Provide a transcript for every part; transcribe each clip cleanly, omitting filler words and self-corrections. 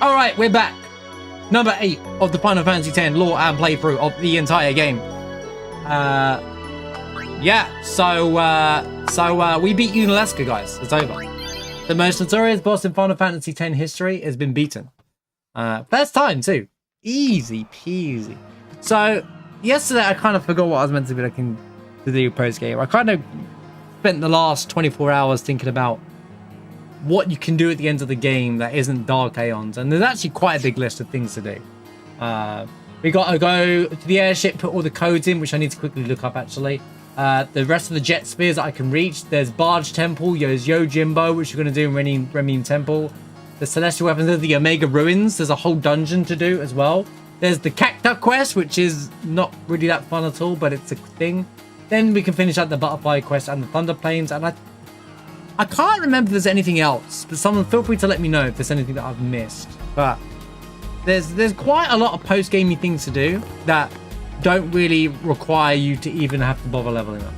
Alright, we're back. Number 8 of the Final Fantasy X lore and playthrough of the entire game. Yeah, so we beat Unalesca, guys. It's over. The most notorious boss in Final Fantasy X history has been beaten. First time, too. Easy peasy. So, yesterday I kind of forgot what I was meant to be looking to do post-game. I kind of spent the last 24 hours thinking about what you can do at the end of the game that isn't Dark Aeons, and there's actually quite a big list of things to do. We got to go to the airship, put all the codes in, which I need to quickly look up actually. The rest of the jet spheres that I can reach. There's Barge Temple, there's Yojimbo, which you're going to do in Remin Temple. The Celestial Weapons, there's the Omega Ruins, there's a whole dungeon to do as well. There's the Cactus Quest, which is not really that fun at all, but it's a thing. Then we can finish out the Butterfly Quest and the Thunder Plains, and I can't remember if there's anything else, but someone feel free to let me know if there's anything that I've missed. But there's quite a lot of post-gamey things to do that don't really require you to even have to bother leveling up.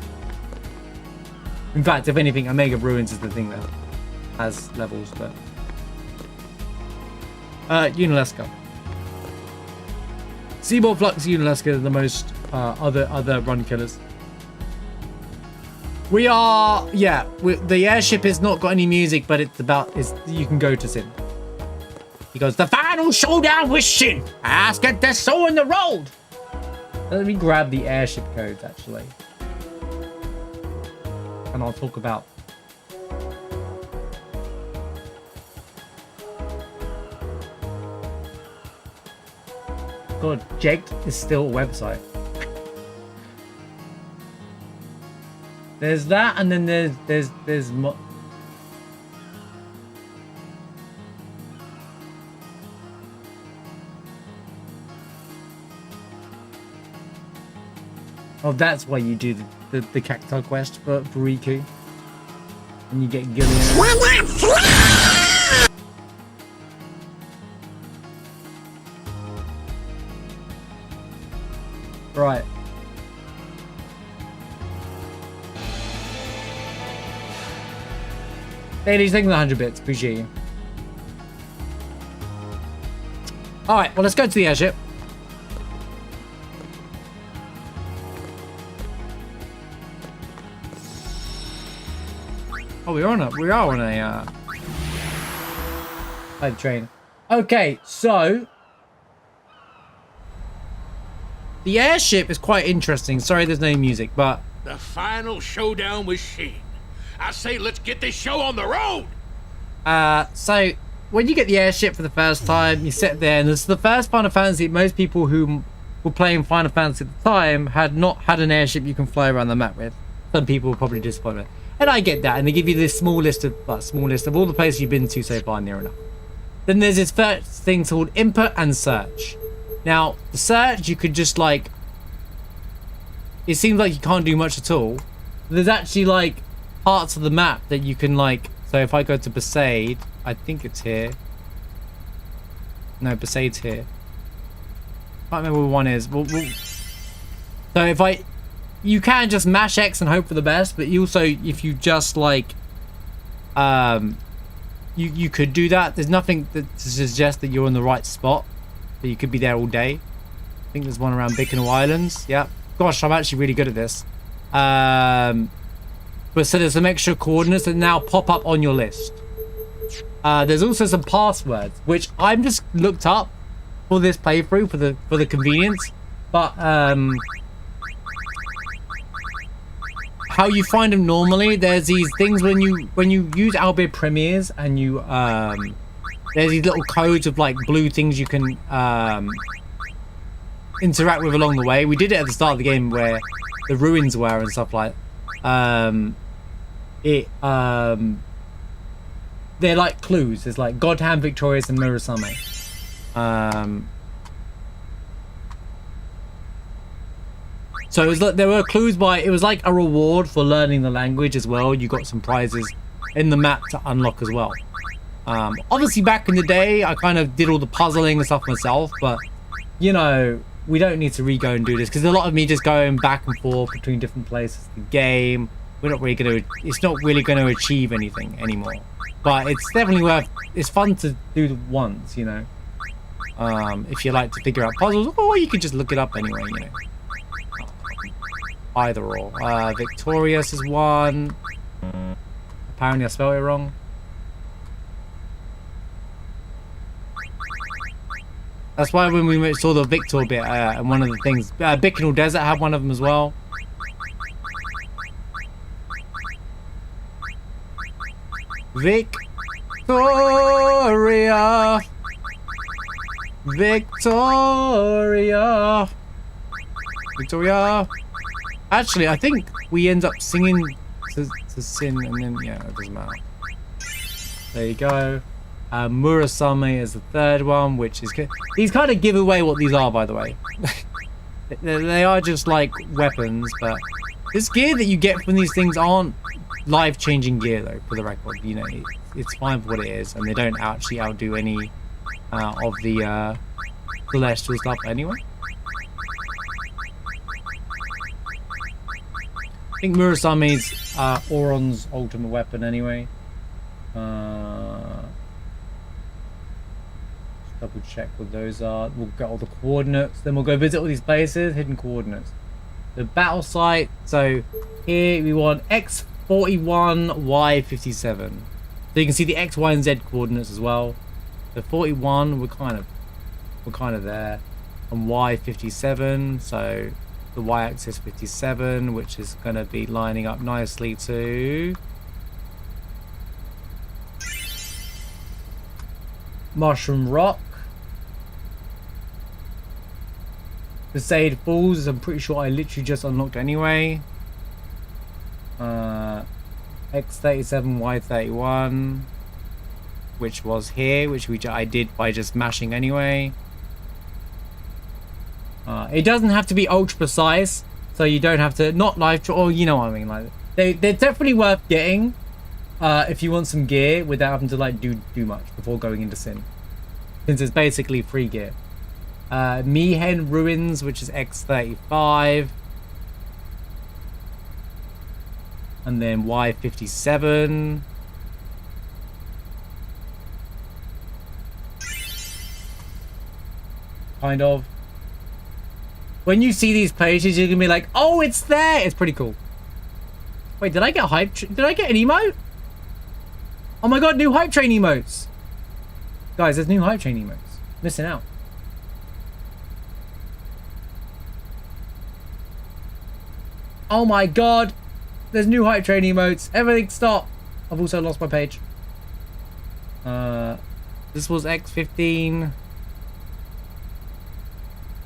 In fact, if anything, Omega Ruins is the thing that has levels, but Unalesca. Seaboard Flux Unalesca are the most other run killers. We are, yeah, the airship has not got any music, but it's you can go to Sin. He goes, the final showdown with Shin. Ask get their soul in the road. Let me grab the airship codes, actually. And I'll talk about. God, Jake is still a website. There's that, and then there's more. Oh, that's why you do the Cacti quest for Riku. And you get Gillian. Right. Bailey's taking the 100 bits. Appreciate you. Alright, well, let's go to the airship. Oh, we are on a pipe train. Okay, so the airship is quite interesting. Sorry, there's no music, but the final showdown with Sheen. I say, let's get this show on the road. So when you get the airship for the first time, you sit there, and this is the first Final Fantasy. Most people who were playing Final Fantasy at the time had not had an airship you can fly around the map with. Some people were probably disappointed. And I get that, and they give you this small list of all the places you've been to so far, near enough. Then there's this first thing called input and search. Now, the search, you could just like, it seems like you can't do much at all. There's actually like parts of the map that you can like, so if I go to Besaid, I think it's here. No, Besaid's here. I can't remember where one is. So if you can just mash X and hope for the best, but you also, if you just like, you could do that. There's nothing that to suggest that you're in the right spot, that you could be there all day. I think there's one around Bicknell Islands. Yeah. Gosh, I'm actually really good at this. But so there's some extra coordinates that now pop up on your list. There's also some passwords, which I'm just looked up for this playthrough for the convenience. But how you find them normally, there's these things when you use Albeit Premiers, and you there's these little codes of like blue things you can interact with along the way. We did it at the start of the game where the ruins were and stuff like they're like clues. There's like Godhand, Victorious, and Murasame. So it was like there were clues it was like a reward for learning the language as well. You got some prizes in the map to unlock as well. Obviously back in the day I kind of did all the puzzling and stuff myself, but you know, we don't need to re-go and do this because there's a lot of me just going back and forth between different places, the game, we're not really going to, it's not really going to achieve anything anymore. But it's definitely worth, it's fun to do once, you know. If you like to figure out puzzles, or you could just look it up anyway, you know. Either or. Victorious is one. Apparently I spelled it wrong. That's why when we saw the Victor bit, and one of the things, Bicknell Desert had one of them as well. Victoria. Victoria. Victoria. Actually, I think we end up singing to Sin, and then, yeah, it doesn't matter. There you go. Murasame is the third one, which is... These kind of give away what these are, by the way. They are just like weapons, but this gear that you get from these things aren't life-changing gear, though, for the record. You know, it's fine for what it is, and they don't actually outdo any of the celestial stuff anyway. I think Murasame's Auron's ultimate weapon anyway. Double check what those are. We'll get all the coordinates, then we'll go visit all these places, hidden coordinates. The battle site, so here we want X41, Y57. So you can see the X, Y, and Z coordinates as well. The 41, we're kind of there. And Y57, so the Y-axis 57, which is going to be lining up nicely to Mushroom Rock. Besaid Falls, I'm pretty sure I literally just unlocked anyway. X37, Y31, which was here, which I did by just mashing anyway. It doesn't have to be ultra precise, so you don't have to not live, or you know what I mean. Like they're definitely worth getting if you want some gear without having to like do much before going into Sin, since it's basically free gear. Mihen Ruins, which is X35, and then Y57. Kind of. When you see these places, you're gonna be like, "Oh, it's there!" It's pretty cool. Wait, did I get hype? Did I get an emote? Oh my god, new hype train emotes! Guys, there's new hype train emotes. Missing out. Oh my god, there's new hype train emotes. Everything stop. I've also lost my page. This was X15.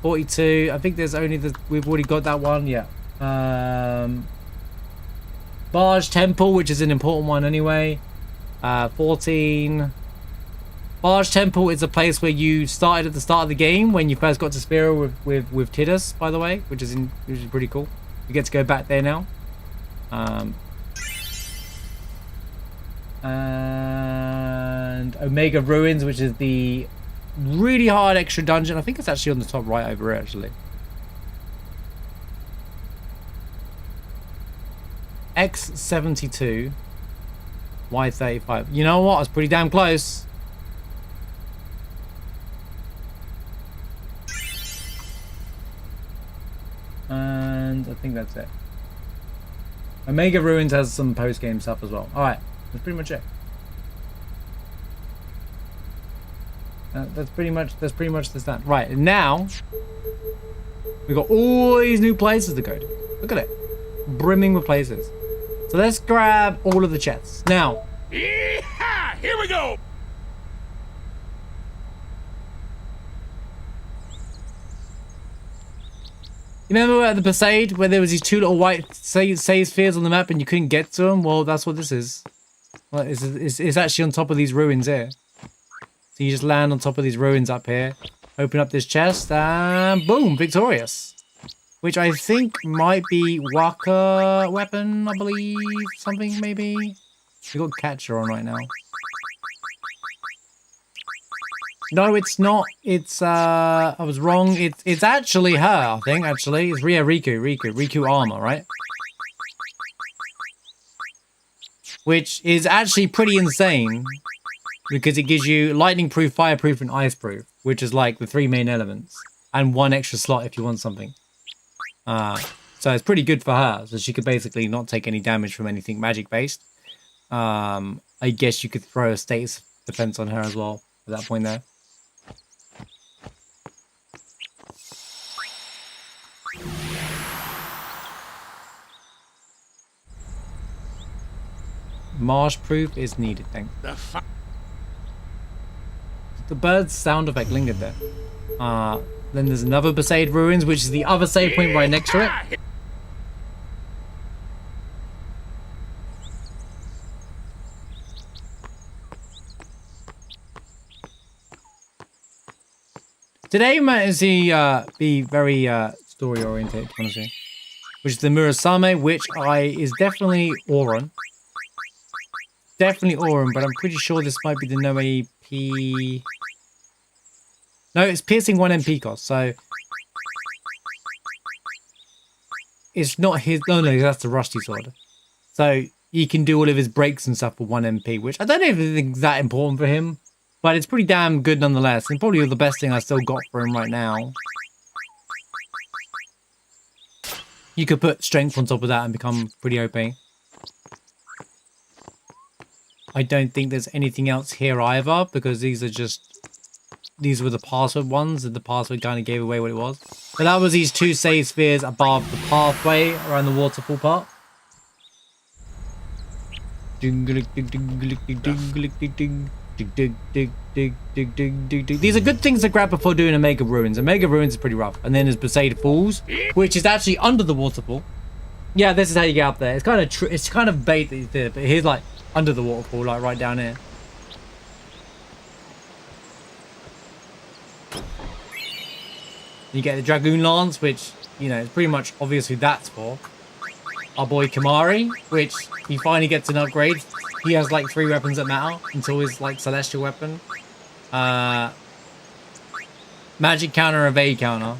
42. I think there's only we've already got that one. Yeah. Barge Temple, which is an important one anyway. 14. Barge Temple is a place where you started at the start of the game when you first got to Spira with Tidus, by the way, which is pretty cool. You get to go back there now. And Omega Ruins, which is the really hard extra dungeon. I think it's actually on the top right over here, actually. X72, Y35. You know what? I was pretty damn close. And I think that's it. Omega Ruins has some post-game stuff as well. Alright, that's pretty much it. That's pretty much that. Right, and now we've got all these new places to go to. Look at it. Brimming with places. So let's grab all of the chests. Now. Yeehaw! Here we go! You remember at the Besaid where there was these two little white save spheres on the map and you couldn't get to them? Well, that's what this is. Well, it's actually on top of these ruins here. So you just land on top of these ruins up here, open up this chest, and boom, victorious. Which I think might be Waka weapon, I believe. Something, maybe. We got Catcher on right now. No, it's not. It's, I was wrong. It's actually her, I think, actually. It's Riku armor, right? which is actually pretty insane because it gives you lightning proof, fireproof, and ice proof, which is like the 3 main elements, and 1 extra slot if you want something. So it's pretty good for her. So she could basically not take any damage from anything magic based. I guess you could throw a status defense on her as well at that point there. Marsh proof is needed, thank you. The bird's sound effect lingered there. Then there's another Besaid Ruins, which is the other save point right next to it. Today might be very story oriented, honestly. Which is the Murasame, which is definitely Auron. Definitely Auron, but I'm pretty sure this might be the no AP. No, it's piercing 1 MP cost, so it's not his. No, that's the Rusty Sword. So he can do all of his breaks and stuff for 1 MP, which I don't even think is that important for him, but it's pretty damn good nonetheless, and probably the best thing I still got for him right now. You could put strength on top of that and become pretty OP. I don't think there's anything else here either, because these were the password ones, and the password kind of gave away what it was. But that was these 2 save spheres above the pathway around the waterfall part. These are good things to grab before doing Omega Ruins. Omega Ruins is pretty rough. And then there's Besaid Falls, which is actually under the waterfall. Yeah, this is how you get up there. It's kind of bait that you did, but here's like under the waterfall, like right down here. You get the Dragoon Lance, which, you know, is pretty much obvious who that's for. Our boy Kamari, which he finally gets an upgrade. He has like 3 weapons that matter until his like celestial weapon. Magic counter, evade counter,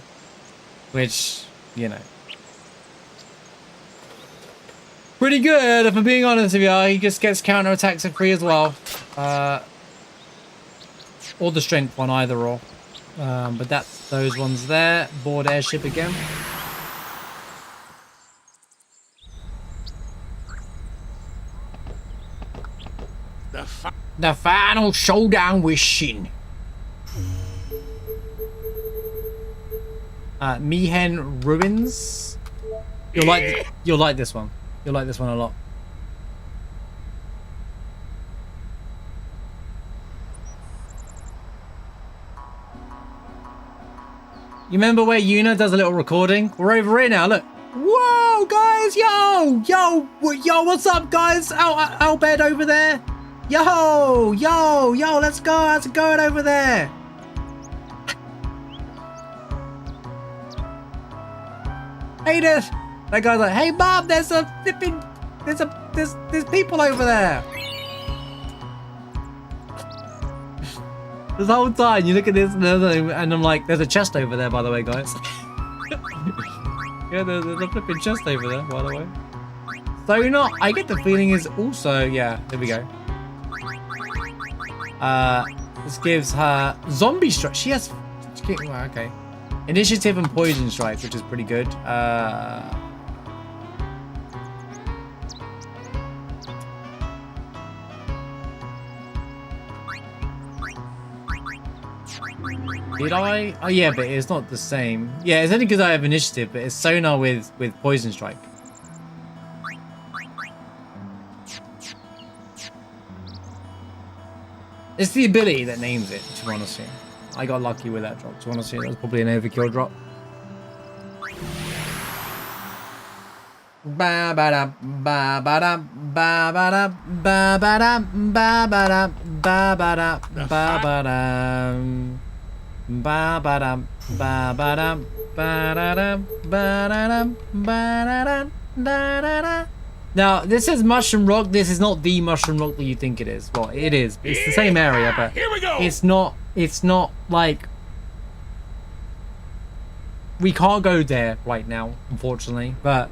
which, you know, pretty good if I'm being honest with you. He just gets counter attacks for free as well. Or the strength one, either or. But that's those ones there. Board airship again. The final showdown with Shin. Mihen Ruins. You'll like this one. You'll like this one a lot. You remember where Yuna does a little recording? We're over here now, look. Whoa, guys, yo, what's up, guys? Out bed over there. Yo, let's go. How's it going over there? Hey, that guy's like, hey, Mom, there's people over there. This whole time you look at this and I'm like, there's a chest over there, by the way, guys. Yeah, there's a flipping chest over there, by the way. So I get the feeling is also, yeah, there we go. This gives her zombie strike. She has, well, okay, initiative and poison strike, which is pretty good. Did I? Oh yeah, but it's not the same. Yeah, it's only because I have initiative, but it's sonar with poison strike. It's the ability that names it, to be honest. I got lucky with that drop, to be honest. That was probably an overkill drop. Ba ba da ba ba da ba ba da ba ba da ba ba da ba ba da ba ba da ba ba da ba ba da ba da da ba da da ba da da da da da. Now, this is Mushroom Rock. This is not the Mushroom Rock that you think it is. Well, it is. It's the same area, but Here we go. it's not like, we can't go there right now, unfortunately, but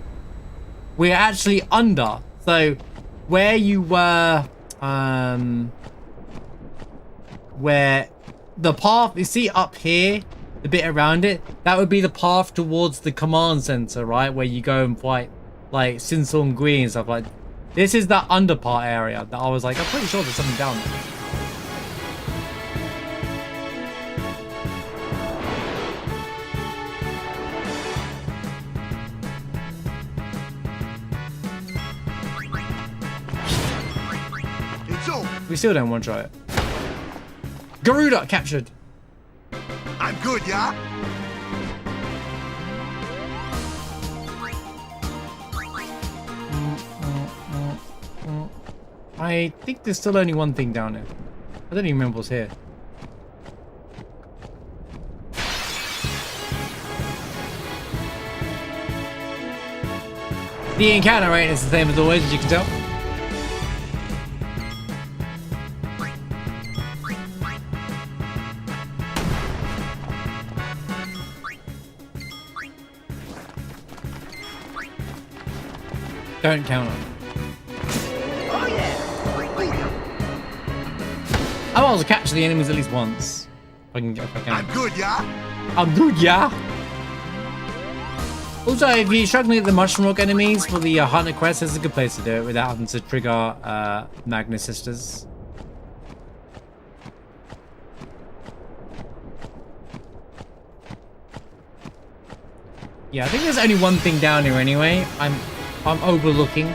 we're actually under. So where you were, where the path, you see up here, the bit around it, that would be the path towards the command center, right? Where you go and fight like Sinsong Gui and stuff like that. This is that underpart area that I was like, I'm pretty sure there's something down there. We still don't want to try it. Garuda captured. I'm good, yeah? I think there's still only one thing down there. I don't even remember what's here. The encounter rate is the same as always, as you can tell. Don't count on it. Oh yeah! I want to capture the enemies at least once. If I can. I'm good, yeah? I'm good, yeah. Also, if you're struggling with the Mushroom Rock enemies for the Hunter quest, this is a good place to do it without having to trigger Magnus Sisters. Yeah, I think there's only one thing down here anyway. I'm overlooking.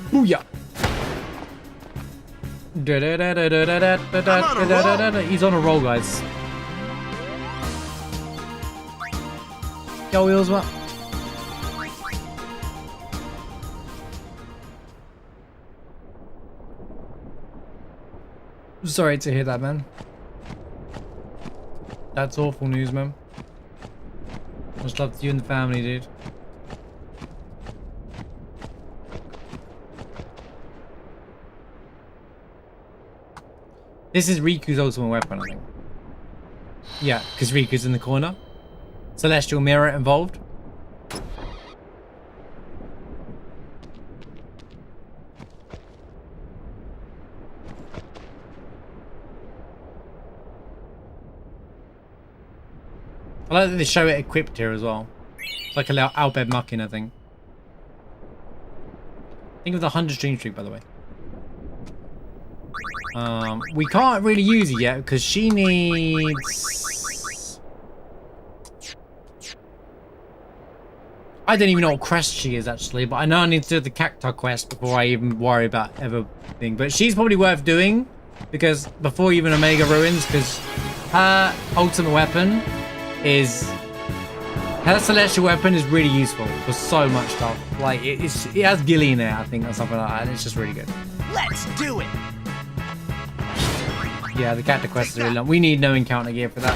Booyah! Booyah! He's on a roll, guys. Yo, Wheels, what? Sorry to hear that, man. That's awful news, man. Much love to you and the family, dude. This is Riku's ultimate weapon, I think. Yeah, because Riku's in the corner. Celestial Mirror involved. I like that they show it equipped here as well. It's like a little Albed Muckin, I think. Think of the 100 stream streak, by the way. We can't really use it yet because she needs... I don't even know what quest she is actually, but I know I need to do the Cacti quest before I even worry about everything. But she's probably worth doing because before even Omega Ruins, because her ultimate weapon is... Her celestial weapon is really useful for so much stuff. Like it has Gilly in it, I think, or something like that, and it's just really good. Let's do it! Yeah, the Cacti quest is really long. We need no encounter gear for that.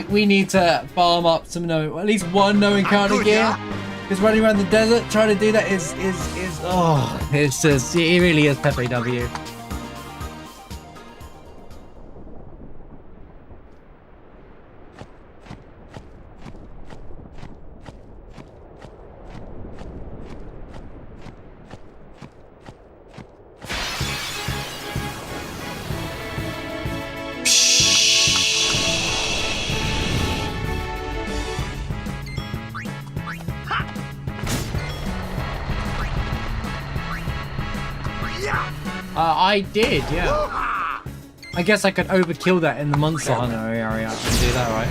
We need to farm up some at least one no encounter gear. Because running around the desert trying to do that is it's just, it really is Pepe W. I did, yeah. I guess I could overkill that in the Monster Hunter area and do that, right?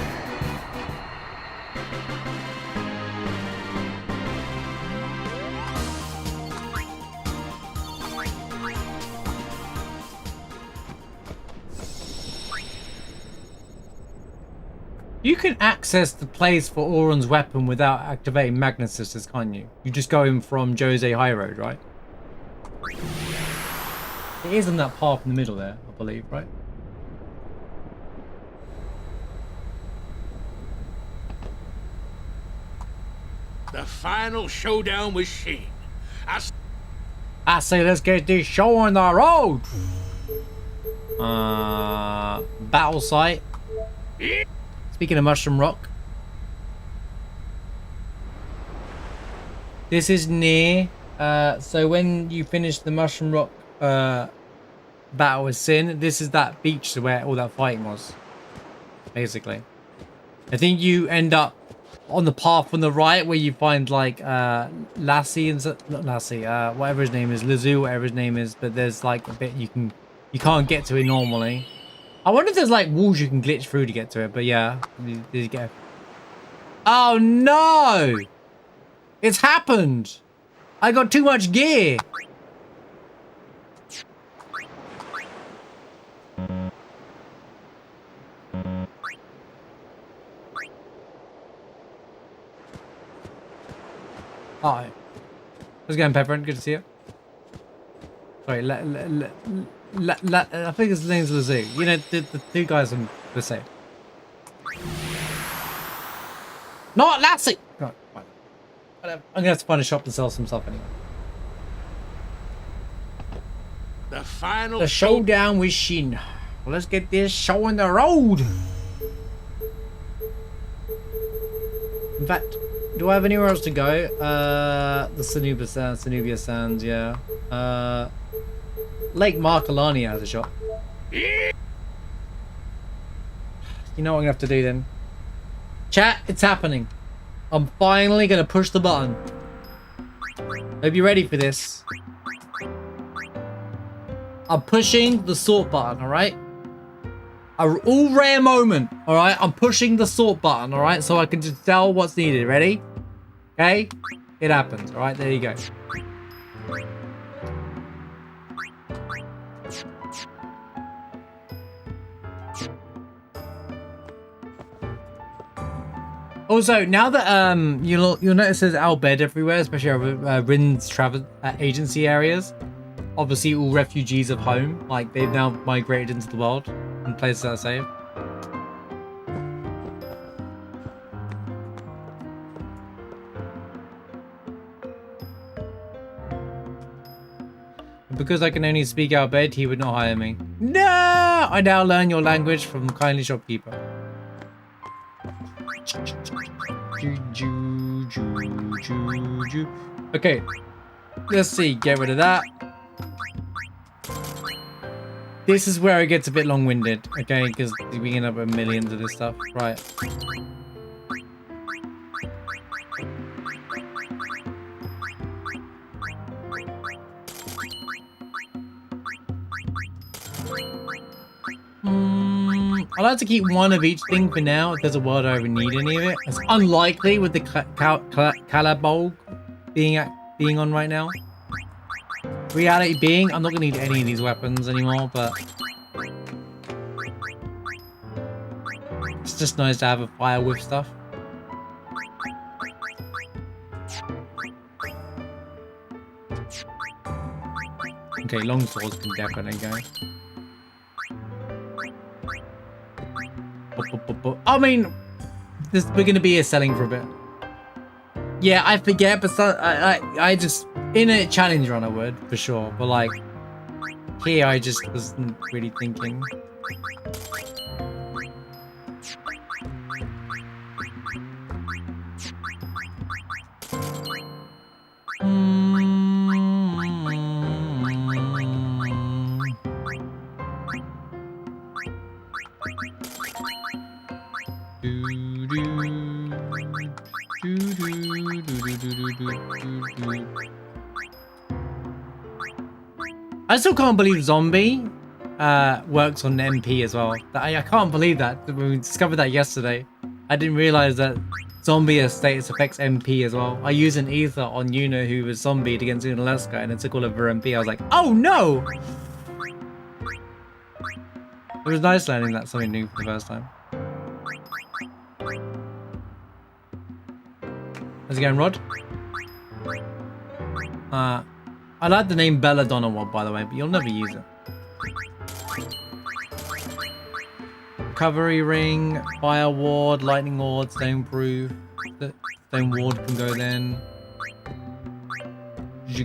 You can access the place for Auron's weapon without activating Magnus Sisters, can't you? You just go in from Jose High Road, right? It is in that path in the middle there, I believe, right? The final showdown with Sheen. I say let's get this show on the road! Battle site. Speaking of Mushroom Rock. This is near. So when you finish the Mushroom Rock battle with Sin, this is that beach where all that fighting was. Basically. I think you end up on the path on the right where you find like Lassie and not Lassie, whatever his name is, Lizu, whatever his name is, but there's like a bit you can't get to it normally. I wonder if there's like walls you can glitch through to get to it, but yeah. Did you get? Oh no! It's happened! I got too much gear! Hi. How's it going, Pepper? Good to see you. Sorry, I think his name's Lizu. You know, the two guys on the same. Not Lassie! Right, fine. Whatever. I'm gonna have to find a shop to sell some stuff anyway. The final The showdown with Shin. Well, let's get this show on the road. In fact, do I have anywhere else to go? The Sanubia Sands, yeah. Lake Markalani has a shop. You know what I'm gonna have to do then? Chat, it's happening. I'm finally gonna push the button. Hope you're ready for this. I'm pushing the sort button, alright? All rare moment, alright? I'm pushing the sort button, alright? So I can just tell what's needed. Ready? Okay? It happens, alright? There you go. Also, now that you'll notice there's Al Bhed everywhere, especially over Rin's travel agency areas. Obviously, all refugees of home, like they've now migrated into the world and places that are safe. Because I can only speak Al Bhed, he would not hire me. No! I now learn your language from kindly shopkeeper. Okay, let's see. Get rid of that. This is where it gets a bit long-winded, okay? Because we end up with millions of this stuff, right? I like to keep one of each thing for now if there's a world I ever need any of it. It's unlikely with the Calabog being on right now. Reality being, I'm not gonna need any of these weapons anymore, but it's just nice to have a fire with stuff. Okay, long swords can definitely go. I mean, we're gonna be here selling for a bit. Yeah, I forget, but I just in a challenge run I would for sure, but like here I just wasn't really thinking. I still can't believe zombie works on MP as well. I can't believe that. We discovered that yesterday. I didn't realize that zombie status affects MP as well. I used an ether on Yuna who was zombied against Unaleska and it took all of her MP. I was like, oh no! It was nice learning that something new for the first time. How's it going, Rod? I like the name Belladonna Wad, by the way, but you'll never use it. Recovery ring, fire ward, lightning ward, stone proof. Stone ward can go then. How's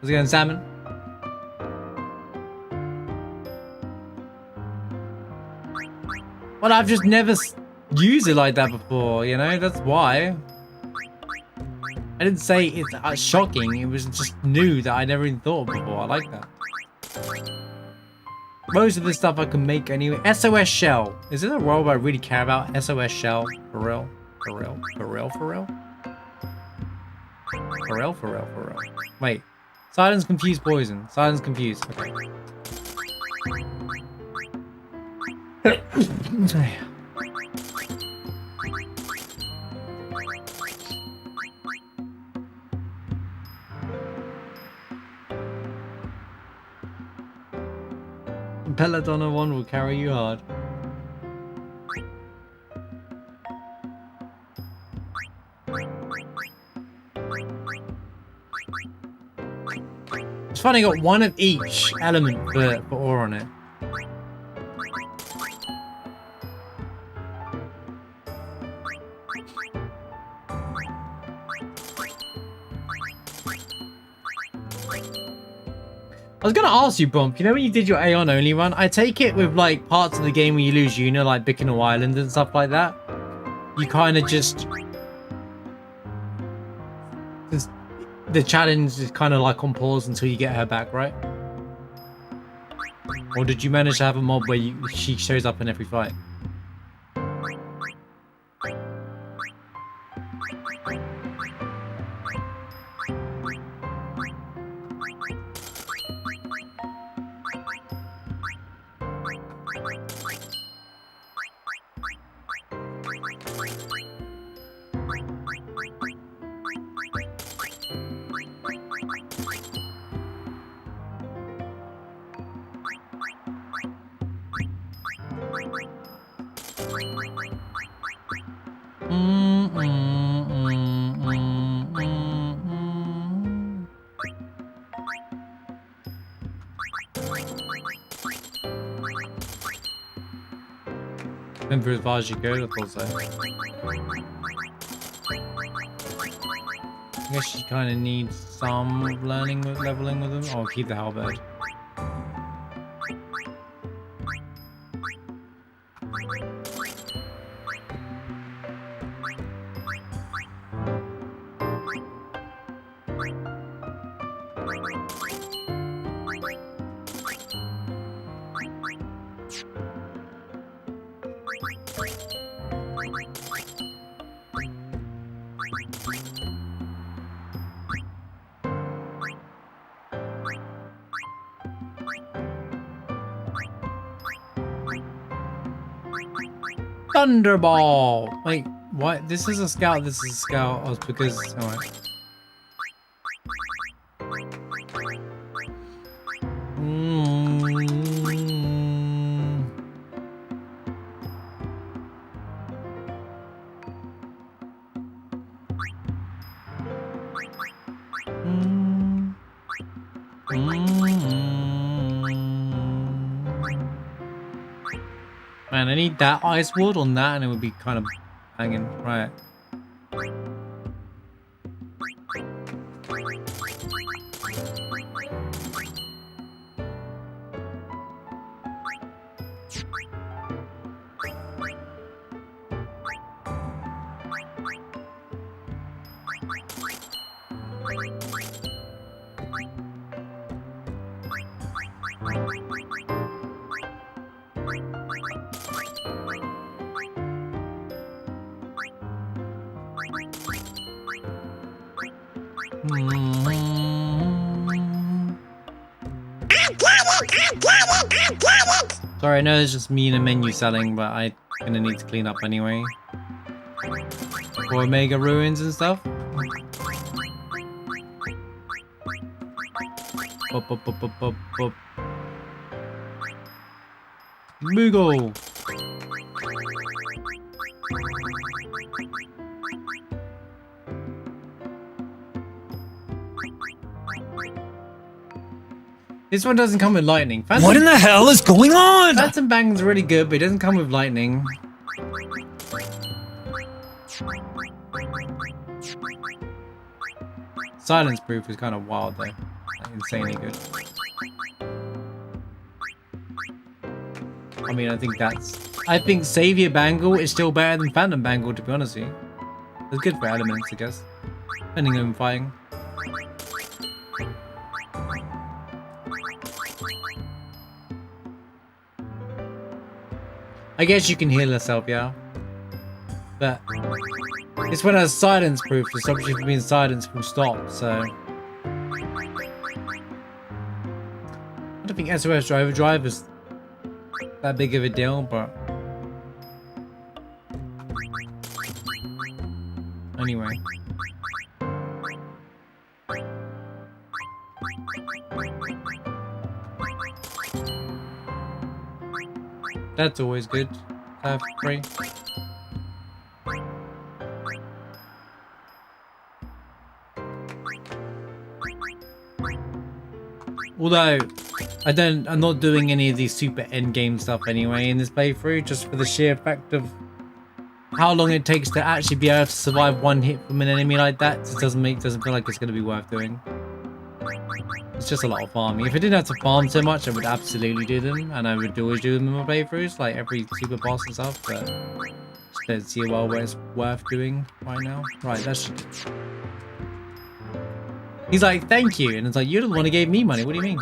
it going, Salmon? Well, I've just never used it like that before, you know? That's why. I didn't say it's shocking. It was just new that I never even thought of before. I like that. Most of this stuff I can make anyway. SOS Shell. Is this a role I really care about? SOS Shell. For real? For real? For real? For real? For real? For real? For real? Wait. Silence confused poison. Silence confused. Okay. Belladonna 1 will carry you hard. It's funny, I got one of each element for ore on it. I was gonna ask you, Bump, you know when you did your Aeon only run, I take it with like parts of the game where you lose Yuna, like Bicknell Island and stuff like that, you kind of just the challenge is kind of like on pause until you get her back, right? Or did you manage to have a mob where she shows up in every fight? Been for as far as you go, I thought so. I guess she kind of needs some learning with leveling with them. I'll keep the halberd. Thunderball! Wait, what? This is a scout, this is a scout. Oh, it's because... Alright. Man, I need that ice wood on that and it would be kind of hanging. Right. Sorry, I know it's just me in a menu selling, but I'm gonna need to clean up anyway. For Omega Ruins and stuff. Moogle! This one doesn't come with lightning. What in the hell is going on? Phantom Bang's really good, but it doesn't come with lightning. Silence Proof is kind of wild though. Like, insanely good. I mean, I think I think Savior Bangle is still better than Phantom Bangle, to be honest with you. It's good for elements, I guess. Depending on fighting. I guess you can heal yourself, yeah. But this one has silence proof, it stops you from being silenced full stop, so. I don't think SOS Drive is that big of a deal, but. Anyway. That's always good. Have free. Although I'm not doing any of these super end game stuff anyway in this playthrough, just for the sheer fact of how long it takes to actually be able to survive one hit from an enemy like that. It doesn't feel like it's going to be worth doing. It's just a lot of farming. If I didn't have to farm so much, I would absolutely do them, and I would always do them in my playthroughs, like every super boss and stuff, but just don't see a world where it's worth doing right now. Right, that should do. He's like, thank you, and it's like, you're the one who gave me money, what do you mean?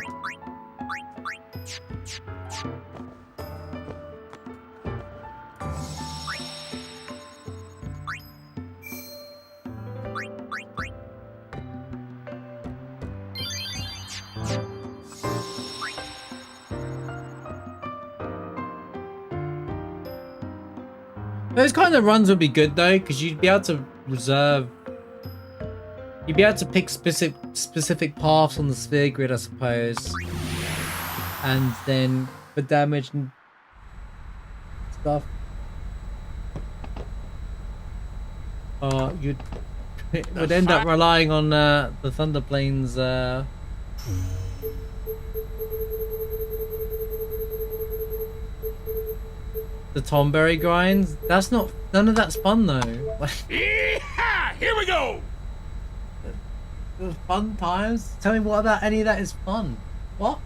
Those kind of runs would be good though, because you'd be able to reserve. You'd be able to pick specific paths on the sphere grid, I suppose, and then for damage and stuff. You'd would end up relying on the Thunder Plains. The Tomberry grinds. That's not. None of that's fun though. Yeehaw! Here we go. The fun times. Tell me what about any of that is fun? What?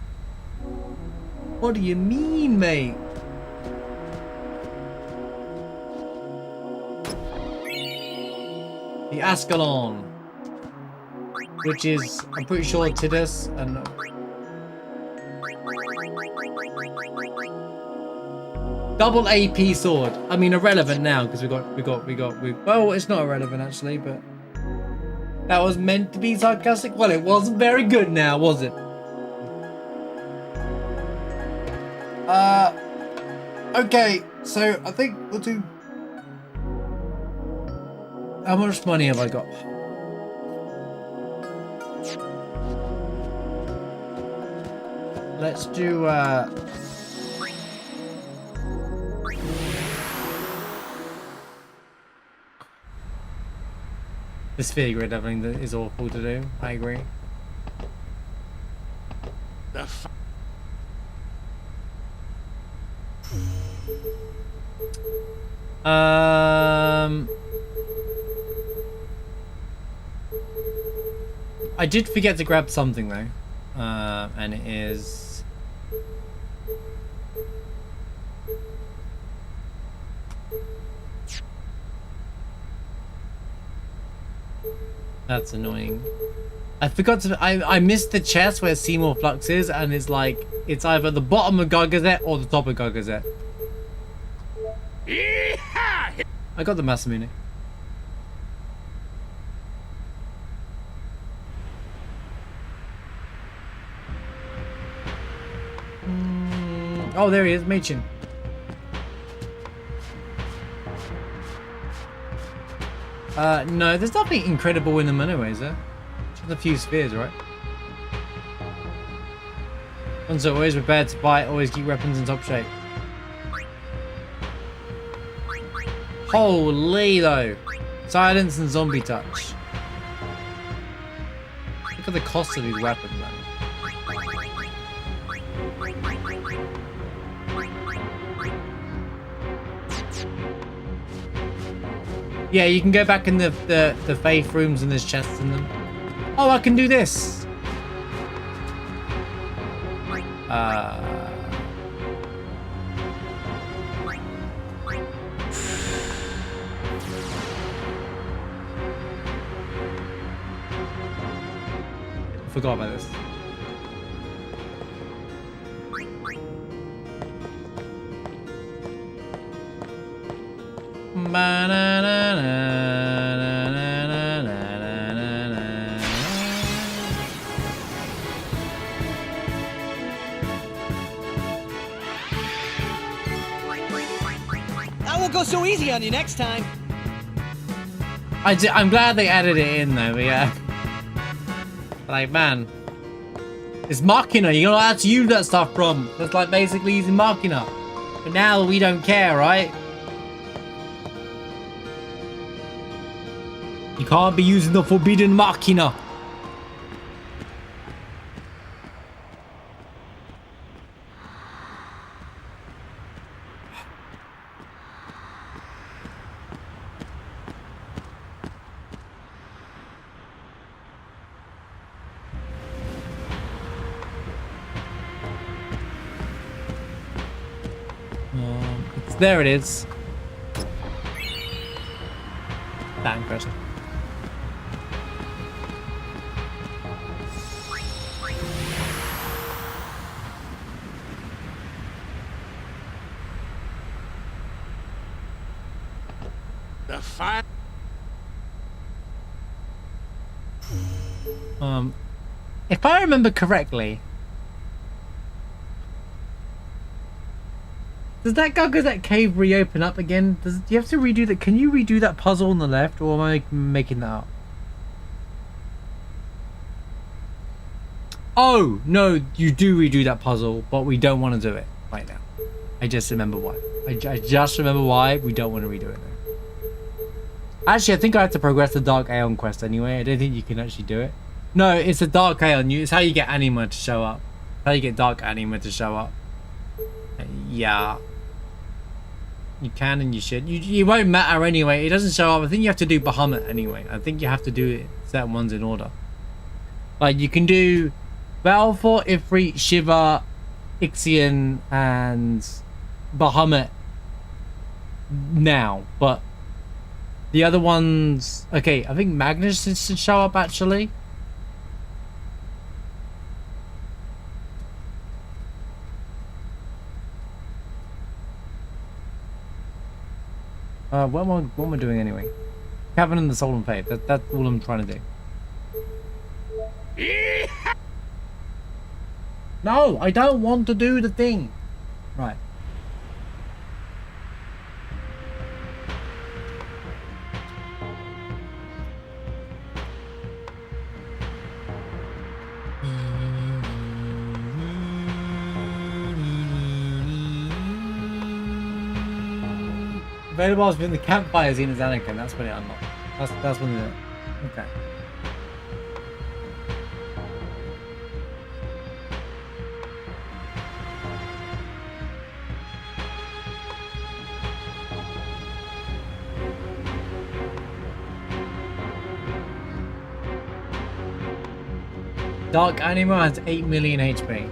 What do you mean, mate? The Ascalon, which is, I'm pretty sure, Tidus and. Double AP sword. I mean, irrelevant now because we got. Well, it's not irrelevant actually, but that was meant to be sarcastic. Well, it wasn't very good now, was it? Okay. So I think we'll do. How much money have I got? Let's do. The sphere grid everything that is awful to do. I agree. I did forget to grab something though, and it is. That's annoying. I forgot to. I missed the chest where Seymour Flux is, and it's like it's either the bottom of Gargazette or the top of Gargazette. Yeehaw! I got the Masamune. Oh, there he is, Machin. No, there's nothing incredible in them anyway, is there? Just a few spheres, right? Ones are always prepared to fight, always keep weapons in top shape. Holy though! Silence and zombie touch. Look at the cost of these weapons, man. Yeah, you can go back in the faith rooms and there's chests in them. Oh, I can do this. forgot about this. I won't go so easy on you next time. I'm glad they added it in though, but yeah. Like, man. It's Machina, you're not allowed to use that stuff from. That's like basically using Machina. But now we don't care, right? You can't be using the forbidden Machina. There it is. That impressive. The fire. If I remember correctly, does that that cave reopen up again? Do you have to redo that? Can you redo that puzzle on the left, or am I making that up? Oh no, you do redo that puzzle, but we don't want to do it right now. I just remember why. I just remember why we don't want to redo it now. Actually, I think I have to progress the Dark Aeon quest anyway. I don't think you can actually do it. No, it's a Dark Aeon. It's how you get Anima to show up. How you get Dark Anima to show up. Yeah. You can and you should. You won't matter anyway. It doesn't show up. I think you have to do Bahamut anyway. I think you have to do certain ones in order. Like you can do Balfour, Ifrit, Shiva, Ixion, and Bahamut now. But the other ones... Okay, I think Magnus should show up actually. What am I doing anyway? Cavern and the Soul and Faith. That's all I'm trying to do. No, I don't want to do the thing. Right. Available has been the campfire scene as Anakin. That's when it unlocked. That's when it. Okay. Dark Anima has 8 million HP.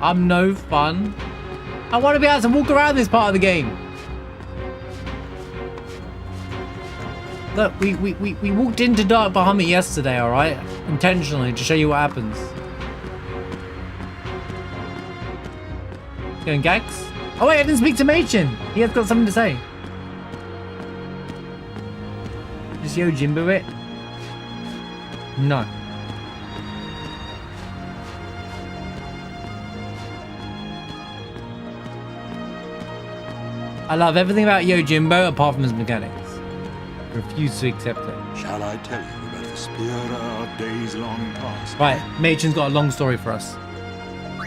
I'm no fun. I want to be able to walk around this part of the game. Look, we walked into Dark Bahamut yesterday, alright? Intentionally, to show you what happens. Going gags? Oh wait, I didn't speak to Machen. He has got something to say. Just Yojimbo it? No. I love everything about Yojimbo apart from his mechanics. I refuse to accept it. Shall I tell you about the spear of days long past? Right, Machen's got a long story for us.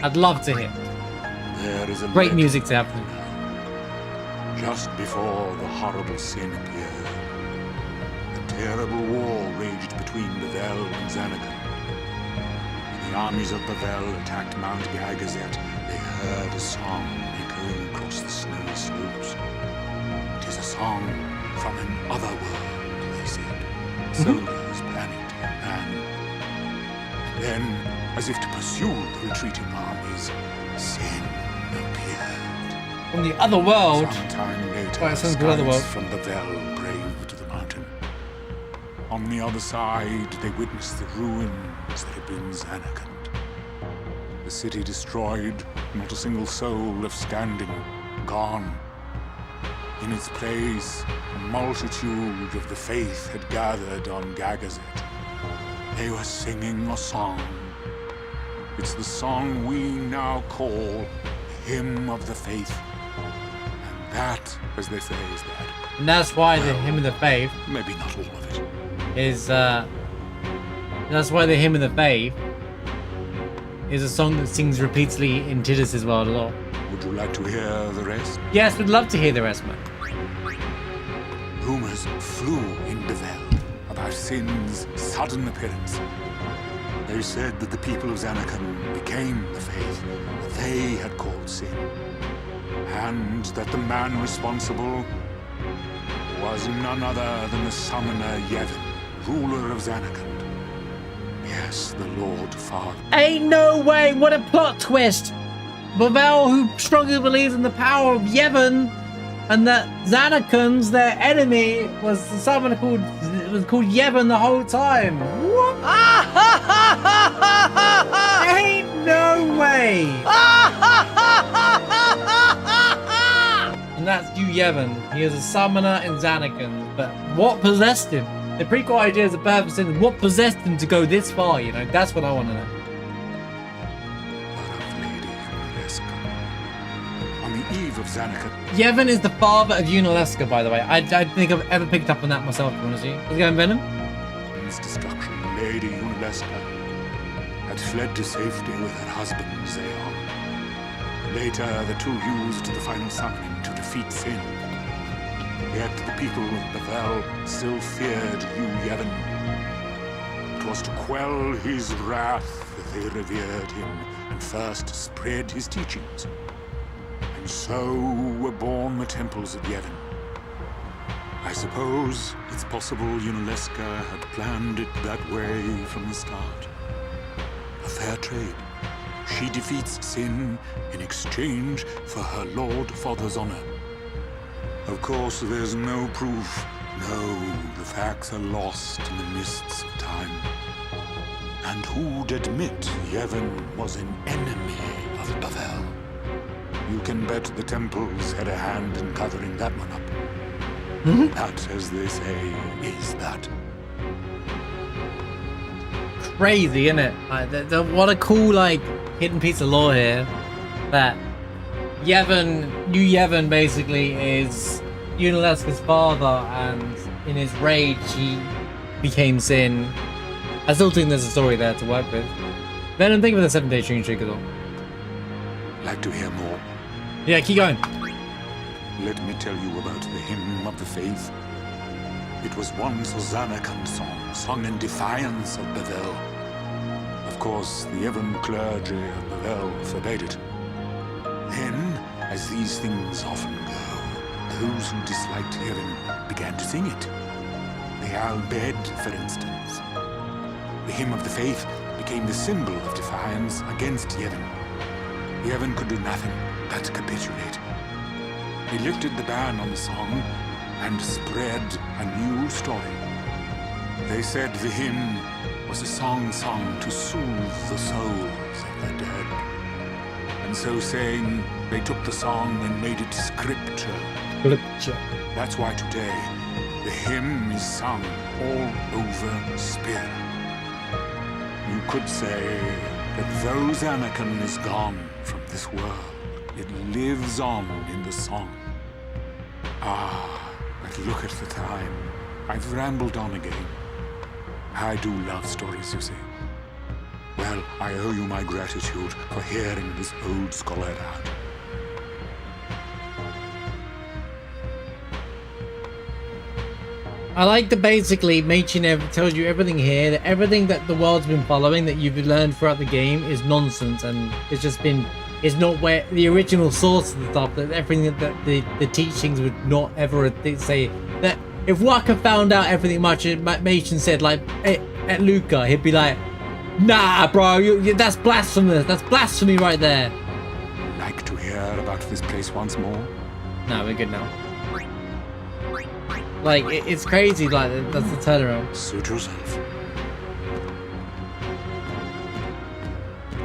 I'd love to hear. There is a Great legend music to happen. just before the horrible sin appeared. A terrible war raged between Bavel and Xanakon. When the armies of Bavel attacked Mount Gagazet, they heard a song echoing across the snowy slopes. It is a song from an other world, they said. Soldiers panicked, and then, as if to pursue the retreating armies, sin appeared. From the other world. Sometime later, Right, sounds good, other world. from Bavel braved the mountain. On the other side, they witnessed the ruins that had been Zanarkand. The city destroyed, not a single soul left standing, gone. In its place, a multitude of the faith had gathered on Gagazet. They were singing a song. It's the song we now call the Hymn of the Faith. And that, as they say, is that. And that's why the Hymn of the Faith Maybe not all of it. is, that's why the Hymn of the Faith is a song that sings repeatedly in Tidus's world a lot. Would you like to hear the rest? Yes, we'd love to hear the rest, man. Rumors flew in Bevel about Sin's sudden appearance. They said that the people of Zanarkand became the faith that they had called Sin, and that the man responsible was none other than the summoner Yevon, ruler of Zanarkand. Yes, the Lord Father. Ain't no way! What a plot twist! Bevel, who strongly believes in the power of Yevon, and that Zanarkand's their enemy was someone called Yevon the whole time. What? Ain't no way! And that's you, Yevon. He is a summoner in Zanarkand, but what possessed him? The prequel idea is the purpose in what possessed him to go this far, you know? That's what I want to know. On the eve of Zanarkand, Yevon is the father of Unaleska, by the way. I don't think I've ever picked up on that myself, honestly. How's it going, Venom? Sin's destruction, Lady Unaleska had fled to safety with her husband, Zeon. Later, the two used the final summoning to defeat Sin. Yet the people of Bevel still feared Yevon. It was to quell his wrath that they revered him and first spread his teachings. And so were born the temples of Yevon. I suppose it's possible Unaleska had planned it that way from the start. A fair trade. She defeats Sin in exchange for her Lord Father's honor. Of course, there's no proof. No, the facts are lost in the mists of time. And who'd admit Yevon was an enemy of Bevel? You can bet the temples had a hand in covering that one up. That, as they say, is that. Crazy, isn't it? What a cool, hidden piece of lore here. That New Yevon basically is Unaleska's father, and in his rage he became Sin. I still think there's a story there to work with. Venom, think of the 7-day stream streak as well. Like to hear more? Yeah, keep going. Let me tell you about the Hymn of the Faith. It was once a Zanarkand song, sung in defiance of Bevel. Of course, the Yevon clergy of Bevel forbade it. Then, as these things often go, those who disliked Yevon began to sing it. The Al-Bed, for instance. The Hymn of the Faith became the symbol of defiance against Yevon. Yevon could do nothing but capitulate. He lifted the ban on the song and spread a new story. They said the hymn was a song sung to soothe the souls of the dead. And so saying, they took the song and made it scripture. That's why today, the hymn is sung all over Spear. You could say that though Zanarkand is gone from this world, it lives on in the song. Ah, but look at the time. I've rambled on again. I do love stories, you see. Well, I owe you my gratitude for hearing this old scholar out. I like that basically Machin tells you everything here, that everything that the world's been following, that you've learned throughout the game is nonsense, and it's just been, it's not where the original source of the stuff, that everything that the teachings would not ever say. That if Waka found out everything Machin said, like at Luca, he'd be like, nah bro, that's blasphemous, that's blasphemy right there. Like to hear about this place once more? No, we're good now. Like, it's crazy, like, that's the turnaround. Suit yourself.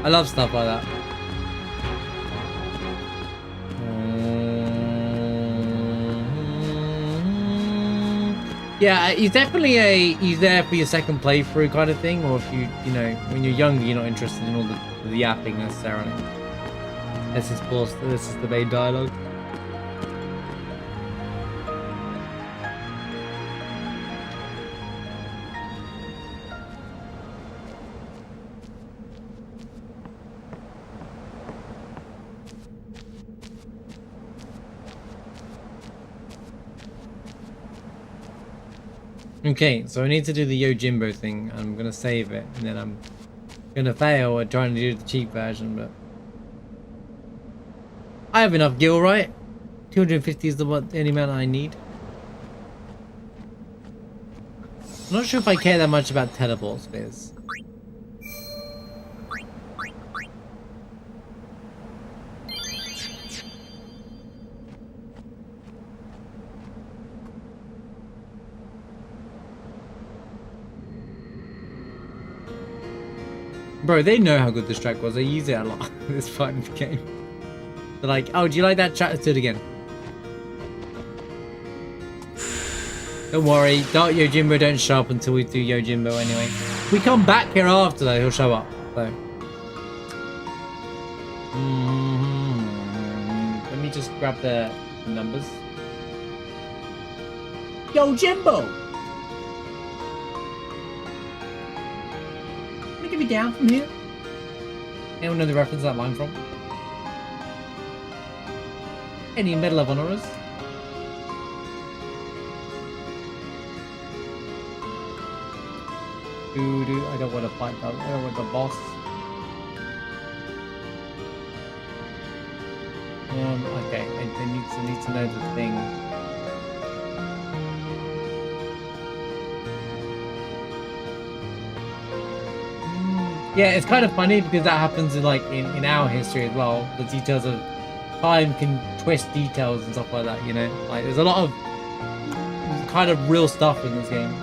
I love stuff like that. Yeah, he's definitely he's there for your second playthrough kind of thing, or if you know, when you're younger, you're not interested in all the yapping necessarily. This is the main dialogue. Okay, so I need to do the Yojimbo thing. I'm gonna save it, and then I'm gonna fail at trying to do the cheap version, but I have enough gil, right? 250 is the only amount I need. I'm not sure if I care that much about teleport spheres. Bro, they know how good this track was. They use it a lot in this fucking game. They're like, oh, do you like that track? Let's do it again. Don't worry, Dark Yojimbo don't show up until we do Yojimbo anyway. We come back here after though, he'll show up. So. Let me just grab the numbers. Yojimbo! Get me down from here. Anyone know the reference that line from? Any Medal of Honors? I don't want to fight that. I don't want the boss. Okay, I need to know the thing. Yeah, it's kind of funny because that happens in in our history as well. The details of time can twist details and stuff like that, you know? Like there's a lot of kind of real stuff in this game.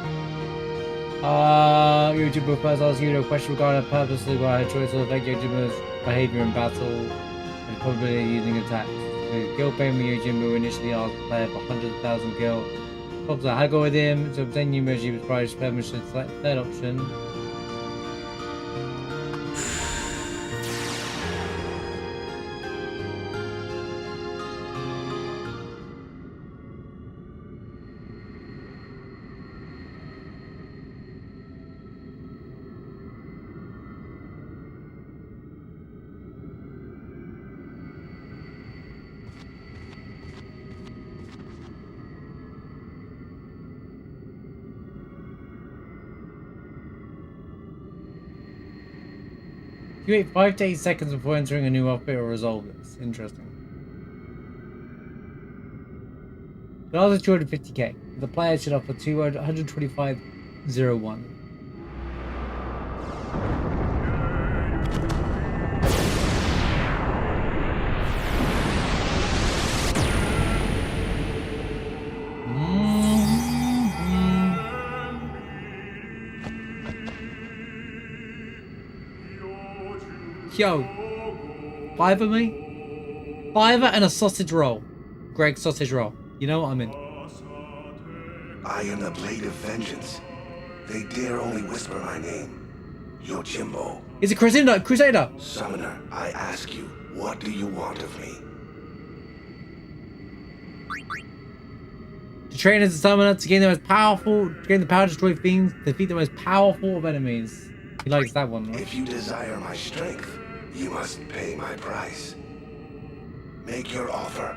Yojimbo first asks you a question regarding purposely why choice will affect Yojimbo's behavior in battle and probability of using attacks. So Gil payment Yojimbo initially asked the player for 100,000 Gil. Pops out, haggle with him to obtain new measure with price permission. Select the third option. You wait 5 to 8 seconds before entering a new outfit or resolve this. Interesting. The odds are 250k. The player should offer 125.01. Yo, fiver me? Fiver and a sausage roll. Greg, sausage roll. You know what I'm in. I am the blade of vengeance. They dare only whisper my name. Yojimbo. He's a crusader. Summoner, I ask you, what do you want of me? To train as a summoner, to gain the power to destroy fiends, defeat the most powerful of enemies. He likes that one, right? If you desire my strength, you must pay my price. Make your offer.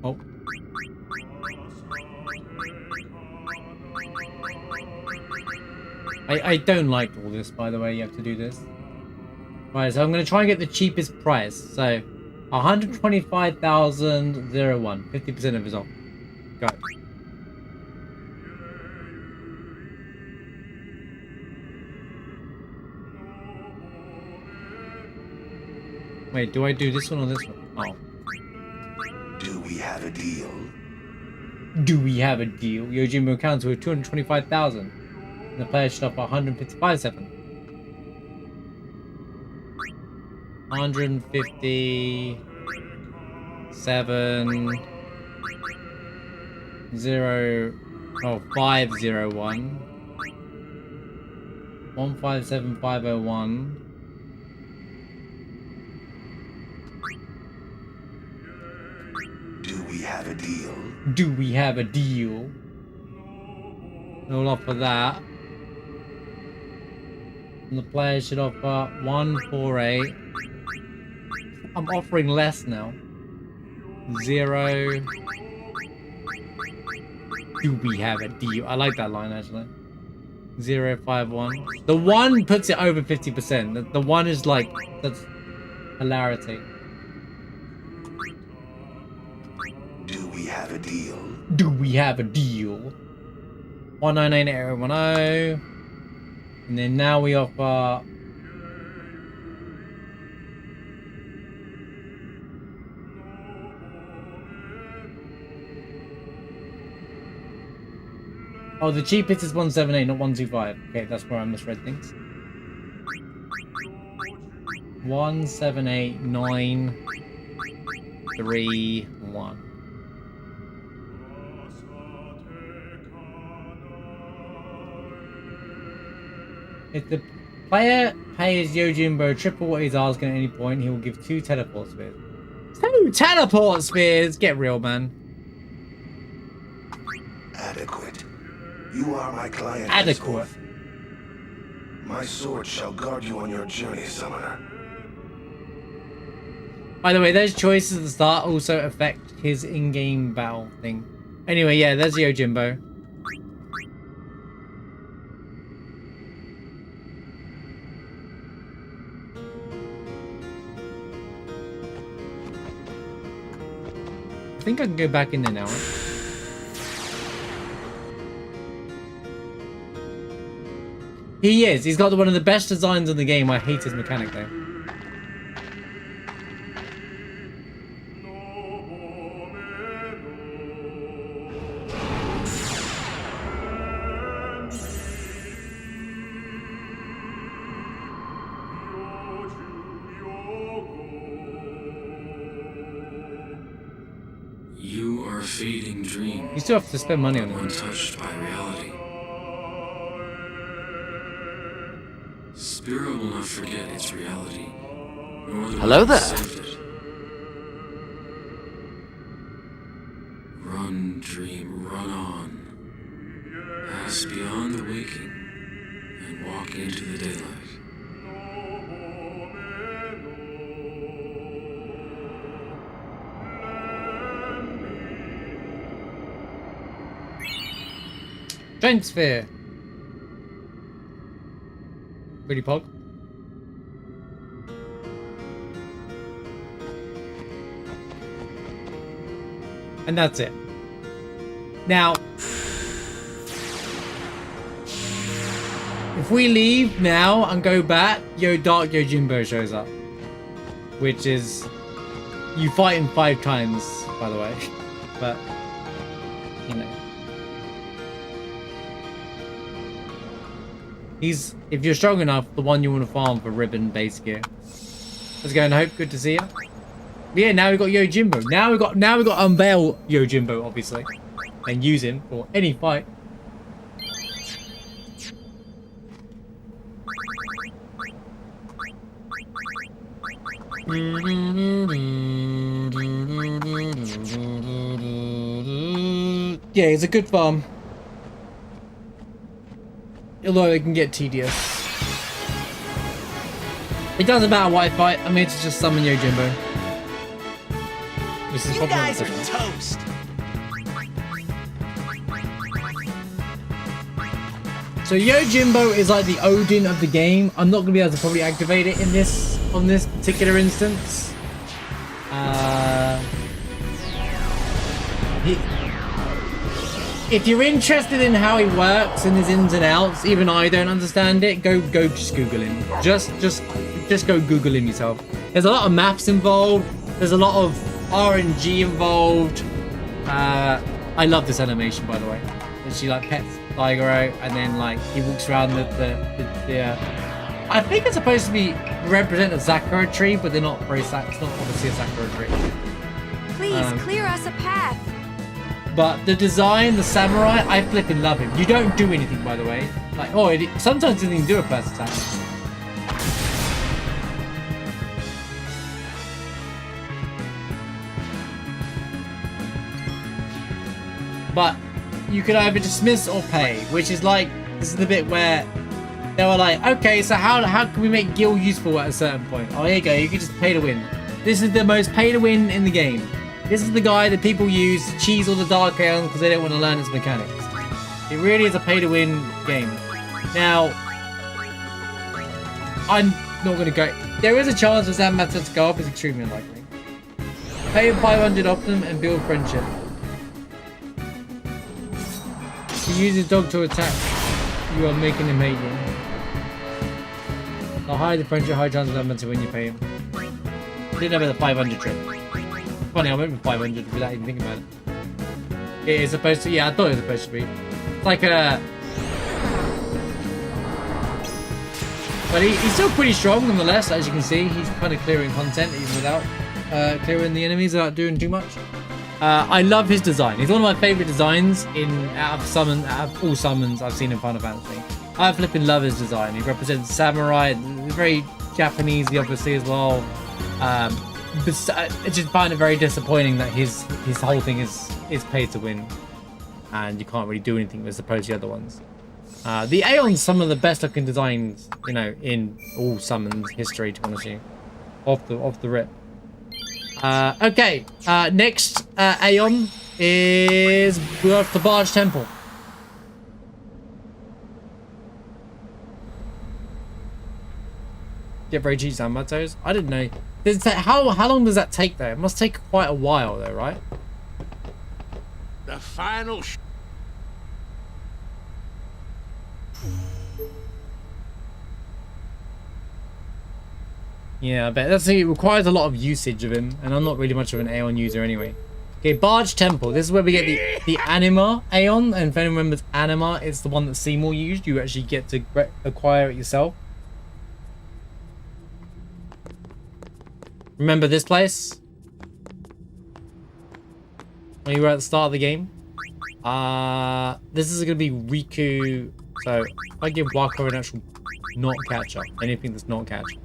Oh. I don't like all this, by the way. You have to do this. Right, so I'm going to try and get the cheapest price. So, 125,001. 50% of his off. Go. Wait, do I do this one or this one? Oh. Do we have a deal? Do we have a deal? Yojimbo counts with 225,000. And the player should offer 155,700. 157 0 oh 501 157501. Do we have a deal? Do we have a deal? We'll offer that. And the player should offer 148. I'm offering less now. 0. Do we have a deal? I like that line actually. 051. The 1 puts it over 50%. The 1 is like, that's hilarity. Do we have a deal? Do we have a deal? 1998010. And then now we offer oh, the cheapest is 178, not 125. Okay, that's where I misread things. 178,931. If the player pays Yojimbo triple what he's asking at any point, he will give 2 teleport spheres. 2 teleport spheres? Get real, man. Adequate. You are my client. Adequate. henceforth. My sword shall guard you on your journey, summoner. By the way, those choices at the start also affect his in-game battle thing. Anyway, yeah, there's Yojimbo. I think I can go back in there now. He is. He's got one of the best designs in the game. I hate his mechanic though. You are a fading dream, You still have to spend money on it. untouched by reality. Spirit will not forget its reality, nor the Hello one there. that saved it. Run, dream, run on. Pass beyond the waking and walk into the daylight. Strength sphere. Pretty pog. And that's it. Now, if we leave now and go back, Dark Yojimbo shows up. Which is, you fight him 5 times, by the way. But, you know. He's, if you're strong enough, the one you want to farm for ribbon base gear. Let's go, and Hope, good to see you. But yeah, now we've got Yojimbo. Now we've got to unveil Yojimbo, obviously. And use him for any fight. Yeah, he's a good farm. Although it can get tedious. It doesn't matter what I fight, I'm here to just summon Yojimbo. This is You probably guys not are the toast. So Yojimbo is like the Odin of the game. I'm not gonna be able to probably activate it in this on this particular instance. If you're interested in how he works and his ins and outs, even I don't understand it. Go just Google him. Just go Google him yourself. There's a lot of maps involved. There's a lot of RNG involved. I love this animation, by the way. And she like pets Tiger out, and then like he walks around the I think it's supposed to be represent a Sakura tree, but they're not very it's not obviously a Sakura tree. Please clear us a path. But the design, the samurai, I flipping love him. You don't do anything, by the way. Like, sometimes you didn't even do a first attack. But you could either dismiss or pay, which is like, this is the bit where they were like, okay, so how can we make Gil useful at a certain point? Oh, here you go, you can just pay to win. This is the most pay to win in the game. This is the guy that people use to cheese all the Dark Aeons because they don't want to learn its mechanics. It really is a pay to win game. Now, I'm not going to go. There is a chance for Zanmatter to go up, it's extremely unlikely. Pay 500 off them and build friendship. To use his dog to attack, you are making him hate you. The higher the friendship, high chance of Zanmatter when you pay him. I didn't know about the 500 trick. Funny, I went with 500 without even thinking about it. It is supposed to, yeah, I thought it was supposed to be. It's like a... But he's still pretty strong nonetheless, as you can see. He's kind of clearing content even without clearing the enemies without doing too much. I love his design. He's one of my favorite designs out of all summons I've seen in Final Fantasy. I flipping love his design. He represents samurai, very Japanesey obviously as well. But I just find it very disappointing that his whole thing is pay to win, and you can't really do anything as opposed to the other ones. The Aeon's some of the best looking designs, you know, in all summons history, to be honest with you. Off the rip. Okay, next Aeon is we got the Barge Temple. Get very cheap Zanmattos. I didn't know. How long does that take though? It must take quite a while though, right? The final Yeah, I bet. It requires a lot of usage of him, and I'm not really much of an Aeon user anyway. Okay, Barge Temple. This is where we get the Anima Aeon, and if anyone remembers Anima, it's the one that Seymour used. You actually get to acquire it yourself. Remember this place? When you were at the start of the game? This is going to be Riku. So, if I give Wako an actual not catcher, anything that's not catcher.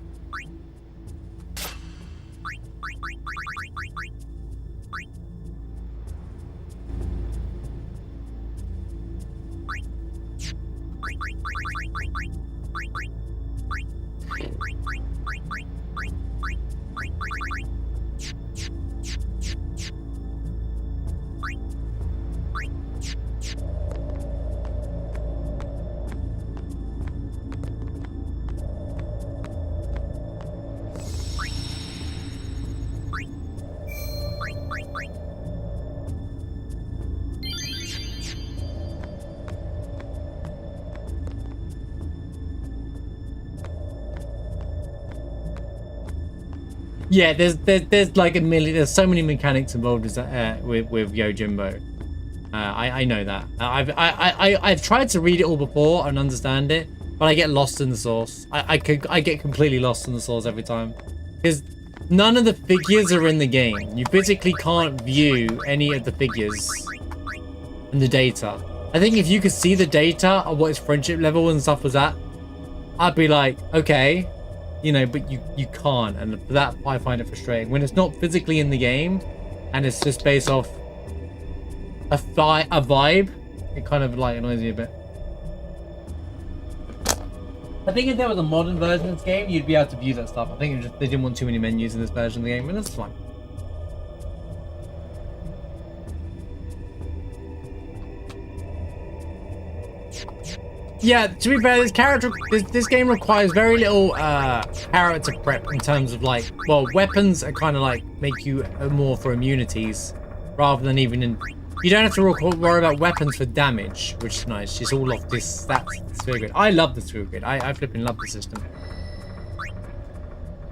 Yeah, there's like a million. There's so many mechanics involved with Yojimbo. I know that. I've tried to read it all before and understand it, but I get lost in the source. I get completely lost in the source every time because none of the figures are in the game. You physically can't view any of the figures and the data. I think if you could see the data of what his friendship level and stuff was at, I'd be like, okay. You know, but you can't, and for that I find it frustrating when it's not physically in the game and it's just based off a vibe. It kind of like annoys me a bit. I think if there was a modern version of this game, you'd be able to view that stuff. I think they didn't want too many menus in this version of the game, and that's fine. Yeah, to be fair, this game requires very little character prep in terms of like, well, weapons are kind of like make you more for immunities rather than even in. You don't have to worry about weapons for damage, which is nice. It's all off this stats sphere grid. I love the sphere grid. I flipping love the system.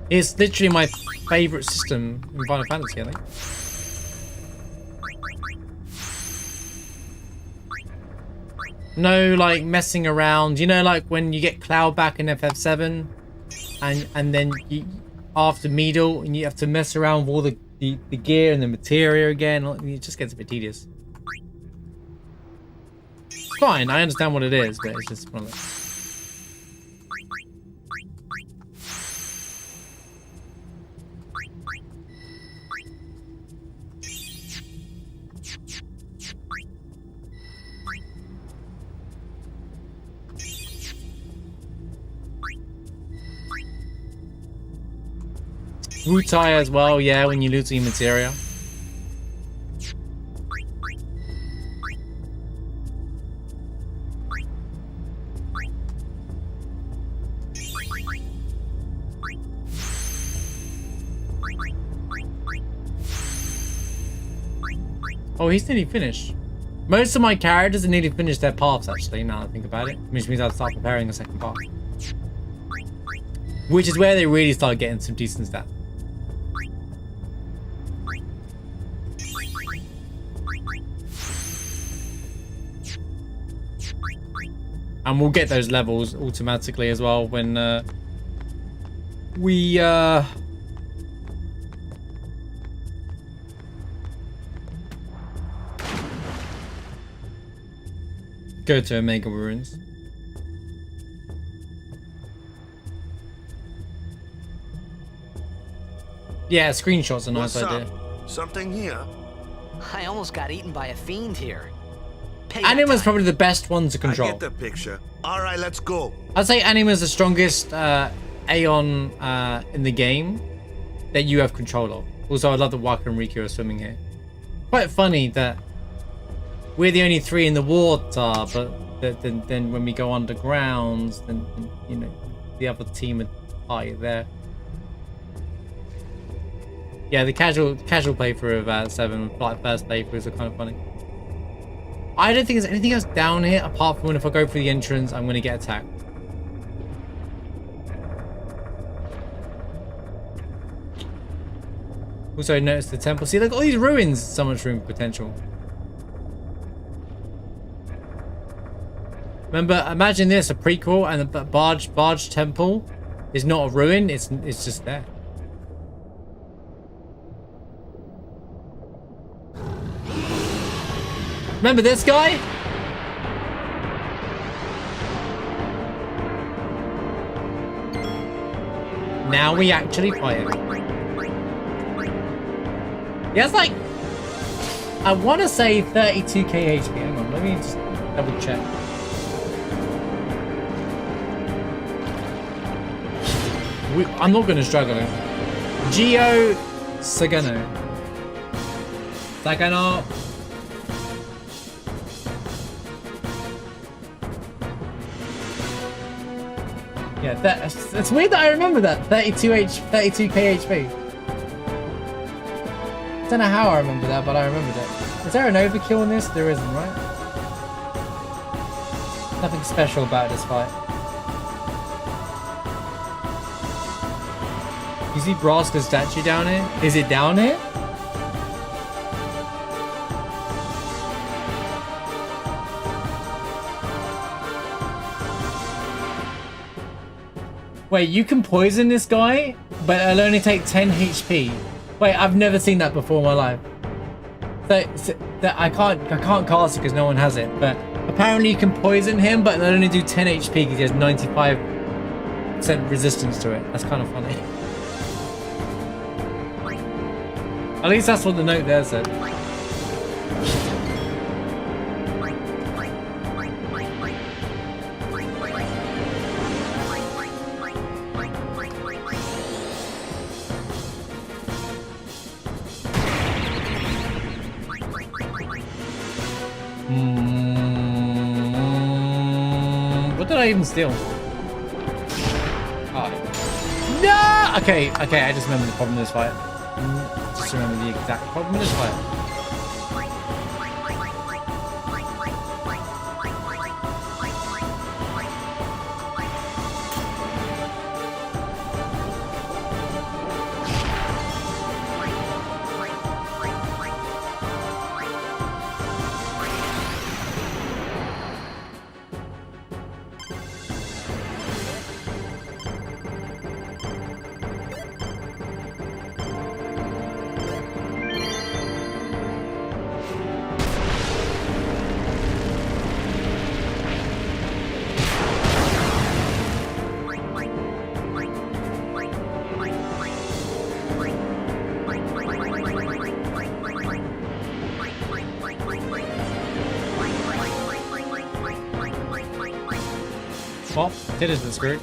It's literally my favorite system in Final Fantasy, I think. No, like, messing around. You know, like, when you get Cloud back in FF7, and then you, after Meadle, and you have to mess around with all the gear and the materia again. It just gets a bit tedious. It's fine, I understand what it is, but it's just one of those. Wutai as well, yeah, when you lose your materia. Oh, he's nearly finished. Most of my characters are nearly finished their paths, actually, now that I think about it. Which means I'll start preparing a second path. Which is where they really start getting some decent stats. And we'll get those levels automatically as well when we go to Omega Ruins. Yeah, screenshots are a nice idea. Something here? I almost got eaten by a fiend here. Anima's probably the best one to control. I get the picture. All right, let's go. I'd say Anima's the strongest Aeon in the game that you have control of. Also, I love that Waka and Riku are swimming here. Quite funny that we're the only three in the water, but then when we go underground, then you know the other team are high there. Yeah, the casual playthrough of 7, like first playthroughs are kind of funny. I don't think there's anything else down here apart from when if I go through the entrance, I'm going to get attacked. Also notice the temple. See, look, all these ruins, so much room for potential. Remember, imagine this, a prequel, and the barge temple is not a ruin, it's just there. Remember this guy? Now we actually fight him. He has like, I want to say 32k HP. Hang on, let me just double check. I'm not going to struggle him. Geo Sagano. Sagano. Yeah, it's weird that I remember that. 32k HP. I don't know how I remember that, but I remembered it. Is there an overkill in this? There isn't, right? Nothing special about this fight. You see Braska's statue down here? Is it down here? Wait, you can poison this guy, but it'll only take 10 HP. Wait, I've never seen that before in my life. So I can't cast it because no one has it, but apparently you can poison him, but it'll only do 10 HP because he has 95% resistance to it. That's kind of funny. At least that's what the note there said. What did I even steal? Oh. No! Okay, I just remember the problem with this fight. Just remember the exact problem with this fight. Tidus been screwed.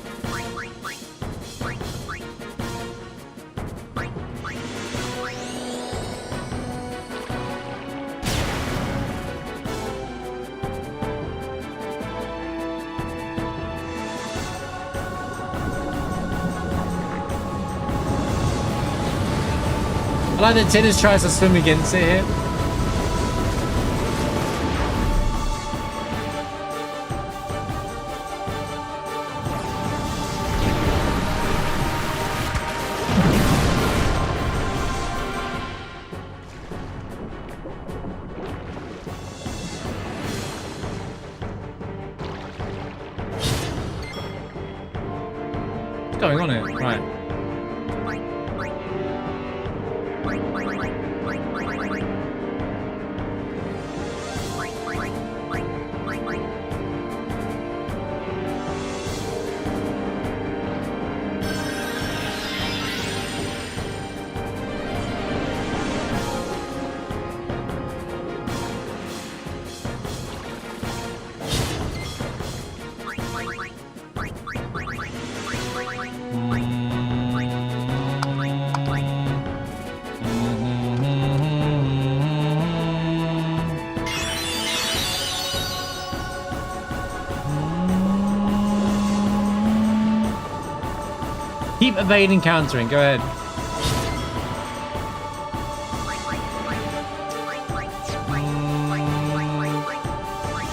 I like that Tidus tries to swim against it here. What's going on here? Right. Keep evading, countering. Go ahead.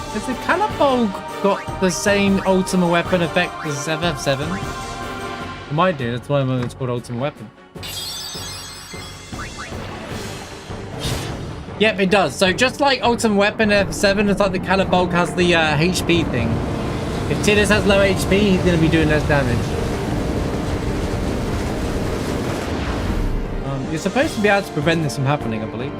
Has the Calipog got the same ultimate weapon effect as FF7? It might do. That's why it's called ultimate weapon. Yep, it does. So just like ultimate weapon FF7, it's like the Calipog has the HP thing. If Tidus has low HP, he's going to be doing less damage. You're supposed to be able to prevent this from happening, I believe.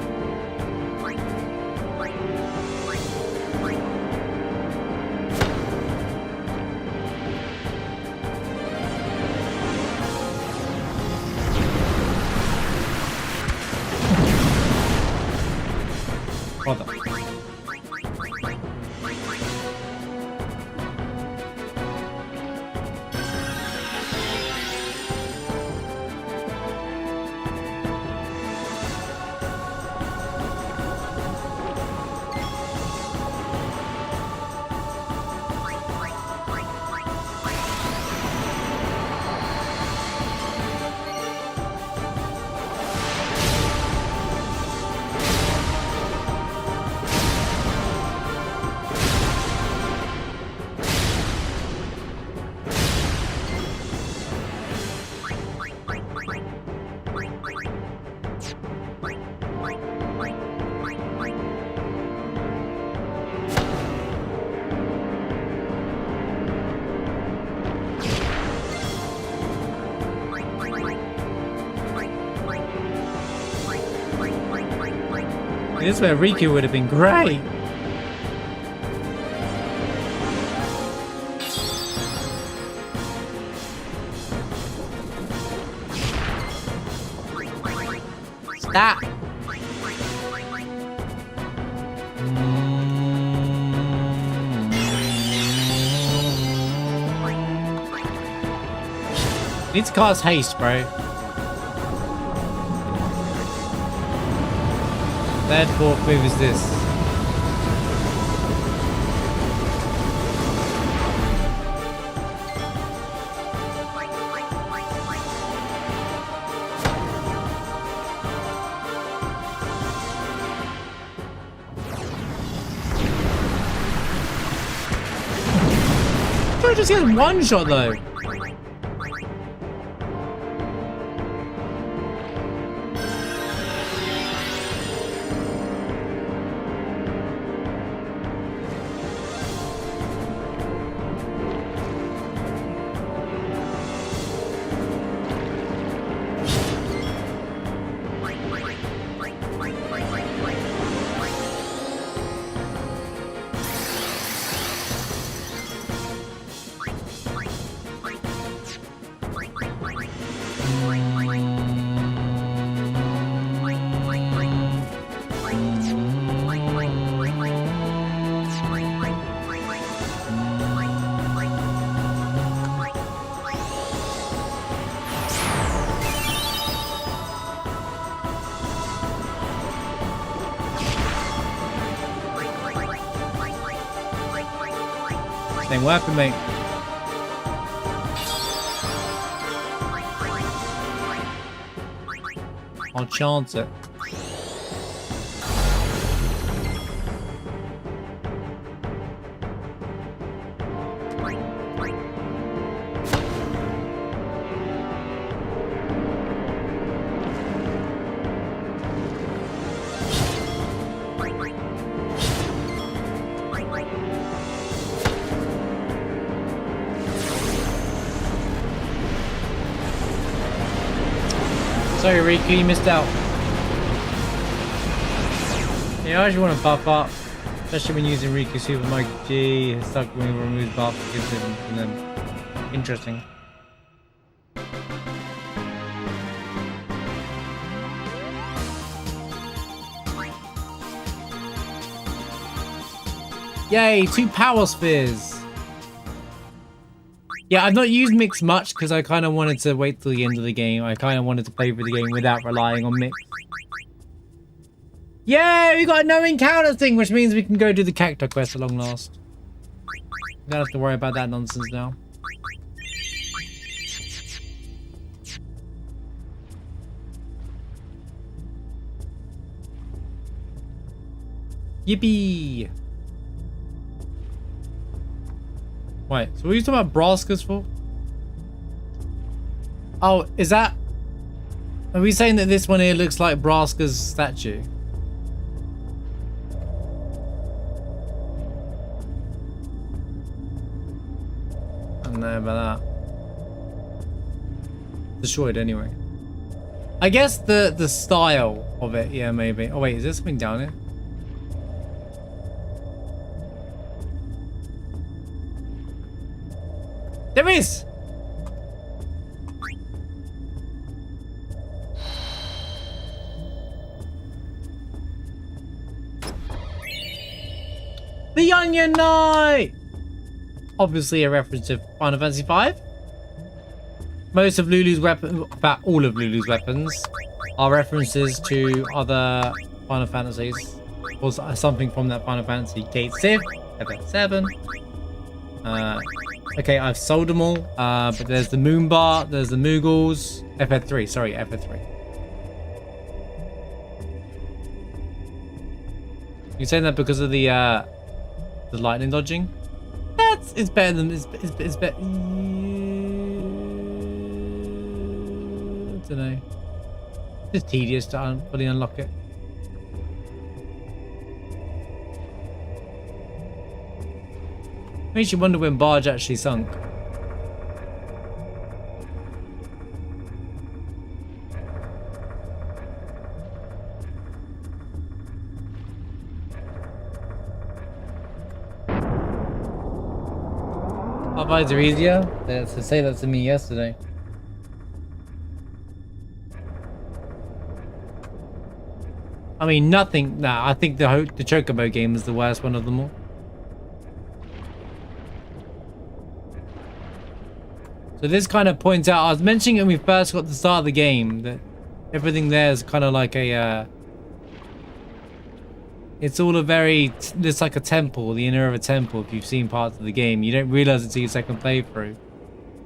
Bother. This is where Riku would have been great. Stop. Need to cast haste, bro. Third, fourth move is this. Bro, just gets one shot though. Ain't working, mate. I'll chance it. Sorry, Riku, you missed out. Yeah, I actually want to buff up, especially when using Riku Super Mike G. His stuck when he removes buff, gives him, and then interesting. Yay, 2 power spheres. Yeah, I've not used Mix much because I kind of wanted to wait till the end of the game. I kind of wanted to play through the game without relying on Mix. Yay, we got a no encounter thing, which means we can go do the Cacti quest at long last. We don't have to worry about that nonsense now. Yippee! Wait, so what are you talking about Braskas for? Oh, is that... Are we saying that this one here looks like Braska's statue? I don't know about that. Destroyed anyway. I guess the style of it, yeah, maybe. Oh wait, is there something down here? There is! The Onion Knight! Obviously a reference to Final Fantasy V. Most of Lulu's weapons, about all of Lulu's weapons, are references to other Final Fantasies. Or something from that Final Fantasy. Gate Sith, FF7. Okay, I've sold them all, but there's the Moonbar, there's the Moogles, FF3, sorry, FF3. You saying that because of the lightning dodging? It's better than, it's better. I don't know. It's tedious to fully unlock it. Makes you wonder when Barge actually sunk. Our are easier? They say that to me yesterday. I mean, nothing. Nah, I think the Chocobo game is the worst one of them all. So this kind of points out, I was mentioning when we first got to the start of the game, that everything there is kind of like a, it's all a very, it's like a temple, the inner of a temple. If you've seen parts of the game, you don't realize until your second playthrough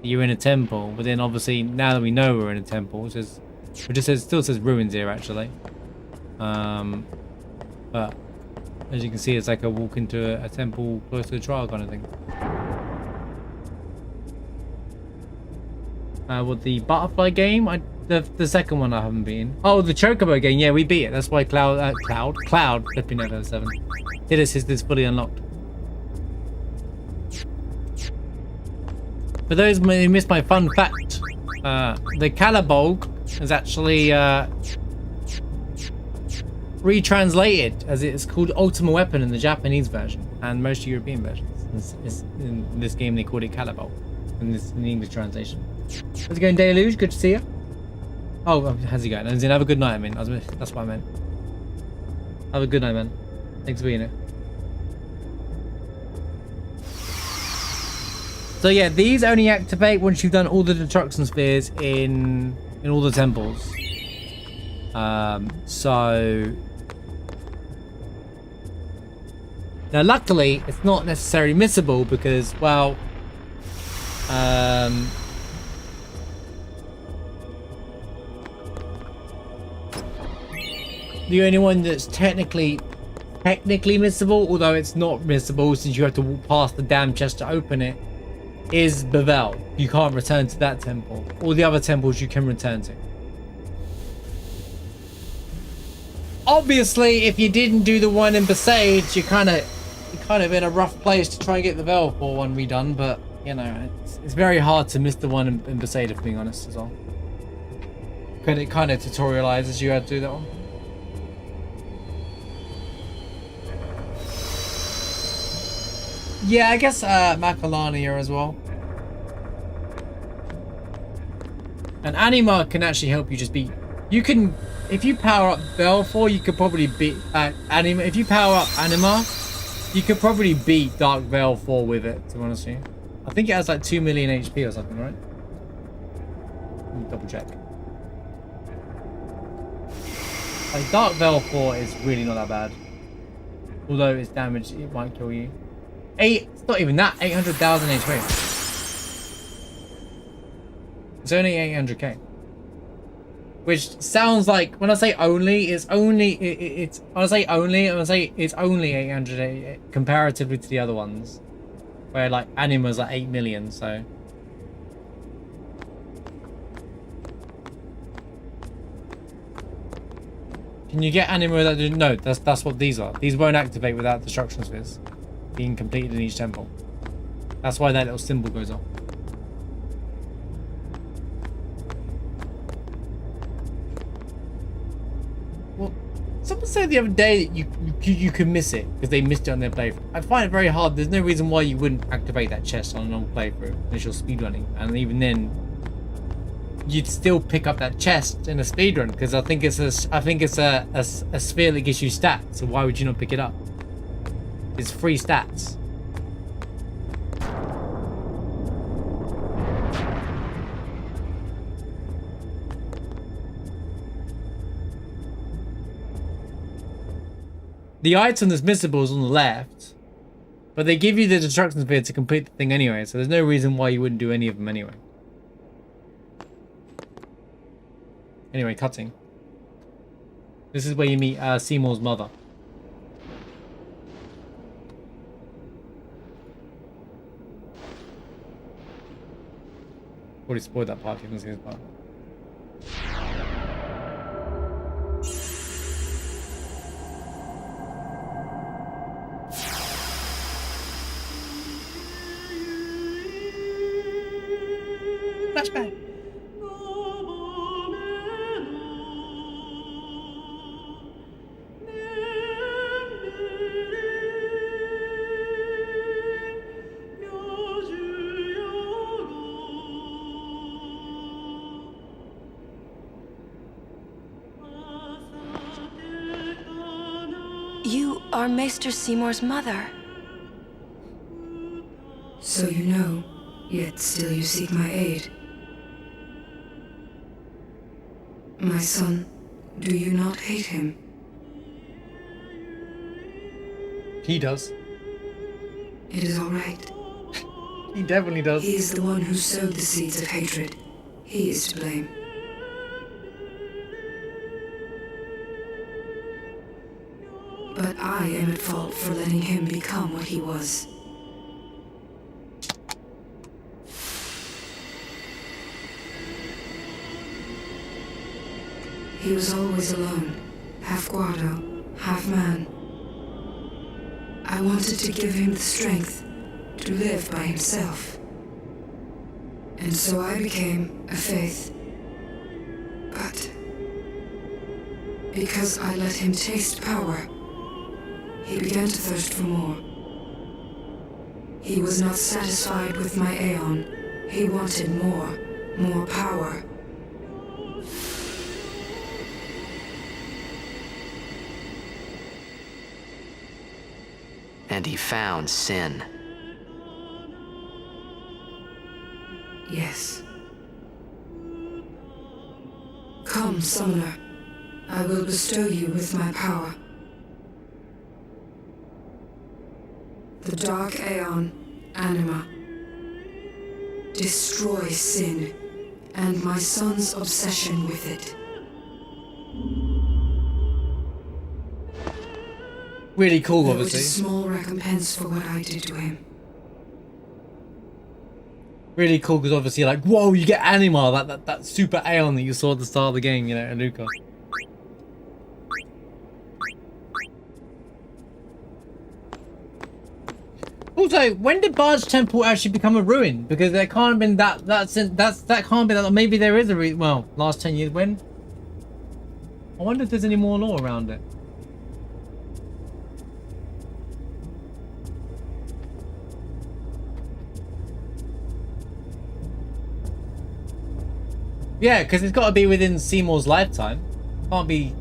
that you're in a temple. But then obviously, now that we know we're in a temple, it still says ruins here actually. But as you can see, it's like a walk into a temple close to a trial kind of thing. With the butterfly game, the second one I haven't beaten. Oh, the Chocobo game, yeah, we beat it. That's why Cloud, flipping over 7. It is fully unlocked. For those who missed my fun fact, the Calabolg is actually retranslated as it's called Ultima Weapon in the Japanese version and most European versions. In this game, they called it Calabolg in the English translation. How's it going, Deluge? Good to see you. Oh, how's it going? Have a good night, I mean. That's what I meant. Have a good night, man. Thanks for being here. So yeah, these only activate once you've done all the destruction spheres in all the temples. So Now, luckily, it's not necessarily missable because, well, the only one that's technically missable, although it's not missable since you have to walk past the damn chest to open it, is Bavel. You can't return to that temple. All the other temples you can return to. Obviously, if you didn't do the one in Besaid, you're kind of in a rough place to try and get the Belfour one redone, but you know, it's very hard to miss the one in Besaid, if being honest, as well. Because it kind of tutorializes you how to do that one. Yeah, I guess Macalania as well. And Anima can actually help you just beat. You can, if you power up Belfour, you could probably beat Anima. If you power up Anima, you could probably beat Dark Belfour with it. To be honest with you, I think it has like 2 million HP or something, right? Let me double check. Like Dark Belfour is really not that bad. Although it's damaged, it might kill you. It's not even that. 800,000 HP. It's only 800k. Which sounds like, when I say only, it's only, when I say only, I'm gonna say it's only 800 comparatively to the other ones. Where like Anima's like 8 million, so. Can you get Anima without doing, no, that's what these are. These won't activate without destruction spheres being completed in each temple. That's why that little symbol goes off. Well, someone said the other day that you can miss it because they missed it on their playthrough. I find it very hard. There's no reason why you wouldn't activate that chest on a normal playthrough unless you're speedrunning, and even then, you'd still pick up that chest in a speedrun because I think it's a sphere that gives you stats. So why would you not pick it up? It's free stats. The item that's missable is on the left, but they give you the destruction sphere to complete the thing anyway, so there's no reason why you wouldn't do any of them anyway. Anyway, cutting. This is where you meet Seymour's mother. Already spoiled that part, you can see this part. Flashback. You are Maester Seymour's mother. So you know, yet still you seek my aid. My son, do you not hate him? He does. It is all right. He definitely does. He is the one who sowed the seeds of hatred. He is to blame. But I am at fault for letting him become what he was. He was always alone, half guardo, half man. I wanted to give him the strength to live by himself. And so I became a faith. But because I let him taste power, he began to thirst for more. He was not satisfied with my Aeon. He wanted more power. And he found sin. Yes. Come, summoner. I will bestow you with my power. the Dark Aeon, Anima. Destroy sin, and my son's obsession with it. Really cool, There was obviously. a small recompense for what I did to him. Really cool because obviously, like, whoa, you get Anima, that super Aeon that you saw at the start of the game, you know, Anuka. Also, when did Barge Temple actually become a ruin? Because there can't have been that can't be that. Maybe there is a well, last 10 years. When? I wonder if there's any more lore around it. Yeah, because it's got to be within Seymour's lifetime. Can't be,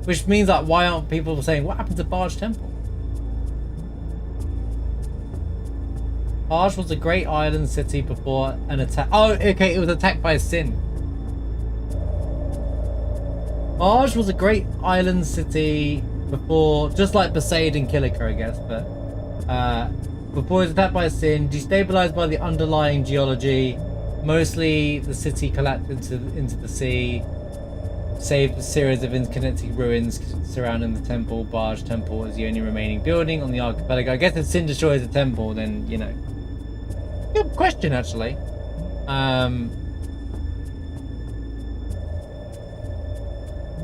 which means like, why aren't people saying what happened to Barge Temple? Barge was a great island city before an attack. Oh, okay, it was attacked by sin. Barge was a great island city before, just like Besaid and Kilika, I guess, but before it was attacked by sin, destabilized by the underlying geology. Mostly, the city collapsed into the sea, saved a series of interconnected ruins surrounding the temple. Barge Temple is the only remaining building on the archipelago. I guess if sin destroys the temple, then, you know. Good question, actually.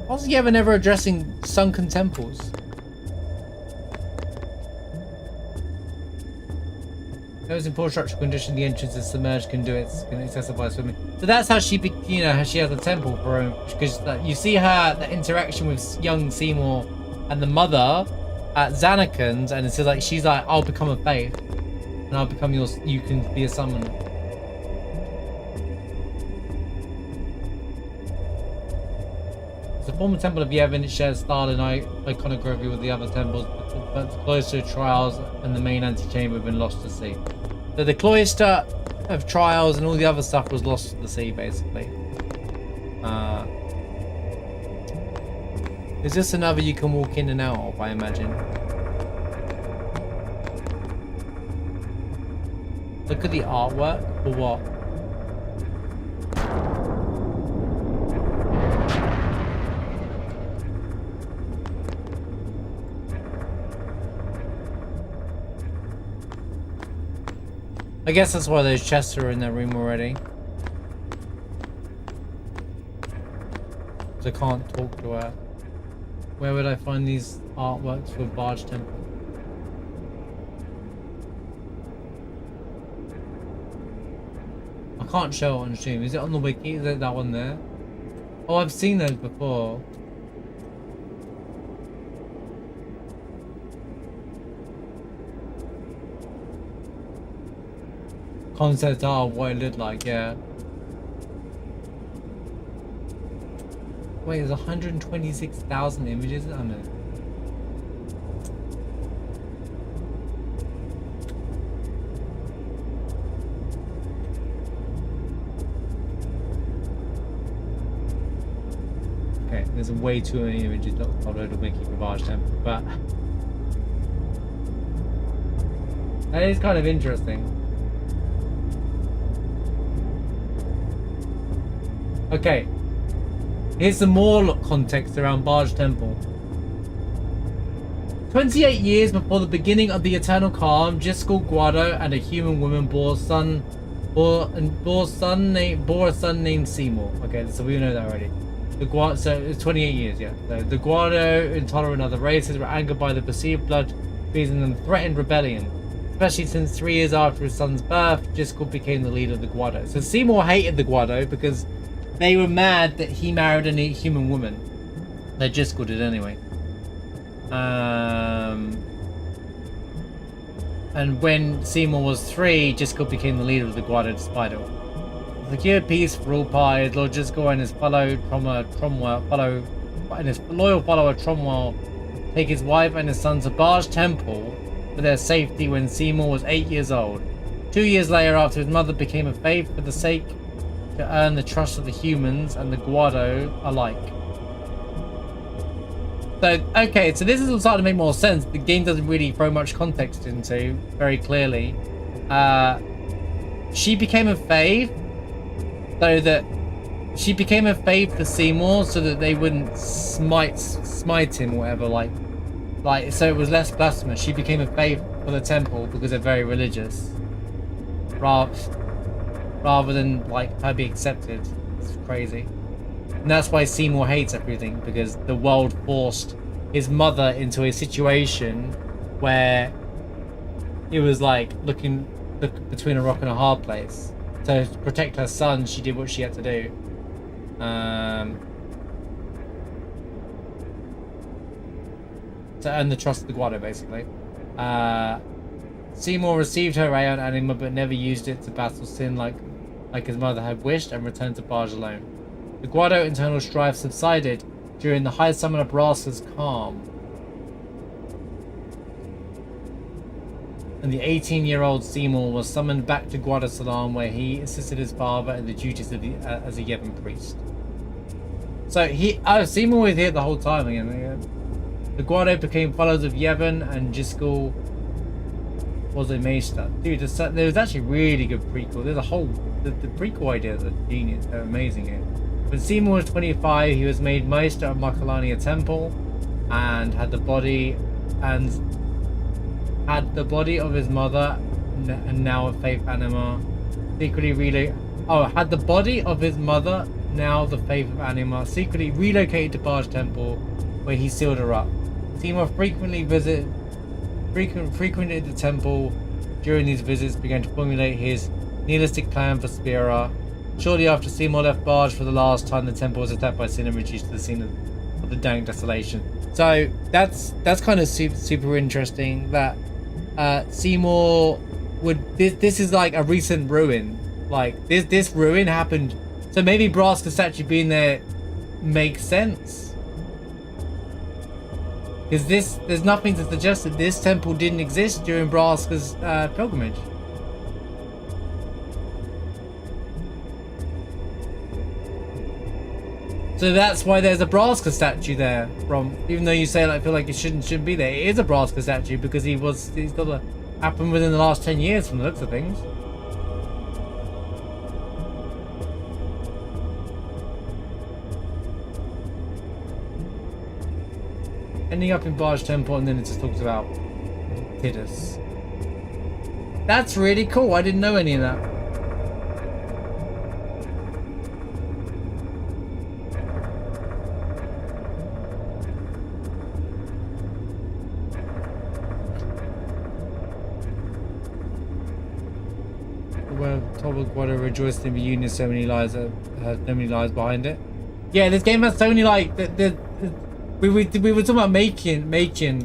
Why is Yevon ever addressing sunken temples? Those in poor structural condition, the entrance is submerged, can accessible by swimming. So that's how she, you know, how she has a temple for her, because you see her the interaction with young Seymour and the mother at Zanakan's, and it's like she's like, "I'll become a faith, and I'll become yours. You can be a summoner." It's a former temple of Yevon. It shares style and iconography with the other temples, but the cloister of Trials and the main antechamber have been lost to sea. So the cloister of Trials and all the other stuff was lost to the sea, basically. Is this another you can walk in and out of, I imagine? Look at the artwork, or what? I guess that's why those chests are in that room already. So I can't talk to her. Where would I find these artworks for Barge Temple? I can't show it on stream. Is it on the wiki? Is it that one there? Oh, I've seen those before. Concept art of what it looked like, yeah. Wait, there's 126,000 images? I don't know. Okay, there's way too many images not followed the wiki for Barge Temple, but that is kind of interesting. Okay, here's some more context around Barge Temple. 28 years before the beginning of the Eternal Calm, Jiskel Guado and a human woman bore a son named Seymour. Okay, so we know that already. So it's 28 years, yeah. So the Guado, intolerant of other races, were angered by the perceived blood treason and threatened rebellion. Especially since 3 years after his son's birth, Jiskel became the leader of the Guado. So Seymour hated the Guado because they were mad that he married a human woman. They Jiskel did anyway. And when Seymour was 3, Jiskel became the leader of the Guado despite it all. To secure peace for all parties, Lord Jiskel and his loyal follower Tromwell take his wife and his son to Barge Temple for their safety when Seymour was 8 years old. 2 years later, after his mother became a faith for the sake to earn the trust of the humans and the Guado alike. So, okay, so this is starting to make more sense. The game doesn't really throw much context into very clearly. She became a fave so that she became a fave for Seymour so that they wouldn't smite him or whatever, like so it was less blasphemous. She became a fave for the temple because they're very religious. Rather than like her be accepted. It's crazy. And that's why Seymour hates everything, because the world forced his mother into a situation where it was like looking between a rock and a hard place. So to protect her son, she did what she had to do. To earn the trust of the Guado, basically. Seymour received her Aeon Anima but never used it to battle sin like his mother had wished, and returned to Barge alone. The Guado internal strife subsided during the High Summoner Braska's calm. And the 18-year-old Seymour was summoned back to Guadalsalam, where he assisted his father in the duties of as a Yevon priest. So Seymour was here the whole time again. The Guado became followers of Yevon, and Jiskel was a Maester. Dude, there was actually really good prequel. There's a whole the prequel ideas are genius. They're amazing here. When Seymour was 25, he was made Maester of Makalania Temple, and had the body of his mother, and now a faith anima, secretly had the body of his mother, now the faith of anima, secretly relocated to Barge Temple, where he sealed her up. Seymour frequented the temple. During these visits, began to formulate his nihilistic plan for Spira. Shortly after Seymour left Barge for the last time, the temple was attacked by sin and reduced to the scene of the dank desolation. So that's kind of super interesting that Seymour would this is like a recent ruin. Like this ruin happened, so maybe Braska's statue being there makes sense. Because there's nothing to suggest that this temple didn't exist during Braska's pilgrimage. So that's why there's a Braska statue there. Even though you say like feel like it shouldn't be there, it is a Braska statue because he's got to happen within the last 10 years from the looks of things. Ending up in Barge Temple, and then it just talks about Tidus. That's really cool. I didn't know any of that. Where Tobal Guado rejoiced in the union, so many lies behind it. Yeah, this game has so many like we were talking about Macon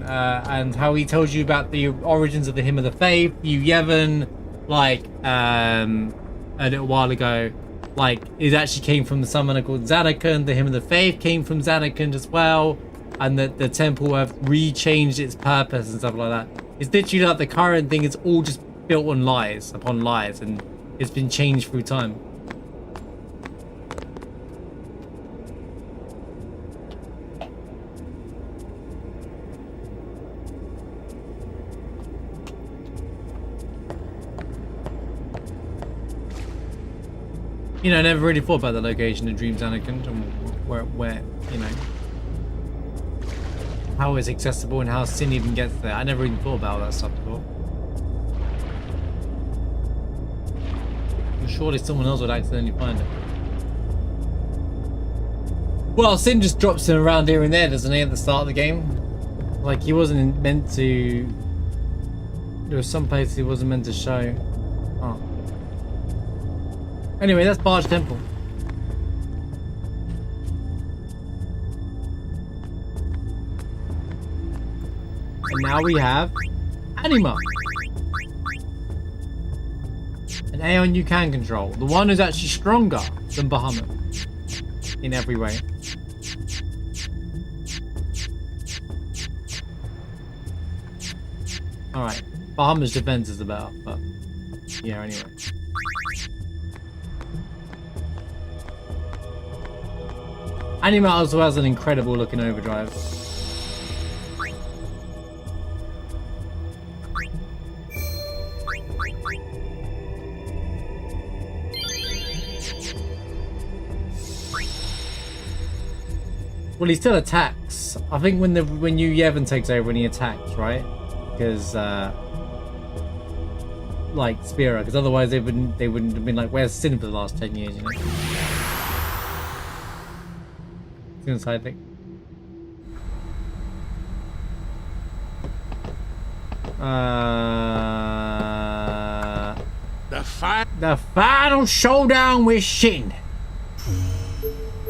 and how he told you about the origins of the Hymn of the Faith, Yevon, like a little while ago. Like it actually came from the summoner called Zanakan. The Hymn of the Faith came from Zanakan as well, and that the temple have rechanged its purpose and stuff like that. It's literally like the current thing is all just built on lies upon lies, and it's been changed through time. You know, I never really thought about the location in Dreams Anakin and where you know, how it's accessible and how Sin even gets there. I never even thought about all that stuff before. Surely someone else would accidentally find it. Well, Sin just drops him around here and there, doesn't he, at the start of the game? Like, he wasn't meant to... There was some places he wasn't meant to show. Oh. Anyway, that's Barge Temple. And now we have Anima. An Aeon you can control. The one who's actually stronger than Bahamut. In every way. Alright. Bahamut's defense is better, but yeah, anyway. Anima also has an incredible looking overdrive. Well, he still attacks. I think when Yu Yevon takes over and he attacks, right? Because like Spira, because otherwise they wouldn't have been like, where's Sin for the last 10 years, you know? Sin side thing. The final showdown with Shin.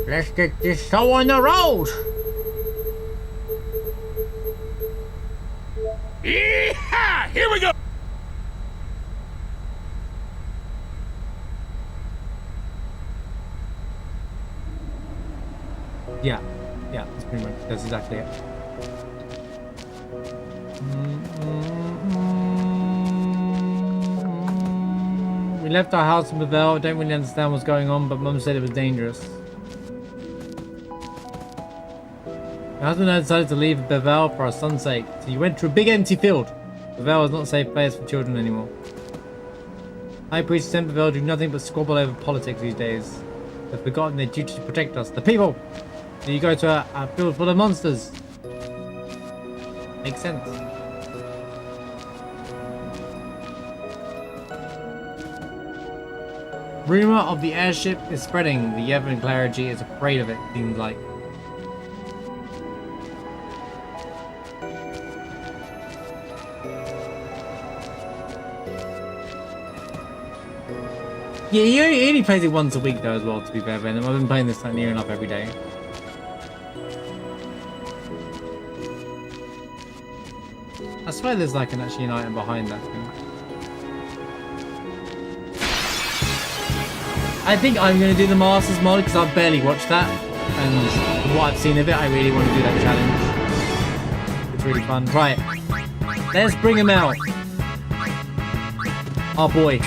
Let's get this show on the road. Yeah, here we go. Yeah, that's pretty much, that's exactly it. We left our house in Bavel. Don't really understand what's going on, but Mum said it was dangerous. My husband and I decided to leave Bavel for our son's sake, so you went to a big empty field. Bavel is not a safe place for children anymore. High priests in Bavel do nothing but squabble over politics these days. They've forgotten their duty to protect us, the people. So you go to a field full of monsters. Makes sense. Rumor of the airship is spreading. The Yevon clergy is afraid of it, seems like. Yeah, he only plays it once a week though as well, to be fair, Venom. I've been playing this like near enough every day. I swear there's like actually an item behind that thing. I think I'm going to do the Masters mod because I've barely watched that. And from what I've seen of it, I really want to do that challenge. It's really fun. Right. Let's bring him out. Our boy.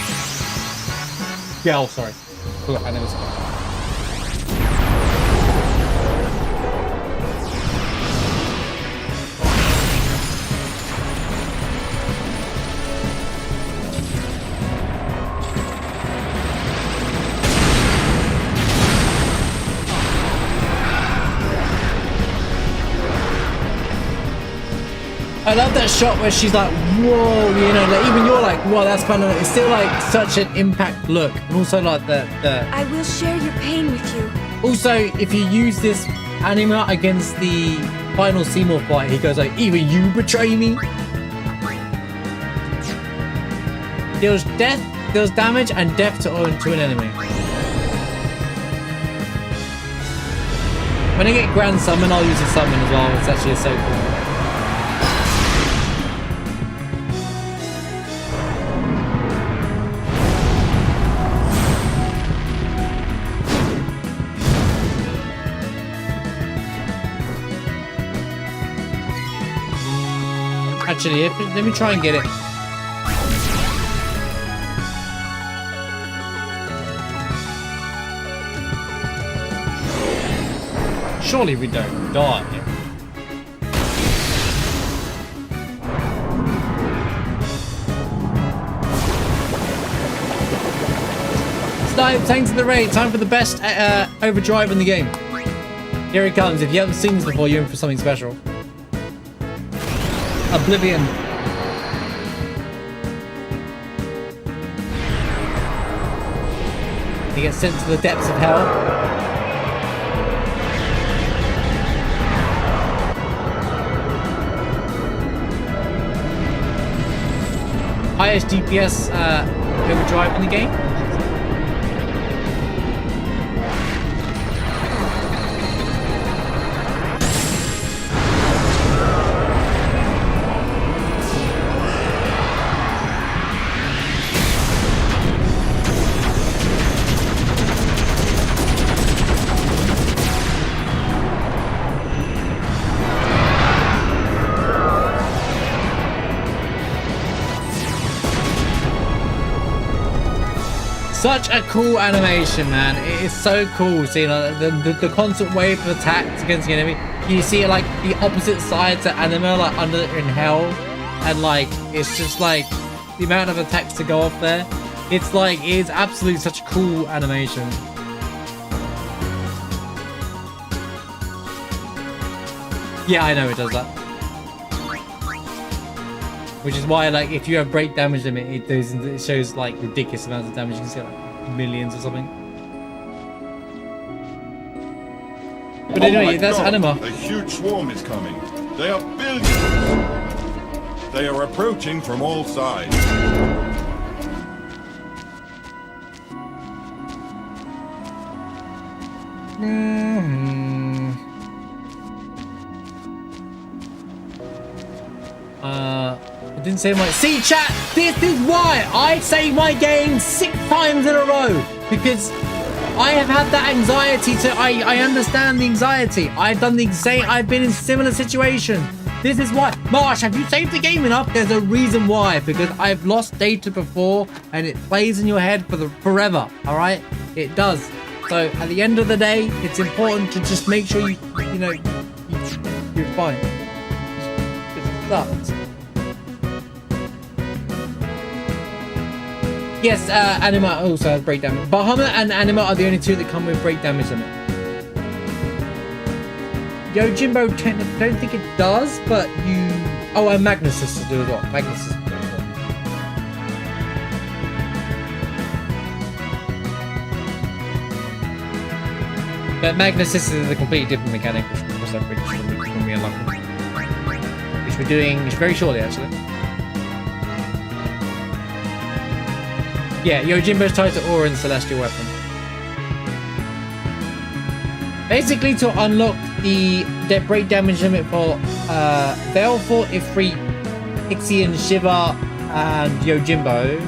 Girl, sorry. Oh, I never saw it. I love that shot where she's like, whoa, you know, like even you're like, whoa, that's kind of, it's still like such an impact look. And also like the I will share your pain with you. Also, if you use this anima against the final Seymour fight, he goes like, even you betray me. Deals death, deals damage and death to an enemy. When I get Grand Summon, I'll use a summon as well. It's actually so cool. Actually, let me try and get it. Surely we don't die. Snipe, thanks for the raid. Time for the best overdrive in the game. Here it comes. If you haven't seen this before, you're in for something special. Oblivion. He gets sent to the depths of hell. Highest DPS overdrive in the game. Such a cool animation, man. It is so cool seeing the constant wave of attacks against the enemy. You see like the opposite side to Anima, like under in hell, and like it's just like the amount of attacks to go off there. It's like, it's absolutely such a cool animation. Yeah, I know it does that. Which is why, like, if you have break damage limit, it shows like ridiculous amounts of damage. You can see like millions or something. But anyway, that's Anima. A huge swarm is coming. They are billions. They are approaching from all sides. I didn't say my... See, chat, this is why I save my game 6 times in a row. Because I have had that anxiety to... I understand the anxiety. I've done the same... I've been in similar situations. This is why. Marsh, have you saved the game enough? There's a reason why. Because I've lost data before and it plays in your head for forever. All right? It does. So at the end of the day, it's important to just make sure you're fine. It sucks. Yes, Anima also has break damage. Bahamut and Anima are the only two that come with break damage limit. Yojimbo, don't think it does, but you... Oh, and Magnus Sisters do as well. Magnus Sisters do as well. But Magnus Sisters is a completely different mechanic, which was separate from real life. Which we're doing very shortly, actually. Yeah, Yojimbo's tied to Aura and Celestial Weapon. Basically, to unlock the break damage limit for Baleful, Ifrit, Ixion, Shiva, and Yojimbo,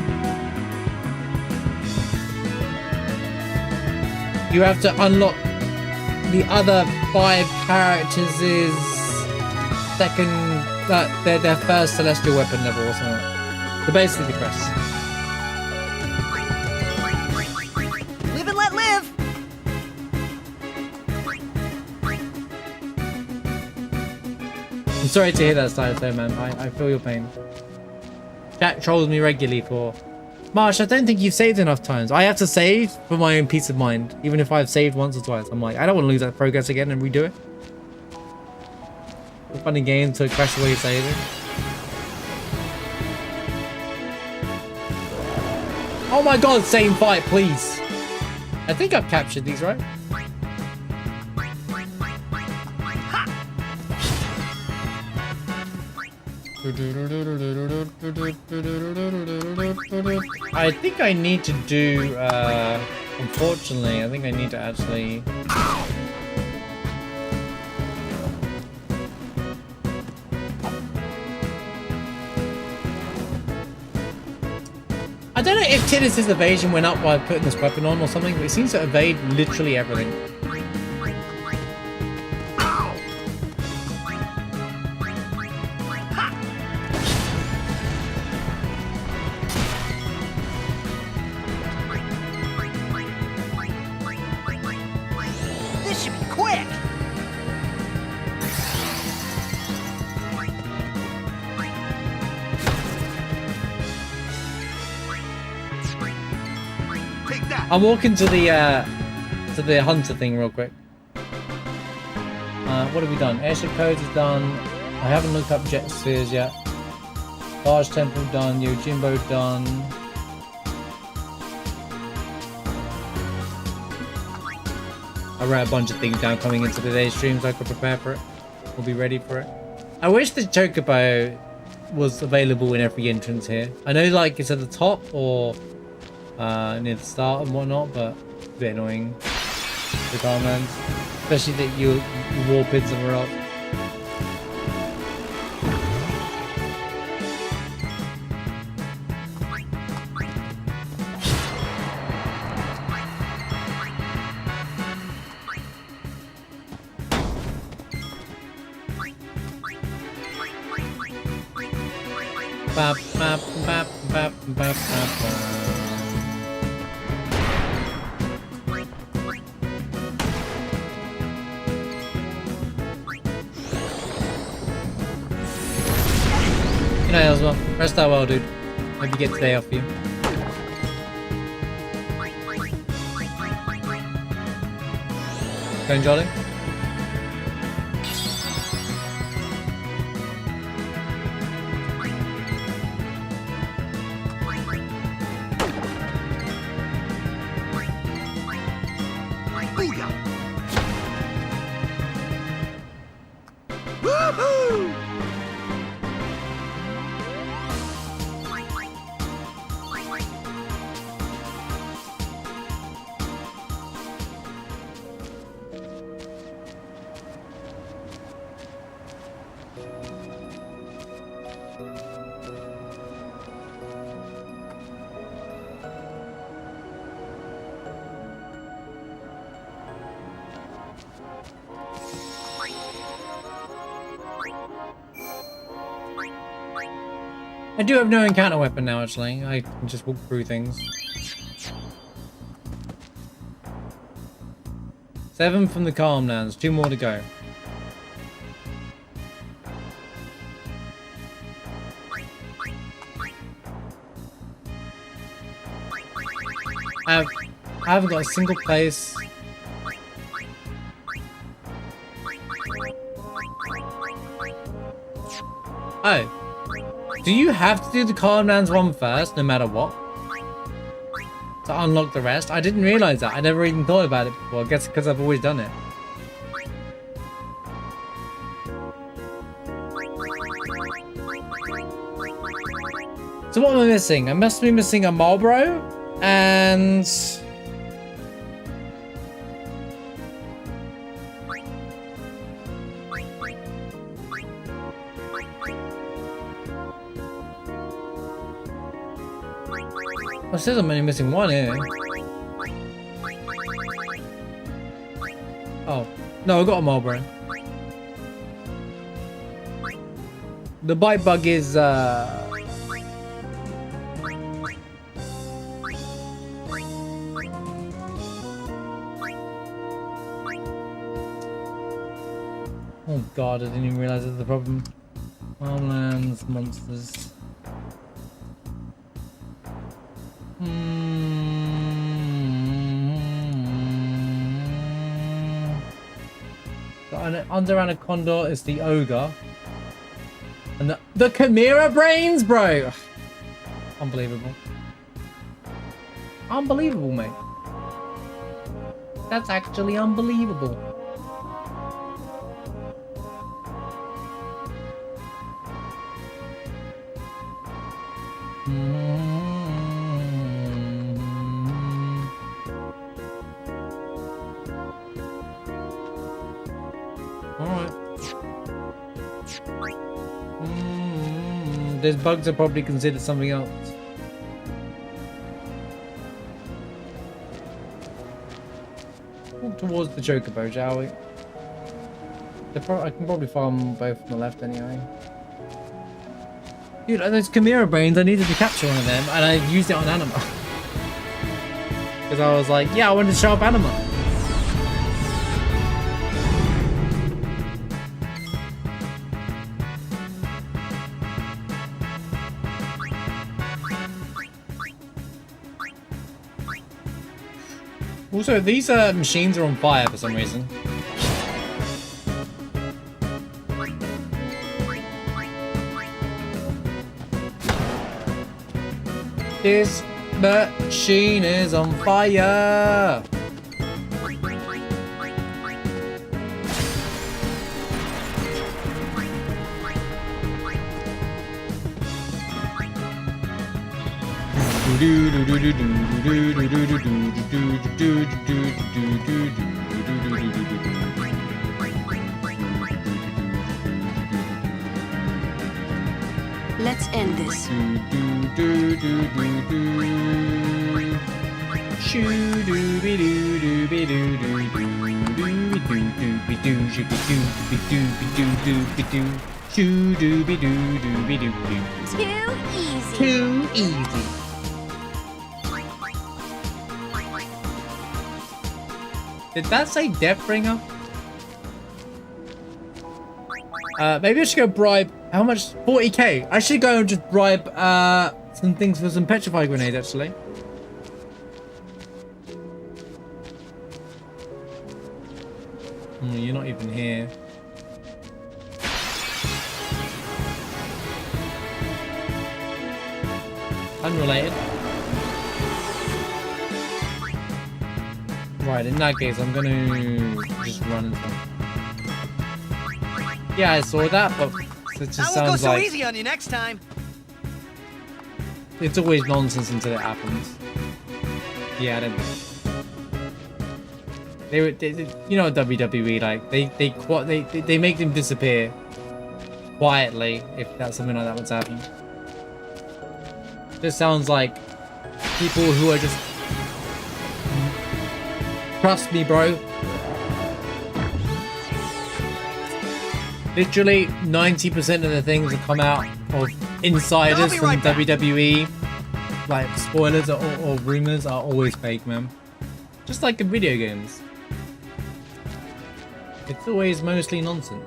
you have to unlock the other 5 characters' second, their first Celestial Weapon level or something. So basically, press. Live and let live! I'm sorry to hear that, Stylo, man. I feel your pain. Chat trolls me regularly for... Marsh, I don't think you've saved enough times. I have to save for my own peace of mind. Even if I've saved once or twice. I'm like, I don't want to lose that progress again and redo it. It's a funny game to crash the way you're saving. Oh my god, same fight, please. I think I've captured these, right? I think I need to do, unfortunately, I think I need to actually... I don't know if Tidus' evasion went up by putting this weapon on or something, but it seems to evade literally everything. This should be quick! Take that! I'm walking to the hunter thing real quick. What have we done? Airship codes is done. I haven't looked up jet spheres yet. Large temple done. Yojimbo done. I wrote a bunch of things down coming into today's stream so I could prepare for it. We'll be ready for it. I wish the Chocobo was available in every entrance here. I know like it's at the top or near the start and whatnot, but it's a bit annoying. The Garmans. Especially that you warp in somewhere else. Bap, bap, bap, bap, bap, bap, bap. Good night, Elsma. Rest out well, dude. Hope you get today off you. Going jolly? Booyah! Woohoo! I do have no encounter weapon now, actually. I can just walk through things. 7 from the Calmlands, 2 more to go. I haven't got a single place. Oh. Do you have to do the Calmlands one first, no matter what? To unlock the rest? I didn't realize that. I never even thought about it before. I guess because I've always done it. So what am I missing? I must be missing a Marlboro and... It says I'm only missing 1 here. Oh. No, I got a Marlboro. The bite bug is, Oh god, I didn't even realize that's the problem. Farmlands, monsters. Under Anaconda is the ogre. And the Chimera brains, bro! Unbelievable. Unbelievable, mate. That's actually unbelievable. Those bugs are probably considered something else. Walk towards the chocobo, shall we? I can probably farm both on the left anyway. Dude, those Chimera brains, I needed to capture one of them, and I used it on Anima. Because I was like, yeah, I wanted to show up Anima. Also, these machines are on fire for some reason. This machine is on fire! Let's end this. Too easy. Did that say Deathbringer? Maybe I should go bribe. How much? 40k. I should go and just bribe some things for some petrified grenades, actually. You're not even here. Unrelated. Right, in that case, I'm gonna just run into them. Yeah, I saw that, but it just I won't go sounds so like easy on you next time. it's always nonsense until it happens. Yeah, I don't know. You know, WWE, like they make them disappear quietly if that's something like that would happen. Just sounds like people who are just trust me, bro. Literally 90% of the things that come out of insiders from right back. WWE, like spoilers or rumors, are always fake, man. Just like in video games. It's always mostly nonsense.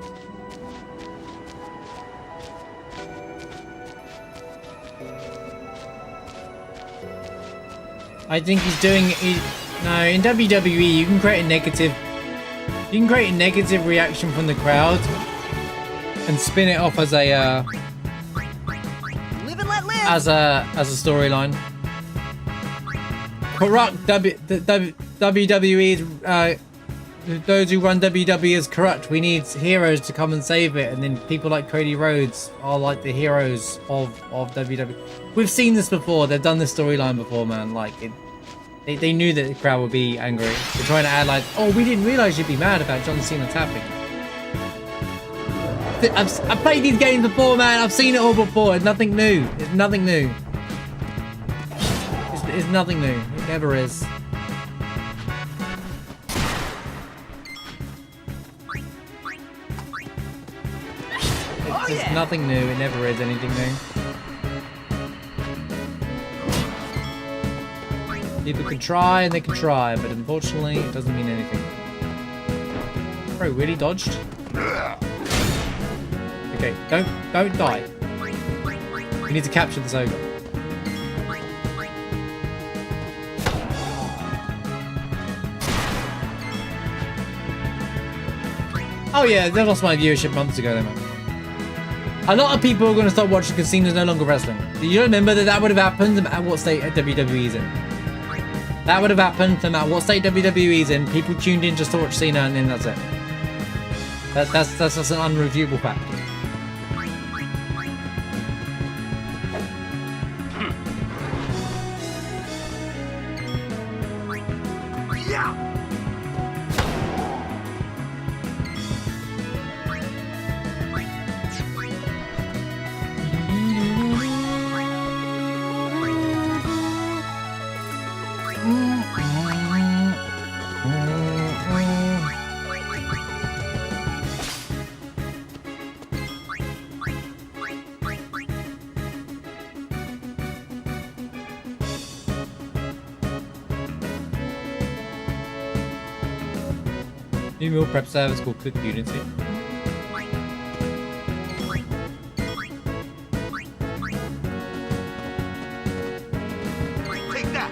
I think he's doing it. No, in WWE, you can create a negative reaction from the crowd and spin it off as a Live and let live. as a storyline. Corrupt WWE's those who run WWE is corrupt. We need heroes to come and save it, and then people like Cody Rhodes are like the heroes of WWE. We've seen this before. They've done this storyline before, man. Like they knew that the crowd would be angry. They're trying to add like, oh, we didn't realize you'd be mad about John Cena tapping. I've played these games before, man. I've seen it all before. It's nothing new. It's nothing new. It's nothing new. It never is. It's nothing new. It never is anything new. People can try and they can try, but unfortunately, it doesn't mean anything. Bro, really dodged? Okay, don't die. We need to capture this ogre. Oh yeah, they lost my viewership months ago, then, man. A lot of people are going to stop watching because Cena's no longer wrestling. Do you remember that would have happened no matter what state WWE's in? That would have happened no matter what state WWE's in. People tuned in just to watch Cena, and then that's it. That's just an unreviewable fact. New meal prep service called Cook Unity. Take that.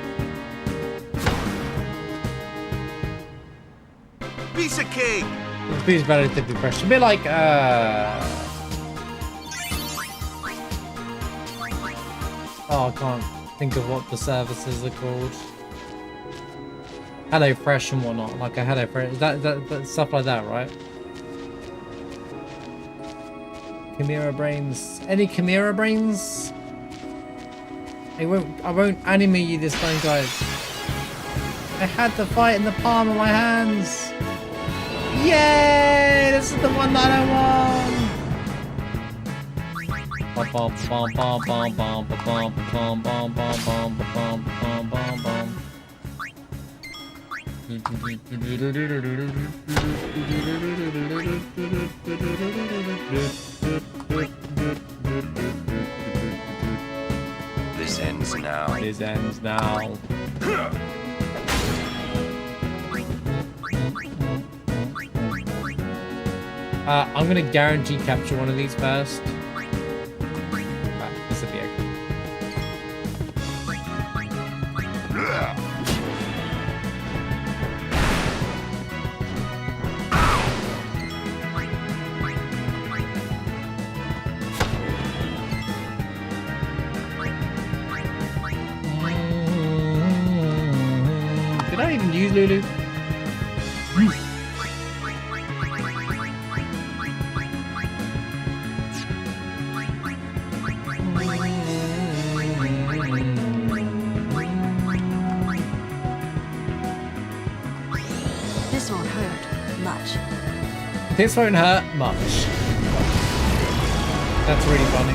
Piece of cake. Please validate the question. A bit like oh, I can't think of what the services are called. Hello Fresh and whatnot, like a Hello Fresh, that stuff like that, right? Chimera brains. Any Chimera brains? I won't animate you this time, guys. I had the fight in the palm of my hands. Yay! This is the one that I want. This ends now. This ends now. I'm gonna guarantee capture one of these first. This will be okay. Did I even use Lulu? This won't hurt much. This won't hurt much. That's really funny.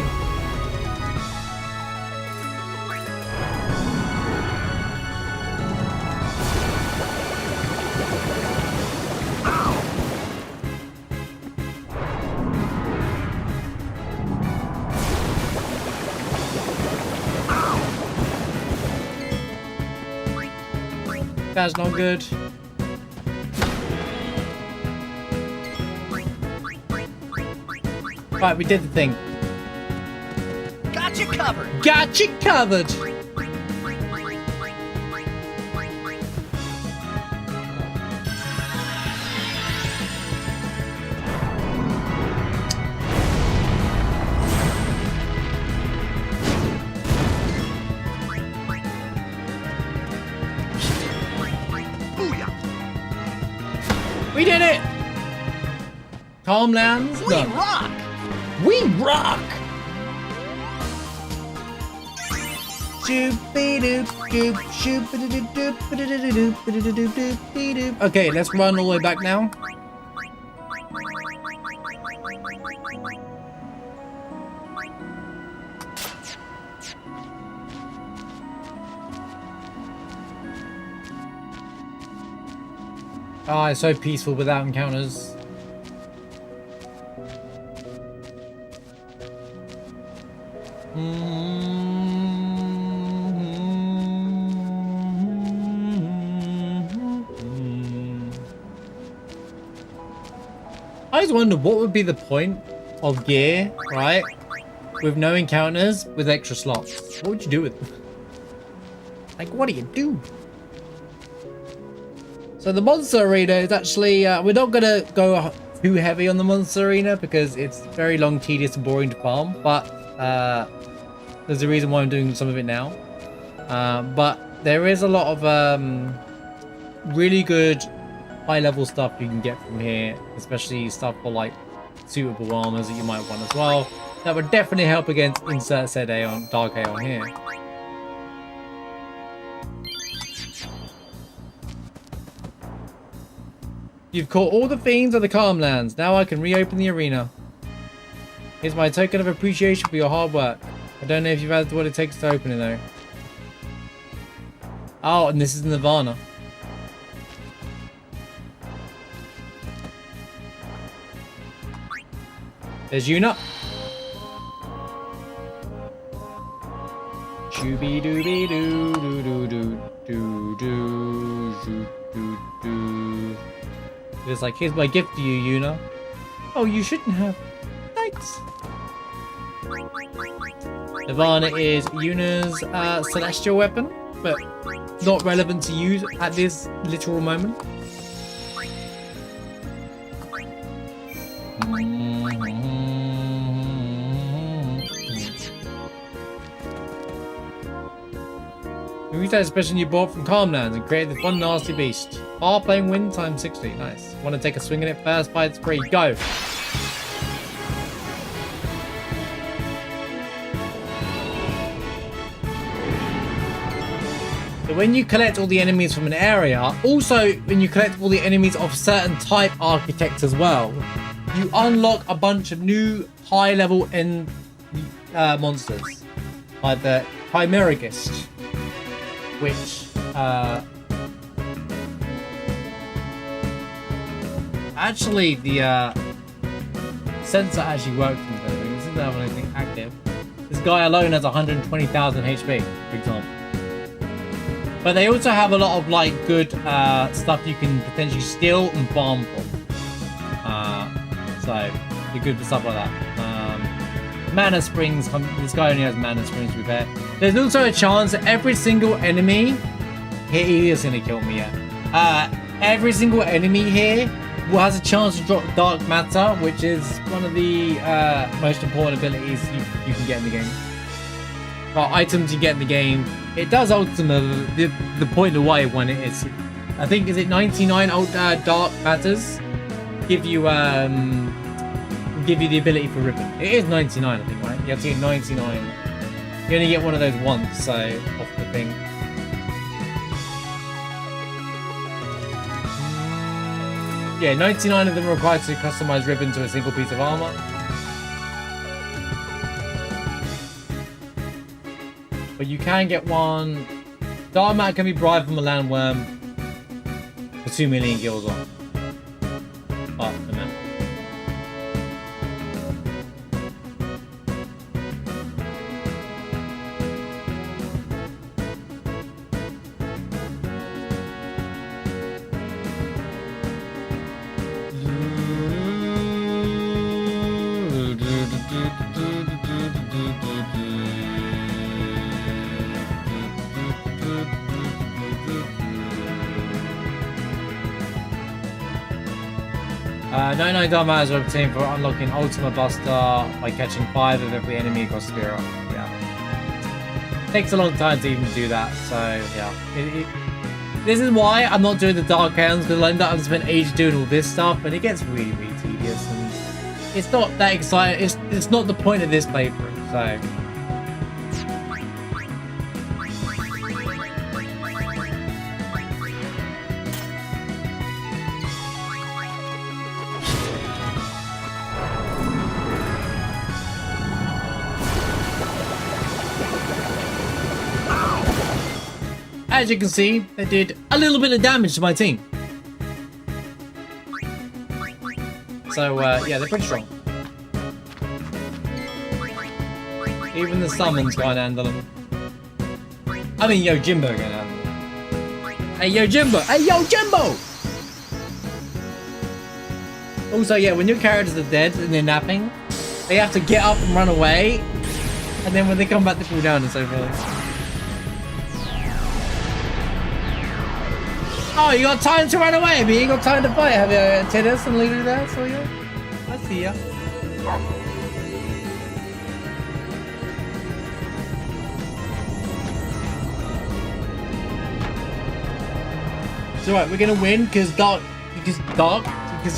That's not good. Right, we did the thing. Got you covered. Got you covered. We did it! Calm lands. We rock! We rock! Okay, let's run all the way back now. Ah, it's so peaceful without encounters. I always wonder what would be the point of gear, right? With no encounters, with extra slots. What would you do with them? Like, what do you do? So the monster arena is actually, we're not going to go too heavy on the monster arena because it's very long, tedious, and boring to farm. But there's a reason why I'm doing some of it now. But there is a lot of really good high-level stuff you can get from here, especially stuff for like suitable armors that you might want as well. That would definitely help against insert said Aeon, Dark Aeon here. You've caught all the fiends of the Calm Lands. Now I can reopen the arena. Here's my token of appreciation for your hard work. I don't know if you've had what it takes to open it though. Oh, and this is Nirvana. There's Yuna. Shooby dooby doo doo doo doo doo doo doo doo doo. It's like, here's my gift to you, Yuna. Oh, you shouldn't have. Thanks. Nirvana is Yuna's celestial weapon, but not relevant to use at this literal moment. Use that expression you bought from Calmlands and create this one nasty beast. Far playing wind times 60. Nice. Want to take a swing at it first? Fight spree. Go. So when you collect all the enemies from an area, also when you collect all the enemies of certain type architects as well, you unlock a bunch of new high-level end monsters, like the Chimeragist, which actually the sensor actually works with them. It doesn't have anything active. This guy alone has 120,000 HP, for example. But they also have a lot of like good stuff you can potentially steal and farm from. So they're good for stuff like that. Mana springs. This guy only has mana springs to repair. There's also a chance that every single enemy here, he is gonna kill me yet. Every single enemy here has a chance to drop dark matter, which is one of the most important abilities you can get in the game. Well, items you get in the game. It does ultimately the point of why it won it is I think, is it 99 dark matters? Give you the ability for ribbon. It is 99, I think, right? You have to get 99. You only get one of those once, so off the thing. Yeah, 99 of them are required to customize ribbon to a single piece of armor. But you can get one. Dark matter can be bribed from a landworm for 2 million gills on. Oh, the man. No dark matters are obtained for unlocking Ultima Buster by catching 5 of every enemy across the Spiro. Yeah. Takes a long time to even do that, so yeah. This is why I'm not doing the Dark Hounds, because I end up having to spend ages doing all this stuff, and it gets really, really tedious, and it's not that exciting. It's not the point of this playthrough, so. As you can see, they did a little bit of damage to my team. So, yeah, they're pretty strong. Even the summons can't handle them. I mean, Yo Jimbo can handle them. Hey, Yo Jimbo! Hey, Yo Jimbo! Also, yeah, when your characters are dead and they're napping, they have to get up and run away. And then when they come back, they fall down and so forth. Oh, you got time to run away, but you ain't got time to fight, have you, Tennis and leave it there? So yeah, I see ya. It's alright, we're gonna win because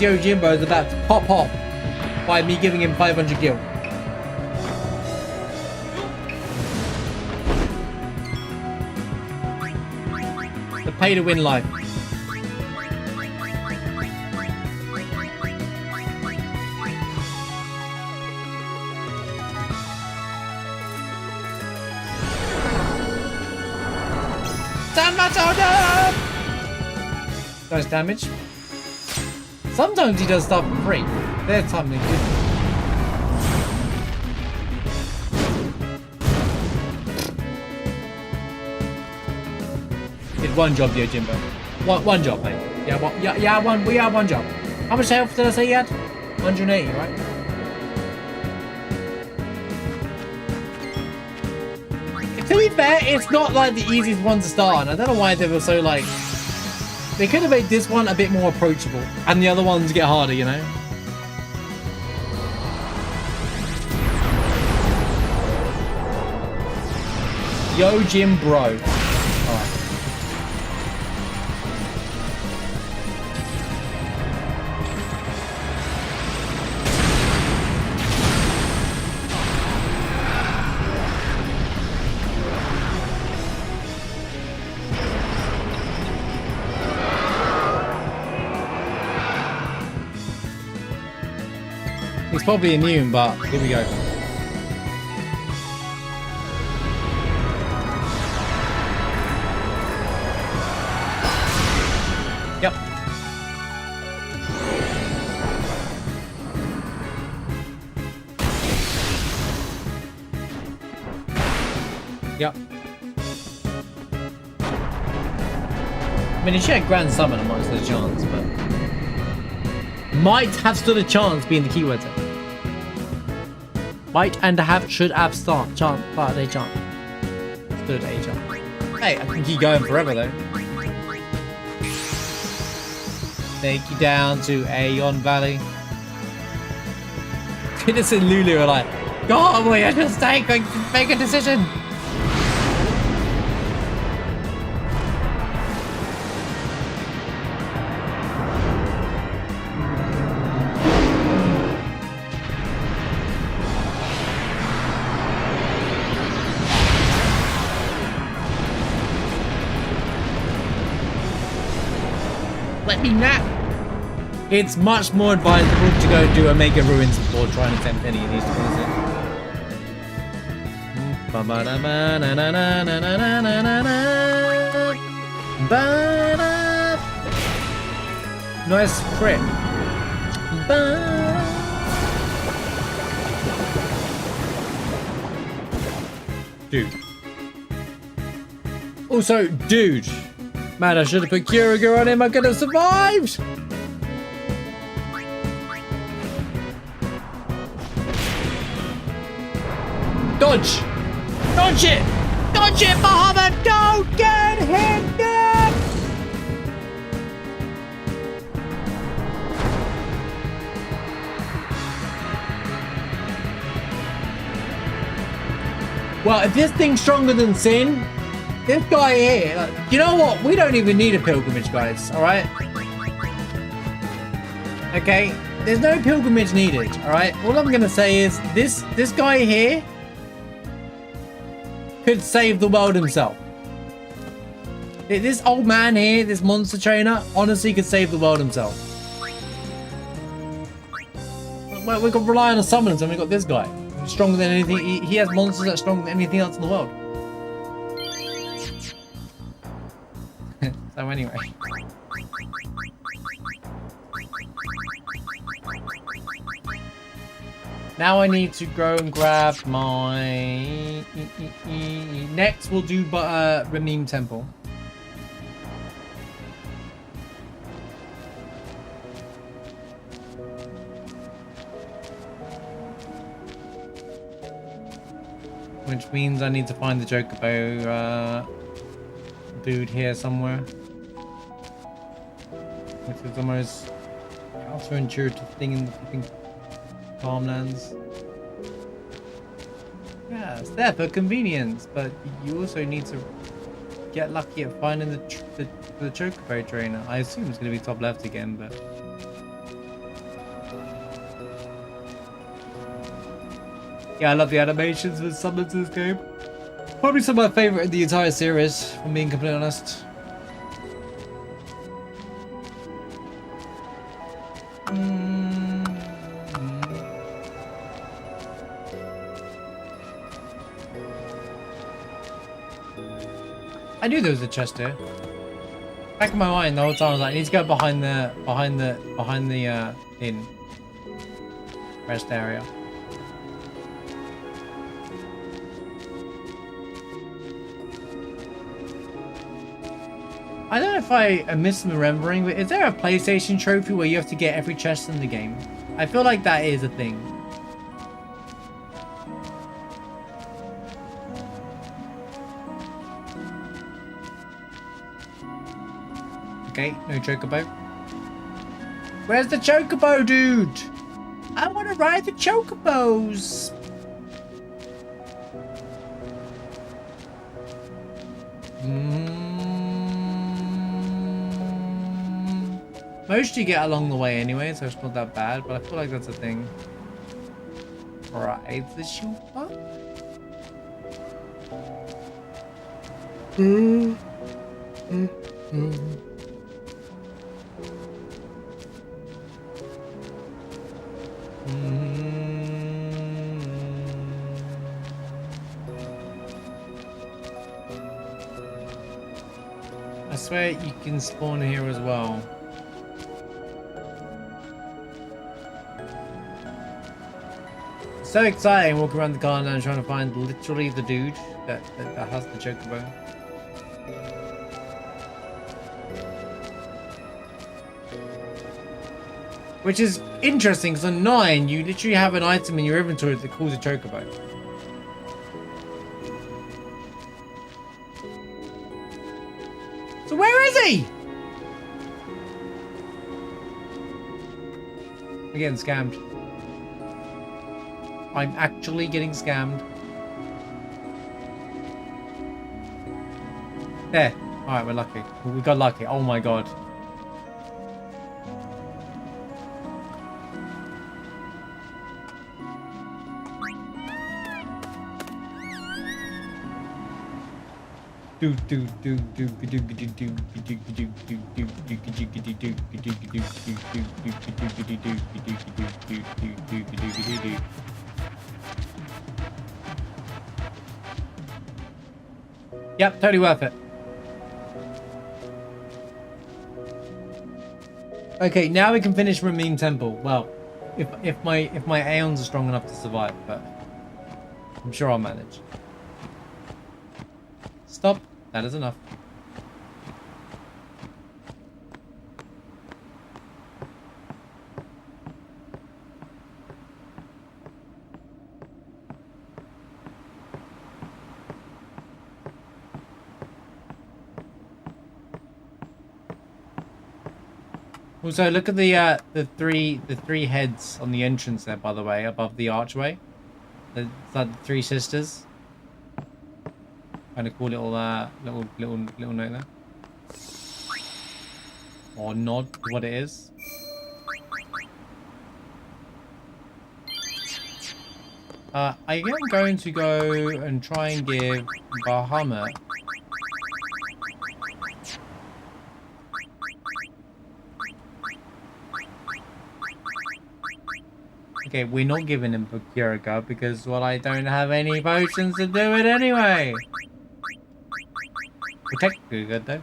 Yo Jimbo is about to pop off by me giving him 500 gil. The pay to win life. Nice damage. Sometimes he does stuff for free. There's time they do. Did one job, Yo Jimbo. One job, mate. Yeah, one job. How much health did I say you had? 180, right? To be fair, it's not like the easiest one to start on. I don't know why they were so like... They could have made this one a bit more approachable. And the other ones get harder, you know? Yo Jim Bro. Alright. He's probably immune, but here we go. Yep. Yep. I mean, he should have Grand Summon amongst the chance, but... Might have stood a chance being the keyword there. Might and have, should have start, chance, but a chance. Stood a chance. Hey, I can keep going forever though. Take you down to Aeon Valley. Tidus and Lulu are like, God, we have to make a decision. let me nap. It's much more advisable to go do Omega Ruins before trying to attempt any of these, nice crit. Dude. Also, dude. Man, I should have put Kyurigger on him. I could have survived. Dodge. Dodge it. Dodge it, Muhammad. Don't get hit. Well, if this thing's stronger than Sin, this guy here, like, you know what? We don't even need a pilgrimage, guys, alright? Okay? There's no pilgrimage needed, alright? All I'm gonna say is, this guy here could save the world himself. This old man here, this monster trainer, honestly could save the world himself. Well, we can rely on the summons and we got this guy. Stronger than anything. He has monsters that are stronger than anything else in the world. So anyway. Now I need to go and grab my... Next we'll do Ramim Temple. Which means I need to find the Chocobo dude here somewhere. Which is the most counterintuitive thing in the fucking farmlands. Yeah, it's there for convenience, but you also need to get lucky at finding the Chocobo trainer. I assume it's going to be top left again, but... Yeah, I love the animations with summons in this game. Probably some of my favourite in the entire series, if I'm being completely honest. I knew there was a chest here. Back in my mind the whole time I was like, I need to go behind the inn rest area. I don't know if I am misremembering, but is there a PlayStation trophy where you have to get every chest in the game? I feel like that is a thing. Okay, no Chocobo. Where's the Chocobo, dude? I want to ride the Chocobos. Most you get along the way anyway, so it's not that bad, but I feel like that's a thing. Ride the Chocobo? I swear you can spawn here as well. So exciting walking around the garden and trying to find literally the dude that has the Chocobo. Which is interesting because on 9 you literally have an item in your inventory that calls a Chocobo. So where is he? I'm getting scammed. I'm actually getting scammed. There. Alright, we're lucky. We got lucky. Oh my god. Yep, totally worth it. Okay, now we can finish Ramin Temple. Well, if my Aeons are strong enough to survive, but I'm sure I'll manage. Stop. That is enough. Also, look at the three heads on the entrance there, by the way, above the archway. Is that the three sisters? Kind of cool little little note there. Or nod to what it is. I am going to go and try and give Bahamut okay, we're not giving him Procuraga because, well, I don't have any potions to do it anyway. Protect you good though.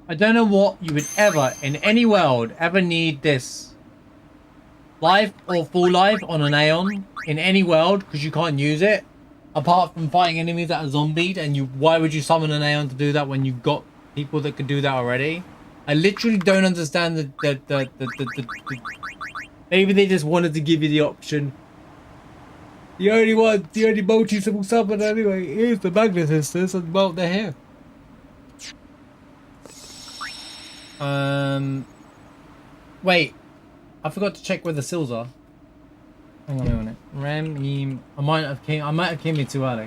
I don't know what you would ever, in any world, ever need this life or full life on an Aeon in any world because you can't use it apart from fighting enemies that are zombied. And why would you summon an Aeon to do that when you've got people that could do that already? I literally don't understand the maybe they just wanted to give you the option. The only multi-symbol summon anyway is the Magnet Sisters, and well, they're here. Wait, I forgot to check where the seals are. Hang on a minute. Rem, I might have came here too early.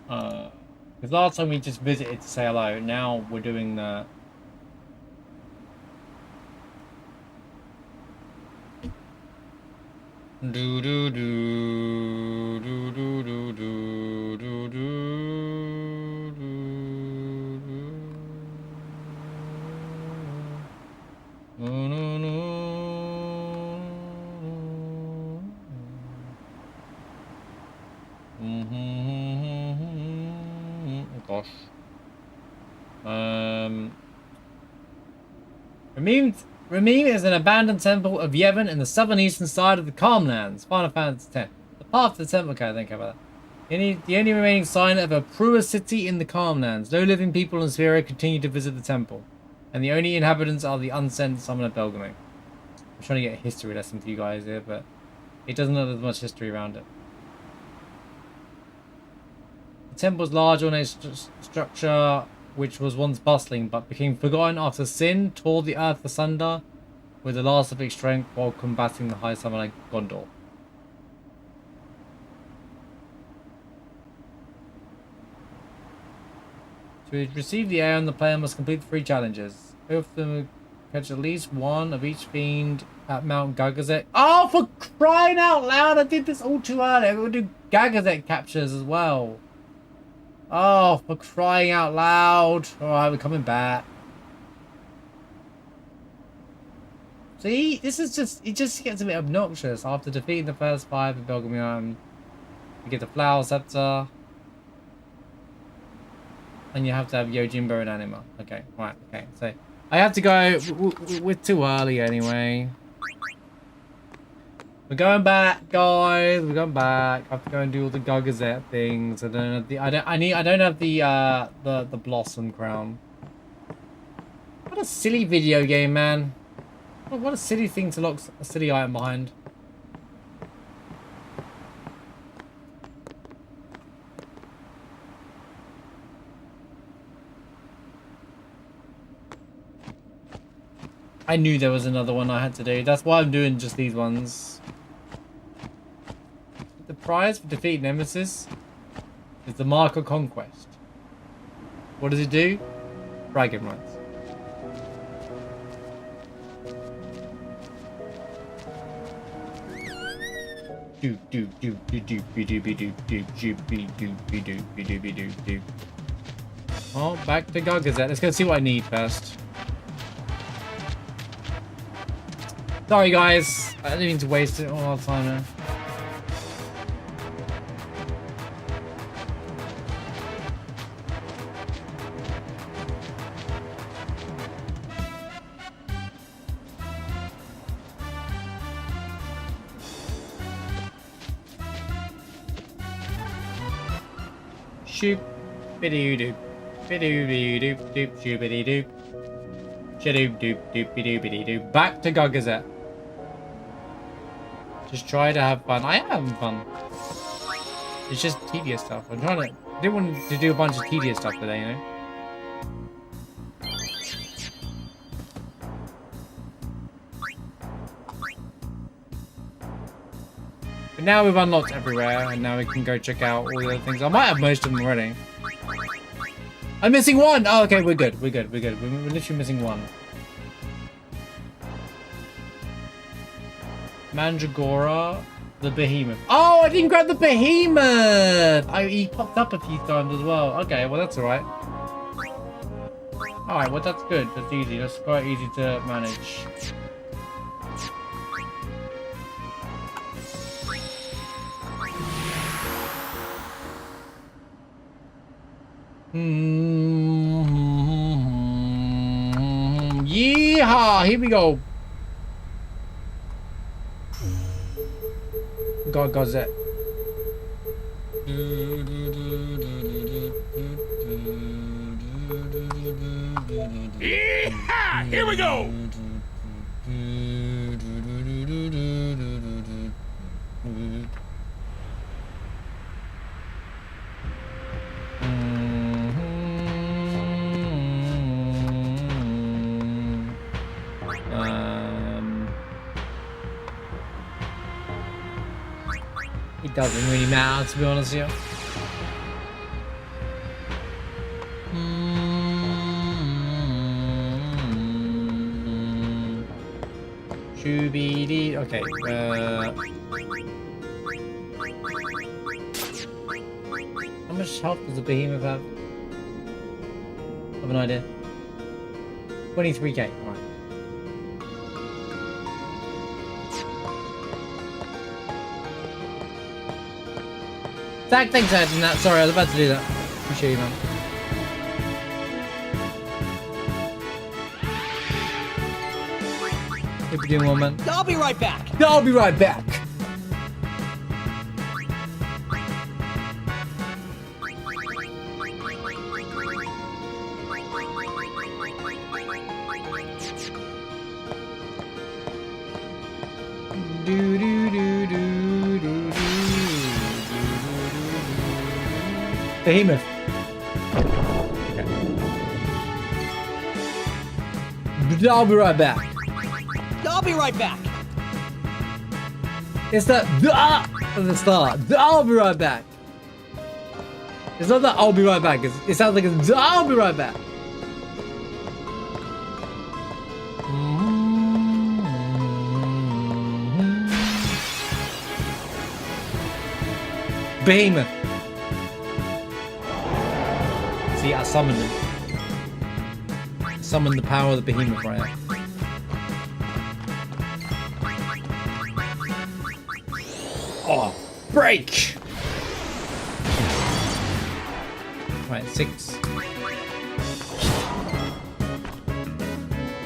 Because last time we just visited to say hello. Now we're doing the. Do do do do do do do do do. No, no, no. Oh gosh. Ramim is an abandoned temple of Yevon in the southern eastern side of the Calmlands. Final Fantasy X. The path to the temple. Okay, think about that. The only remaining sign of a Prua city in the Calmlands. No living people in Sphera continue to visit the temple. And the only inhabitants are the unsent summoner Belgamy. I'm trying to get a history lesson for you guys here, but it doesn't have as much history around it. The temple's large ornate structure, which was once bustling but became forgotten after Sin tore the earth asunder with the last of its strength while combating the High Summoner Gondor. To receive the Aeon, the player must complete 3 challenges. Both of them catch at least one of each fiend at Mount Gagazet. Oh, for crying out loud! I did this all too early. I'm going to do Gagazet captures as well. Oh, for crying out loud. Alright, we're coming back. See, this is just, it just gets a bit obnoxious. After defeating the first 5 in Belgamian, you get the Flower Scepter. And you have to have Yojimbo and Anima. Okay, right, okay. So, I have to go. We're too early anyway. We're going back, guys. We're going back. I have to go and do all the Gagazet things. I don't have the. I don't have the Blossom Crown. What a silly video game, man. What a silly thing to lock a city item behind. I knew there was another one I had to do. That's why I'm doing just these ones. The prize for defeat Nemesis is the Mark of Conquest. What does it do? Bragging rights. Oh, back to Gagazette. Let's go see what I need first. Sorry guys, I didn't mean to waste it all the time now. Shoop, bidoo doop, bidoo doop doop, shoopity doop, shadoop doop doop bidoo bidoo doop. Back to Gagazette. Just try to have fun. I am having fun. It's just tedious stuff. I didn't want to do a bunch of tedious stuff today, you know? But now we've unlocked everywhere, and now we can go check out all the other things. I might have most of them already. I'm missing one! Oh, okay, we're good. We're good. We're good. We're literally missing one. Mandragora, the behemoth. Oh, I didn't grab the behemoth! He popped up a few times as well. Okay, well that's alright. Alright, well that's good. That's easy. That's quite easy to manage. Yeehaw! Here we go. Gagazette. Yeah! Here we go! It doesn't really matter, to be honest here. Shooby-dee. Okay. How much health does the behemoth have? I have an idea. 23k. Alright. Zach, thanks for adding that. Sorry, I was about to do that. Appreciate you, man. Hope you're doing well, man. I'll be right back. I'll be right back. Behemoth. Okay. I'll be right back. I'll be right back. It's the at the start. I'll be right back. It's not that I'll be right back. It sounds like it's I'll be right back. Behemoth. See, I summoned him. Summoned the power of the behemoth right now. Oh, break! Right, 6.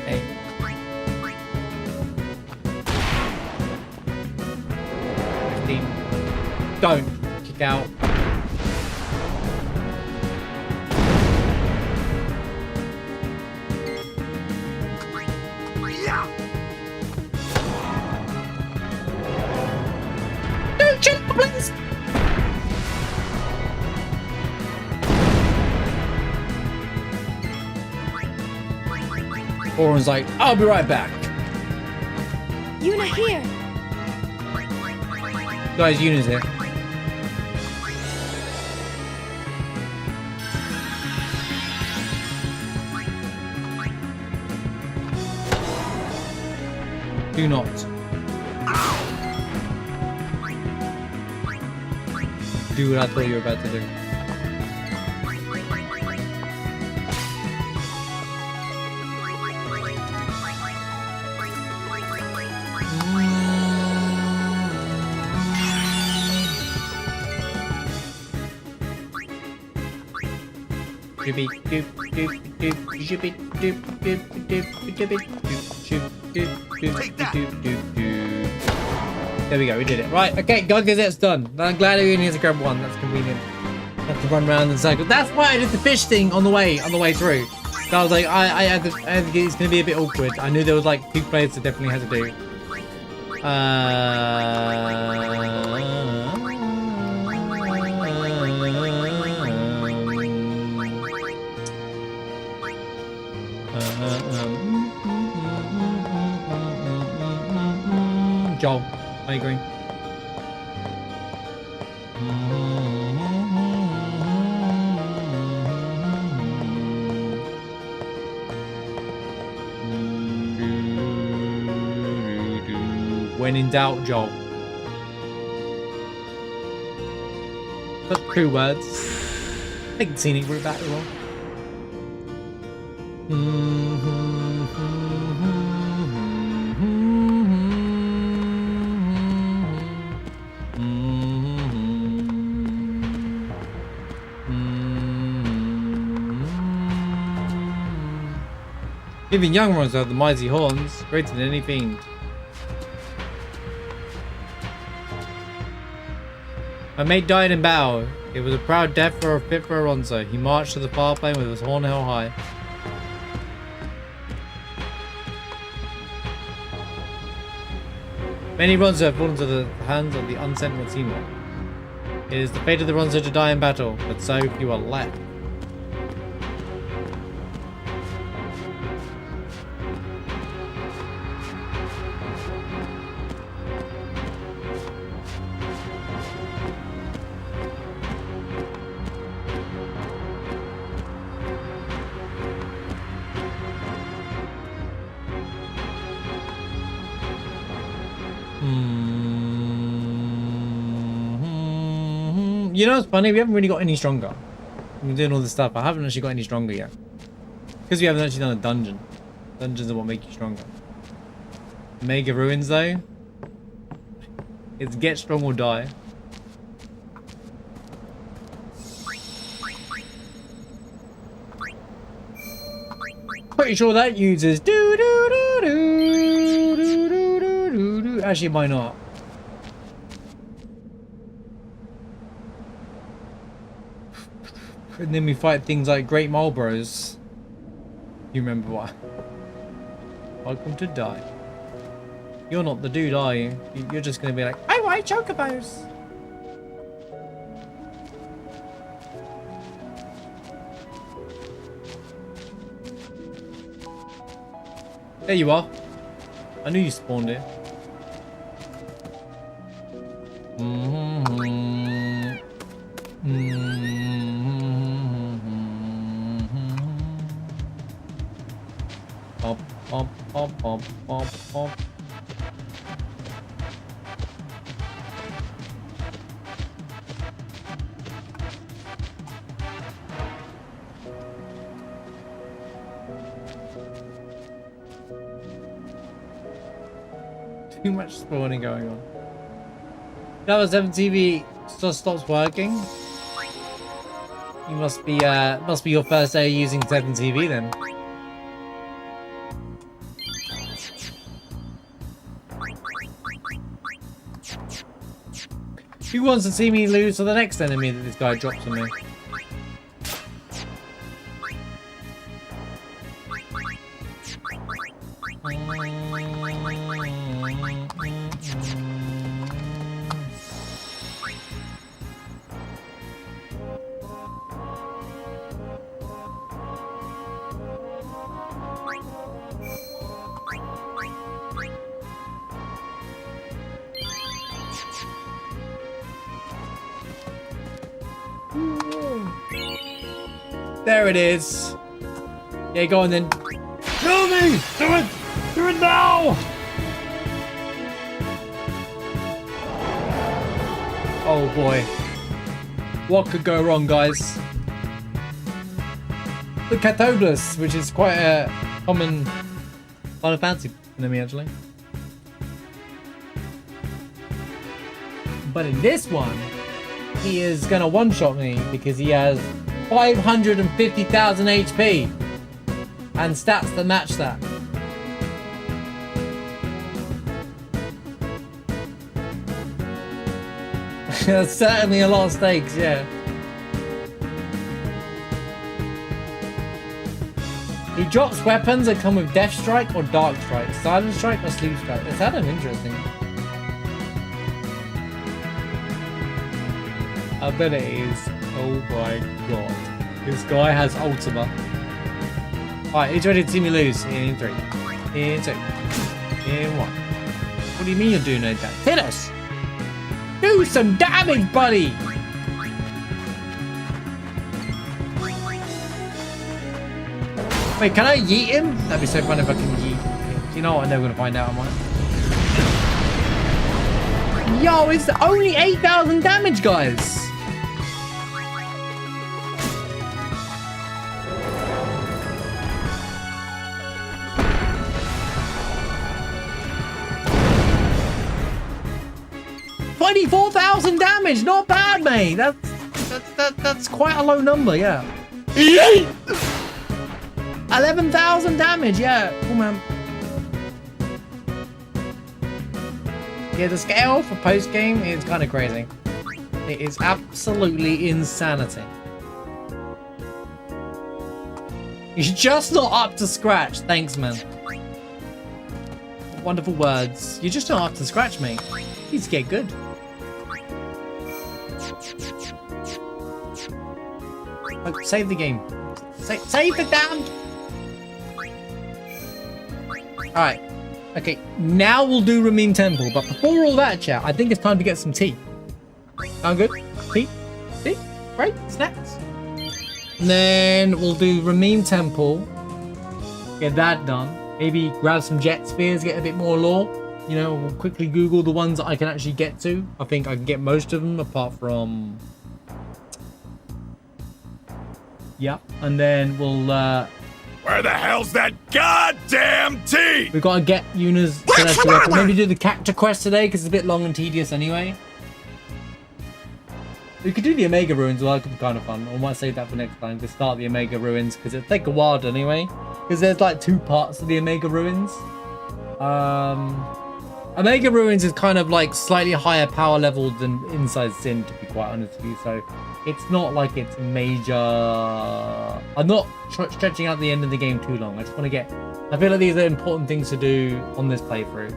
8. 15. Don't kick out. Oren's like, I'll be right back. Yuna here. Guys, Yuna's here. Do not. Do what I thought you were about to do. There we go, we did it. Right, okay, God Gazette's done. I'm glad we only had to grab one. That's convenient. Have to run around in circles. That's why I did the fish thing on the way through. So I was like, I had to, it's gonna be a bit awkward. I knew there was like 2 players that definitely had to do. Joel, I agree. When in doubt, Joel. Such true words. I think scenic route back as well. Even young ones have the mighty horns, greater than any fiend. My mate died in battle. It was a proud death for a fit for Alonso. He marched to the far plain with his horn held high. Many Ronzo have fallen to the hands of the unsent Montimo. It is the fate of the Ronzo to die in battle, but so few are left. You know what's funny? We haven't really got any stronger. We're doing all this stuff. I haven't actually got any stronger yet. Because we haven't actually done a dungeon. Dungeons are what make you stronger. Mega Ruins though. It's get strong or die. Pretty sure that uses do do do do do do do do. Actually, why not? And then we fight things like Great Marlboros. You remember what? Welcome to die. You're not the dude, are you? You're just gonna be like, I want chocobos. There you are. I knew you spawned here. Pop, pop, pop, pop, pop, pop. Too much spawning going on. That was 7 TV stops working. You must be your first day using 7 TV then. Who wants to see me lose to the next enemy that this guy drops on me? There it is. Yeah, go on then. Kill me! Do it! Do it now! Oh boy. What could go wrong, guys? The Catoblis, which is quite a common Final Fantasy enemy, actually. But in this one, he is gonna one-shot me because he has 550,000 HP and stats that match that. That's certainly a lot of stakes, yeah. He drops weapons that come with Death Strike or Dark Strike, Silent Strike or Sleep Strike. It's kind of interesting. Abilities. Oh my god. This guy has Ultima. Alright, he's ready to see me lose in 3, in 2, in 1. What do you mean you're doing no damage? Hit us! Do some damage, buddy! Wait, can I yeet him? That'd be so fun if I can yeet him. You know what? I'm never gonna find out, am I? Yo, it's only 8,000 damage, guys! $24,000 damage, not bad, mate. That's quite a low number, yeah. 11,000 damage, yeah. Oh man. Yeah, the scale for post game is kind of crazy. It is absolutely insanity. You're just not up to scratch. Thanks, man. Wonderful words. You're just not up to scratch, mate. You need to get good. Oh, save the game. Save the damn. Alright. Okay, now we'll do Ramin Temple. But before all that, chat, I think it's time to get some tea. Sound good? Tea? Tea? Right? Snacks? And then we'll do Ramin Temple. Get that done. Maybe grab some jet spheres, get a bit more lore. You know, we'll quickly Google the ones that I can actually get to. I think I can get most of them apart from... Yeah, and then we'll... Where the hell's that goddamn tea? We've got to get Yuna's celestial weapon. Maybe do the Cactus quest today because it's a bit long and tedious anyway. We could do the Omega Ruins, well, that could be kind of fun. I might save that for next time to start the Omega Ruins because it'll take a while anyway. Because there's like 2 parts of the Omega Ruins. Omega Ruins is kind of like slightly higher power level than Inside Sin, to be quite honest with you. So it's not like it's major. I'm not stretching out the end of the game too long. I just want to get... I feel like these are important things to do on this playthrough.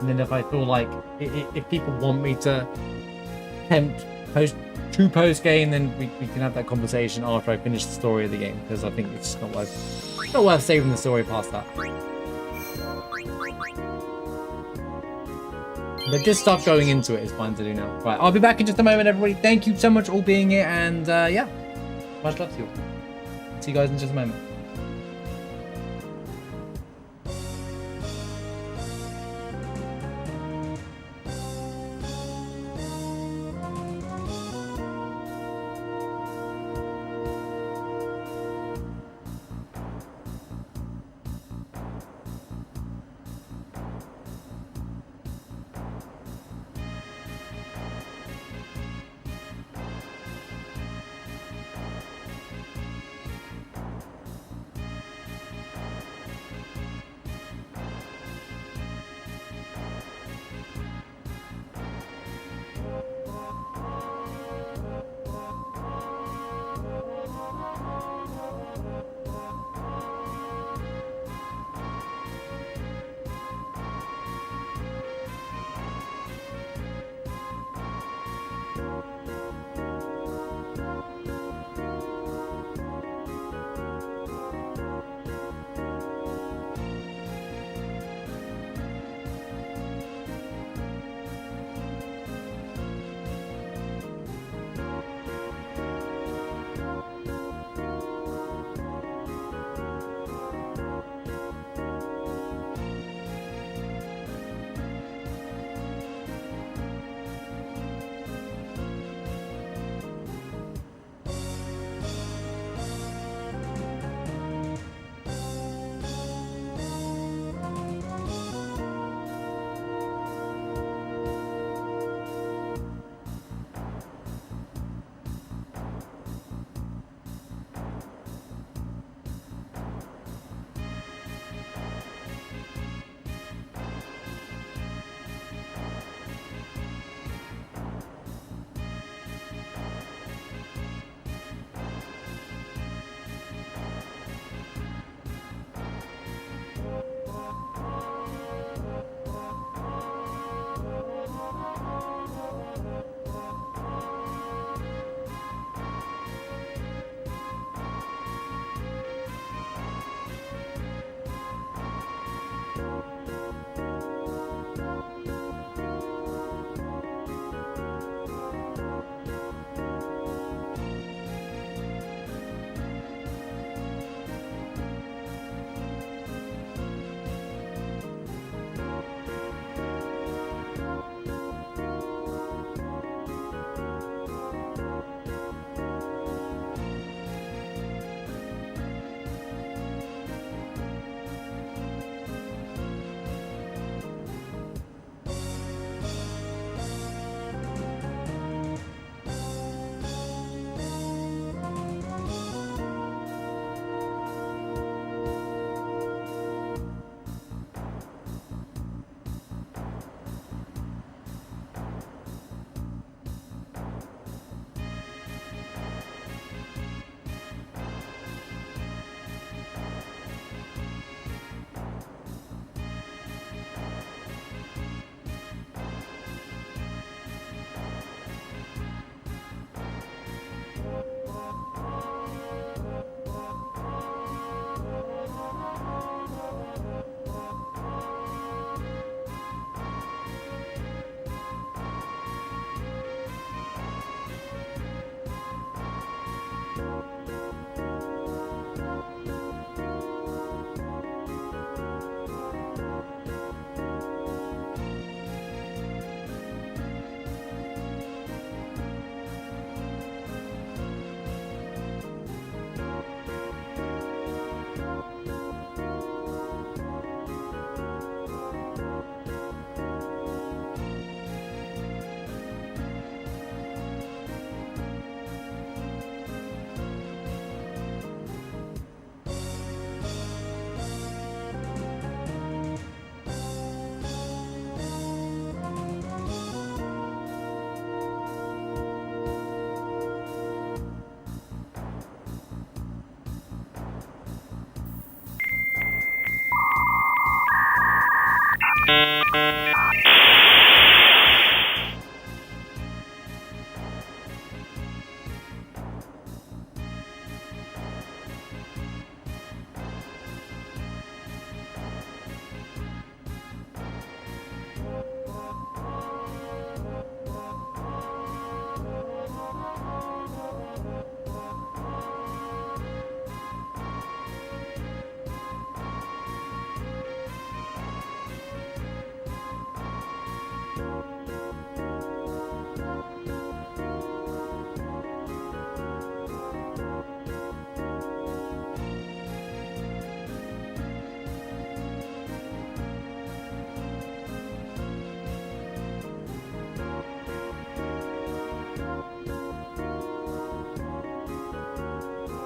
And then if I feel like... If people want me to attempt post game, then we can have that conversation after I finish the story of the game. Because I think it's not worth saving the story past that. But just stuff going into it is fine to do now. Right, I'll be back in just a moment, everybody. Thank you so much for all being here, and yeah, much love to you all. See you guys in just a moment.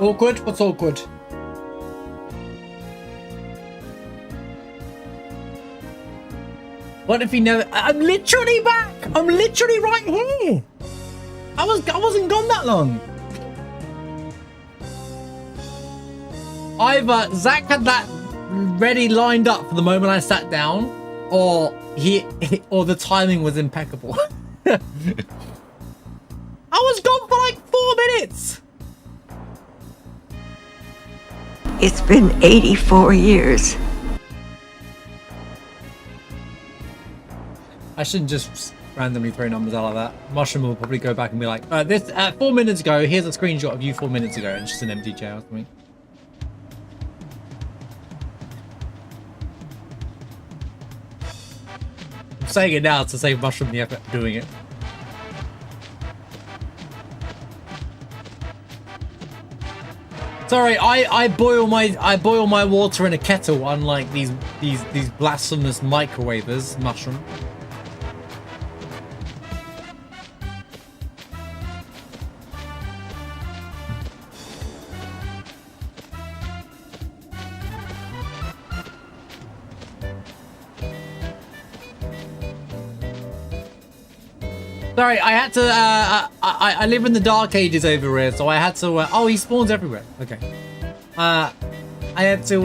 Awkward? What's awkward? What if he never... I'm literally back! I'm literally right here! I wasn't gone that long. Either Zach had that ready lined up for the moment I sat down, or or the timing was impeccable. I was gone for like 4 minutes! It's been 84 years. I shouldn't just randomly throw numbers out like that. Mushroom will probably go back and be like, this 4 minutes ago, here's a screenshot of you 4 minutes ago, and it's just an empty chair or something. I'm saying it now to save Mushroom the effort of doing it. Sorry, I boil my water in a kettle, unlike these blasphemous microwavers, Mushroom. Sorry, I had to, I live in the dark ages over here, so I had to, oh, he spawns everywhere. Okay. I had to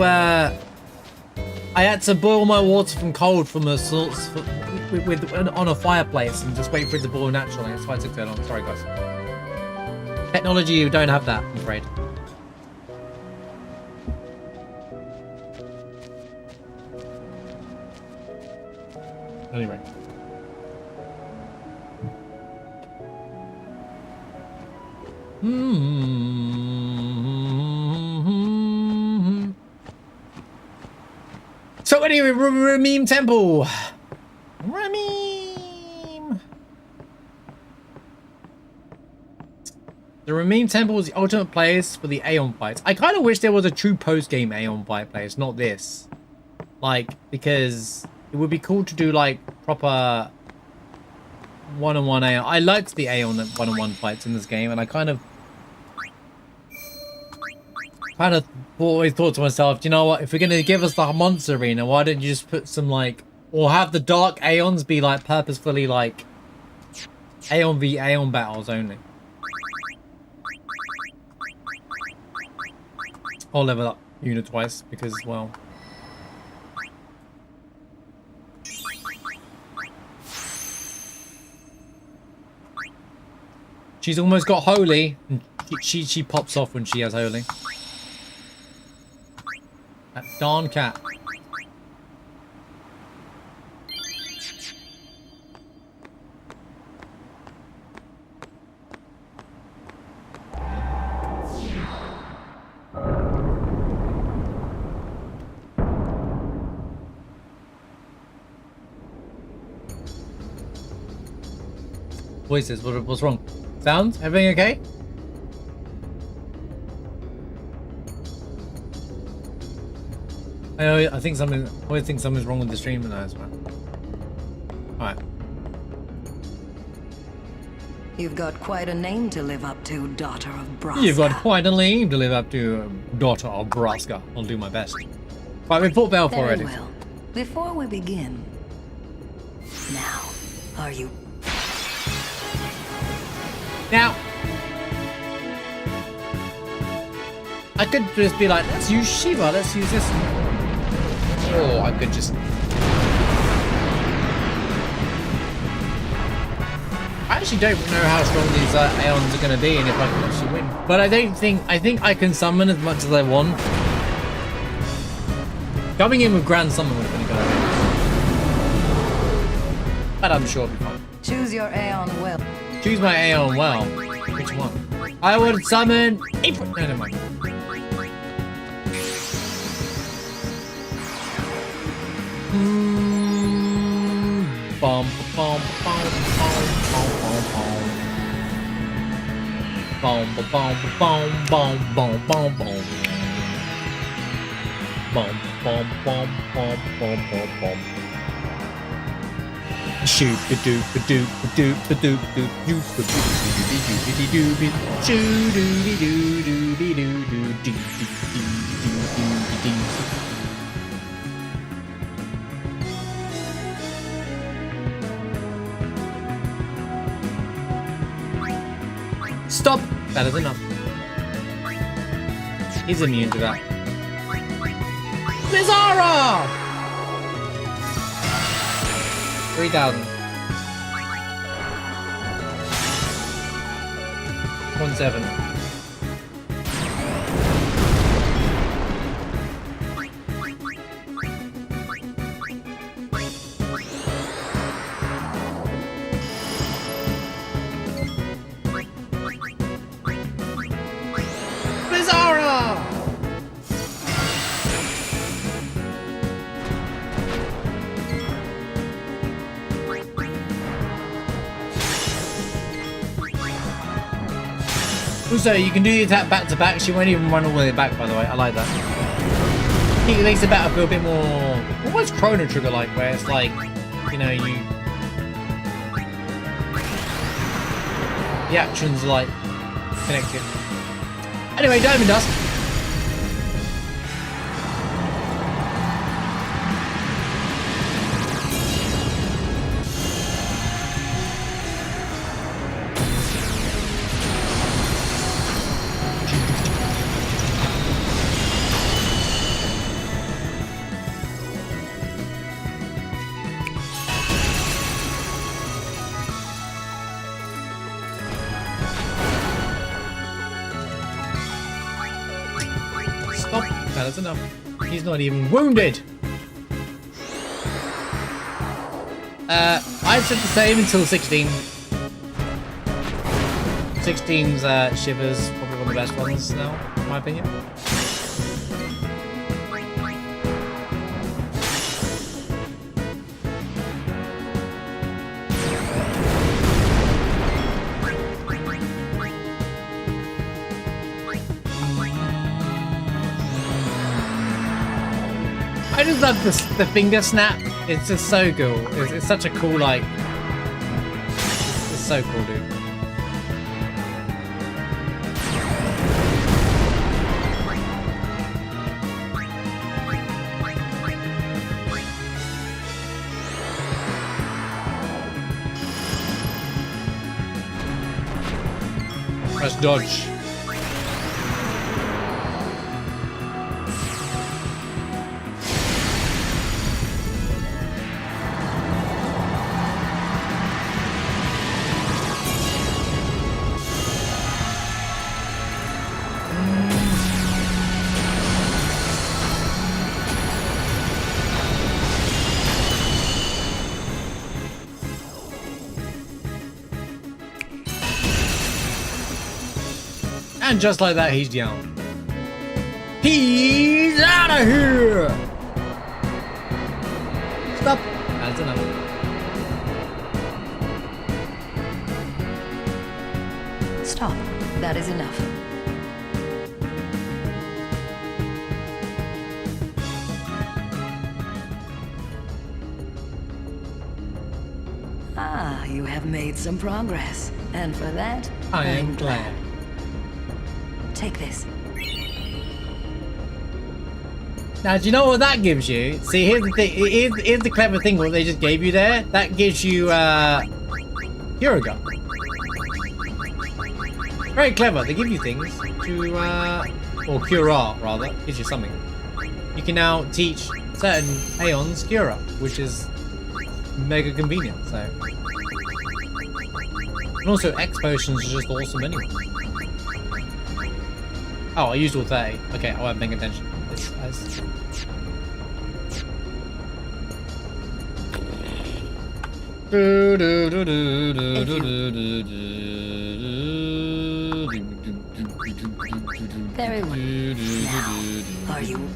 boil my water from cold from a source on a fireplace and just wait for it to boil naturally. That's why it took so long. Sorry, guys. Technology, you don't have that, I'm afraid. Anyway. So anyway, Ramim Temple. Ramim. The Ramim Temple is the ultimate place for the Aeon fights. I kind of wish there was a true post-game Aeon fight place, not this. Like, because it would be cool to do like proper one-on-one Aeon. I liked the Aeon one-on-one fights in this game, and I kind of always thought to myself, you know what, if we're gonna give us the monster arena, why don't you just put some like, or have the dark Aeons be like purposefully like Aeon v Aeon battles only. I'll level up unit twice because, well, she's almost got holy, and she pops off when she has holy. That darn cat. Voices, what's wrong? Sounds? Everything okay? I always think something's wrong with the stream now as well. Alright. You've got quite a name to live up to, daughter of Braska. You've got quite a name to live up to, daughter of Braska. I'll do my best. Right, we fought Belf already. Very well. Before we begin, now, are you? Now, I could just be like, let's use Shiva, let's use this. Or I could just... I actually don't know how strong these Aeons are going to be and if I can actually win. But I think I can summon as much as I want. Coming in with Grand Summon would have been a good idea. But I'm sure it'll be fine. Choose your Aeon well. Choose my Aeon well. Which one? I would summon April. No, never mind. Bum bum bum bum bum bum bum bum bum bum bum bum bum bum bum bum bum bum bum bum. Shoot a doop a doop a doop a doop doop doop a doop a doop a doop a doop Stop! That is enough. He's immune to that. Bizarro! 3,000. 1,700. Also, you can do the attack back to back. She won't even run all the way back, by the way. I like that. It makes the battle feel a bit more, almost Chrono Trigger like, where it's like, you know, the actions are like connected. Anyway, Diamond Dust. That's enough. He's not even wounded. I said the same until 16. 16's Shivers, probably one of the best ones now, in my opinion. I just love the finger snap. It's just so cool. It's such a cool, like... It's so cool, dude. Press dodge. And just like that, he's down. He's out of here! Stop! That's enough. Stop. That is enough. Ah, you have made some progress. And for that, I am glad. Take this. Now, do you know what that gives you? See, here's the thing. Here's the clever thing what they just gave you there. That gives you, Hero Gun. Very clever. They give you things to, or Cura, rather. Gives you something. You can now teach certain Aeons Cura, which is mega convenient, so. And also, X potions are just awesome anyway. Oh, I used all 30. Okay, I wasn't paying attention. Very well. Now, are you...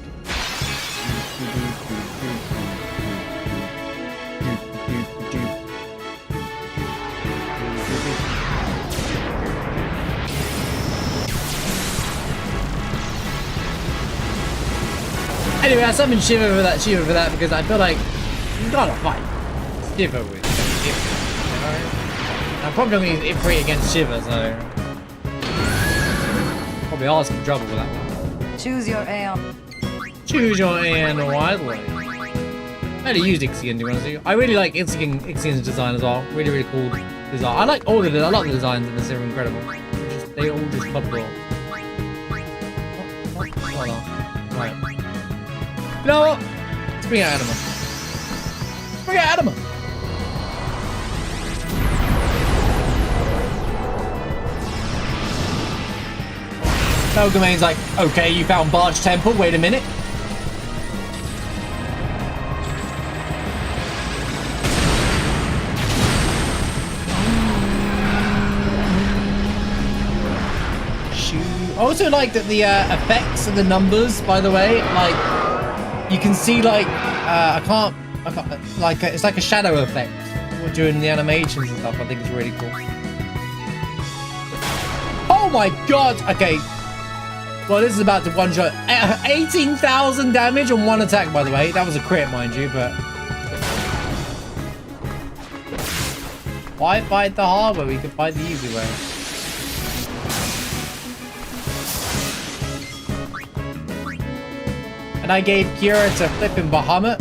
Anyway, I summoned Shiva for that because I feel like you gotta fight Shiva with Shiva. You know? I'm probably going to use Ifrit against Shiva, so probably ask for trouble with that one. Choose your Aeon. Choose your Aeon wisely. I only used Ixion, to be honest with you. I really like Ixion's design as well. Really, really cool design. I like the designs in this. They're incredible. Just They all just popped off. Hold on. Right. You know what? Let's bring out Anima. Let's bring out Anima. Belgamane's like, okay, you found Barge Temple. Wait a minute. I also like that the effects and the numbers, by the way, like you can see like I can't like it's like a shadow effect during the animations and stuff. I think it's really cool. Oh my god! Okay, well this is about to one shot. 18,000 damage on one attack, by the way. That was a crit, mind you, but why fight the hard way? We could fight the easy way. And I gave Kira to flipping Bahamut.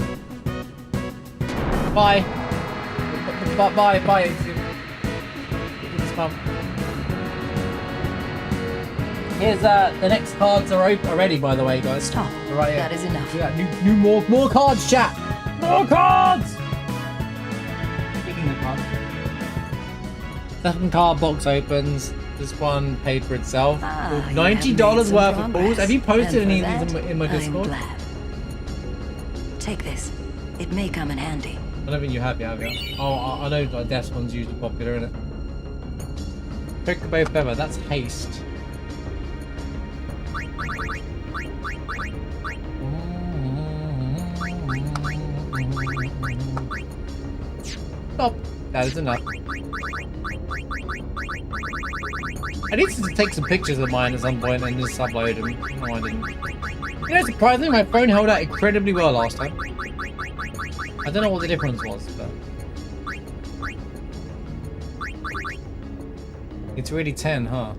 Bye. Bye. Here's the next cards are open already, by the way, guys. Stop. Right here. That is enough. Yeah, new more cards, chat. More cards. Speaking of cards, second card box opens. This one paid for itself. $90 worth of pulls. Have you posted any of these in my Discord? Take this. It may come in handy. I don't think you have yet, have you? Oh, I know like Death's one's usually popular, isn't it? Chocobo Feather, that's haste. Stop. That is enough. I need to take some pictures of mine at some point and just upload them. No, I didn't. You know, surprisingly, my phone held out incredibly well last time. I don't know what the difference was, but it's really 10, huh?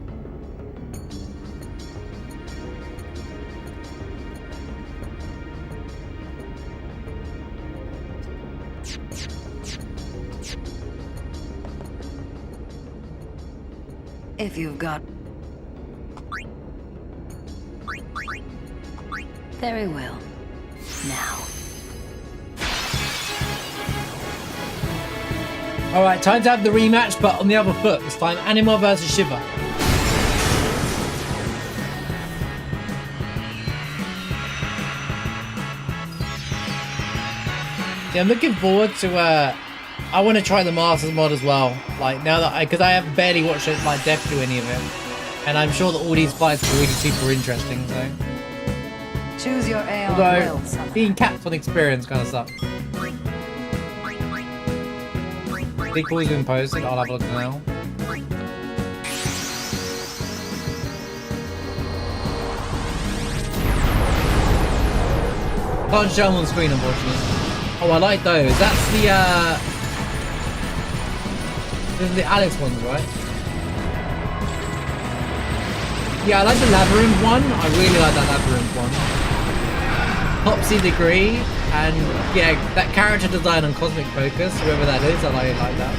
If you've got... Very well. Now. Alright, time to have the rematch, but on the other foot. This time, Anima versus Shiva. Yeah, I'm looking forward to, I want to try the Masters mod as well. Like, now that because I have barely watched it, like, Def do any of it. And I'm sure that all these fights are really super interesting, so. Choose your Aeon Although, well, being capped on experience kind of sucks. Big call's been posted, I'll have a look now. Can't show them on screen, unfortunately. Oh, I like those. That's the, those are the Alex ones, right? Yeah, I like the Labyrinth one. I really like that Labyrinth one. Topsy Degree, and yeah, that character design on Cosmic Focus, whoever that is, I like that.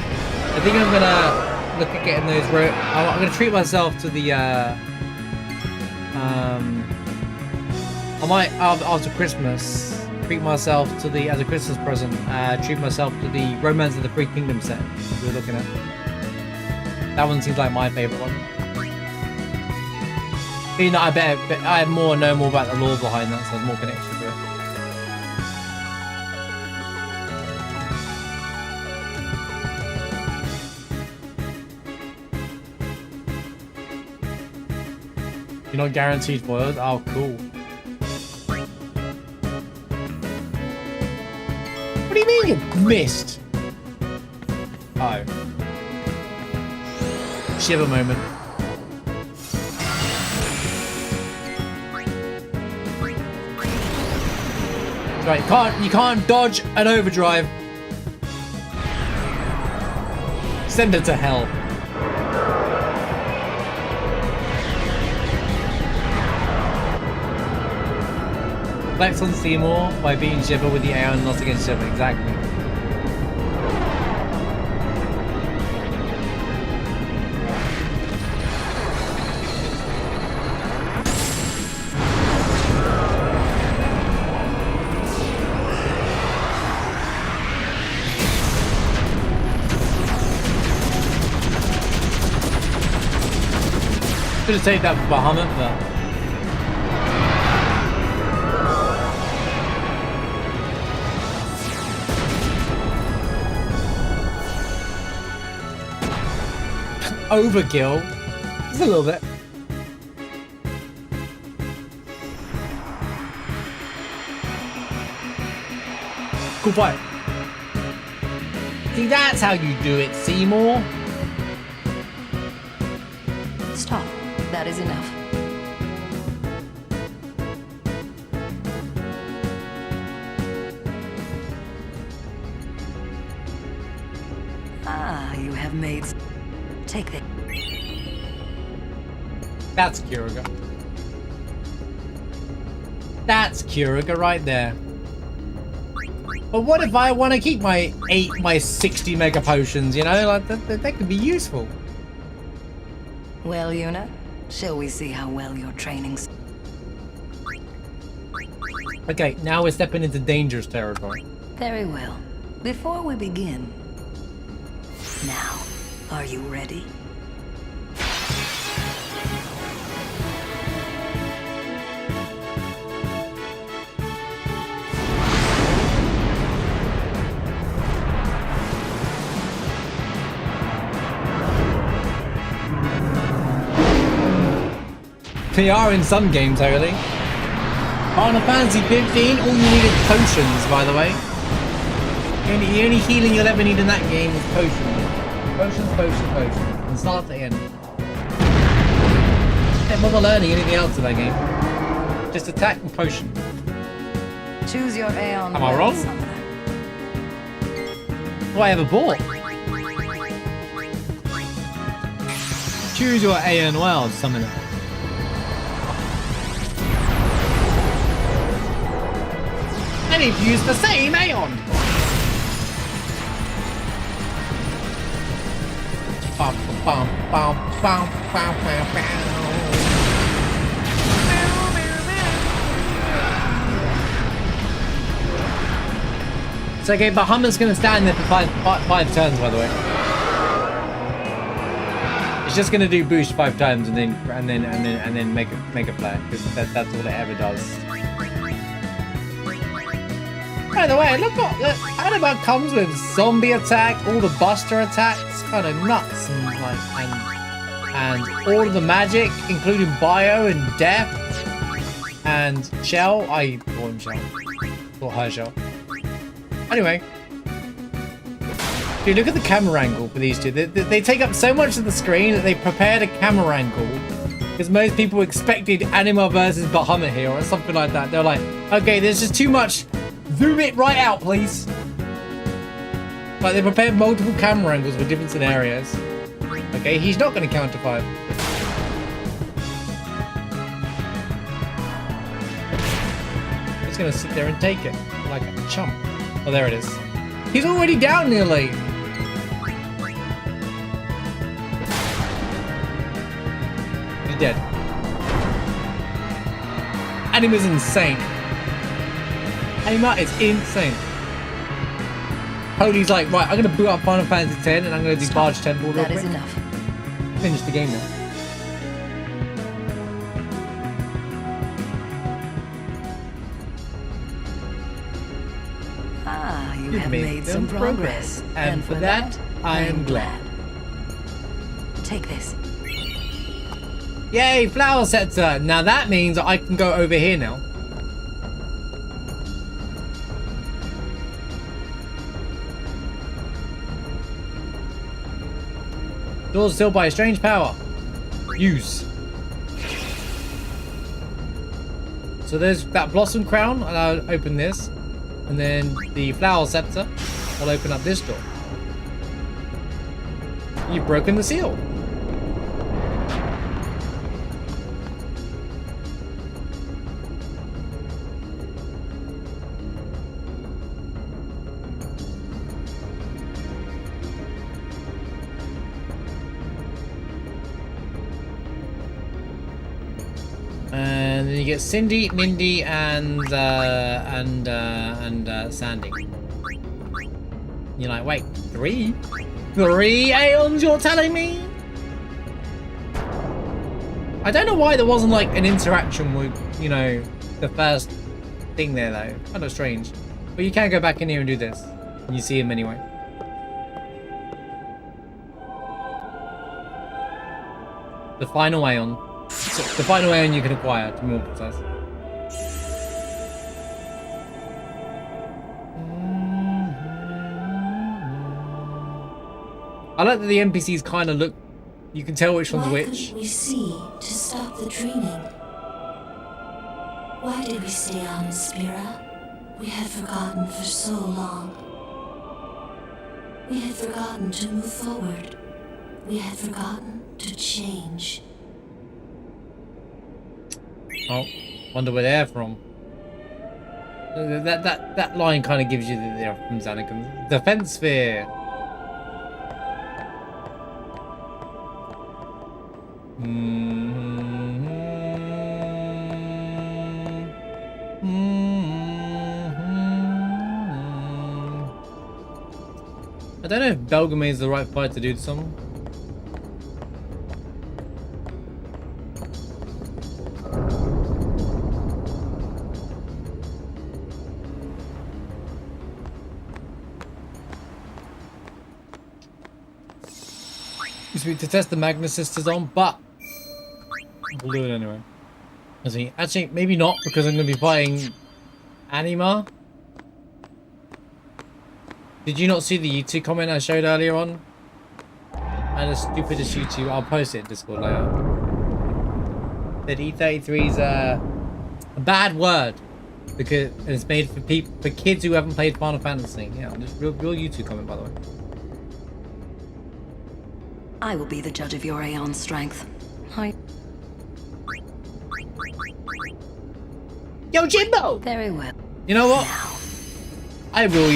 I think I'm gonna look at getting those. I'm gonna treat myself to the. I might after Christmas treat myself to the as a Christmas present. Treat myself to the Romance of the Three Kingdoms set we're looking at. That one seems like my favorite one. Being that I know more about the lore behind that, so there's more connection to it. You're not guaranteed foils? Oh, cool. What do you mean you missed? Oh. Shiver moment. Right, you can't dodge an overdrive. Send it to hell. Flex on Seymour by beating Shiver with the Aeon lost against Shiver, exactly. Should have saved that for Bahamut, but overkill. Just a little bit. Cool fight. See, that's how you do it, Seymour. Stop. That is enough. Ah, you have made... Take this. That's Kiriga. That's Kiriga right there. But what if I want to keep my 60 mega potions, you know? Like, that could be useful. Well, Yuna, shall we see how well your training's... Okay, now we're stepping into dangerous territory. Very well. Before we begin... Now, are you ready? They are in some games, only. Final Fantasy 15, all you need is potions, by the way. The only healing you'll ever need in that game is potions. Potions, potions, potions. From start to end. Don't bother learning anything else in that game. Just attack and potion. Choose your Aeon. Am I wrong? What I ever bought? Choose your Aeon World Summoner. And if you use the same Aeon. Bum, bum, bum, bum, bum, bum, bum. So okay, Bahamut's gonna stand there for five turns, by the way. It's just gonna do boost 5 times and then make a play, because that's all it ever does. By the way, look Anima comes with zombie attack, all the buster attacks, kind of nuts, and all of the magic, including bio and death and shell. I call him shell, or her shell. Anyway, dude, look at the camera angle for these two. They take up so much of the screen that they prepared a camera angle because most people expected Anima versus Bahamut here or something like that. They're like, okay, there's just too much. Zoom it right out, please. Like, they prepared multiple camera angles for different scenarios. Okay, he's not going to counter 5. He's going to sit there and take it like a chump. Oh, there it is. He's already down nearly. He's dead. Anima's insane. Anima is insane. Holy's like, right, I'm going to boot up Final Fantasy X and I'm going to do Barge Temple real quick. That is enough. Finish the game now. Ah, you have made some progress. And for that, I am glad. Take this. Yay, Flower Scepter! Now that means I can go over here now. Doors sealed by a strange power. Use. So there's that Blossom Crown, and I'll open this. And then the Flower Scepter, I'll open up this door. You've broken the seal. And then you get Cindy, Mindy, and Sandy. You're like, wait, 3? 3 Aeons, you're telling me? I don't know why there wasn't like an interaction with, you know, the first thing there though. Kind of strange. But you can go back in here and do this. And you see him anyway. The final Aeon. The final Aeon you can acquire, to be more precise. I like that the NPCs kind of look... You can tell which one's which. Why couldn't we see to stop the draining? Why did we stay on in Spira? We had forgotten for so long. We had forgotten to move forward. We had forgotten to change. Oh, wonder where they're from. That line kind of gives you that they're from Xanacan. Defense sphere. I don't know if Belgame is the right fight to do to someone. To test the Magnus Sisters on, but we'll do it anyway. Actually, maybe not, because I'm going to be fighting Anima. Did you not see the YouTube comment I showed earlier on? And the stupidest YouTube, I'll post it in Discord later. That E33 is a bad word because it's made for kids who haven't played Final Fantasy. Yeah, just real YouTube comment, by the way. I will be the judge of your Aeon strength. Yo, Jimbo! Very well. You know what? I will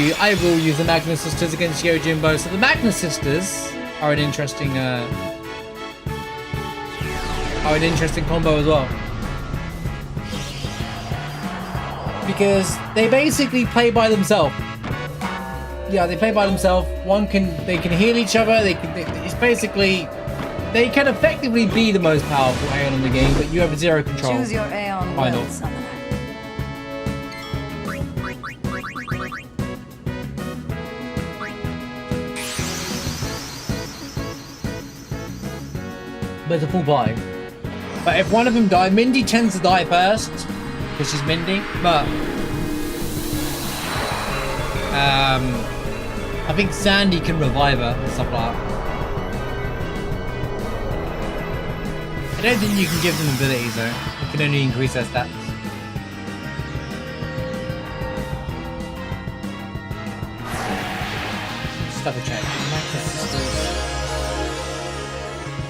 use the Magnus Sisters against Yojimbo. So the Magnus Sisters are an interesting combo as well. Because they basically play by themselves. Yeah, they play by themselves. They can heal each other. It's basically, they can effectively be the most powerful Aeon in the game, but you have zero control. Choose your Aeon well, summoner. But it's a full party. But if one of them dies, Mindy tends to die first because she's Mindy. But I think Sandy can revive her and stuff like that. I don't think you can give them abilities though. You can only increase their stats. Just double check. Magnus Sisters.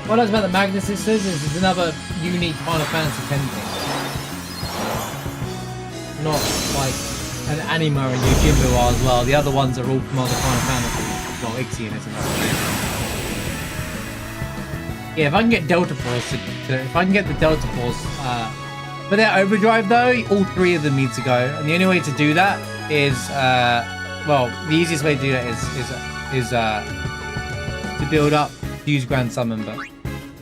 What I like about the Magnus Sisters is it's another unique Final Fantasy X thing. Not like an Anima and Yojimbo are as well. The other ones are all from other Final Fantasy. Well, Ixion isn't. Yeah, if I can get Delta Force, if I can get the Delta Force, for their overdrive though, all three of them need to go. And the only way to do that is, well, the easiest way to do that is to build up Fuse Grand Summon. But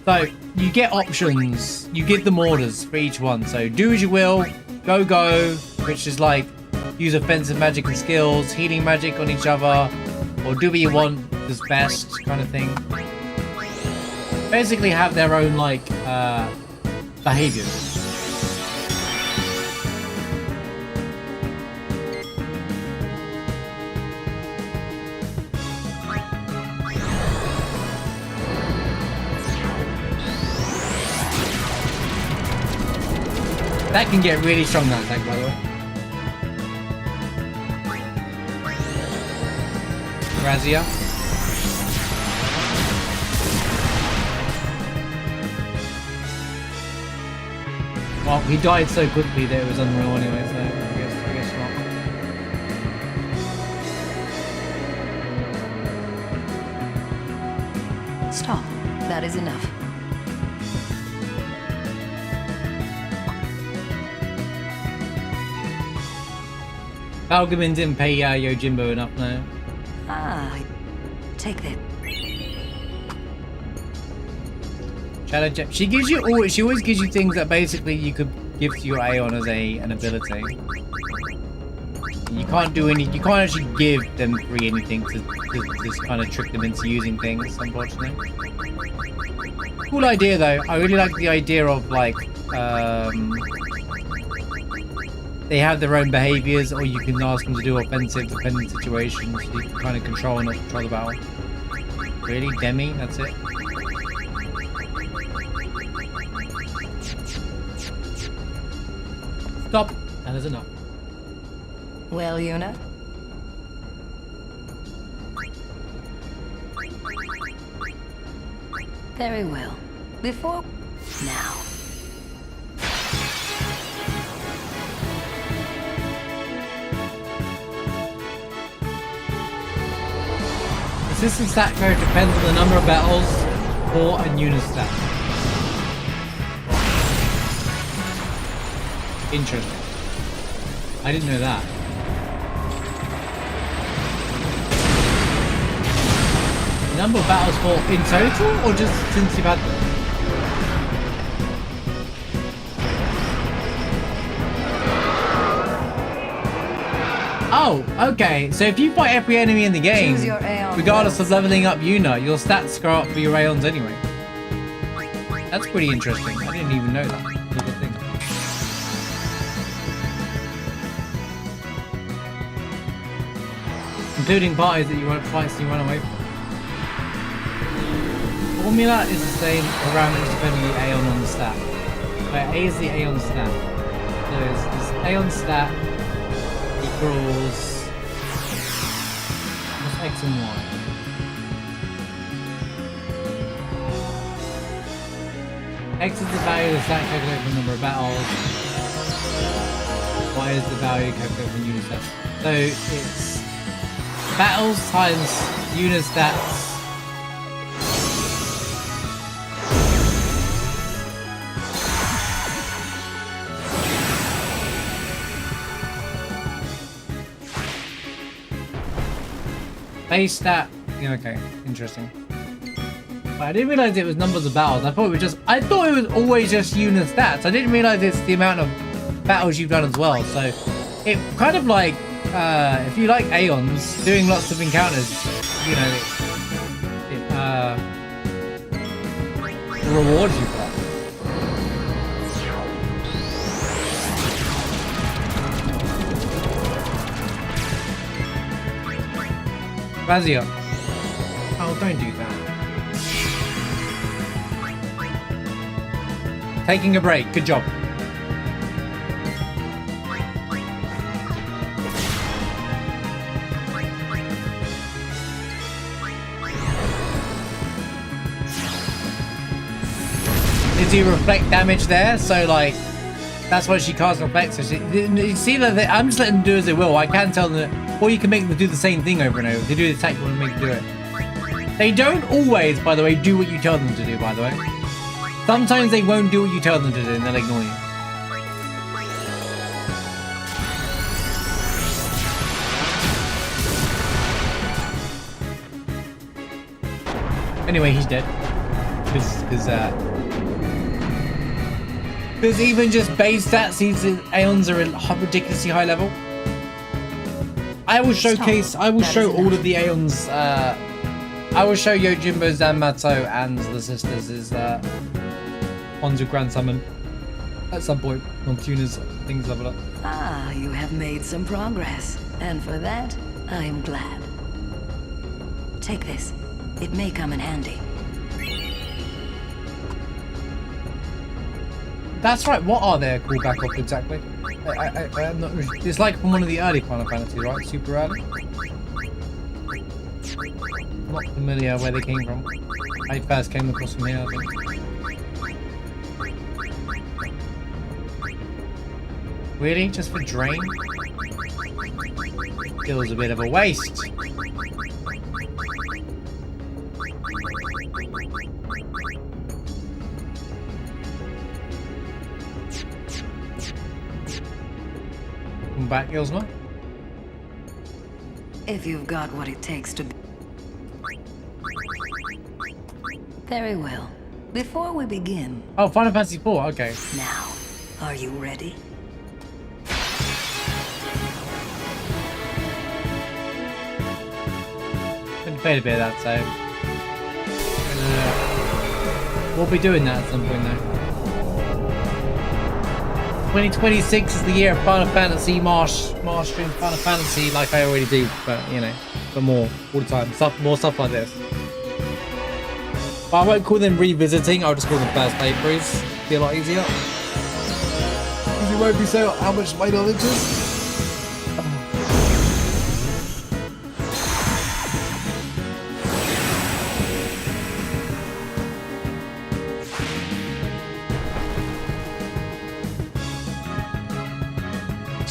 so you get options, you give them orders for each one. So do as you will, go, which is like use offensive magic and skills, healing magic on each other, or do what you want is best kind of thing. Basically have their own like behaviors. That can get really strong, that attack, by the way. Razia. Well, he died so quickly that it was unreal anyway, so I guess not. Stop. That is enough. Balgamin didn't pay Yojimbo enough now. Ah, take that. Shadow Gem. She gives you always. She always gives you things that basically you could give to your Aeon as an ability. You can't do any. You can't actually give them free anything to just kind of trick them into using things. Unfortunately. Cool idea though. I really like the idea of like they have their own behaviors, or you can ask them to do offensive depending situations. So you can kind of control and not control the battle. Really, Demi? That's it. Stop. That is enough. Well, Yuna? Very well. Before... Now. Assistant stat code depends on the number of battles for a Yuna's stat. Interesting. I didn't know that. The number of battles for in total, or just since you've had them? Oh, okay. So if you fight every enemy in the game, regardless of leveling up Yuna, your stats go up for your Aeons anyway. That's pretty interesting. I didn't even know that. Look at thing. Including parties that you won't fight, so you run away from. Formula is the same parameters depending on the Aeon on the stat. Where A is the Aeon stat. So it's Aeon stat equals what's X and Y? X is the value of the stat calculated from the number of battles. Y is the value calculated from Yuna's stats. So it's battles times Yuna's stats. Base stat. Yeah, okay, interesting. But I didn't realize it was numbers of battles. I thought it was always just Yuna's stats. I didn't realize it's the amount of battles you've done as well. So it kind of like if you like Aeons, doing lots of encounters, you know, it rewards you for that. Razia. Oh, don't do that. Taking a break. Good job. Did you reflect damage there? So like, that's why she casts reflect. So you see that I'm just letting them do as they will. I can tell them that. Or you can make them do the same thing over and over. They do the attack, you want to make them do it. They don't always, by the way, do what you tell them to do, by the way. Sometimes they won't do what you tell them to do and they'll ignore you. Anyway, he's dead. Because even just base stats, these Aeons are at ridiculously high level. I will showcase. I will show all of the Aeons. I will show Yojimbo, Zanmato, and the sisters is Ponzu Grand Summon at some point once Yuna's things level up. Ah, you have made some progress, and for that, I am glad. Take this. It may come in handy. That's right. What are their callback off exactly? I'm not. It's like from one of the early Final Fantasy, right? Super early. I'm not familiar where they came from. I first came across from here, I think. Really? Just for drain? Feels a bit of a waste. Come back, Gilsma. If you've got what it takes to... Very well. Before we begin... Oh, Final Fantasy 4, okay. Now, are you ready? Been played a bit of that, so... we'll be doing that at some point, though. 2026 is the year of Final Fantasy, mastering Final Fantasy like I already do, but, you know, but more, all the time. More stuff like this. But I won't call them revisiting, I'll just call them first playthroughs. Be a lot easier. Because it won't be so how much my knowledge is.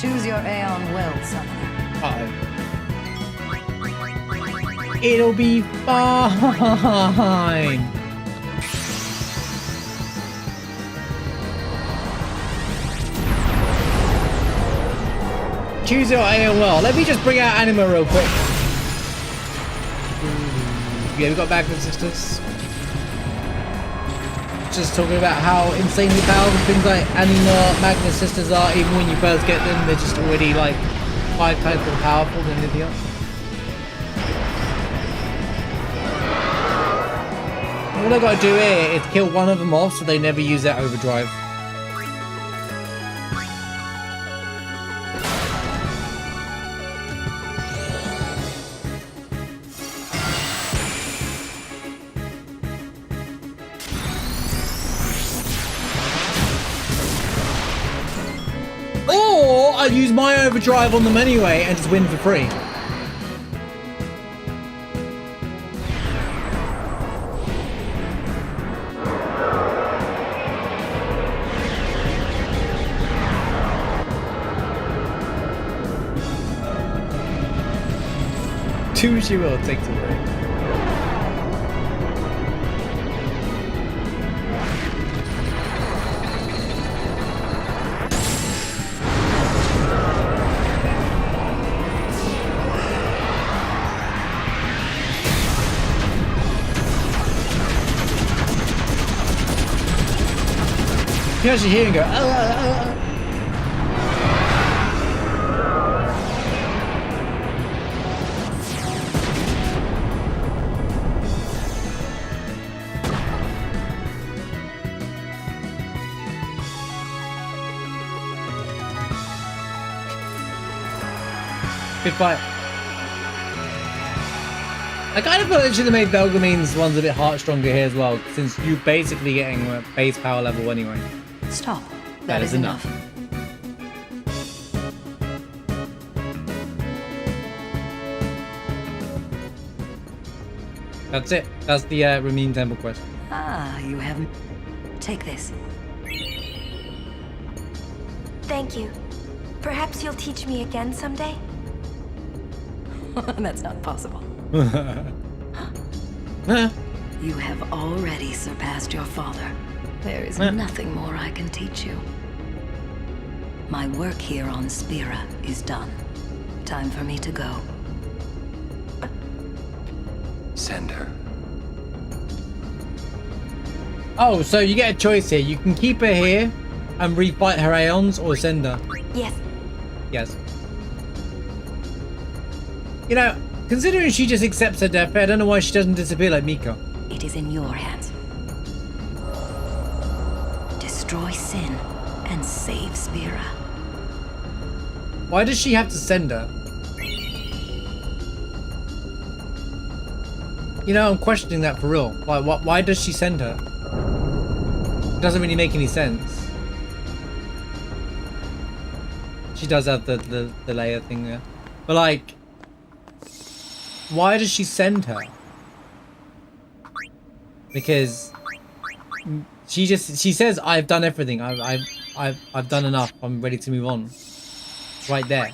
Choose your Aeon well, Summoner. Uh-oh. It'll be fine. Choose your AOL. Let me just bring out Anima real quick. Yeah, we got Magnet Sisters. Just talking about how insanely powerful things like Anima Magnet Sisters are. Even when you first get them, they're just already like 5 times more powerful than anything else. All I gotta do here is kill one of them off so they never use their overdrive. Or I'll use my overdrive on them anyway and just win for free. Do as you will, take the break. You actually hear him go, oh. Good fight. I kind of feel they should have made Belgamine's ones a bit heart stronger here as well, since you're basically getting a base power level anyway. Stop. That is enough. That's it. That's the Ramin Temple quest. Ah, you haven't... Take this. Thank you. Perhaps you'll teach me again someday? That's not possible. You have already surpassed your father. There is nothing more I can teach you. My work here on Spira is done. Time for me to go. Send her. Oh, so you get a choice here. You can keep her here and refight her Aeons or send her. Yes. Yes. You know, considering she just accepts her death, I don't know why she doesn't disappear like Mika. It is in your hands. Destroy Sin and save Spira. Why does she have to send her? You know, I'm questioning that for real. Why does she send her? It doesn't really make any sense. She does have the layer thing there. But like, why does she send her? Because she says, I've done everything. I've done enough. I'm ready to move on. Right there.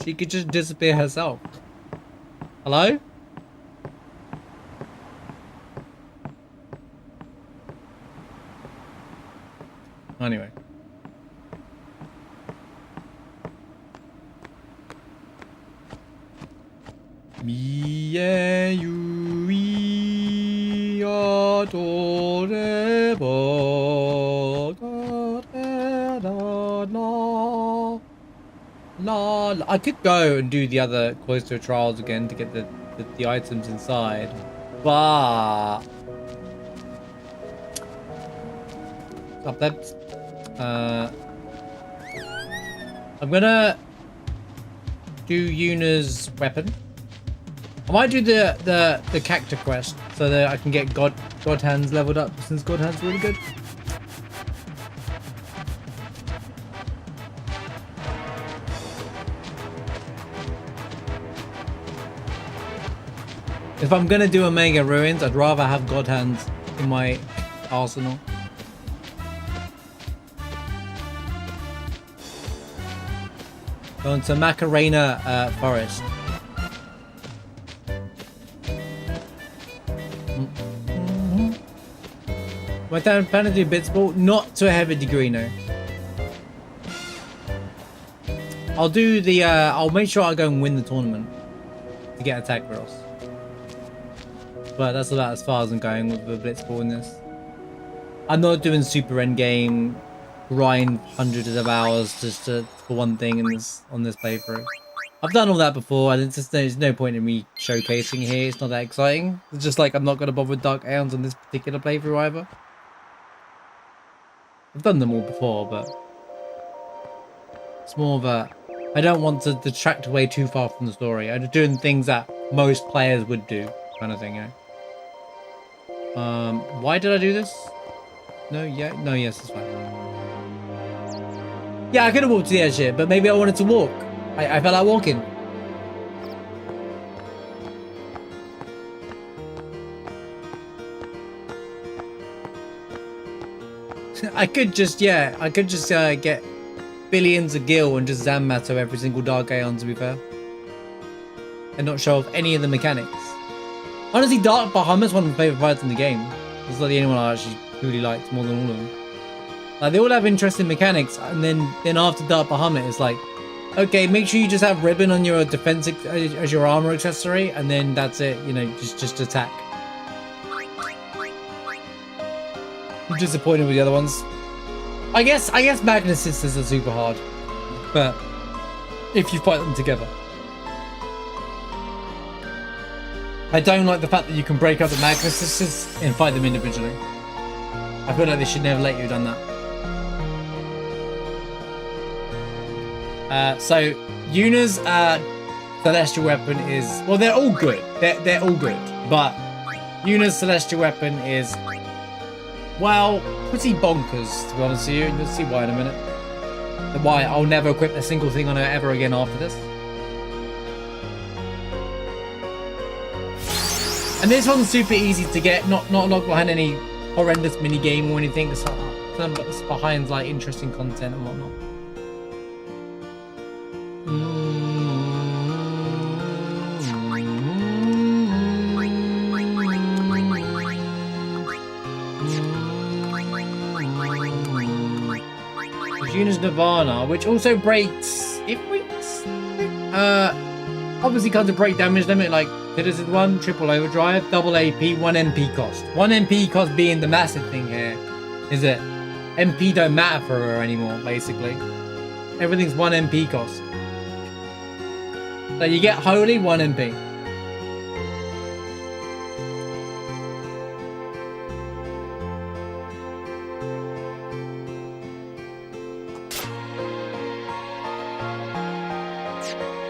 She could just disappear herself. Hello? Anyway. Yeah. I could go and do the other cloister trials again to get the items inside, but up that I'm gonna do Yuna's weapon. I might do the cactus quest so that I can get God Hands leveled up, since God Hands really good. If I'm gonna do Omega Ruins, I'd rather have God Hands in my arsenal. Going to Macarena Forest. My plan to do Blitzball, not to a heavy degree, no. I'll do the, I'll make sure I go and win the tournament to get attack rolls. But that's about as far as I'm going with the Blitzball in this. I'm not doing super endgame, grind hundreds of hours just for one thing in this on this playthrough. I've done all that before, and there's no point in me showcasing here. It's not that exciting. It's just like I'm not going to bother with Dark Aeons on this particular playthrough either. I've done them all before, but it's more of a... I don't want to detract away too far from the story. I'm just doing things that most players would do, kind of thing, you know. Why did I do this? No, yeah, no, yes, it's fine. Yeah, I could have walked to the edge here, but maybe I wanted to walk. I felt like walking. I could just get billions of gil and just Zanmato every single Dark Aeon, to be fair. And not show off any of the mechanics. Honestly, Dark Bahamut's one of my favourite fights in the game. It's like the only one I actually really liked more than all of them. Like, they all have interesting mechanics, and then after Dark Bahamut, it's like, okay, make sure you just have ribbon on your defense as your armor accessory, and then that's it, you know, just attack. I'm disappointed with the other ones. I guess Magnus Sisters are super hard, but if you fight them together. I don't like the fact that you can break up the Magnus Sisters and fight them individually. I feel like they should never let you have done that. So Yuna's celestial weapon is, well, they're all good. They're all good, but Yuna's celestial weapon is, well, pretty bonkers, to be honest with you. You'll see why in a minute. Why I'll never equip a single thing on her ever again after this. And this one's super easy to get, not behind any horrendous mini game or anything. It's behind like interesting content and whatnot. Yuna's Nirvana, which also breaks, it breaks, obviously comes to break damage limit, like Citizen 1, triple overdrive, double AP, 1 MP cost. 1 MP cost being the massive thing here, is that MP don't matter for her anymore, basically. Everything's 1 MP cost. So you get Holy, 1 MP.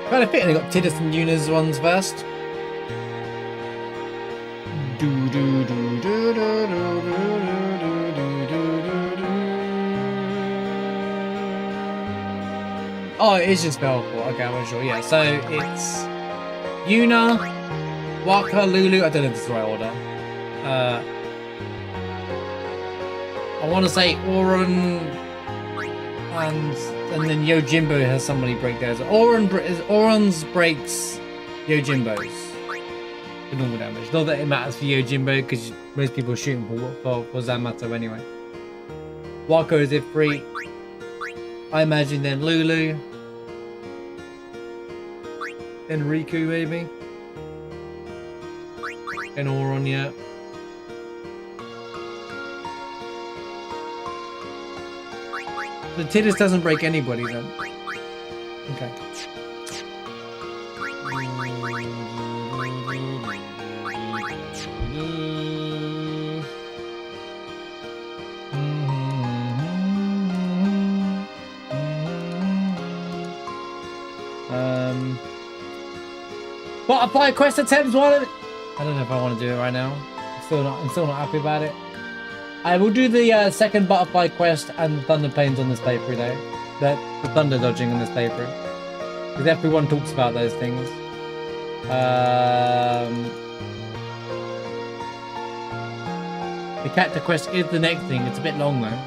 Kind of fitting, I got Tidus and Yuna's ones first. Oh, it is just Belfort. Okay, I'm not sure. Yeah, so it's Yuna, Waka, Lulu. I don't know if this is the right order. I want to say Auron and then Yojimbo has somebody break theirs. Auron's breaks Yojimbo's for normal damage. Not that it matters for Yojimbo because most people are shooting for Zanmato anyway. Wako is Ifrit. I imagine then Lulu. Then Riku maybe. And Auron, yeah. The Tidus doesn't break anybody then. Okay. Butterfly quest attempts one. I don't know if I want to do it right now. I'm still not happy about it. I will do the second butterfly quest and thunder planes on this playthrough though. The thunder dodging on this playthrough. Because everyone talks about those things. The cactus quest is the next thing. It's a bit long though.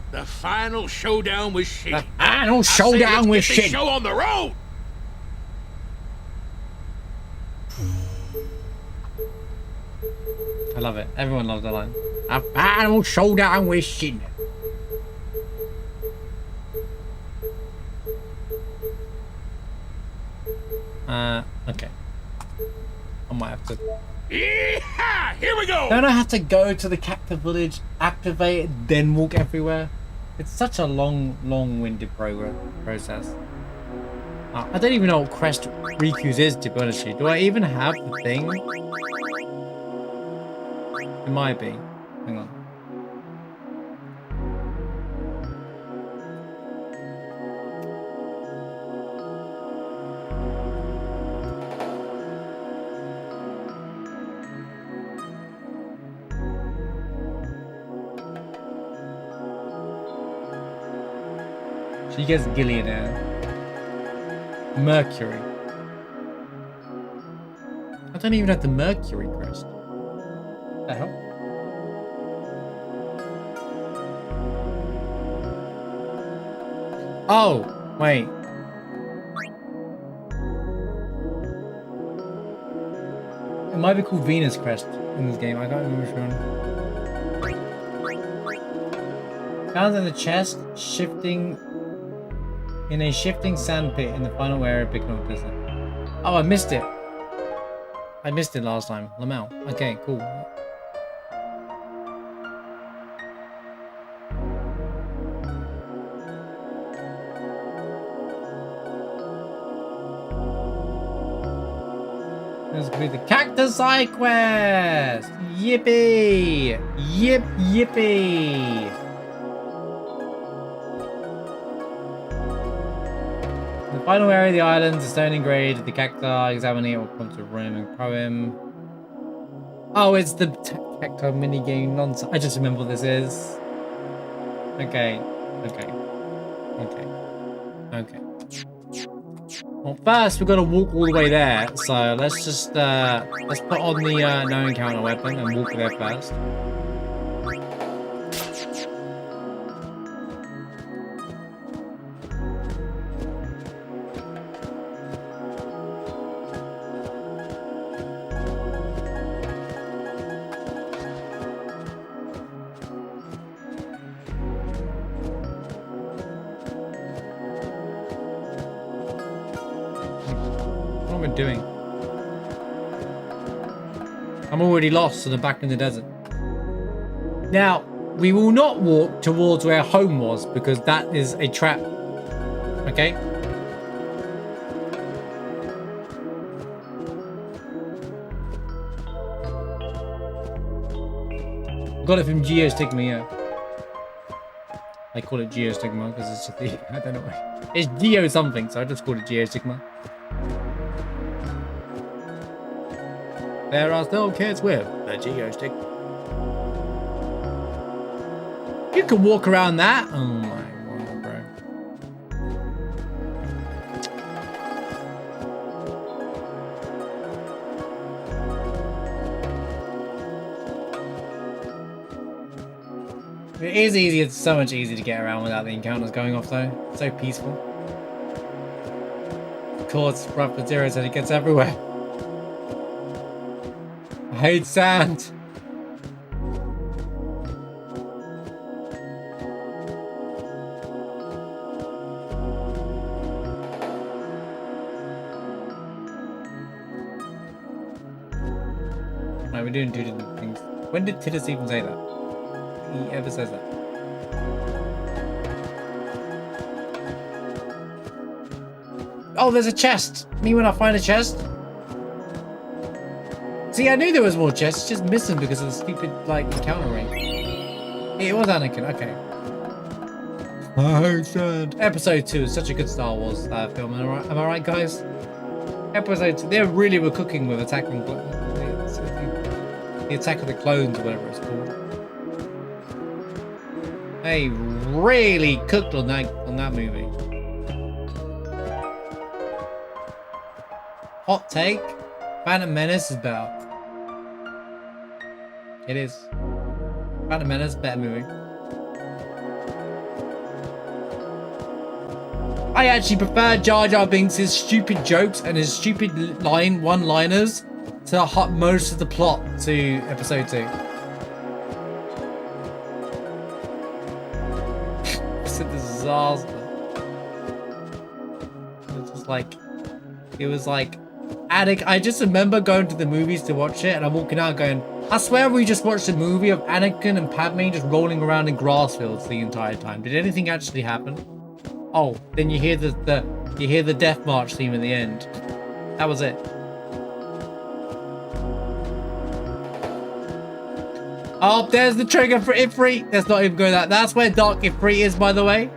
The final showdown with Shin. The final showdown with Shin. Show on the road. I love it. Everyone loves that line. A final showdown with Shin. Okay. I might have to. Yeehaw! Here we go. Don't I have to go to the cactus village, activate it, then walk everywhere? It's such a long-winded process. I don't even know what quest Riku's is, to be honest with you. Do I even have the thing? It might be. Hang on. She gets Gillionaire. Mercury. I don't even have the Mercury crest. What the hell? Oh, wait. It might be called Venus crest in this game. I can't remember which one. Found in the chest, shifting in a shifting sandpit in the final area of Big North Desert. Oh, I missed it. I missed it last time. Lamel. Okay, cool. Let's complete the cactus side quest. Yippee! Yippee! The final area of the island, the stone engraved, the cacti, examining it will come to a Roman poem. Oh, it's the cacti minigame nonsense. I just remember what this is. Okay. Well, first we've got to walk all the way there, so let's just let's put on the no encounter weapon and walk there first. Doing? I'm already lost and I'm back in the desert. Now, we will not walk towards where home was because that is a trap. Okay? Got it from Geostigma, yeah. I call it Geostigma because it's just the, I don't know why. It's Geo something, so I just call it Geostigma. There are still kids with a Geostigma. You can walk around that. Oh my word, bro. It is easy. It's so much easier to get around without the encounters going off, though. It's so peaceful. Of course, rough material said it gets everywhere. I hate sand. No, we're doing two different things. When did Titus even say that? He ever says that? Oh, there's a chest! Me when I find a chest? See, I knew there was more chests, it's just missing because of the stupid, like, encounter ring. It was Anakin, okay. Oh, sad. Episode 2 is such a good Star Wars film, am I right, guys? Episode 2, they really were cooking with attacking the Attack of the Clones, or whatever it's called. They really cooked on that movie. Hot take: Phantom Menace is better. It is. Phantom Menace, better movie. I actually prefer Jar Jar Binks' stupid jokes and his stupid one-liners to most of the plot to episode 2. It's a disaster. It was like I just remember going to the movies to watch it, and I'm walking out going, I swear we just watched a movie of Anakin and Padme just rolling around in grass fields the entire time. Did anything actually happen? Oh, then you hear the Death March theme at the end. That was it. Oh, there's the trigger for Ifrit. Let's not even go that. That's where Dark Ifrit is, by the way.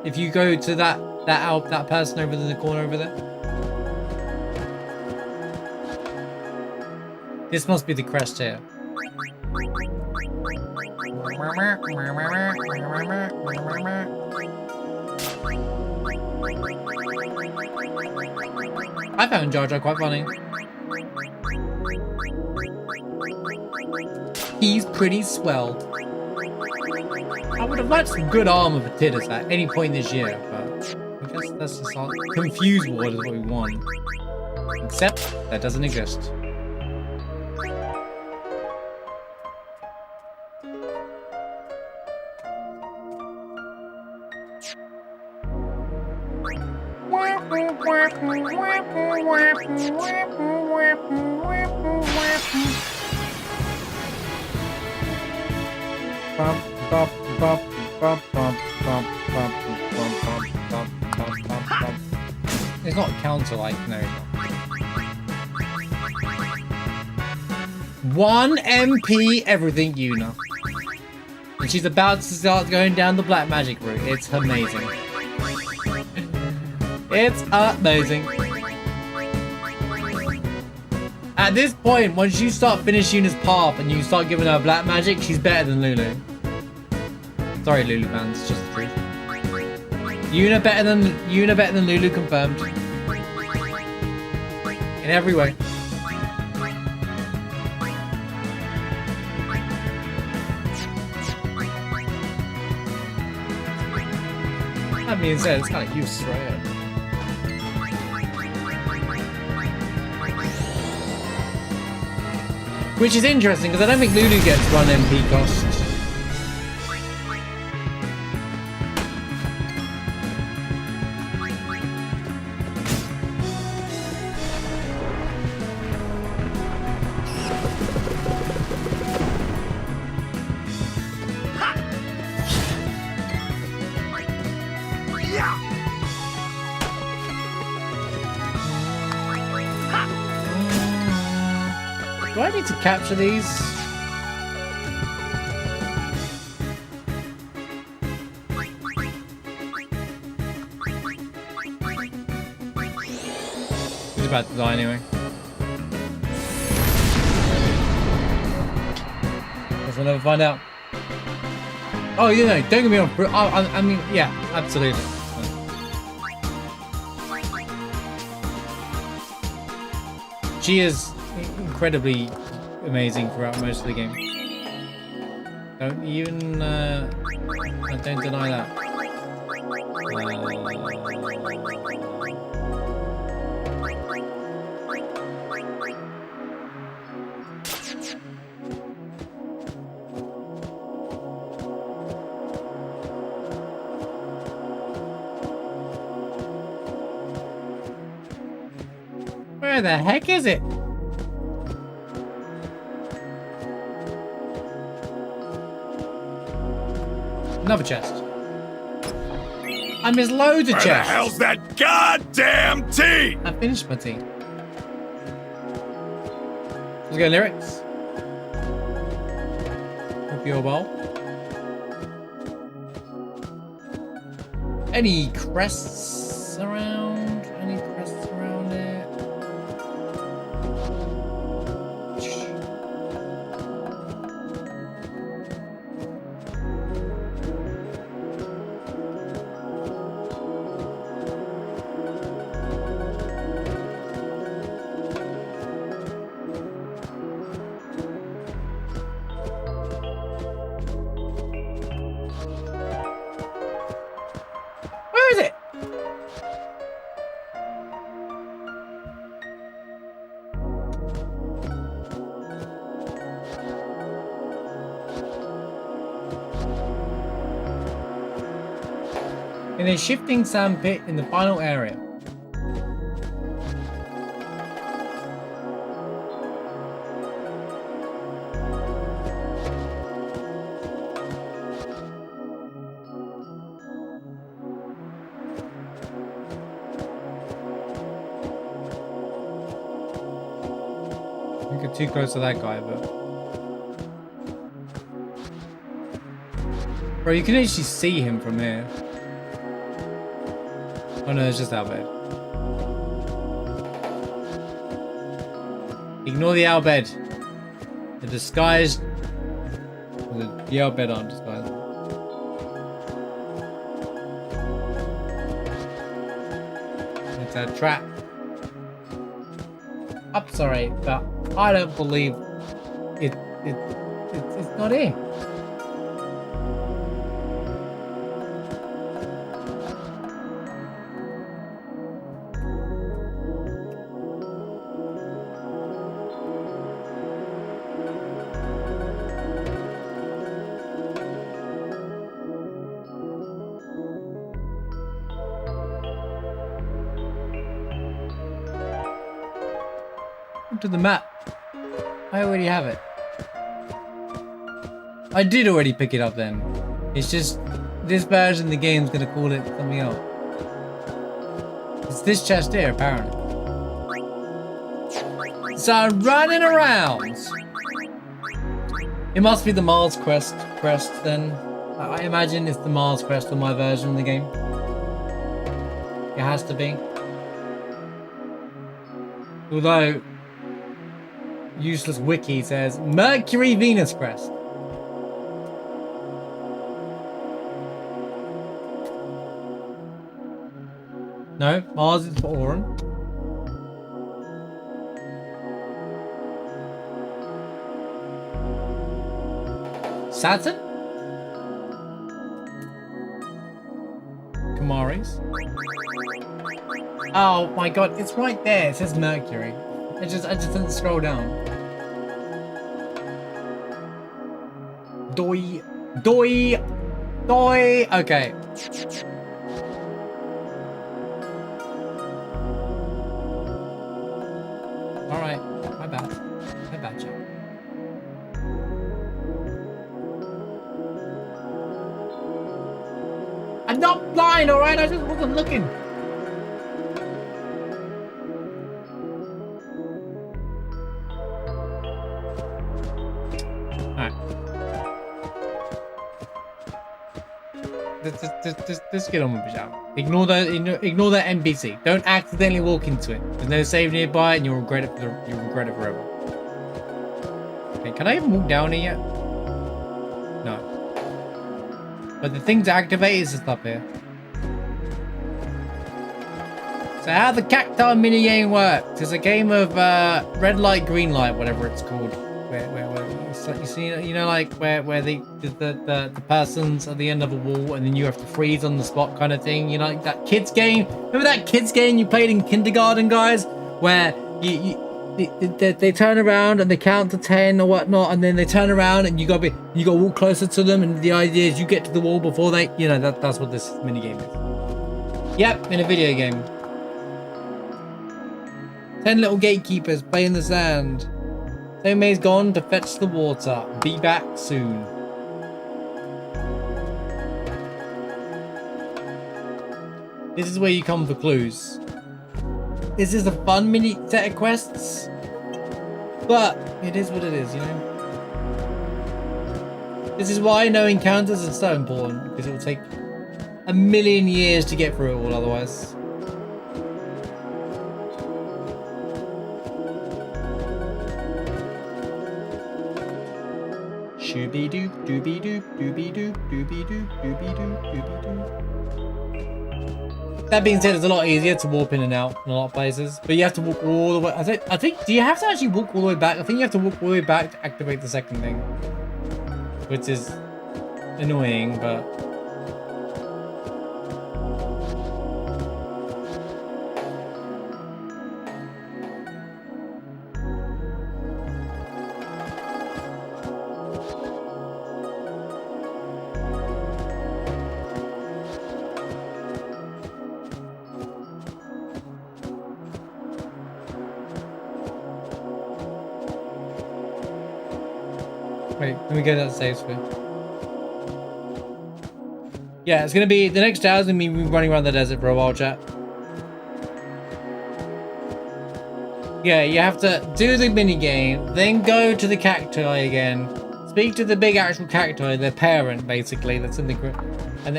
If you go to that person over in the corner over there. This must be the crest here. I found Jar Jar quite funny. He's pretty swell. I would have liked some good armor for Titus at any point this year, but I guess that's just all. Confused Ward is what we want. Except that doesn't exist. It's not counter like no. 1 MP everything Yuna. And she's about to start going down the black magic route. It's amazing. It's amazing. At this point, once you start finishing Yuna's path and you start giving her black magic, she's better than Lulu. Sorry, Lulu fans, it's just the truth. Yuna better than Lulu, confirmed. In every way. That being said, it's kind of useless, right? Which is interesting, because I don't think Lulu gets 1 MP cost. Do I need to capture these? He's about to die anyway. Guess we'll never find out. Oh, you know, don't get me wrong. I mean, yeah, absolutely. She is incredibly amazing throughout most of the game. Don't even, don't deny that. Where the heck is it? Another chest. I missed loads of chests. Where the hell's that goddamn tea? I finished my tea. Let's go lyrics. Hope you're well. Any crests around? Any crests around there? Where is it? In a shifting sand pit in the final area. Don't get too close to that guy, but... Bro, you can actually see him from here. Oh no, it's just our bed. Ignore the owl bed. The disguised... The owl bed aren't disguised. It's a trap. I'm sorry, but I don't believe it's not here. To the map. I already have it. I did already pick it up then. It's just this version of the game's gonna call it something else. It's this chest here, apparently. So I'm running around. It must be the Mars crest then. I imagine it's the Mars crest on my version of the game. It has to be. Although useless wiki says Mercury Venus crest. No, Mars is for Auron. Saturn? Kamaris. Oh my god, it's right there. It says Mercury. I just didn't scroll down. Doi. Okay. All right. My bad, Jack. I'm not blind, all right? I just wasn't looking. Just get on with it, shall we? Ignore that NPC. Don't accidentally walk into it. There's no save nearby, and you'll regret it. You'll regret it forever. Okay, can I even walk down here yet? No. But the thing to activate is this up here. So how the cacti minigame works? It's a game of red light, green light, whatever it's called. Where like you see, you know, like where the person's at the end of a wall and then you have to freeze on the spot kind of thing. You know, like that kids game. Remember that kids game you played in kindergarten, guys, where they turn around and they count to 10 or whatnot, and then they turn around and you gotta walk closer to them, and the idea is you get to the wall before they, you know, that's what this mini game is. Yep, in a video game. 10 little gatekeepers play in the sand. Tomei's gone to fetch the water. Be back soon. This is where you come for clues. This is a fun mini set of quests, but it is what it is, you know? This is why no encounters are so important, because it will take a million years to get through it all otherwise. Shooby doop, dooby doop, dooby doop, dooby doop, dooby doop, dooby doop. That being said, it's a lot easier to warp in and out in a lot of places, but you have to walk all the way. I think, do you have to actually walk all the way back? I think you have to walk all the way back to activate the second thing, which is annoying, but. Wait, let me get that save screen. Yeah, it's gonna be the next hour is gonna be running around the desert for a while, chat. Yeah, you have to do the mini game, then go to the cacti again, speak to the big actual cacti, their parent basically, that's in the group, and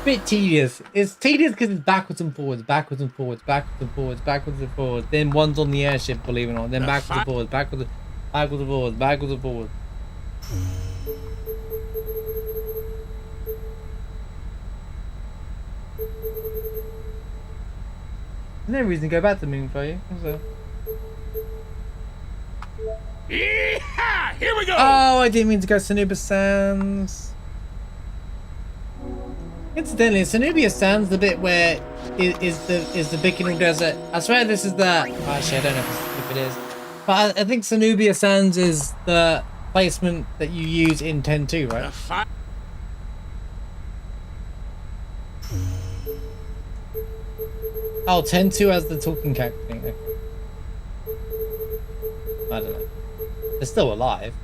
bit tedious. It's tedious because it's backwards and forwards, backwards and forwards, backwards and forwards, backwards and forwards. Then one's on the airship, believe it or not. Then backwards and forwards, backwards and forwards, backwards and forwards. There's no reason to go back to the moon for you. So. Yeehaw! Here we go! Oh, I didn't mean to go Cenobia Sands. Incidentally, Cenobia Sands, the bit where is the Bikinal Desert. I swear this is the. Actually, I don't know if it is, but I think Cenobia Sands is the placement that you use in 10.2, right? Oh, 10.2 has the talking cat thing. Okay. I don't know. They're still alive.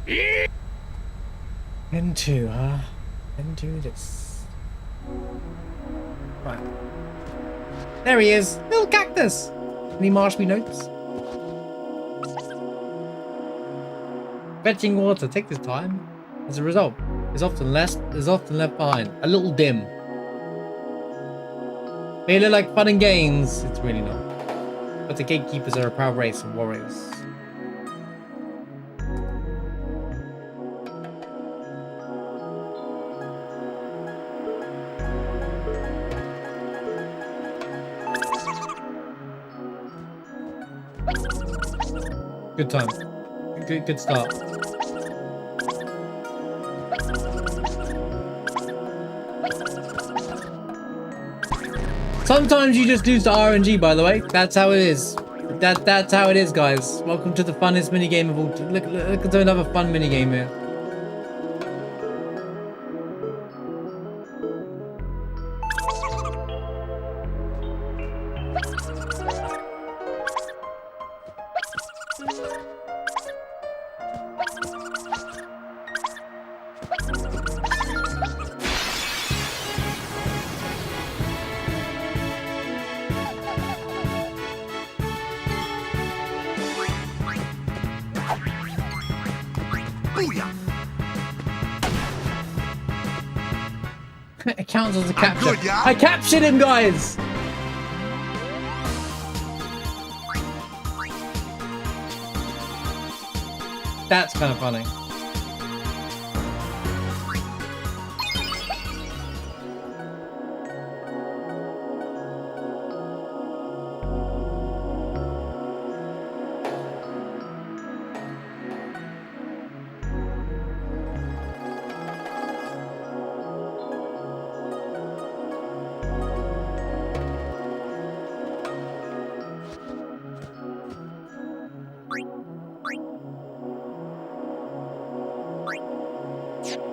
10.2, huh? 10.2 this. Right. There he is. Little cactus. Any marshmallow notes? Fetching water takes its time. As a result, is often left behind. A little dim. May look like fun and games. It's really not. But the gatekeepers are a proud race of warriors. Good time. Good start. Sometimes you just lose the RNG, by the way. That's how it is. That's how it is, guys. Welcome to the funnest minigame of all. Look at another fun minigame here. It counts as a capture. Good, yeah? I captured him, guys! That's kind of funny.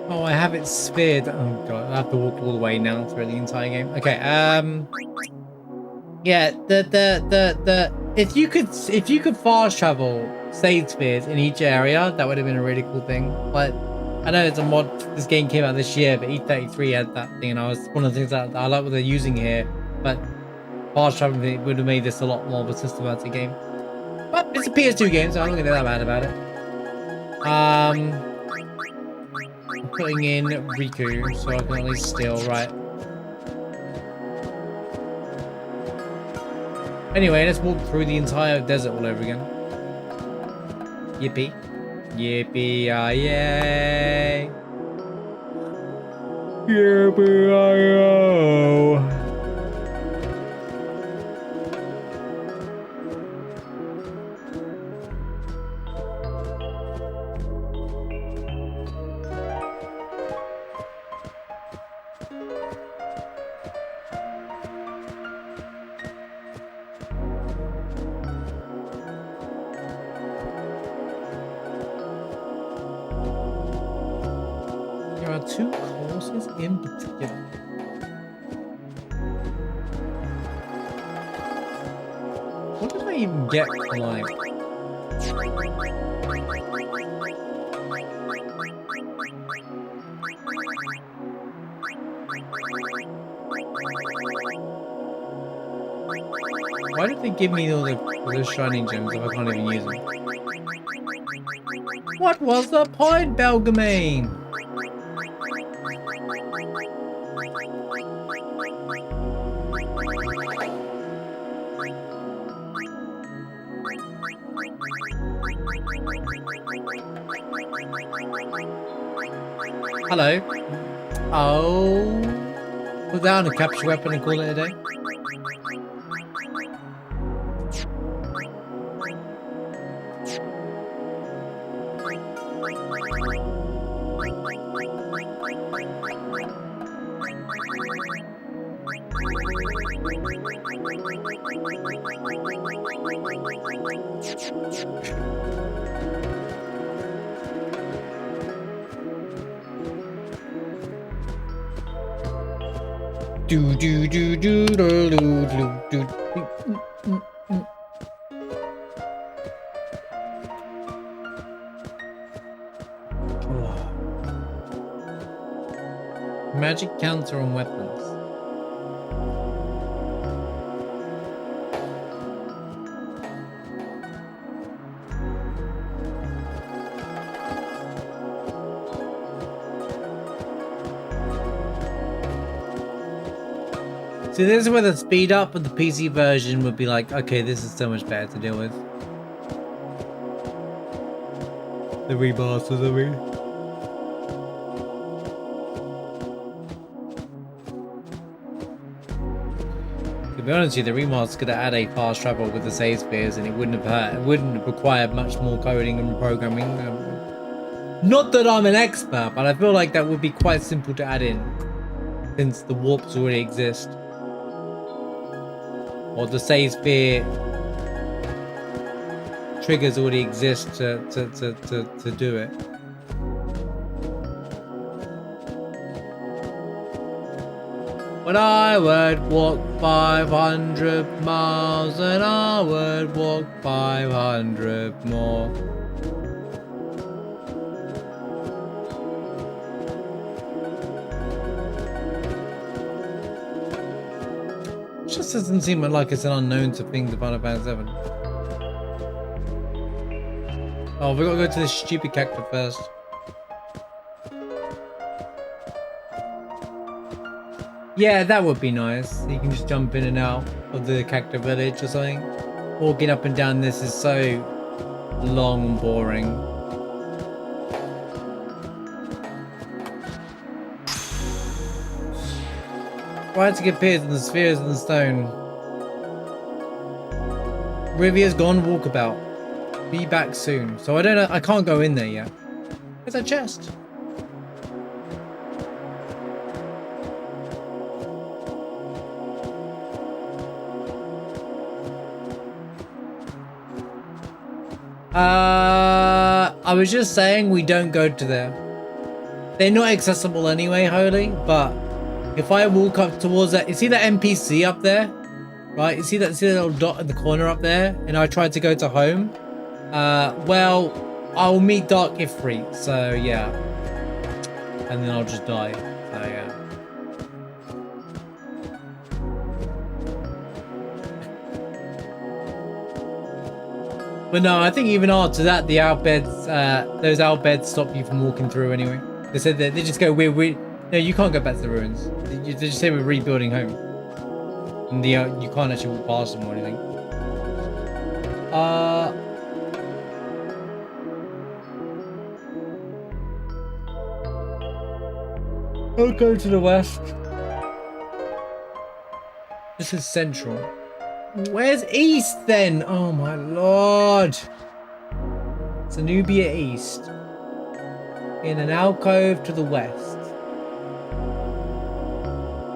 Oh, I have it sphered. Oh god, I have to walk all the way now through the entire game. Okay, yeah, if you could fast travel save spheres in each area, that would have been a really cool thing. But I know it's a mod. This game came out this year, but E33 had that thing, and I was one of the things that I like what they're using here. But fast traveling would have made this a lot more of a systematic game. But it's a PS2 game, so I'm not gonna be that bad about it. I'm putting in Riku, so I can at least steal, right. Anyway, let's walk through the entire desert all over again. Yippee. Yippee-yi-yay. Yippee-yi-yo. There are two courses in particular. What did I even get for like? Why did they give me all the shining gems if I can't even use them? What was the point, Belgamine? Hello. Oh. Put down a capture weapon and call it a day. Do do do do do do do do. Magic counter on weapons. See, this is where the speed up of the PC version would be like, okay, this is so much better to deal with. The remasters, I mean. To be honest with you, the remaster could have added fast travel with the save spheres, and it wouldn't have hurt. It wouldn't have required much more coding and programming. Not that I'm an expert, but I feel like that would be quite simple to add in, since the warps already exist. Or the save sphere triggers already exist to do it. But I would walk 500 miles and I would walk 500 more. It just doesn't seem like it's an unknown to things of Final Fantasy 7. Oh, we gotta go to this stupid cactus first. Yeah, that would be nice. You can just jump in and out of the cactus village or something. Walking up and down this is so long and boring. Why to get appears in the spheres in the stone? Rivia's gone walkabout. Be back soon. So I don't know. I can't go in there yet. There's a chest. I was just saying we don't go to there. they're not accessible anyway, Holy, but if I walk up towards that, you see that NPC up there? Right, you see that little dot in the corner up there? And I tried to go to home. Well, I'll meet Dark Ifrit, so yeah. And then I'll just die, so yeah. But no, I think even after that, the outbeds, those outbeds stop you from walking through anyway. They said that they just go, no, you can't go back to the ruins. They just say we're rebuilding home. And you can't actually walk past them or anything. I'll go to the west. This is central. Where's east then? Oh my lord. Zenobia East. In an alcove to the west.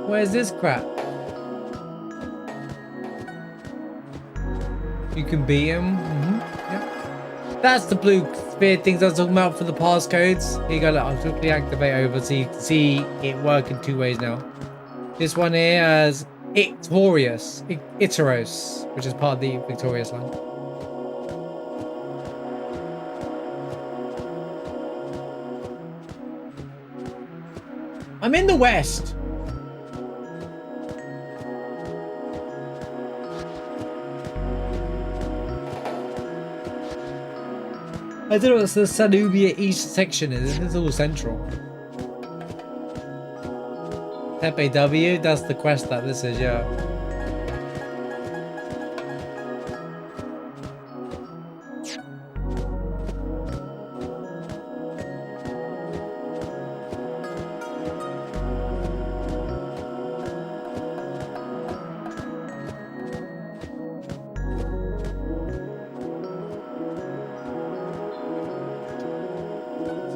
Where's this crap? You can beat him. Yeah. That's the blue sphere things I was talking about for the passcodes. Here you go, look, I'll quickly activate over so you can see it work in 2 ways now. This one here has Iteros, which is part of the Victorious line. I'm in the west. I don't know what the Sanubia East section is. This is all central. Tepe W, that's the quest that this is, yeah.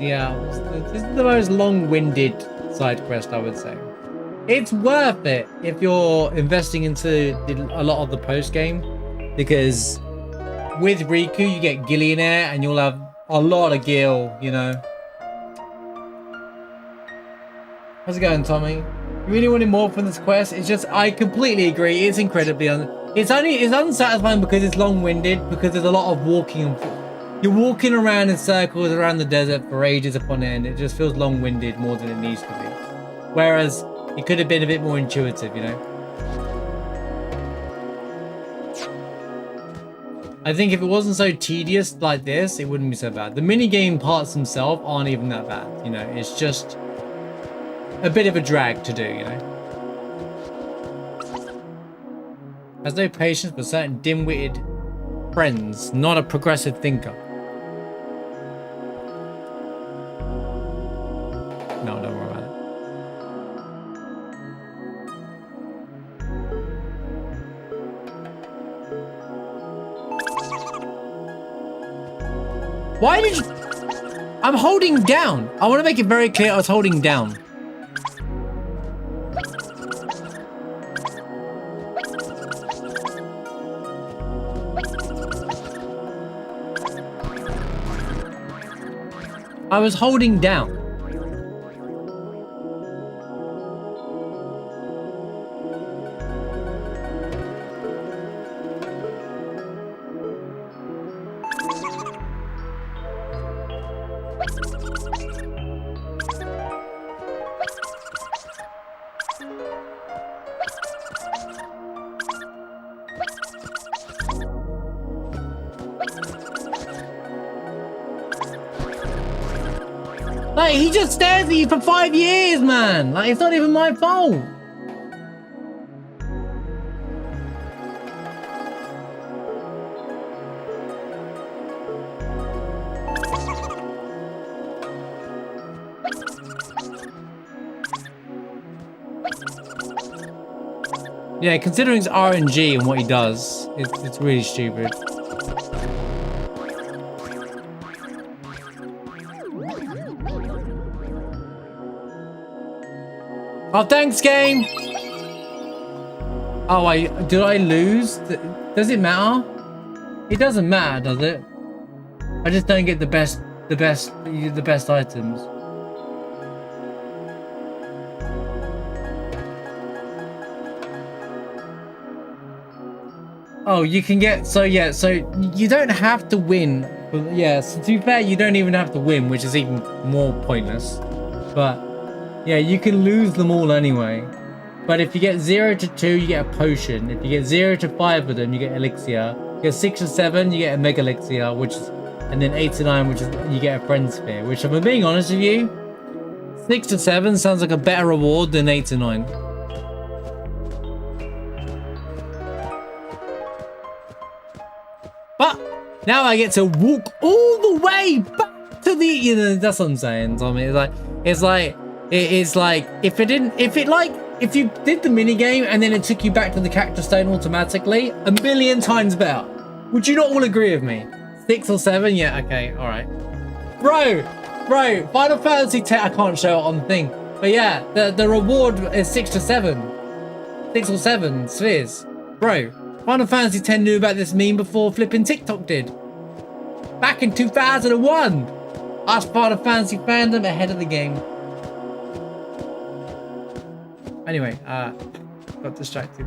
Yeah, this is the most long-winded side quest, I would say. It's worth it if you're investing into a lot of the post-game, because with Riku, you get Gillionaire, and you'll have a lot of Gil, you know. How's it going, Tommy? You really wanted more from this quest? It's just, I completely agree. It's incredibly, it's unsatisfying because it's long-winded, because there's a lot of walking and you're walking around in circles around the desert for ages upon end. It just feels long-winded more than it needs to be. Whereas it could have been a bit more intuitive, you know? I think if it wasn't so tedious like this, it wouldn't be so bad. The minigame parts themselves aren't even that bad, you know? It's just a bit of a drag to do, you know? Has no patience for certain dim-witted friends, not a progressive thinker. No, don't worry about it. Why did you... I'm holding down. I want to make it very clear I was holding down. I was holding down. Like, he just stares at you for 5 years, man. Like, it's not even my fault. Yeah, considering it's RNG and what he does, it's really stupid. Oh, thanks, game! Oh, did I lose? Does it matter? It doesn't matter, does it? I just don't get the best items. Oh, you can get, so yeah, so you don't have to win. Yeah, so to be fair, you don't even have to win, which is even more pointless. But yeah, you can lose them all anyway. But if you get 0 to 2, you get a potion. If you get 0 to 5 of them, you get elixir. You get 6 to 7, you get a mega elixir, which is, and then 8 to 9, which is, you get a friend sphere. Which, if I'm being honest with you, 6 to 7 sounds like a better reward than 8 to 9. But now I get to walk all the way back to the, you know, that's what I'm saying, Tommy. It's like if you did the mini game and then it took you back to the cactus stone automatically, a million times better. Would you not all agree with me? 6 or 7? Yeah, okay, all right. Bro, Final Fantasy 10, I can't show it on the thing. But yeah, the reward is 6 to 7. 6 or 7 spheres. Bro, Final Fantasy 10 knew about this meme before flipping TikTok did. Back in 2001. Us Final Fantasy fandom ahead of the game. Anyway, got distracted.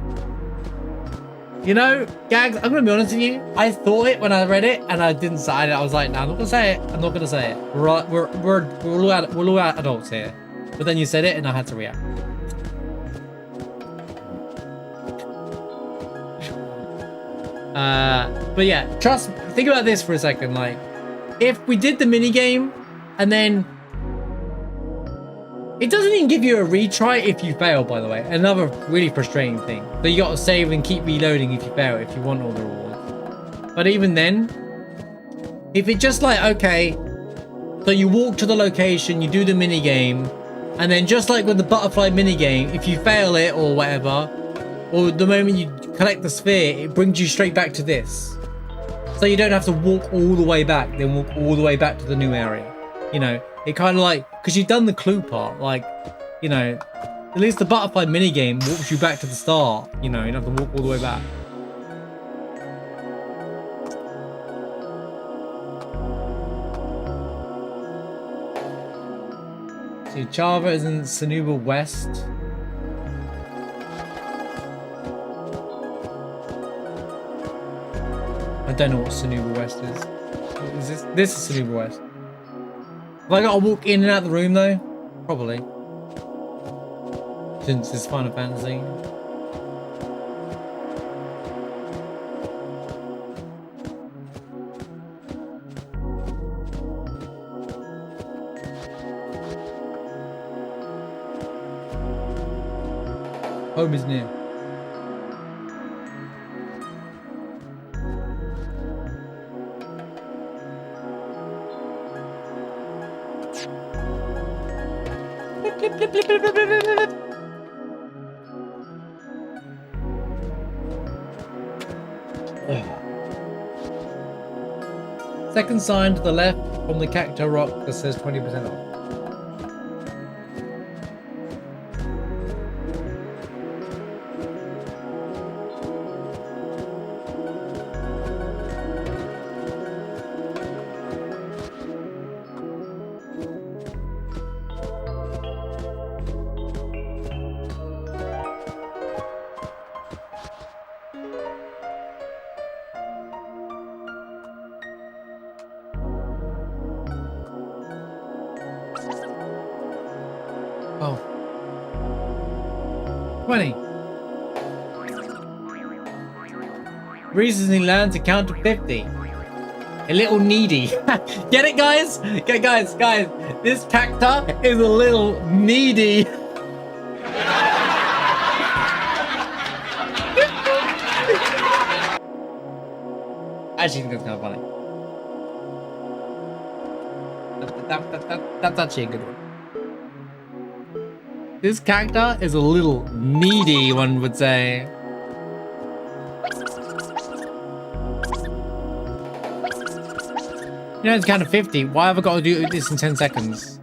You know, Gags, I'm gonna be honest with you. I thought it when I read it, and I didn't say it. I was like, no, I'm not gonna say it. I'm not gonna say it. We're all adults here. But then you said it, and I had to react. But yeah, think about this for a second. Like, if we did the mini game, and then it doesn't even give you a retry if you fail, by the way. Another really frustrating thing. So you gotta save and keep reloading if you fail, if you want all the rewards. But even then, if it's just like, okay, so you walk to the location, you do the mini game, and then just like with the butterfly mini game, if you fail it or whatever, or the moment you collect the sphere, it brings you straight back to this. So you don't have to walk all the way back, then walk all the way back to the new area. You know, it kind of like, because you've done the clue part, like, you know, at least the butterfly minigame walks you back to the start. You know, you don't have to walk all the way back. See, Java is in Sanuba West. I don't know what Sanuba West is. Is this is Sanuba West. Have I got to walk in and out the room though? Probably. Since it's Final Fantasy. Home is near. Second sign to the left from the cactus rock that says 20% off. Oh. 20. Reasons in land to count to 50. A little needy. Get it, guys? Okay, guys. This cactus is a little needy. Actually, I think that's kind of funny. That's actually a good one. This cactus is a little needy, one would say. You know, it's kind of 50. Why have I got to do this in 10 seconds?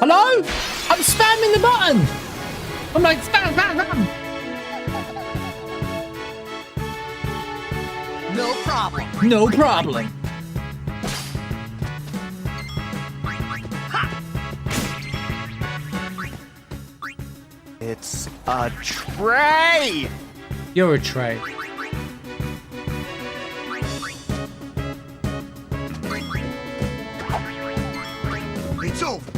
Hello? I'm spamming the button! I'm like, spam. No problem. No problem. It It's a tray! You're a tray. It's over.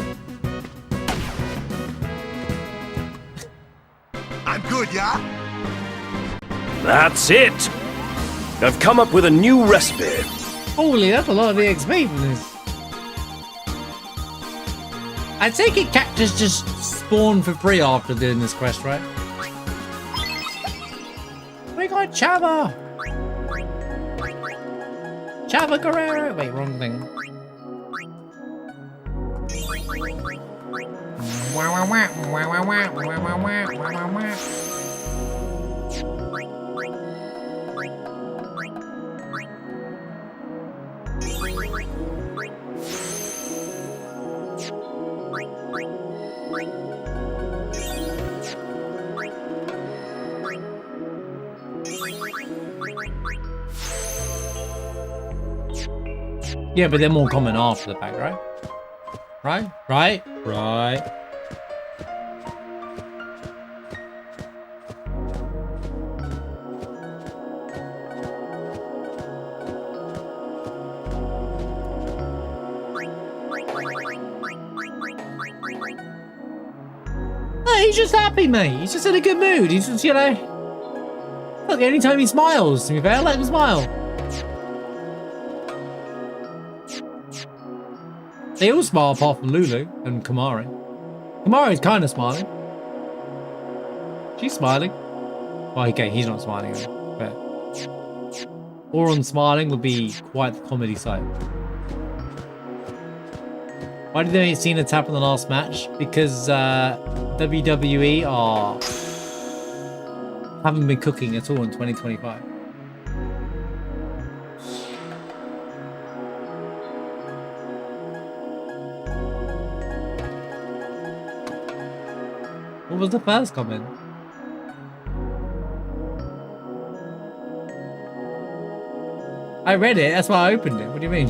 I'm good, yeah? That's it! I've come up with a new recipe. Holy, that's a lot of EXP for this. I take it cactus just spawn for free after doing this quest, right? We got Chava! Chava Guerrero! Wait, wrong thing. Yeah, but they're more common after the fact, right? Right? Right? Right. No, he's just happy, mate. He's just in a good mood. He's just, you know... Look, the only time he smiles, to be fair, let him smile. They all smile apart from Lulu and Kamari. Kamari's kind of smiling. She's smiling. Well, okay, he's not smiling, but Auron smiling would be quite the comedy side. Why did they see a tap in the last match? Because WWE haven't been cooking at all in 2025. What was the first comment? I read it, that's why I opened it. What do you mean?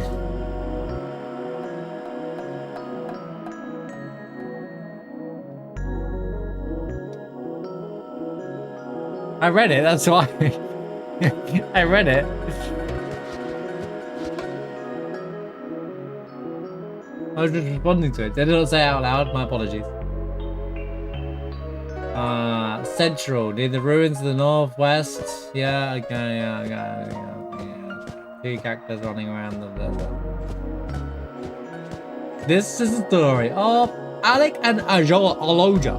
I read it, that's why. I read it. I was just responding to it. Did I not say it out loud? My apologies. Central, near the ruins of the northwest. Yeah, okay, yeah. Two characters running around the desert. This is the story of Alec and Ajola Aloja.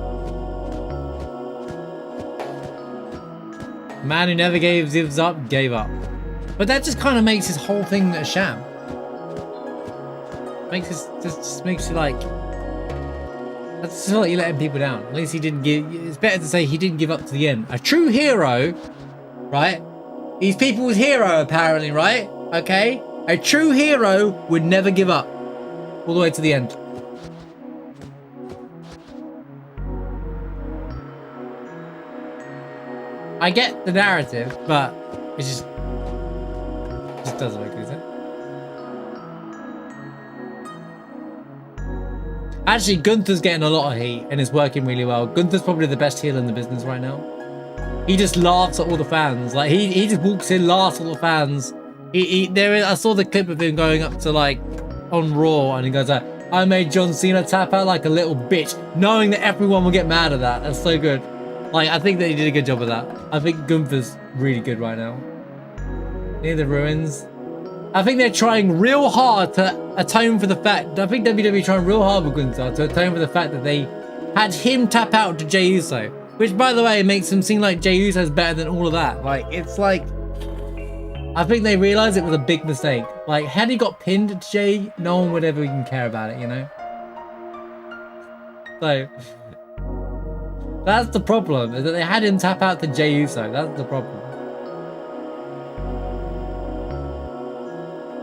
Man who never gives up, gave up. But that just kind of makes his whole thing a sham. Just makes you like... That's just like you're letting people down. At least he didn't give... It's better to say he didn't give up to the end. A true hero, right? He's people's hero, apparently, right? Okay? A true hero would never give up. All the way to the end. I get the narrative, but it just doesn't make any sense. Actually, Gunther's getting a lot of heat and is working really well. Gunther's probably the best healer in the business right now. He just laughs at all the fans. Like he just walks in, laughs at all the fans. I saw the clip of him going up to like on Raw and he goes like, I made John Cena tap out like a little bitch, knowing that everyone will get mad at that. That's so good. Like, I think that he did a good job of that. I think Gunther's really good right now. Near the ruins. I think they're trying real hard to atone for the fact... I think WWE trying real hard with Gunther to atone for the fact that they had him tap out to Jey Uso. Which, by the way, makes him seem like Jey Uso's better than all of that. Like, it's like... I think they realised it was a big mistake. Like, had he got pinned to Jey, no one would ever even care about it, you know? So... That's the problem, is that they had him tap out to Jey Uso. That's the problem.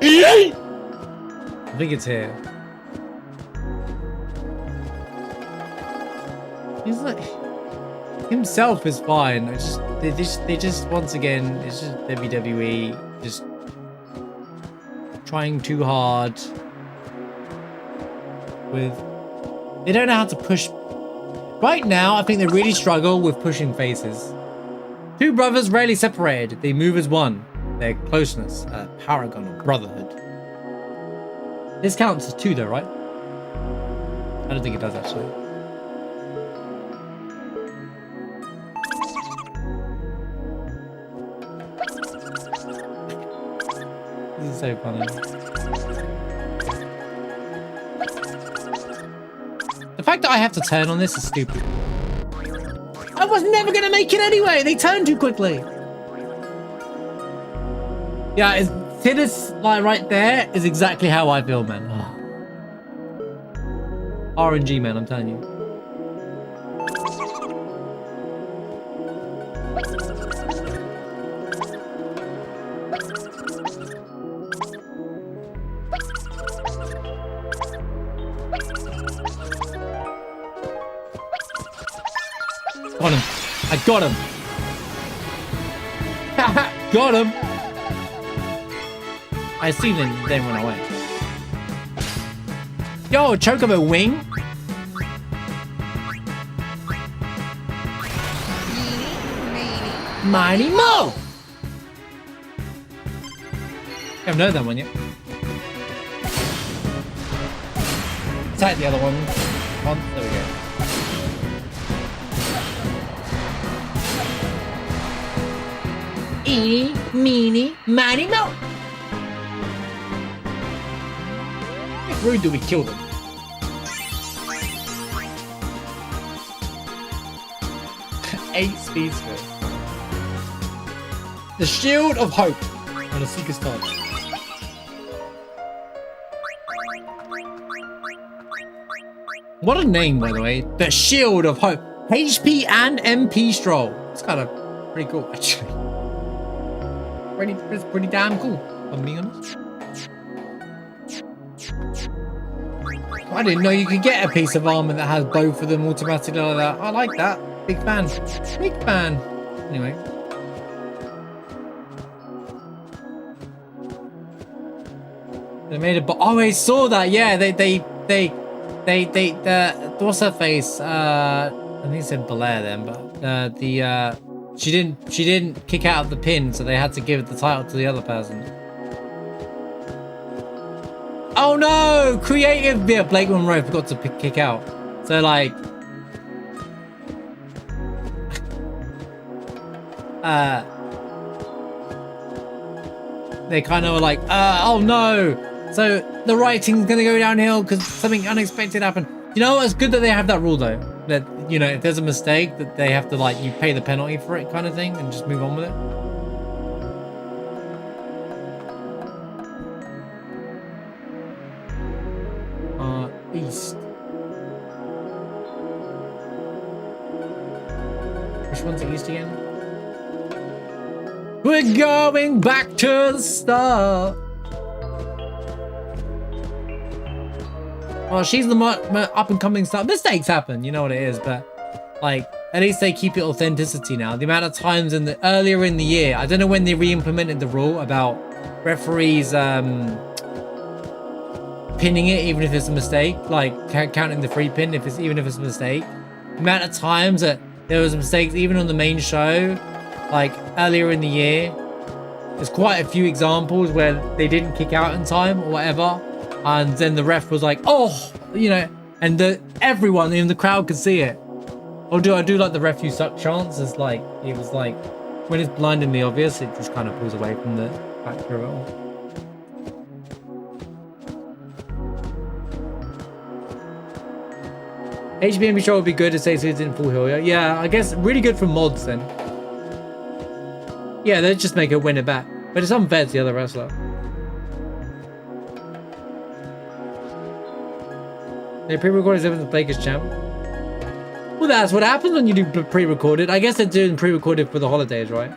I think it's here. He's like... Himself is fine. It's just, they just once again, it's just WWE just trying too hard with... They don't know how to push Right now, I think they really struggle with pushing faces. Two brothers rarely separated. They move as one. Their closeness, a paragon of brotherhood. This counts as two though, right? I don't think it does actually. This is so funny. The fact that I have to turn on this is stupid. I was never gonna make it anyway! They turned too quickly! Yeah, Tidus, like right there, is exactly how I feel, man. Oh. RNG, man, I'm telling you. Got him. I got him. Got him. I assume they run away. Yo, Chocobo wing. Mighty Mo. I haven't heard that one yet. Attack the other one. Oh, there we go. Eeny, meeny, miny, mo. How rude do we kill them? Eight speed split. The Shield of Hope on a Seeker's Star. What a name, by the way. The Shield of Hope. HP and MP Stroll. It's kind of pretty cool, actually. It's pretty damn cool, if I'm being honest. I didn't know you could get a piece of armor that has both of them automatically like that. I like that. Big fan. Big fan. Anyway. They made a oh, I saw that. Yeah, what's her face? I think it said Belair then, but she didn't kick out of the pin, so they had to give the title to the other person. Oh no! Creative, yeah, Blake Monroe forgot to kick out. So like, they kind of were like, oh no! So the writing's gonna go downhill because something unexpected happened. You know, it's good that they have that rule though. That, you know, if there's a mistake, that they have to, like, you pay the penalty for it kind of thing and just move on with it. East. Which one's the east again? We're going back to the start. Well, she's the up-and-coming star. Mistakes happen, you know what it is, but like, at least they keep it authenticity now. The amount of times earlier in the year, I don't know when they re-implemented the rule about referees pinning it even if it's a mistake, like counting the free pin even if it's a mistake. The amount of times that there was mistakes even on the main show, like earlier in the year, there's quite a few examples where they didn't kick out in time or whatever. And then the ref was like, oh, you know, and everyone in the crowd could see it. Or I do like the ref you suck chance. It's like, it was like, when it's blindingly obvious, it just kind of pulls away from the factor of it all. HBM show would be good to say so it didn't full heal. Yeah, I guess really good for mods then. Yeah, they just make it win it back. But it's unfair to the other wrestler. They pre-recorded evidence of Baker's champ. Well, that's what happens when you do pre-recorded. I guess they're doing pre-recorded for the holidays, right?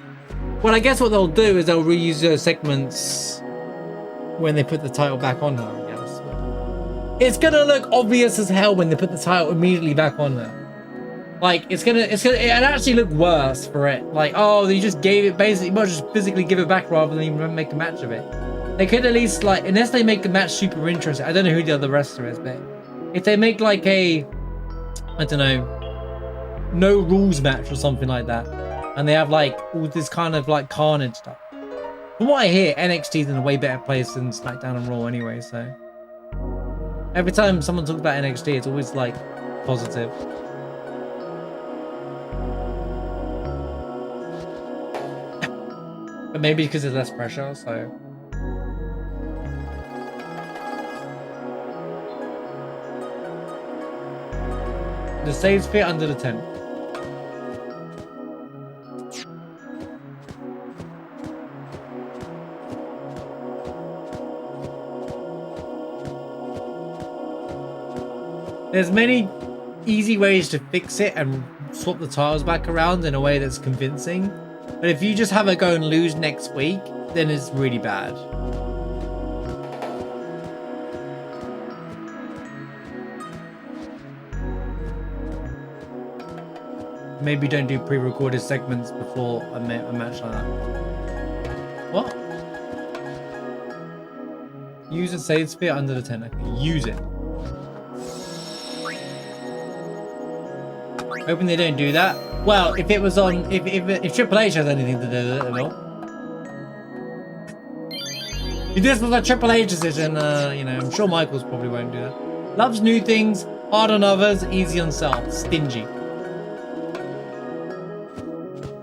Well, I guess what they'll do is they'll reuse those segments when they put the title back on her, I guess. It's gonna look obvious as hell when they put the title immediately back on her. Like, it'll actually look worse for it. Like, oh, you just gave it, basically, you might just physically give it back rather than even make a match of it. They could at least, like, unless they make the match super interesting. I don't know who the other wrestler is, but if they make like a, I don't know, no rules match or something like that, and they have like all this kind of like carnage stuff. From what I hear, NXT's in a way better place than SmackDown and Raw anyway, so every time someone talks about NXT, it's always like positive. But maybe because there's less pressure, so. The saves fit under the tent. There's many easy ways to fix it and swap the tiles back around in a way that's convincing. But if you just have a go and lose next week, then it's really bad. Maybe don't do pre-recorded segments before a match like that. What? Use a save sphere under the tent. Okay, use it. Hoping they don't do that. Well, if it was on, if Triple H has anything to do with it, they will. If this was a Triple H decision, you know, I'm sure Michaels probably won't do that. Loves new things, hard on others, easy on self, stingy.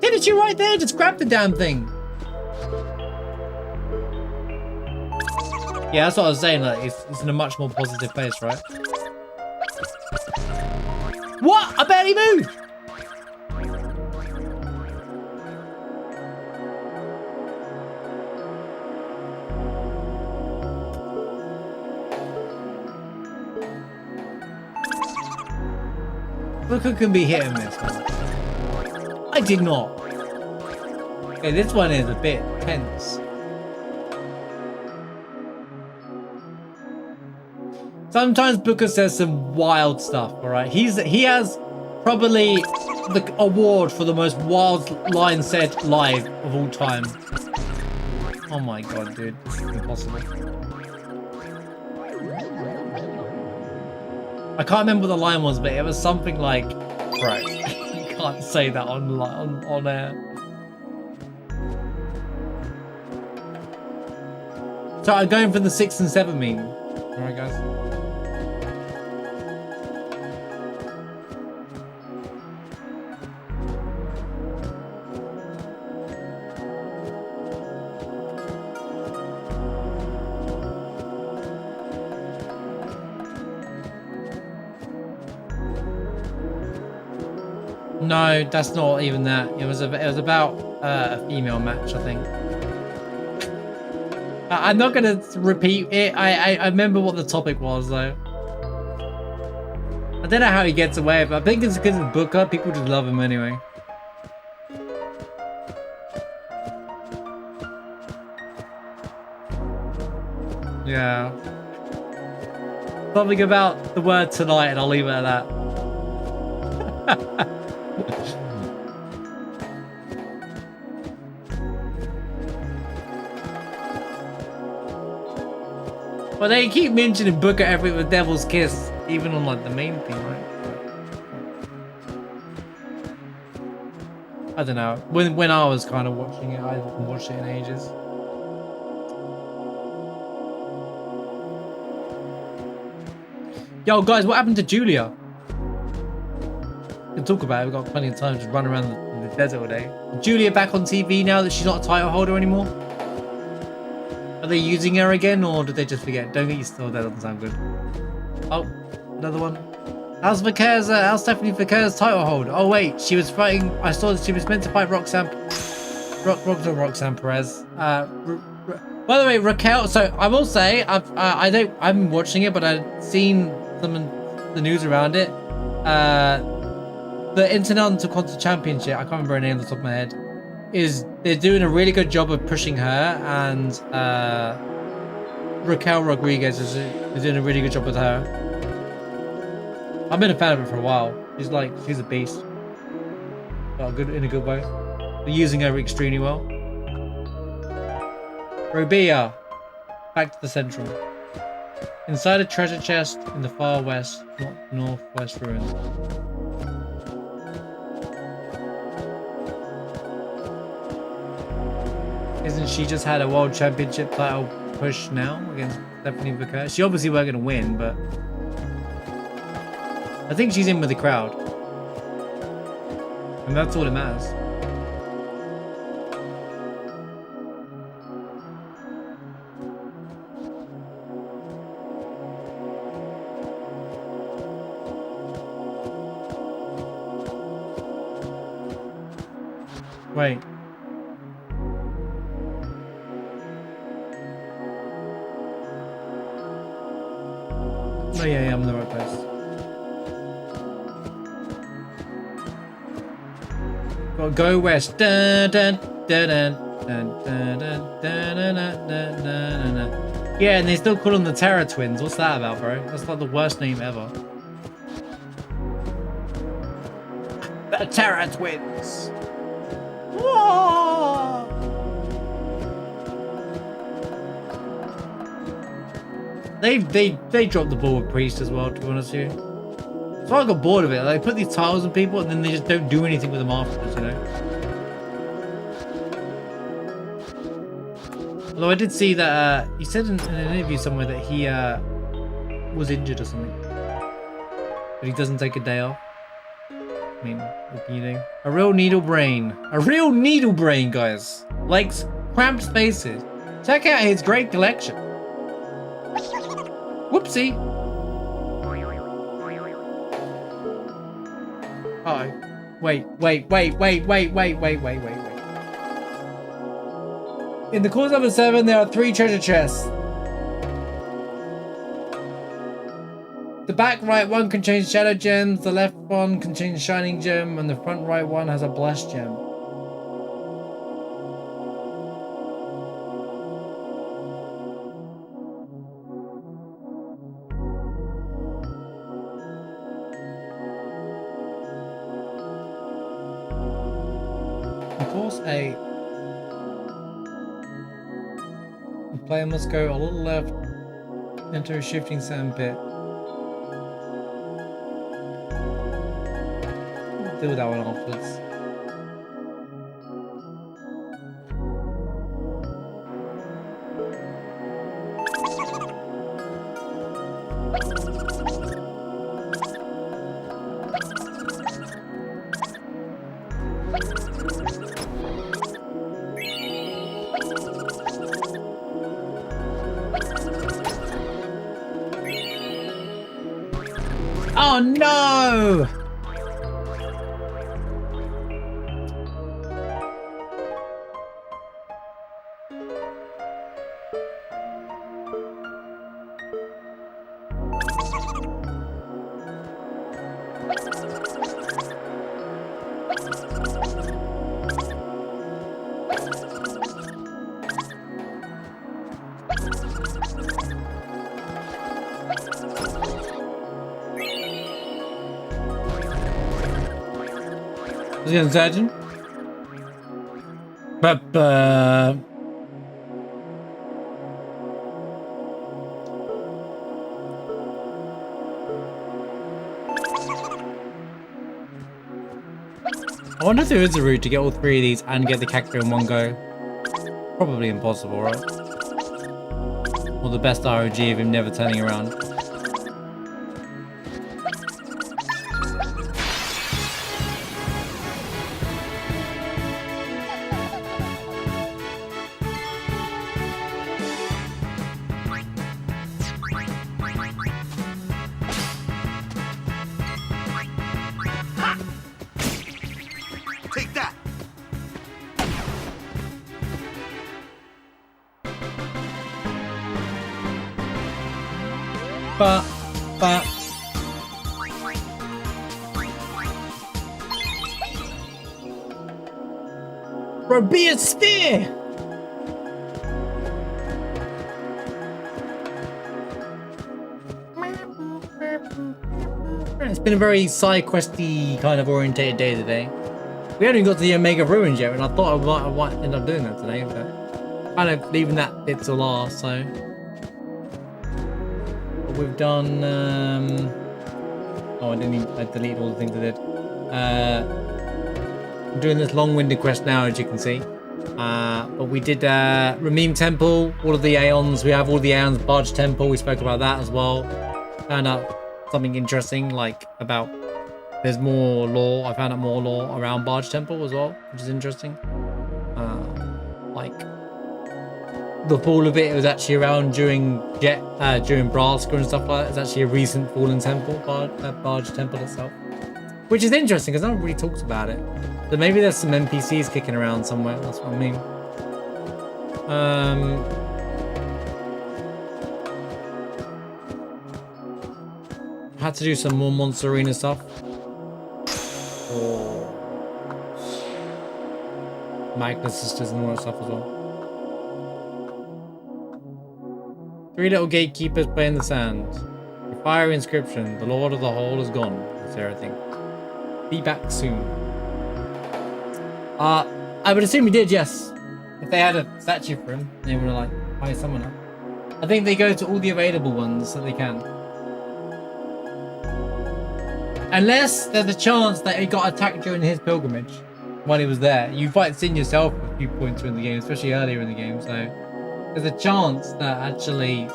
Didn't you right there? Just grab the damn thing. Yeah, that's what I was saying. Like, it's in a much more positive place, right? What? I barely moved. Booker can be hit and miss, man. I did not. Okay, this one is a bit tense. Sometimes Booker says some wild stuff, alright? He has probably the award for the most wild line said live of all time. Oh my god, dude. This is impossible. I can't remember what the line was, but it was something like, right, you can't say that on air. So I'm going for the 6 and 7 meme. Alright guys. No, that's not even that. It was about a female match, I think. I'm not gonna repeat it. I remember what the topic was though. I don't know how he gets away, but I think it's because of Booker. People just love him anyway. Yeah. Something about the word tonight, and I'll leave it at that. Well, they keep mentioning Booker every with Devil's Kiss, even on like the main thing, right? I don't know. When I was kind of watching it, I haven't watched it in ages. Yo, guys, what happened to Julia? We can talk about it. We've got plenty of time to run around the desert all day. Is Julia back on TV now that she's not a title holder anymore? Are they using her again, or did they just forget? Don't get you still. That doesn't sound good. Oh, another one. How's Stephanie Vickers title hold? Oh wait, she was fighting. I saw that she was meant to fight Roxanne Perez. By the way, Raquel. So I will say, I'm watching it, but I've seen some of the news around it. The Intercontinental Championship. I can't remember her name off the top of my head. They're doing a really good job of pushing her, and Raquel Rodriguez is doing a really good job with her. I've been a fan of her for a while. She's a beast. But in a good way. They're using her extremely well. Robia, back to the central. Inside a treasure chest in the far west, northwest ruins. imagine she just had a world championship title push now against Stephanie Becker. She obviously weren't going to win, but I think she's in with the crowd. And that's all that matters. Wait. Oh yeah, I'm in the right place. Gotta go west. Dun, dun, dun, dun, dun, dun, dun, dun, dun, dun, dun, dun. Yeah, and they still call them the Terror Twins. What's that about, bro? That's like the worst name ever. The Terror Twins. Whoa! They dropped the ball with Priest as well, to be honest with you. So I got bored of it. They put these tiles on people and then they just don't do anything with them afterwards, you know? Although I did see that he said in an interview somewhere that he was injured or something. But he doesn't take a day off. I mean, what can you do? A real needle brain. A real needle brain, guys. Likes cramped spaces. Check out his great collection. Whoopsie. Uh-oh. Wait. In the course number 7, there are 3 treasure chests. The back right one contains shadow gems, the left one contains shining gem, and the front right one has a blush gem. Course 8. The player must go a little left into a shifting sand pit. We'll deal with that one afterwards. Oh no! Was he uncertain? But I wonder if there is a route to get all 3 of these and get the cactus in one go. Probably impossible, right? Or the best ROG of him never turning around. Take that! But bro, be a sphere! It's been a very side questy kind of orientated day today. We haven't got to the Omega Ruins yet, and I thought I might end up doing that today, but kind of leaving that bit to last, so. But we've done, oh, I deleted all the things I did. I'm doing this long-winded quest now, as you can see. But we did Ramim Temple, all of the Aeons. We have all the Aeons. Barge Temple, we spoke about that as well. Found out something interesting, like about there's more lore. I found out more lore around Barge Temple as well, which is interesting. Like the fall of it was actually around during Braska and stuff like that. It's actually a recent fallen temple, Barge Temple itself, which is interesting because no one really talks about it. So maybe there's some NPCs kicking around somewhere. That's what I mean. Had to do some more Monster Arena stuff. Or Magnus Sisters and all that stuff as well. 3 little gatekeepers play in the sand. Your fire inscription. The Lord of the Hole is gone. That's everything. Be back soon. I would assume he did, yes. If they had a statue for him, they would have like hire someone up. I think they go to all the available ones that they can. Unless there's a chance that he got attacked during his pilgrimage when he was there. You fight Sin yourself a few points in the game, especially earlier in the game, so there's a chance that actually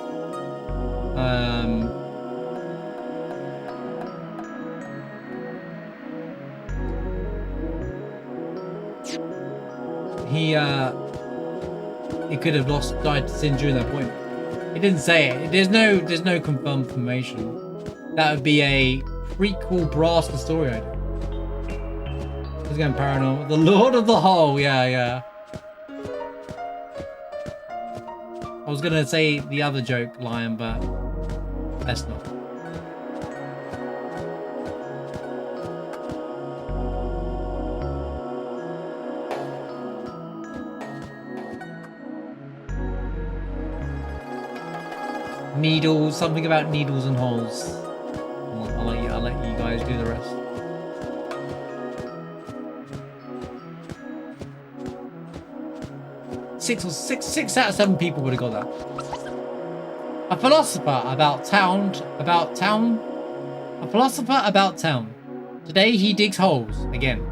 he could have died to Sin during that point. He didn't say it. There's no confirmed information. That would be a prequel Braska story idea. He's going paranormal. The Lord of the Hole, yeah. I was gonna say the other joke, Lion, but that's not. Needles, something about needles and holes. I'll let you guys do the rest. Six out of 7 people would have got that. A philosopher about town. A philosopher about town. Today he digs holes again.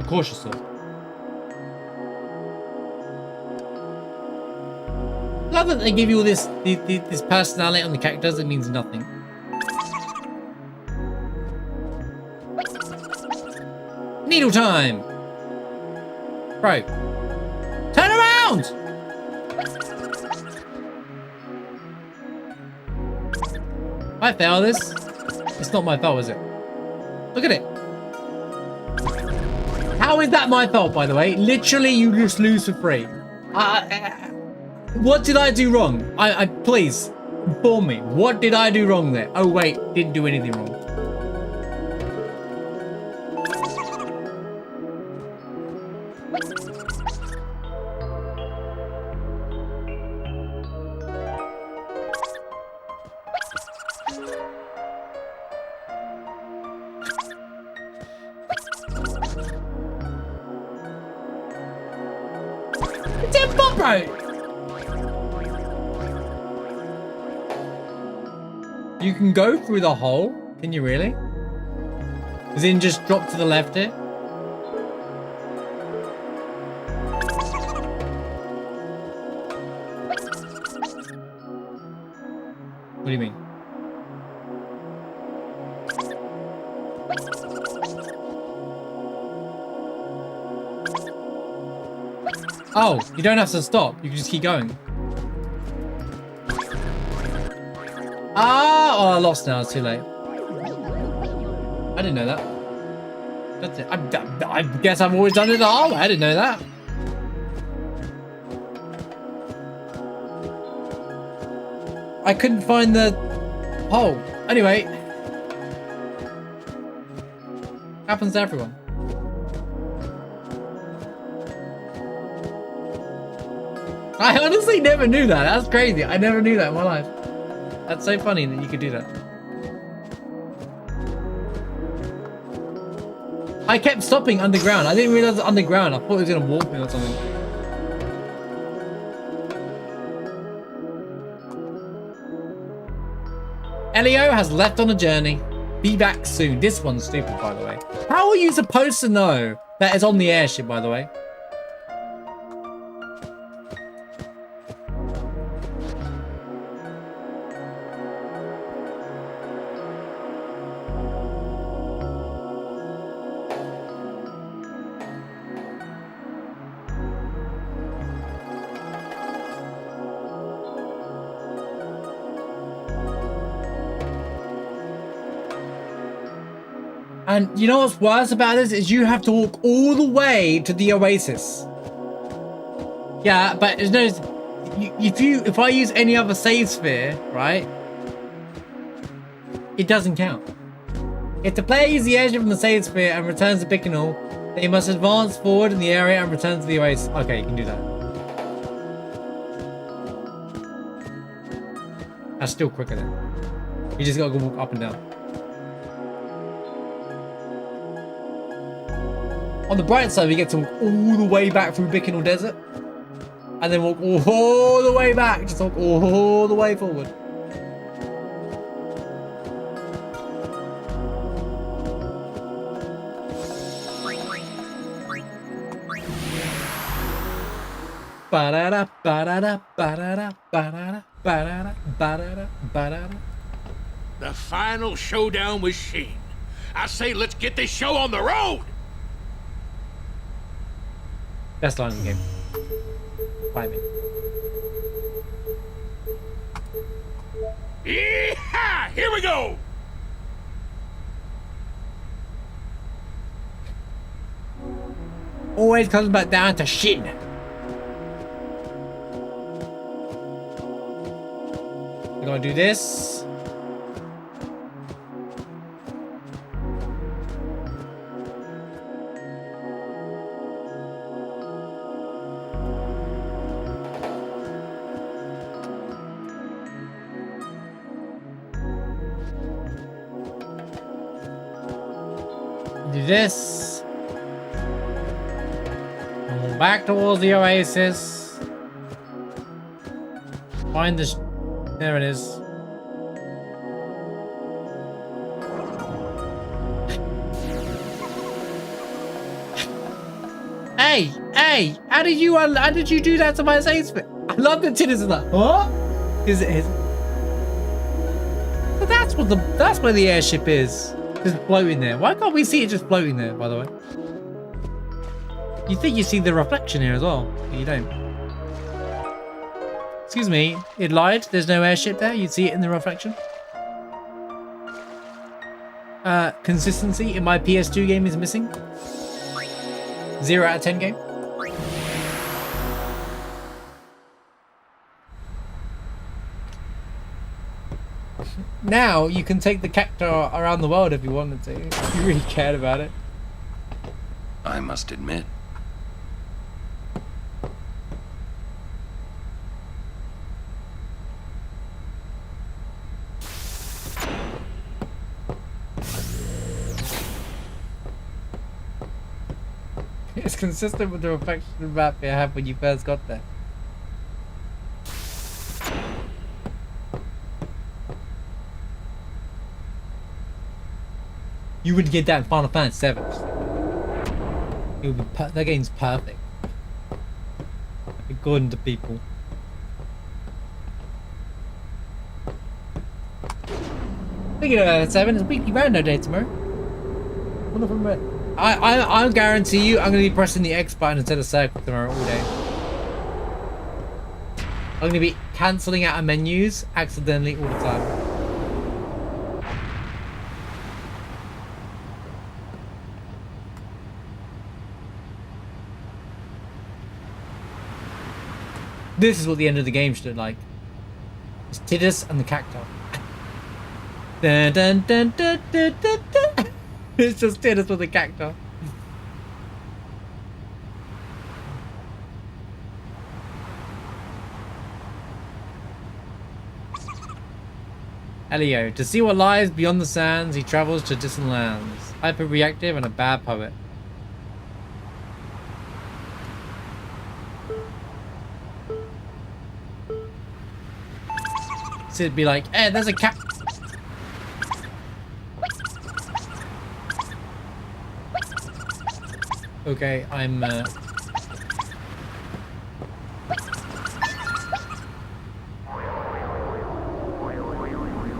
A cautious sort. Love that they give you all this personality on the characters. It means nothing. Needle time! Bro. Turn around! I fail this. It's not my fault, is it? Look at it. How is that my fault, by the way? Literally, you just lose for free. What did I do wrong? Please, inform me. What did I do wrong there? Oh, wait. Didn't do anything wrong. You can go through the hole? Can you really? As in just drop to the left here? What do you mean? Oh, you don't have to stop. You can just keep going. Oh, I lost now. It's too late. I didn't know that. That's it. I guess I've always done it the hard way. I didn't know that. I couldn't find the hole. Anyway. Happens to everyone. I honestly never knew that. That's crazy. I never knew that in my life. That's so funny that you could do that. I kept stopping underground. I didn't realize it was underground. I thought it was going to warp me or something. Elio has left on a journey. Be back soon. This one's stupid, by the way. How are you supposed to know that it's on the airship, by the way? And you know what's worse about this is you have to walk all the way to the oasis. Yeah, but there's no. If I use any other save sphere, right? It doesn't count. If the player uses the airship from the save sphere and returns to Bicknell, they must advance forward in the area and return to the oasis. Okay, you can do that. That's still quicker then. You just gotta go walk up and down. On the bright side, we get to walk all the way back through Bicknell Desert. And then walk all the way back. Just walk all the way forward. Ba-da-da, ba-da-da, ba-da-da, ba-da-da, ba-da-da, ba-da-da, ba-da-da. The final showdown with Sheen. I say let's get this show on the road! Best line in the game. By me. Yeehaw! Here we go! Always comes back down to Shin. We're gonna do this. Do this. And we'll back towards the oasis. Find this. There it is. Hey! How did you do that to my save spit? I love the tin is like, huh? Is it? But that's where the airship is. Just floating there. Why can't we see it just floating there, by the way? You think you see the reflection here as well, but you don't. Excuse me, it lied. There's no airship there. You'd see it in the reflection. Consistency in my PS2 game is missing. 0 out of 10 game. Now you can take the cactar around the world if you wanted to. If you really cared about it. I must admit. It's consistent with the reflection map you had when you first got there. You would get that in Final Fantasy 7. It would be that game's perfect. According to people. Speaking of 7, it's weekly rando day tomorrow. What if I'm I guarantee you I'm gonna be pressing the X button instead of circle tomorrow all day. I'm gonna be cancelling out of menus accidentally all the time. This is what the end of the game should look like. It's Tidus and the cacti. Dun, dun, dun, dun, dun, dun, dun. It's just Tidus with the cacti. Elio, to see what lies beyond the sands, he travels to distant lands. Hyper-reactive and a bad poet. So it'd be like, hey, there's a cat. Okay, I'm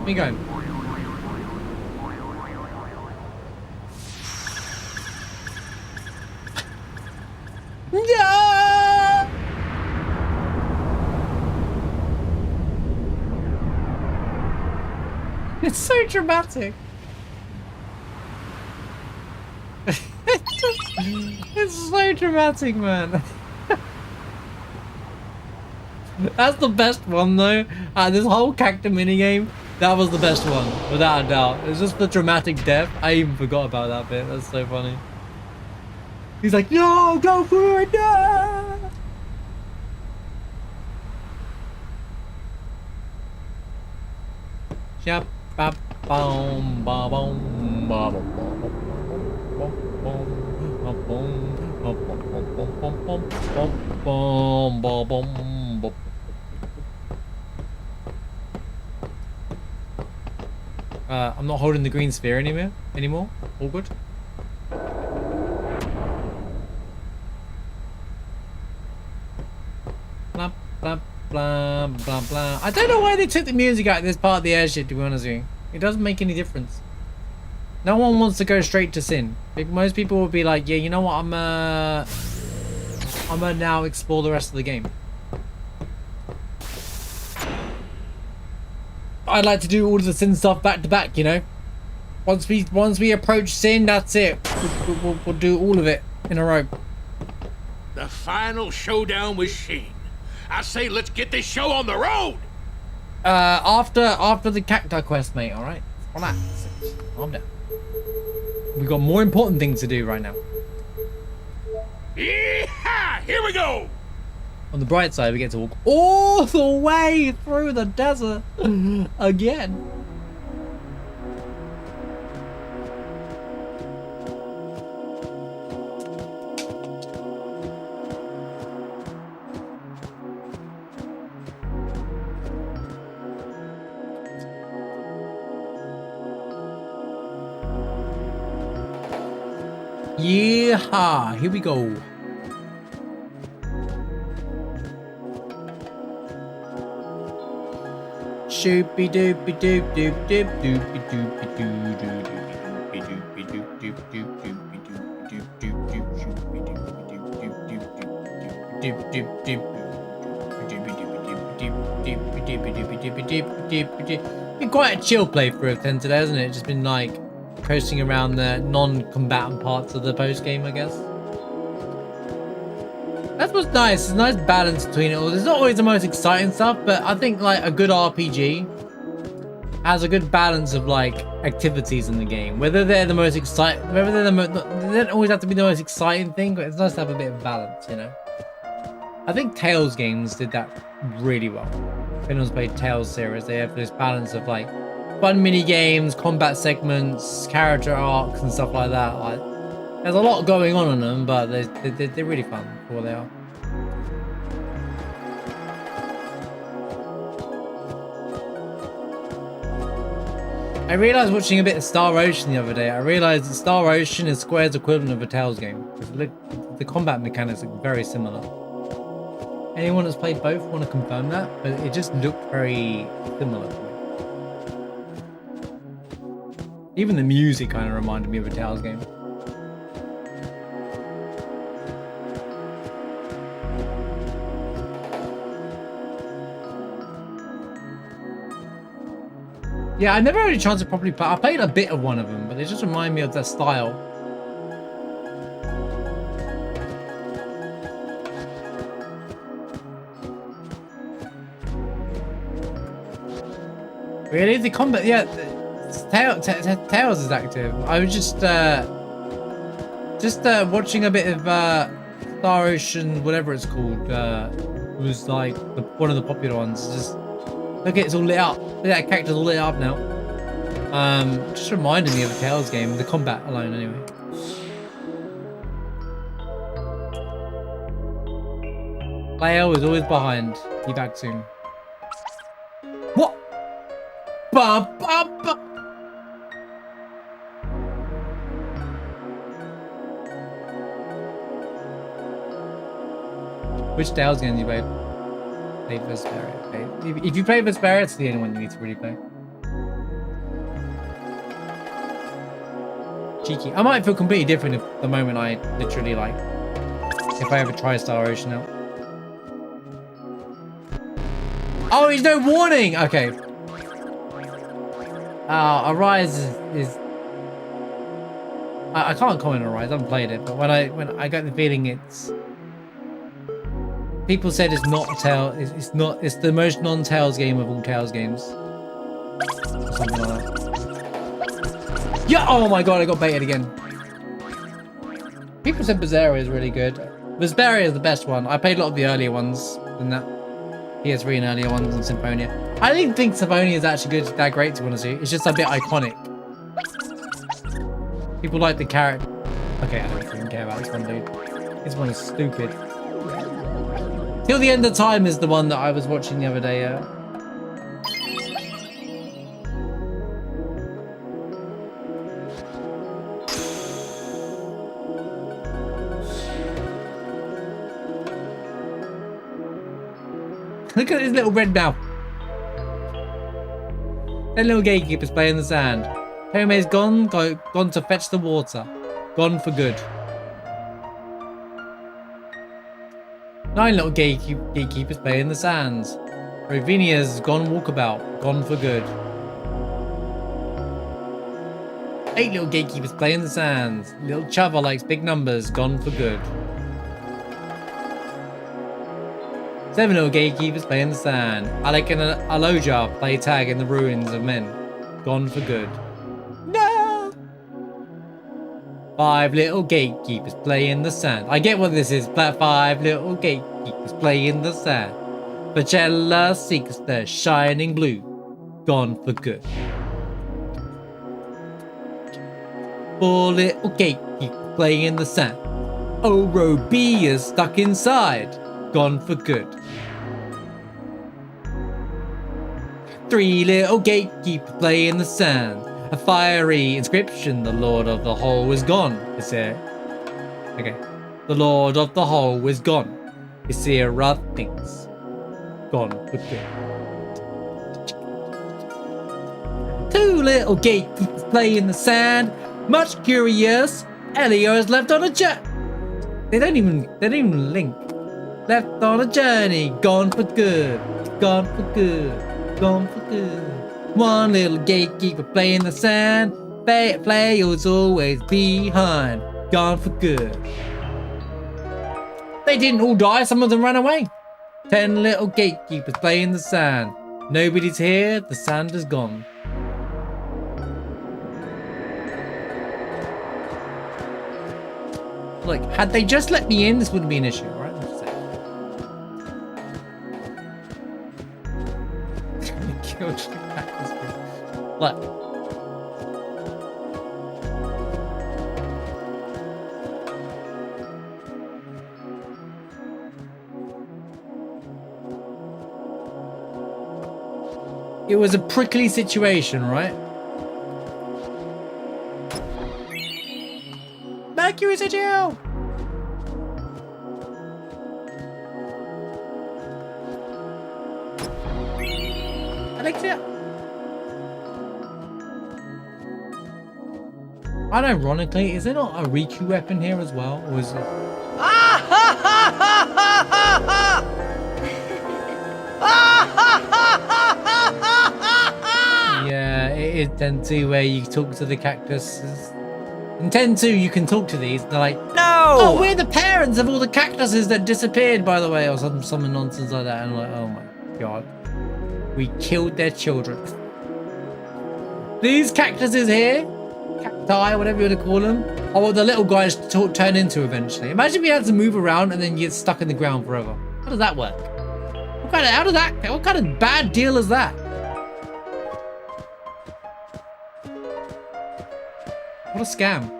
me go. No! It's so dramatic. It's so dramatic, man. That's the best one though. This whole cactus minigame, that was the best one, without a doubt. It's just the dramatic death. I even forgot about that bit. That's so funny. He's like, no, go for it, no! Yep, bop, boom, ba, boom, ba, boom, I'm not holding the green sphere anymore. All good. Blah, blah, blah, blah, blah. I don't know why they took the music out of this part of the airship, to be honest with you. It doesn't make any difference. No one wants to go straight to Sin. Most people will be like, yeah, you know what, I'm gonna now explore the rest of the game. I'd like to do all of the Sin stuff back to back, you know? Once we approach Sin, that's it. We'll do all of it in a row. The final showdown with Sheen. I say let's get this show on the road! After the cacti quest, mate, alright? Relax. Calm down. We've got more important things to do right now. Yeehaw! Here we go! On the bright side, we get to walk all the way through the desert again. Yeehaw! Here we go. Shoopy doopy doop doop doop doopy doopy doo doopy doopy doop doop doop doopy doop doop doop doop shoopy doopy doop doop doop doop doop doop doop. Been quite a chill playthrough of 10 today, hasn't it? Just been like coasting around the non-combatant parts of the post game, I guess. That's what's nice. It's a nice balance between it all. There's not always the most exciting stuff, but I think like a good RPG has a good balance of like activities in the game. Whether they're the most exciting, whether they're they don't always have to be the most exciting thing, but it's nice to have a bit of balance, you know. I think Tales games did that really well. If anyone's played Tales series, they have this balance of like fun mini games, combat segments, character arcs, and stuff like that. Like, there's a lot going on in them, but they're really fun for what they are. I realised watching a bit of Star Ocean the other day, I realised that Star Ocean is Square's equivalent of a Tales game. The combat mechanics are very similar. Anyone that's played both want to confirm that, but it just looked very similar to me. Even the music kind of reminded me of a Tales game. Yeah, I never had a chance to properly play. I played a bit of one of them, but they just remind me of their style. Really? The combat? Yeah, Tails is active. I was just watching a bit of Star Ocean, whatever it's called. It was like one of the popular ones. Just look, it's all lit up. Look at that character's all lit up now. Just reminded me of a Tales game. The combat alone, anyway. Leo is always behind. Be back soon. What? Ba, ba, ba. Which Tales game you played? Played Vesperia. Okay. If you play Vesperia, it's the only one you need to really play. Cheeky. I might feel completely different if the moment I literally like, if I ever try Star Ocean out. Oh, there's no warning. Okay. Arise is I can't comment on Rise. I haven't played it, but when I got the feeling it's people said it's not a Tale. It's not. It's the most non-Tales game of all Tales games. Or something like that. Yeah. Oh my god! I got baited again. People said Berseria is really good. Berseria is the best one. I played a lot of the earlier ones than that. PS3 and earlier ones and Symphonia. I didn't think Symphonia is actually good, that great to be honest with you. It's just a bit iconic. People like the character. Okay, I don't even care about this one, dude. This one is stupid. Till the End of Time is the one that I was watching the other day. Look at his little red mouth. That little gatekeeper's playing in the sand. Homie's gone to fetch the water. Gone for good. 9 little gatekeepers play in the sands. Rovinia's gone walkabout. Gone for good. 8 little gatekeepers play in the sands. Little Chava likes big numbers. Gone for good. 7 little gatekeepers play in the sand. Alec and Aloja play tag in the ruins of men. Gone for good. No! 5 little gatekeepers play in the sand. I get what this is. 5 little gatekeepers play in the sand. Bacella seeks the shining blue. Gone for good. 4 little gatekeepers play in the sand. Oro B is stuck inside. Gone for good. 3 little gatekeepers play in the sand. A fiery inscription. The Lord of the Hole is gone. Is there? Okay. The Lord of the Hole is gone. Is there rough things? Gone for good. 2 little gatekeepers play in the sand. Much curious. Elio is left on a jet. They don't even link. Left on a journey, gone for good, gone for good, gone for good. 1 little gatekeeper play in the sand, players always behind, gone for good. They didn't all die, some of them ran away. 10 little gatekeepers play in the sand. Nobody's here, the sand is gone. Like, had they just let me in, this wouldn't be an issue, right? Look. It was a prickly situation, right? Mercury's at you! Alexia! Unironically, is there not a Riku weapon here as well? Or is it... Yeah, it is Ten2 where you talk to the cactuses. In Ten2 you can talk to these, they're like, no! Oh, we're the parents of all the cactuses that disappeared, by the way, or some nonsense like that. And I'm like, oh my god. We killed their children. These cactuses here, cacti, whatever you want to call them, are what the little guys turn into eventually. Imagine we had to move around and then you get stuck in the ground forever. How does that work? What kind of bad deal is that? What a scam.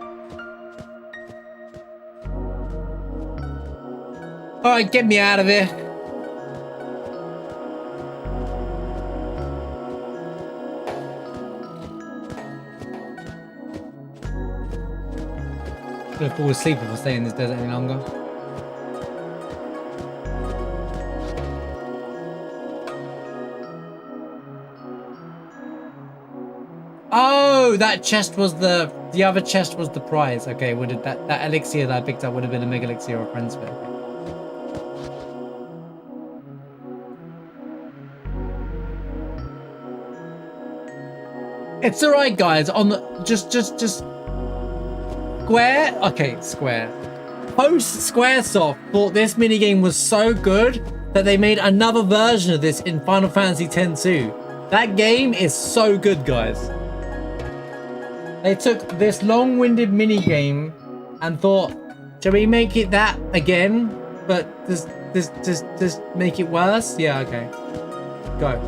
Alright, get me out of here. I'm gonna fall asleep if I stay in this desert any longer. Oh, that chest was the other chest was the prize. Okay, what did that elixir that I picked up would have been a mega elixir or a friend's fit. Okay. It's alright, guys. On the just Squaresoft thought this minigame was so good that they made another version of this in Final Fantasy X-2. That game is so good, guys. They took this long-winded minigame and thought, shall we make it that again? But just make it worse? Yeah, okay. Go.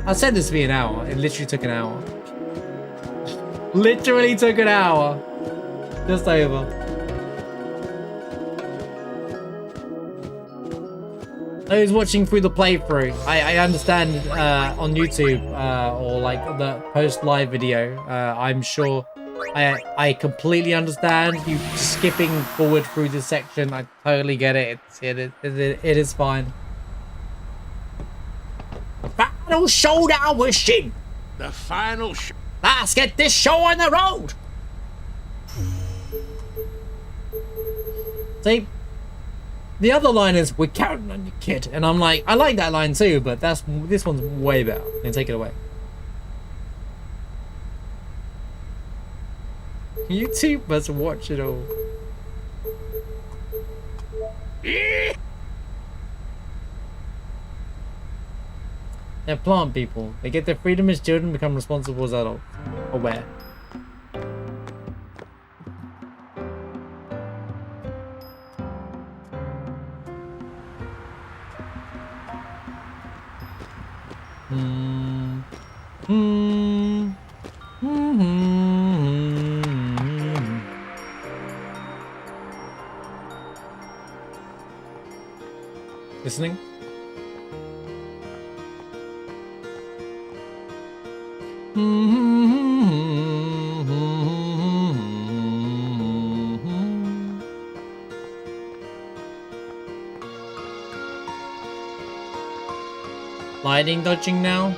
I said this would be an hour. It literally took an hour. Literally took an hour. Just over. Those watching through the playthrough, I understand on YouTube or like the post live video. I'm sure I completely understand you skipping forward through this section. I totally get it. It is fine. Final showdown with Shin. The final Let's get this show on the road. See, the other line is "We're counting on you, kid," and I'm like, I like that line too, but this one's way better. Then take it away. You two must watch it all. They're plant people. They get their freedom as children, become responsible as adults. Aware. Listening? Lightning dodging now?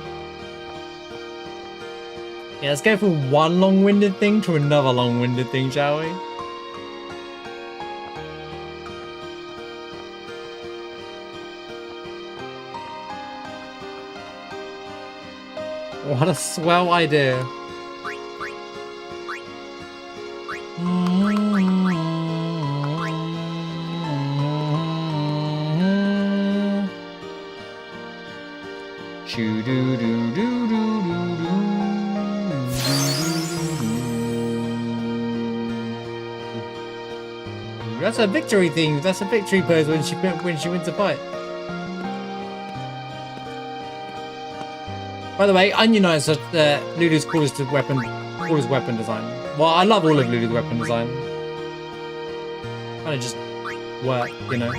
Yeah, let's go from one long-winded thing to another long-winded thing, shall we? What a swell idea. That's a victory thing. That's a victory pose when she wins a fight. By the way, Onionize Lulu's coolest weapon design. Well, I love all of Lulu's weapon design. Kind of just work, you know.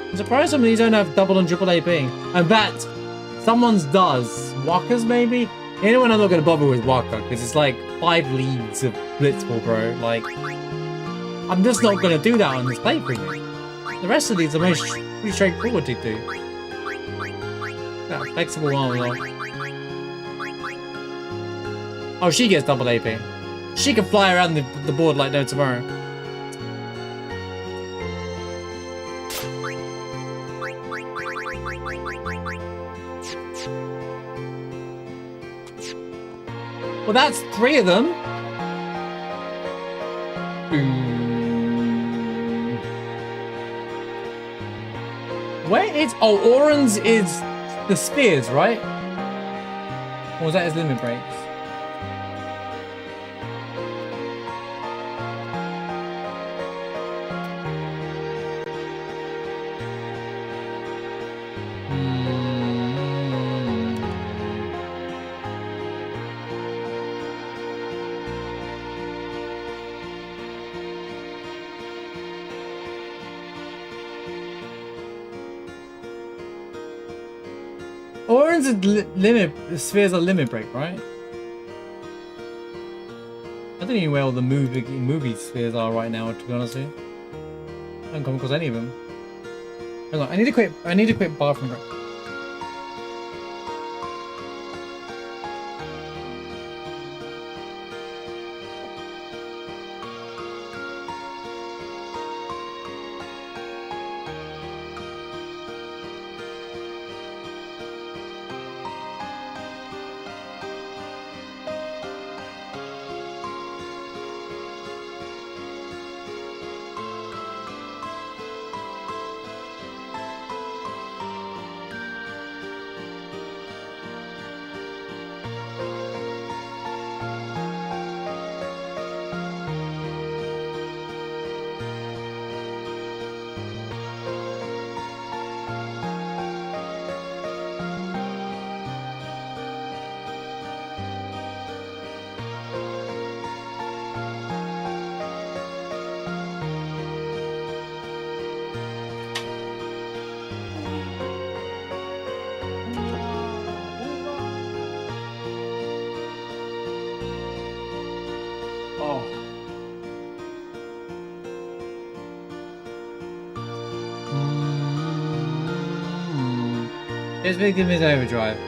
I'm surprised some of these don't have double and triple AP. I bet someone's does. Waka's maybe? Anyone I'm not going to bother with Waka because it's like 5 leagues of Blitzball, bro. Like, I'm just not going to do that on this playthrough. The rest of these are pretty straightforward to do. Yeah, flexible armor. Oh, she gets double AP. She can fly around the board like no tomorrow. Well, that's 3 of them. Where is... Oh, Oran's is the spears, right? Or was that his limit breaks? Oran's limit spheres are limit break, right? I don't even know where all the movie spheres are right now, to be honest with you. I haven't come across any of them. Hang on, I need to quit bathroom break. Just give me his overdrive.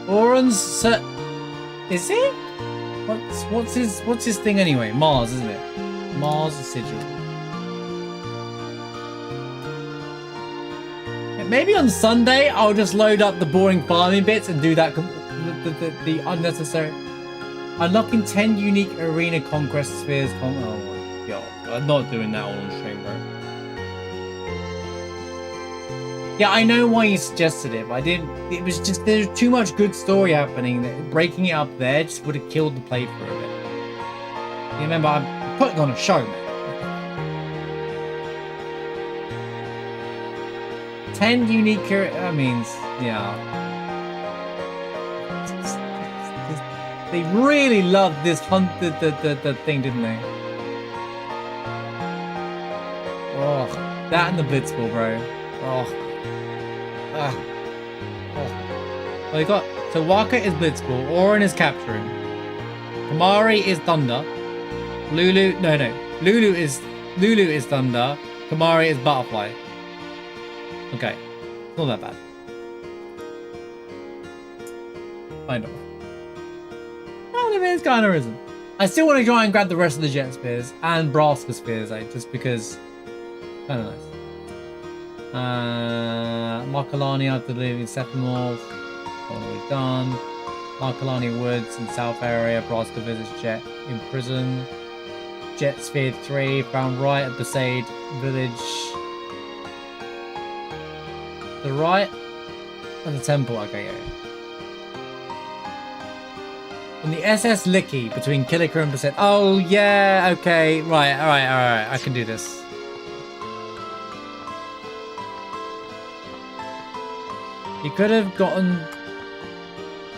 Oran's set. Is it? What's his thing anyway? Mars, isn't it? Mars sigil. Maybe on Sunday I'll just load up the boring farming bits and do that. The unnecessary. Unlocking 10 unique arena conquest spheres. Oh my god! I'm not doing that all on stream, bro. Yeah, I know why you suggested it, but I didn't. It was just there's too much good story happening that breaking it up there just would have killed the playthrough of it. You remember, I'm putting on a show, man. 10 unique. That means, yeah. They really loved this hunt, the thing, didn't they? Oh, that and the Blitzball, bro. Oh. Well, you got so Waka is Blitzball, Orin is capturing, Kamari is Thunder, Lulu is Thunder, Kamari is Butterfly. Okay, not that bad. Kind of. Well, I mean, it's kind of isn't. I still want to try and grab the rest of the Jet Spears and Braska Spears, just because, kind of nice. Markalani after leaving Sephiroth. Already done. Markalani Woods in South Area. Braska visits Jet in prison. Jet Sphere 3 found right at Besaid Village. The right of the temple. Okay, yeah. On the SS Licky between Killiker and Besaid. Oh yeah. Okay. Right. All right. I can do this. You could have gotten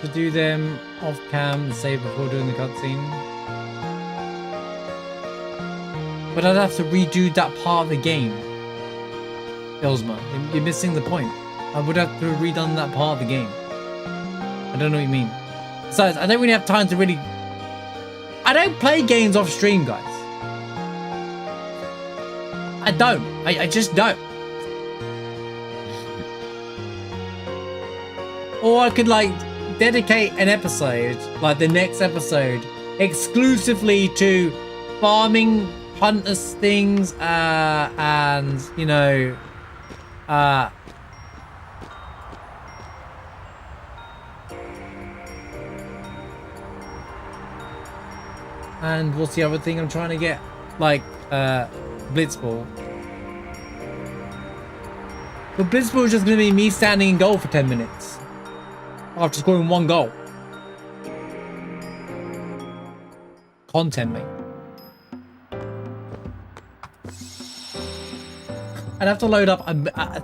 to do them off cam and save before doing the cutscene. But I'd have to redo that part of the game. Ilsma, you're missing the point. I would have to have redone that part of the game. I don't know what you mean. Besides, I don't really have time to really... I don't play games off stream, guys. I don't. I just don't. Or I could like dedicate an episode, like the next episode, exclusively to farming hunters things, and you know, and what's the other thing I'm trying to get? Like Blitzball. But Blitzball is just gonna be me standing in goal for 10 minutes. After scoring 1 goal. Content, mate. I'd have to load up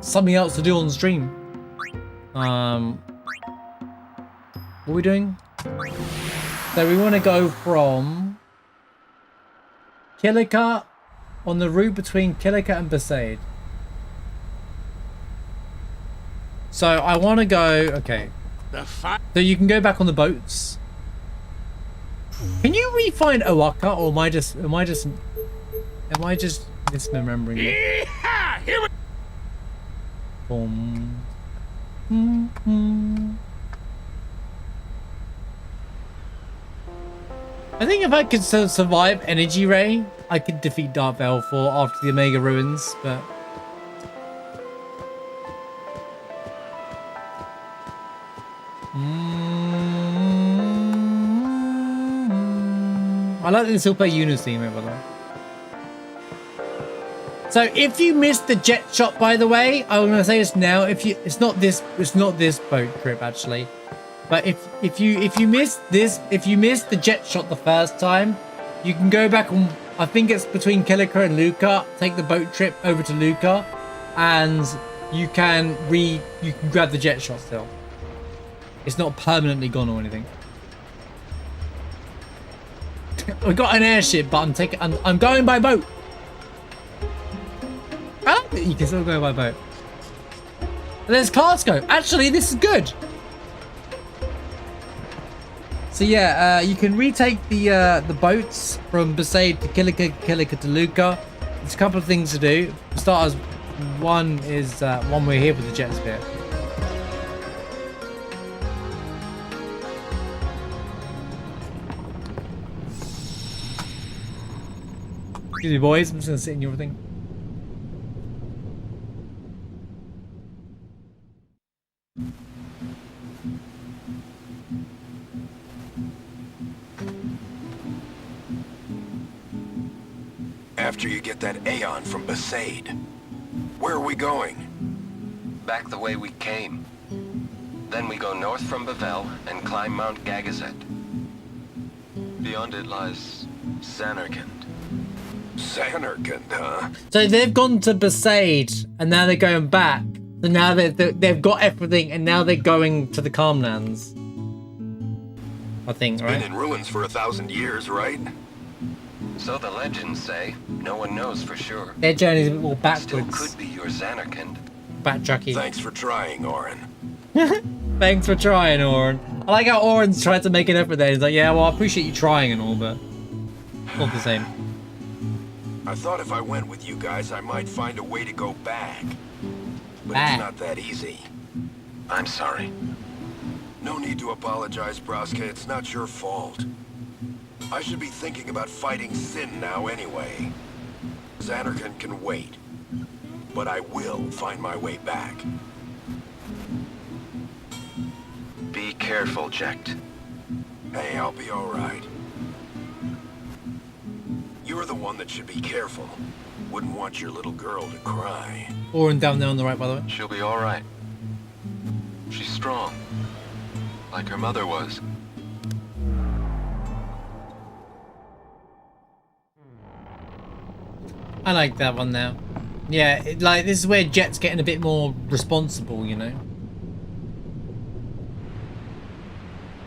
something else to do on stream. What are we doing? So we want to go from Killiker on the route between Killiker and Besaid. So I want to go. Okay. So you can go back on the boats. Can you re-find Owaka, or am I just misremembering it? I think if I could survive Energy Ray, I could defeat Darth Vader after the Omega Ruins, but. I like the Super Unis theme over there. So if you missed the jet shot, by the way, I'm gonna say this now. It's not this boat trip actually, but if you missed the jet shot the first time, you can go back on. I think it's between Killiker and Luca. Take the boat trip over to Luca, and you can grab the jet shot still. It's not permanently gone or anything. We got an airship, but I'm going by boat. I like that you can still go by boat. And there's Glasgow. Actually, this is good. So yeah, you can retake the boats from Besaid to Killiker to Luca. There's a couple of things to do. For starters, one is one we're here with the jet sphere. Excuse me, boys. I'm just gonna sit in your thing. After you get that Aeon from Besaid, where are we going? Back the way we came. Then we go north from Bavel and climb Mount Gagazet. Beyond it lies Samarkand. Samarkand, huh? So they've gone to Besaid, and now they're going back. So now they've got everything, and now they're going to the Calmlands. I think, right? Been in ruins for 1,000 years, right? So the legends say. No one knows for sure. Their journey's a bit more Still backwards. could be your Zanarkand. Backtracking. Thanks for trying, Orin. Thanks for trying, Orin. I like how Orin's tried to make an effort there. He's like, yeah, well, I appreciate you trying and all, but not the same. I thought if I went with you guys, I might find a way to go back. But Back. it's not that easy. I'm sorry. No need to apologize, Braska. It's not your fault. I should be thinking about fighting Sin now anyway. Zanarkand can wait. But I will find my way back. Be careful, Jekt. Hey, I'll be alright. You're the one that should be careful. Wouldn't want your little girl to cry. Orin down there on the right, by the way. She'll be all right. She's strong. Like her mother was. I like that one now. Yeah, like this is where Jet's getting a bit more responsible, you know.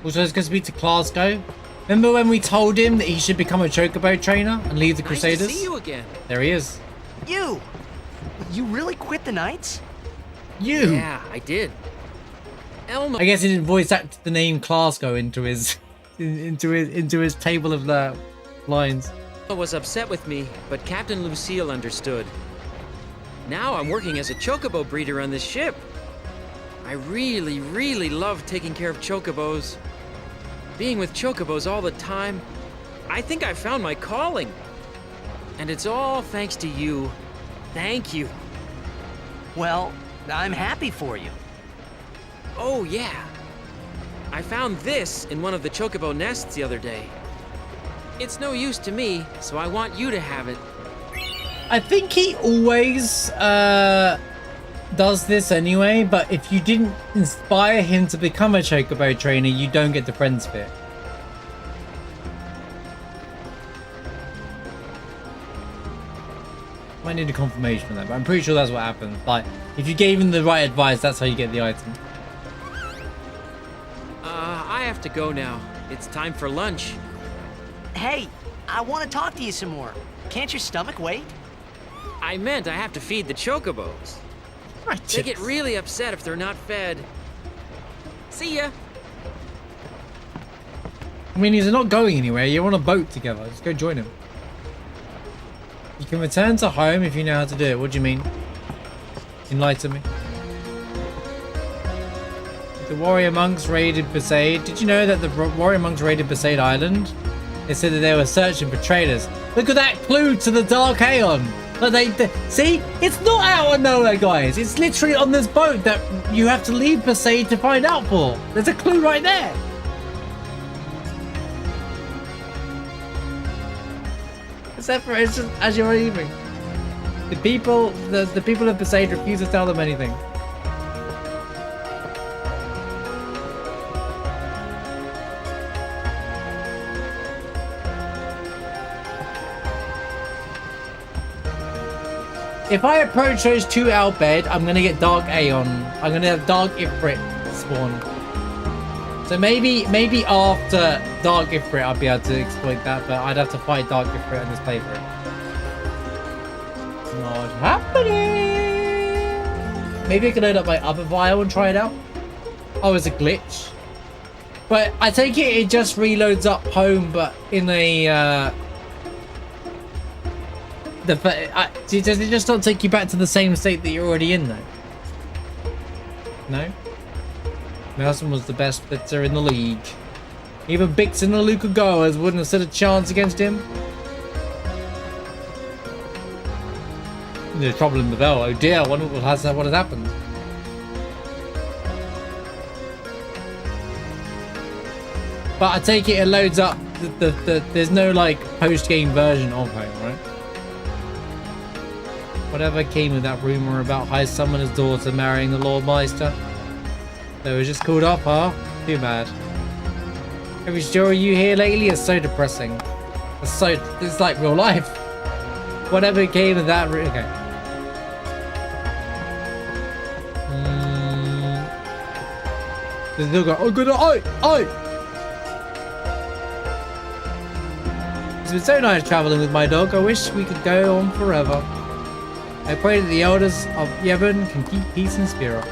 Also, let's go speak to Glasgow. Remember when we told him that he should become a chocobo trainer and leave the Crusaders? Nice to see you again. There he is. You really quit the Knights? You. Yeah, I did. Elmo. I guess he didn't voice act the name Glasgow into his into his table of lines. Was upset with me, but Captain Lucille understood. Now I'm working as a chocobo breeder on this ship. I really love taking care of chocobos. Being with chocobos all the time, I think I found my calling. And it's all thanks to you. Thank you. Well, I'm happy for you. Oh yeah. I found this in one of the chocobo nests the other day. It's no use to me, so I want you to have it. I think he always does this anyway, but if you didn't inspire him to become a chocobo trainer, you don't get the friend sphere. Might need a confirmation on that, but I'm pretty sure that's what happened. Like, if you gave him the right advice, that's how you get the item. I have to go now. It's time for lunch. Hey, I want to talk to you some more. Can't your stomach wait? I meant I have to feed the chocobos. They get really upset if they're not fed. See ya. I mean, he's not going anywhere. You're on a boat together. Just go join him. You can return to home if you know how to do it. What do you mean? Enlighten me. The warrior monks raided Besaid. Did you know that the warrior monks raided Besaid Island? They said that they were searching for traders. Look at that clue to the Dark Aeon. But they see, it's not out of nowhere, guys. It's literally on this boat that you have to leave Besaid to find out for. There's a clue right there. Except for it's just as you're leaving. The people of Besaid refuse to tell them anything. If I approach those two out bed, I'm gonna get Dark Aeon. I'm gonna have Dark Ifrit spawn. So maybe after Dark Ifrit I'll be able to exploit that, but I'd have to fight Dark Ifrit on this playthrough. Not happening. Maybe I can load up my other vial and try it out. Oh, it's a glitch. But I take it just reloads up home, but in a Does it just not take you back to the same state that you're already in, though? No? Nelson was the best blitzer in the league. Even Bix and the Luca Goers wouldn't have stood a chance against him. There's trouble in the bell. Oh dear, what has happened? But I take it loads up. There's no like post-game version of home, right? Whatever came of that rumor about High Summoner's daughter marrying the Lord Meister? That was just called up, huh? Too bad. Every story you hear lately is so depressing. It's like real life. Whatever came of that okay. There's still go, oh good, oi! It's been so nice traveling with my dog. I wish we could go on forever. I pray that the elders of Yevon can keep peace in Spira.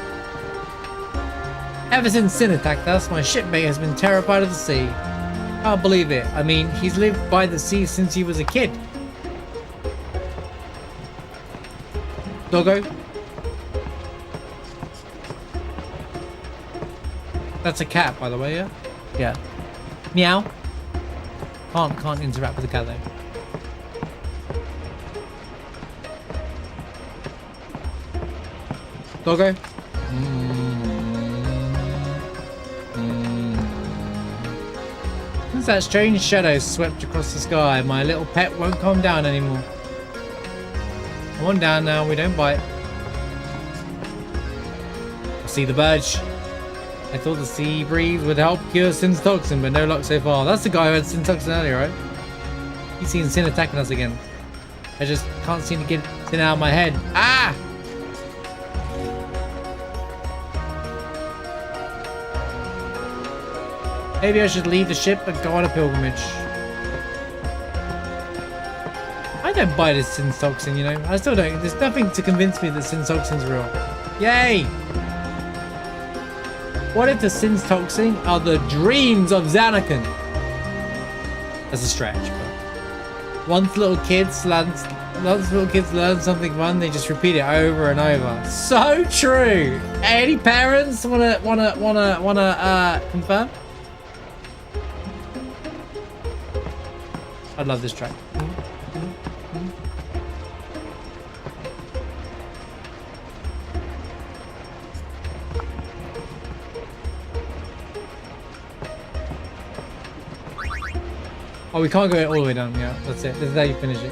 Ever since Sin attacked us, my shipmate has been terrified of the sea. Can't believe it. I mean, he's lived by the sea since he was a kid. Doggo? That's a cat, by the way, yeah? Yeah. Meow. Can't interact with the cat, though. Doggo? Since that strange shadow swept across the sky, my little pet won't calm down anymore. Come on down now, we don't bite. I see the badge. I thought the sea breeze would help cure Sin's toxin, but no luck so far. That's the guy who had Sin toxin earlier, right? He's seen Sin attacking us again. I just can't seem to get Sin out of my head. Ah! Maybe I should leave the ship and go on a pilgrimage. I don't buy this Sin toxin, you know. I still don't. There's nothing to convince me that Sin toxin's real. Yay! What if the Sin's toxin are the dreams of Xanarkand? That's a stretch. But once little kids learn something fun, they just repeat it over and over. So true. Any parents wanna confirm? I love this track. Oh, we can't go all the way down. Yeah, that's it. This is how you finish it.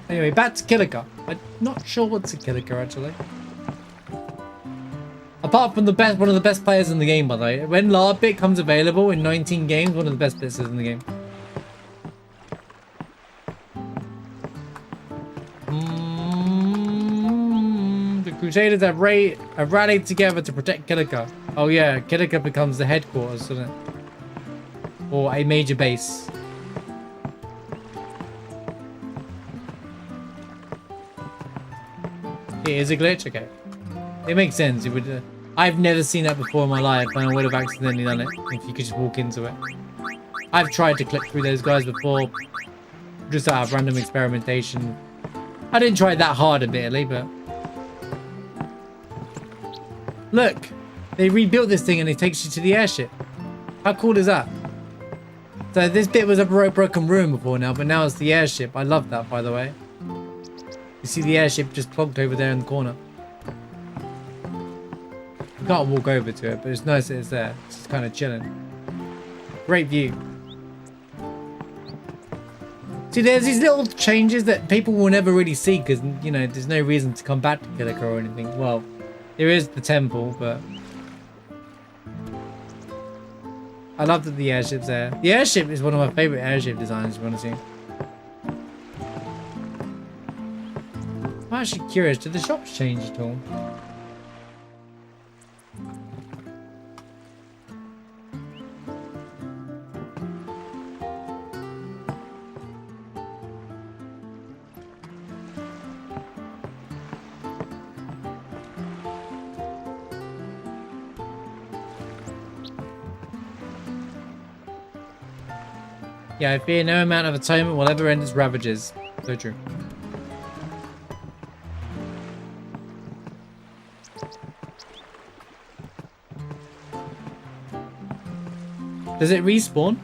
Anyway, back to Kilika. I'm not sure what's a Kilika actually. Apart from one of the best players in the game, by the way. When Larbit comes available in 19 games, one of the best blitzers in the game. Crusaders have rallied together to protect Kilika. Oh yeah, Kilika becomes the headquarters, doesn't it? Or a major base. It is a glitch? Okay. It makes sense. It would. I've never seen that before in my life, and I would have accidentally done it if you could just walk into it. I've tried to click through those guys before, just out of random experimentation. I didn't try that hard, admittedly, but... Look! They rebuilt this thing and it takes you to the airship. How cool is that? So this bit was a broken room before now, but now it's the airship. I love that, by the way. You see the airship just plonked over there in the corner. You can't walk over to it, but it's nice that it's there. It's just kind of chilling. Great view. See, there's these little changes that people will never really see because, you know, there's no reason to come back to Kilika or anything. Well, there is the temple, but... I love that the airship's there. The airship is one of my favourite airship designs, if you want to see. I'm actually curious, did the shops change at all? Yeah, I fear no amount of atonement will ever end its ravages. So true. Does it respawn?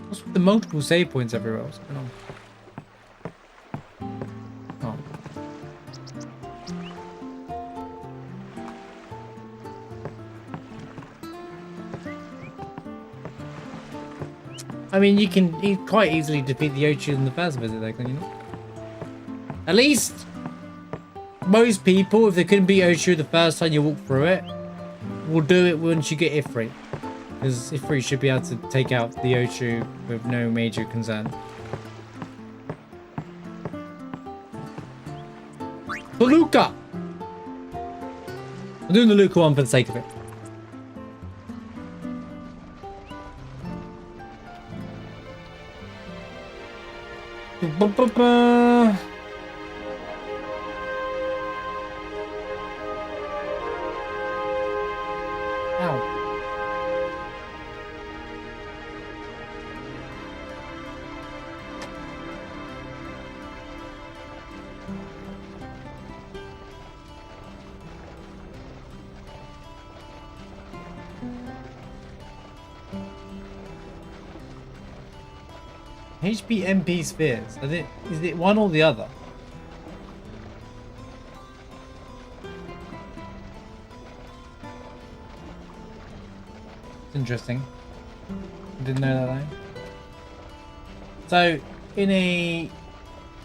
What's with the multiple save points everywhere? What's going on? Oh. I mean, you can quite easily defeat the Ochu in the first visit, though, can you not? At least most people, if they couldn't beat Ochu the first time you walk through it, will do it once you get Ifrit. Because Ifrit should be able to take out the Ochu with no major concern. The Luca! I'm doing the Luca one for the sake of it. Ow. HP MP spheres. Is it one or the other? It's interesting. Didn't know that though. So in a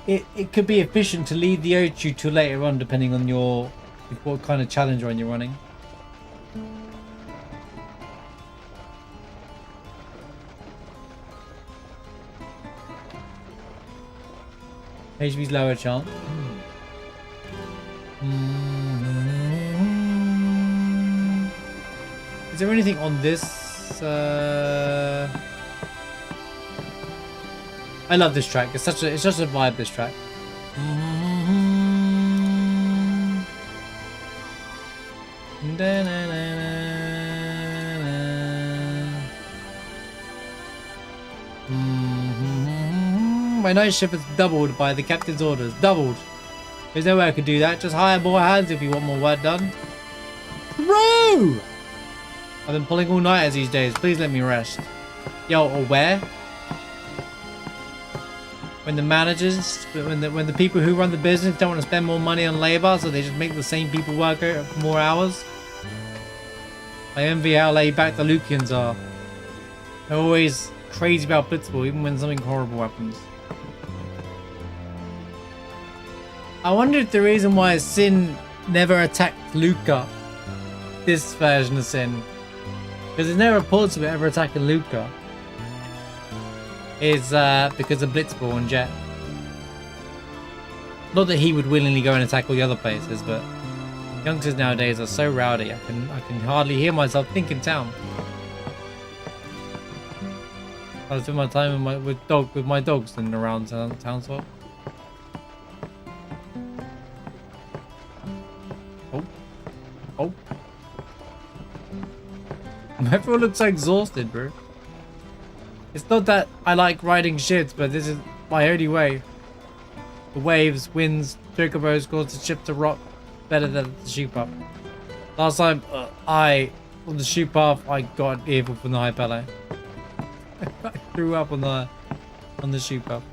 it could be efficient to leave the Ochu till later on depending on your what kind of challenge run you're running. HP's lower chance. Is there anything on this? I love this track. It's such a vibe. This track. My night shift is doubled by the captain's orders. Doubled. There's no way I could do that. Just hire more hands if you want more work done. Bro! I've been pulling all nighters these days. Please let me rest. Yo, or where? When the managers, when the people who run the business don't want to spend more money on labor, so they just make the same people work for more hours. I envy how laid back the Lucians are. They're always crazy about Blitzball, even when something horrible happens. I wonder if the reason why Sin never attacked Luca, this version of Sin, because there's no reports of it ever attacking Luca, is because of Blitzball and Jet. Not that he would willingly go and attack all the other places, but youngsters nowadays are so rowdy. I can hardly hear myself think in town. I spend my time with my dogs and around Townsville. Oh. Everyone looks so exhausted, bro. It's not that I like riding ships, but this is my only way. The waves, winds, chocobos cause the ship to rock better than the shoe path. Last time on the shoe path, I got an earful from the high ballet. I threw up on the shoe path.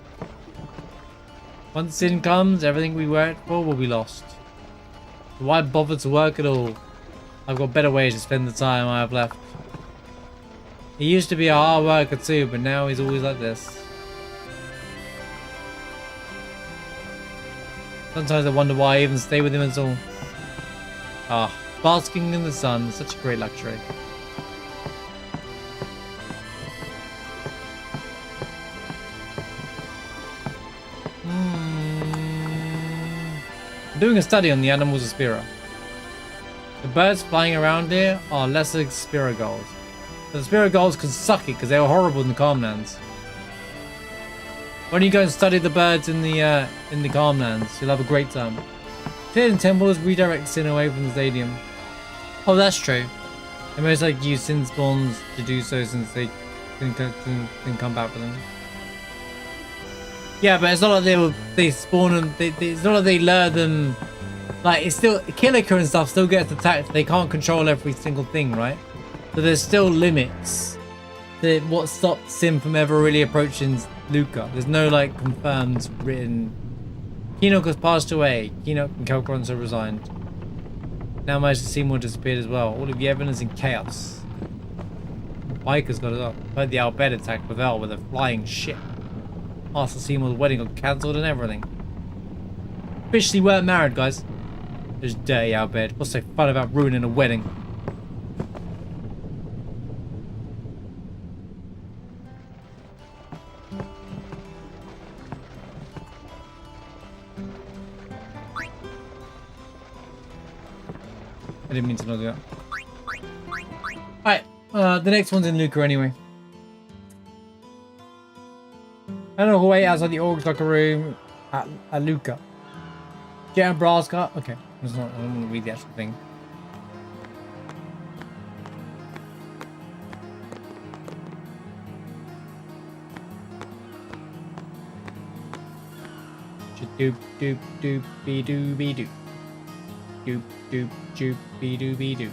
Once Sin comes, everything we worked for will be lost. So why bother to work at all? I've got better ways to spend the time I have left. He used to be a hard worker too, but now he's always like this. Sometimes I wonder why I even stay with him at all. Ah, basking in the sun is such a great luxury. I'm doing a study on the animals of Spira. The birds flying around here are lesser Spira gulls. The Spira gulls can suck it because they were horrible in the Calmlands. Why don't you go and study the birds in the Calmlands? You'll have a great time. Clearing temples redirect Sin away from the stadium. Oh, that's true. They most like use Sin spawns to do so since they can come back with them. Yeah, but it's not like they spawn and it's not like they lure them. Like, it's still Killiker and stuff still gets attacked. They can't control every single thing, right? So there's still limits to what stops Sin from ever really approaching Luca. There's no like confirmed written. Keenock has passed away. Keenock and Kelkron have resigned. Now Master Seymour disappeared as well. All of the evidence in chaos. Biker's got it up. Heard the Albed attacked Pavel with a flying ship. Master Seymour's wedding got cancelled and everything. Officially weren't married, guys. Those dirty Albed. What's so fun about ruining a wedding? I didn't mean to not do that. Alright, the next one's in Luca anyway. I don't know, wait outside the Org's locker room at Luca. Jet and Braska. Okay, I don't want to read the actual thing. Doop doop doop be doo be doo. Doop doop doop be doo be doo.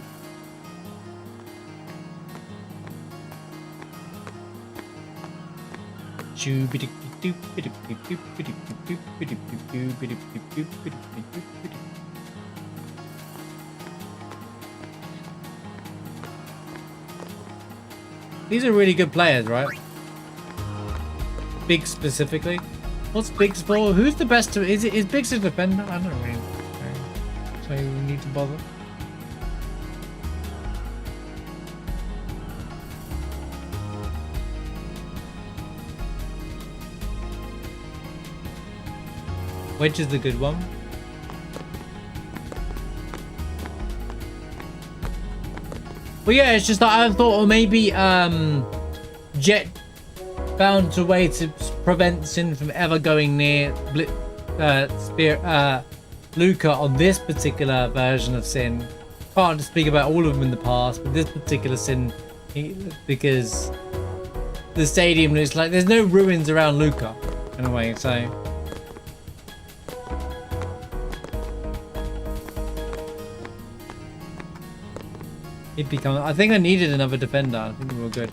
These are really good players, right? Big specifically. What's Big's for? Who's the best to is Big's a defender? I don't really know. So we need to bother. Which is the good one? Well, yeah, it's just that I thought, or maybe Jet found a way to prevent Sin from ever going near Luca on this particular version of Sin. Can't speak about all of them in the past, but this particular Sin, because the stadium looks like there's no ruins around Luca in a way, so. It become. I think I needed another defender. I think we were good.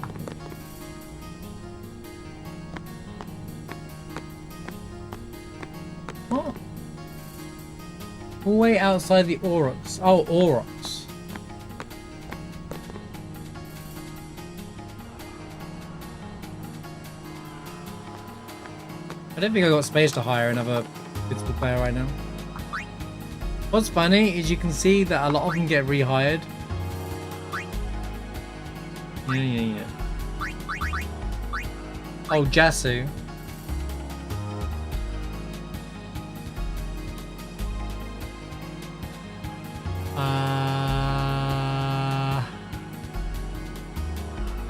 What? Way outside the Aurochs. Oh, Aurochs. I don't think I got space to hire another physical player right now. What's funny is you can see that a lot of them get rehired. Yeah. Oh, Jasu.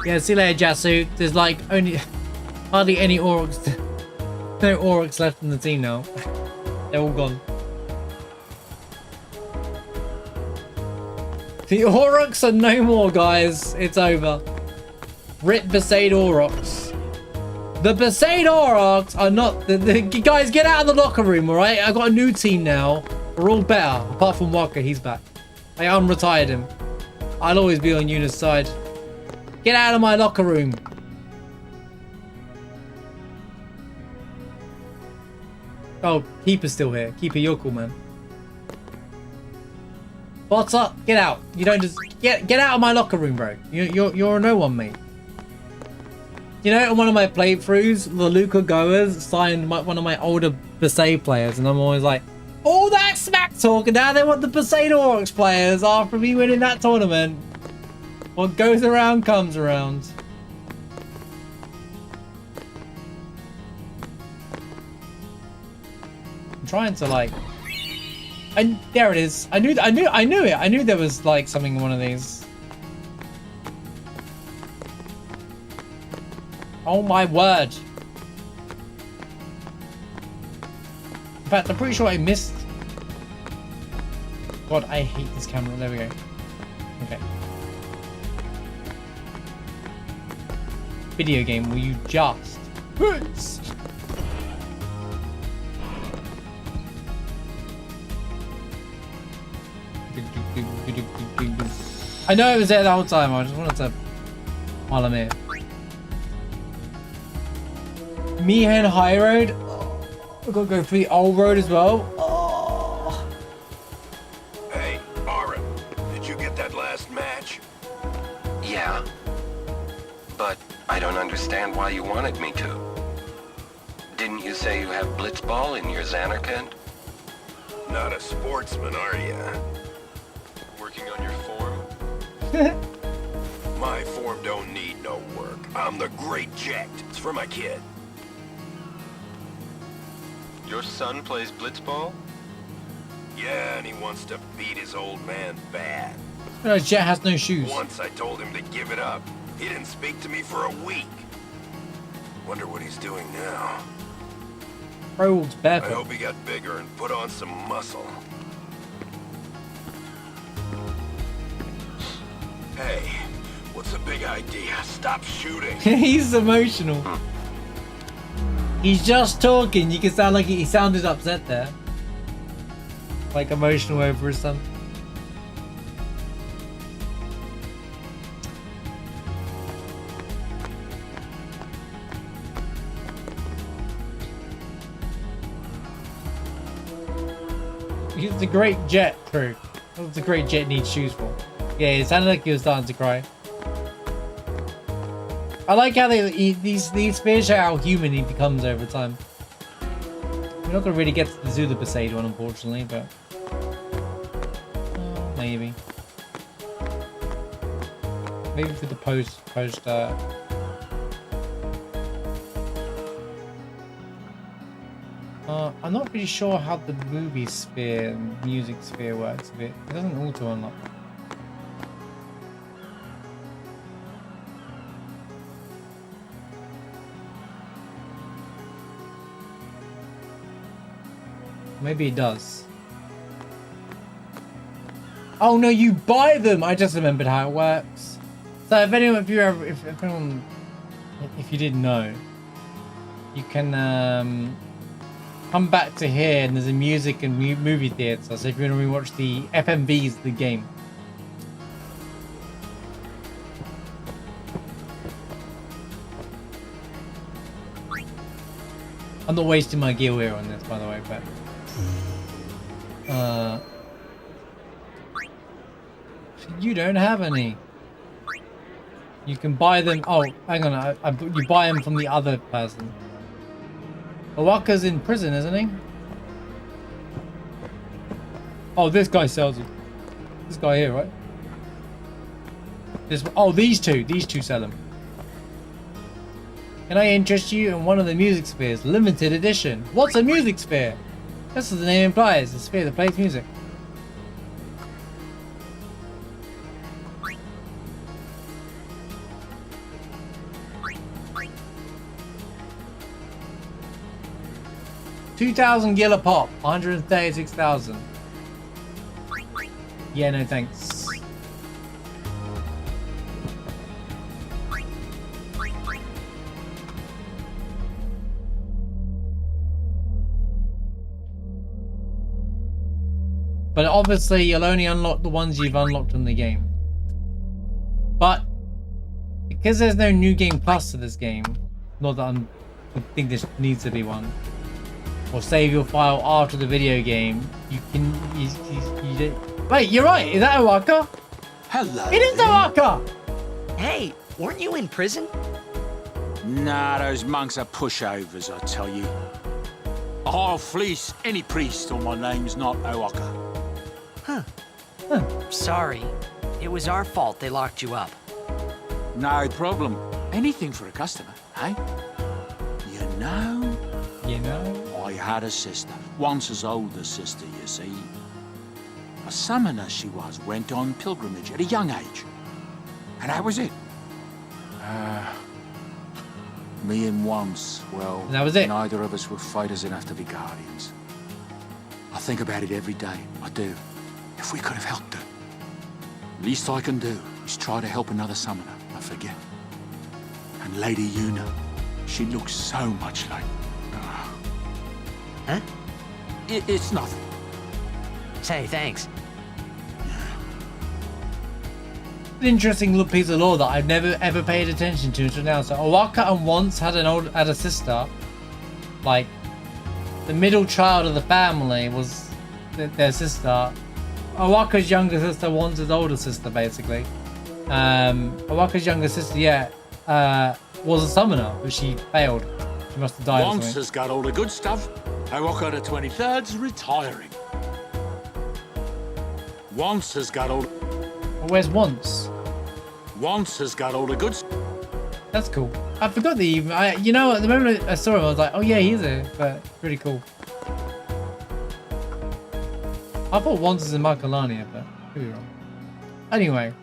Yeah, see you later, Jasu. There's like only hardly any Aurochs. No Aurochs left in the team now. They're all gone. The Aurochs are no more, guys. It's over. Rip Besaid Aurochs. The Besaid Aurochs are not... The guys, get out of the locker room, alright? I got a new team now. We're all better. Apart from Walker, he's back. I unretired him. I'll always be on Yuna's side. Get out of my locker room. Oh, Keeper's still here. Keeper, you're cool, man. What's up? Get out. You don't just get out of my locker room, bro. You're a no one, mate. You know, in one of my playthroughs, the Luca goers signed one of my older Besaid players, and I'm always like, all that smack talk, and now they want the Besaid Aurochs players after me winning that tournament. What goes around comes around. I'm trying to like. And there it is. I knew it. I knew there was like something in one of these. Oh my word. In fact, I'm pretty sure I missed. God, I hate this camera. There we go. Okay. Video game, will you just... I know it was there the whole time. I just wanted to... While I'm here. Mihan High Road. I've got to go for the old road as well. Hey, Aura, did you get that last match? Yeah. But I don't understand why you wanted me to. Didn't you say you have blitzball in your Xanarkand? Not a sportsman, are you? Working on your form? My form don't need no work. I'm the Great Jet. It's for my kid. Your son plays blitzball? Yeah, and he wants to beat his old man bad. No, Jet has no shoes. Once I told him to give it up. He didn't speak to me for a week. Wonder what he's doing now. Rolled I barefoot. hope he got bigger and put on some muscle. Hey, what's the big idea? Stop shooting. He's emotional. He's just talking. You can sound like he sounded upset there. Like emotional over something. He's the Great Jet crew. What does the Great Jet need shoes for? Yeah, it sounded like he was starting to cry. I like how these fish show how human he becomes over time. We're not gonna really get to the Zulu Besaid one, unfortunately, but maybe for the post. I'm not really sure how the movie sphere and music sphere works. It doesn't auto unlock. Maybe it does. Oh no, you buy them! I just remembered how it works. So if you didn't know, you can come back to here and there's a music and movie theatre. So if you want to rewatch the FMVs of the game. I'm not wasting my gear here on this, by the way, but you don't have any. You can buy them. Oh, hang on. You buy them from the other person. Owaka's in prison, isn't he? Oh, this guy sells them. This guy here, right? These two sell them. Can I interest you in one of the music spheres? Limited edition. What's a music sphere? That's what the name implies. A sphere that plays music. $2,000 gila pop. 136,000. Yeah, no thanks. But obviously, you'll only unlock the ones you've unlocked in the game. But because there's no new game plus to this game, not that I think there needs to be one, or save your file after the video game, you can. Wait, you're right. Is that Owaka? Hello. It is Owaka. Hey, weren't you in prison? Nah, those monks are pushovers, I tell you. I'll fleece any priest or my name's not Owaka. Huh. Sorry. It was our fault they locked you up. No problem. Anything for a customer, eh? You know, I had a sister, once as old as sister, you see. A summoner she was, went on pilgrimage at a young age. And that was it. Me and once, well, that was it. Neither of us were fighters enough to be guardians. I think about it every day, I do. You if we could have helped her. Least I can do is try to help another summoner, I forget. And Lady Una, she looks so much like... Huh? It's nothing. Say, thanks. An interesting little piece of lore that I've never ever paid attention to until now. So Owaka and once had a sister. Like, the middle child of the family was their sister. Owaka's younger sister Wanda's older sister, basically. Owaka's younger sister, was a summoner, but she failed. She must have died or Once something. has got all the good stuff. Owaka the 23rd's retiring. Once has got all... Where's Once? Once has got all the good stuff. That's cool. I forgot that even... you know, at the moment I saw him, I was like, oh yeah, he's there. But pretty cool. I thought Once is in Marcolania, but could be wrong. Anyway.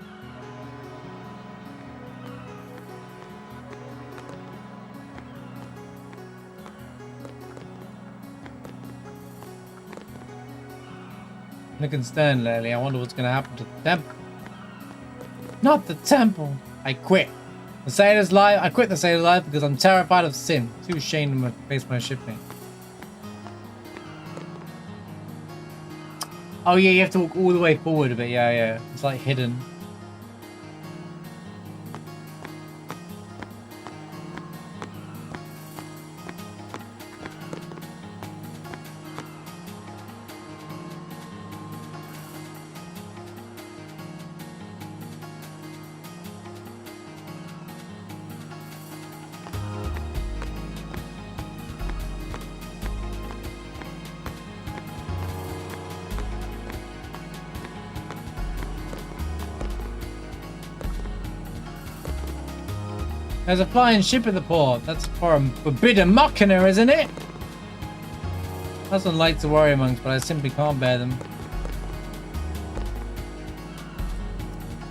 Looking stern lately. I wonder what's going to happen to the temple. Not the temple. I quit. The sailor's life. I quit the sailor's life because I'm terrified of sin. Too ashamed to face my shipmate. Oh yeah, you have to walk all the way forward a bit. Yeah. It's like hidden. There's a flying ship at the port. That's for a forbidden machina, isn't it? Husband likes the warrior monks, but I simply can't bear them.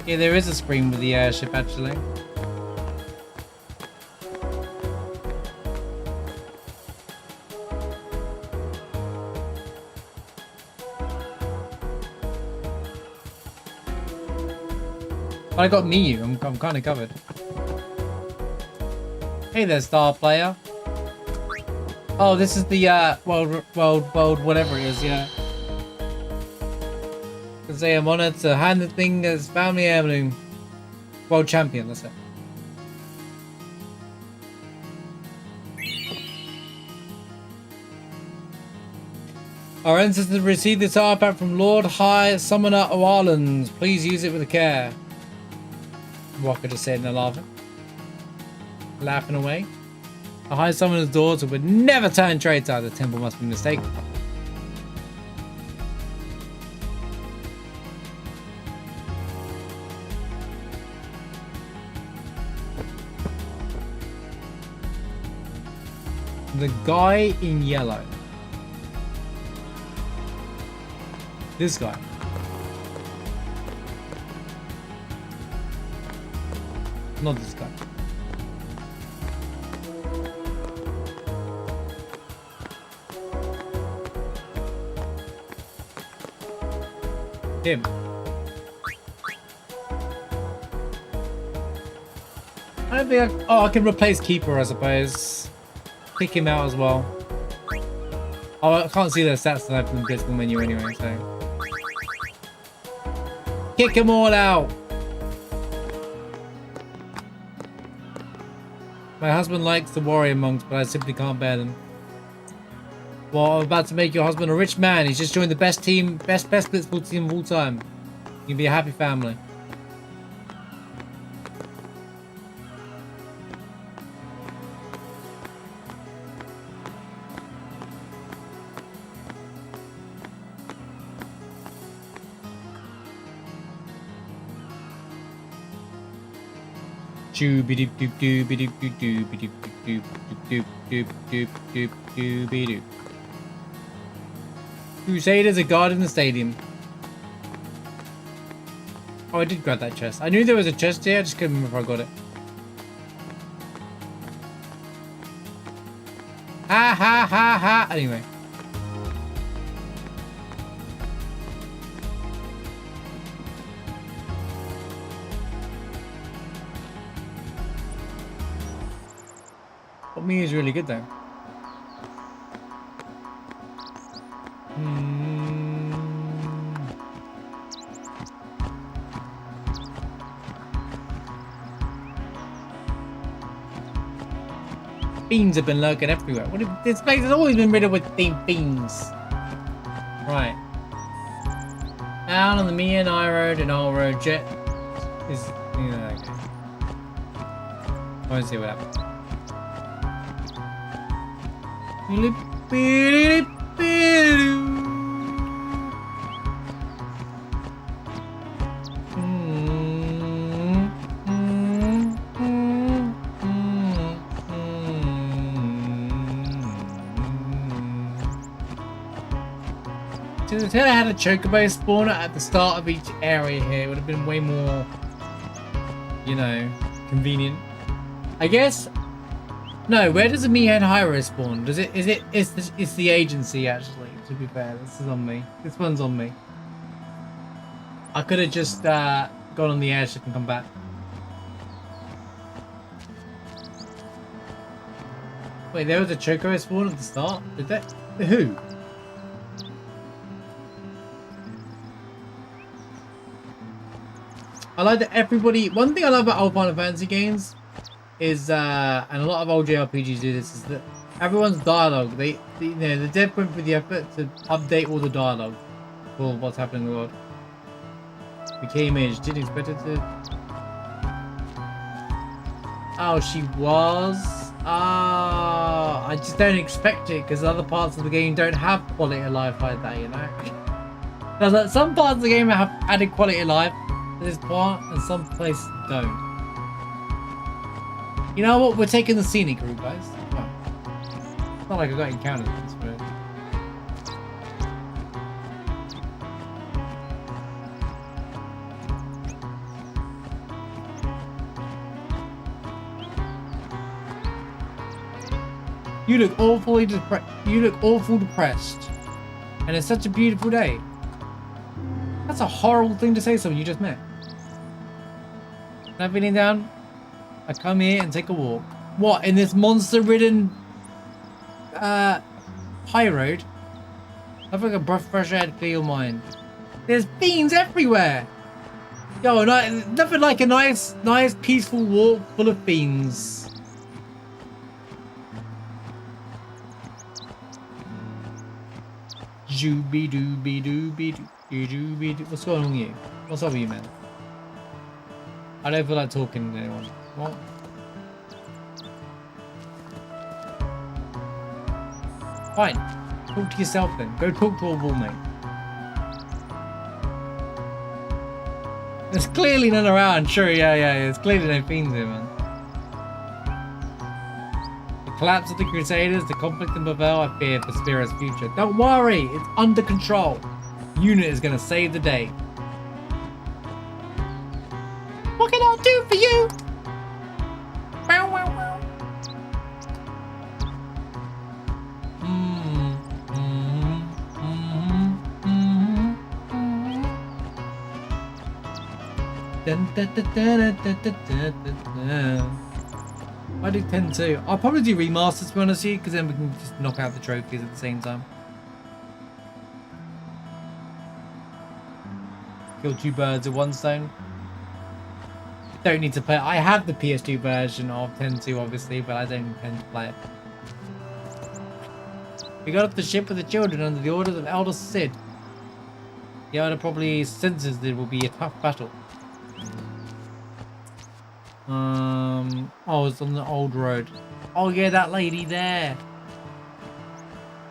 Yeah, there is a spring with the airship, actually. But I got Miyu. I'm kind of covered. Hey there, star player. Oh, this is the world, whatever it is, yeah. To say I'm honored to hand the thing as family heirloom. World champion, that's it. Our ancestors received this artifact from Lord High Summoner Oarlands. Please use it with care. Walker just said in the lava. Laughing away. The High Summoner's daughter would never turn traitor. The temple must be mistaken. The guy in yellow. This guy. Not this guy. Him. I don't think I can replace Keeper, I suppose. Pick him out as well. Oh, I can't see their stats tonight from the physical menu anyway, so. Kick them all out! My husband likes the warrior monks, but I simply can't bear them. Well, I'm about to make your husband a rich man. He's just joined the best blitzball team of all time. You can be a happy family. Crusaders are guarding the stadium. Oh, I did grab that chest. I knew there was a chest here, I just couldn't remember if I got it. Ha ha ha ha. Anyway. What me is really good though. Fiends have been lurking everywhere. This place has always been riddled with fiends. Right. Down on the me and I road and all road jet is, you know, okay. Let's see what happens. If I had a chocobo spawner at the start of each area here, it would have been way more, you know, convenient. I guess. No, where does the Meathead Hyro spawn? Does it? It's the agency actually. To be fair, this is on me. This one's on me. I could have just gone on the airship and come back. Wait, there was a chocobo spawn at the start. Did that? Who? I like that everybody. One thing I love about old Final Fantasy games is, and a lot of old JRPGs do this, is that everyone's dialogue. You know, the dev went through the effort to update all the dialogue for what's happening in the world. Became aged. Didn't expect it to. Oh, she was. Ah, I just don't expect it because other parts of the game don't have quality of life like that. You know, there's like some parts of the game have added quality of life. This part and some places don't. You know what? We're taking the scenic route, guys. Oh. It's not like I got encountered this way. You look awfully depressed. You look awful depressed, and it's such a beautiful day. That's a horrible thing to say to someone you just met. I'm feeling down. I come here and take a walk. What, in this monster-ridden high road? I feel like a breath of fresh air to clear your mind. There's fiends everywhere. Yo, nothing like a nice, peaceful walk full of fiends. Jooby dooby dooby dooby doo. What's going on with you? What's up with you, man? I don't feel like talking to anyone. What? Fine. Talk to yourself then. Go talk to a wall, mate. There's clearly none around. Sure, yeah. There's clearly no fiends here, man. The collapse of the Crusaders, the conflict in Bavel, I fear for Spira's future. Don't worry, it's under control. Unit is gonna save the day. What can I do for you? Bow, wow, wow. I do tend to. I'll probably do remasters to be honest with you, because then we can just knock out the trophies at the same time. Kill 2 birds with 1 stone. Don't need to play it. I have the PS2 version of 10-2 obviously, but I don't intend to play it. We got off the ship with the children under the orders of Elder Sid. The Elder probably senses there will be a tough battle. Oh, it's on the old road. Oh yeah, that lady there.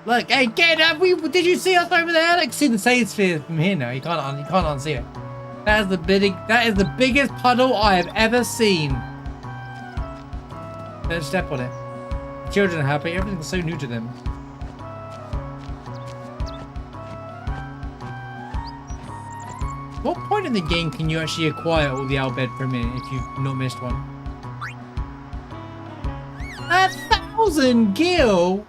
Look, hey, get up! Did you see us over there? Like, see the save sphere from here now. You can't unsee it. That is the biggest puddle I have ever seen. Don't step on it. The children are happy. Everything's so new to them. What point in the game can you actually acquire all the Albed per minute if you've not missed one? 1,000 gil?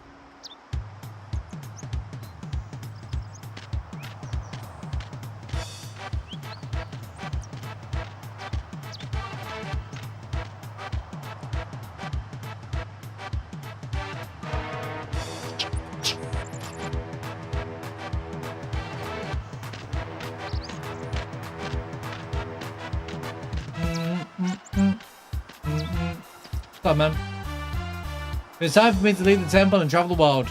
What's up, man? It's time for me to leave the temple and travel the world.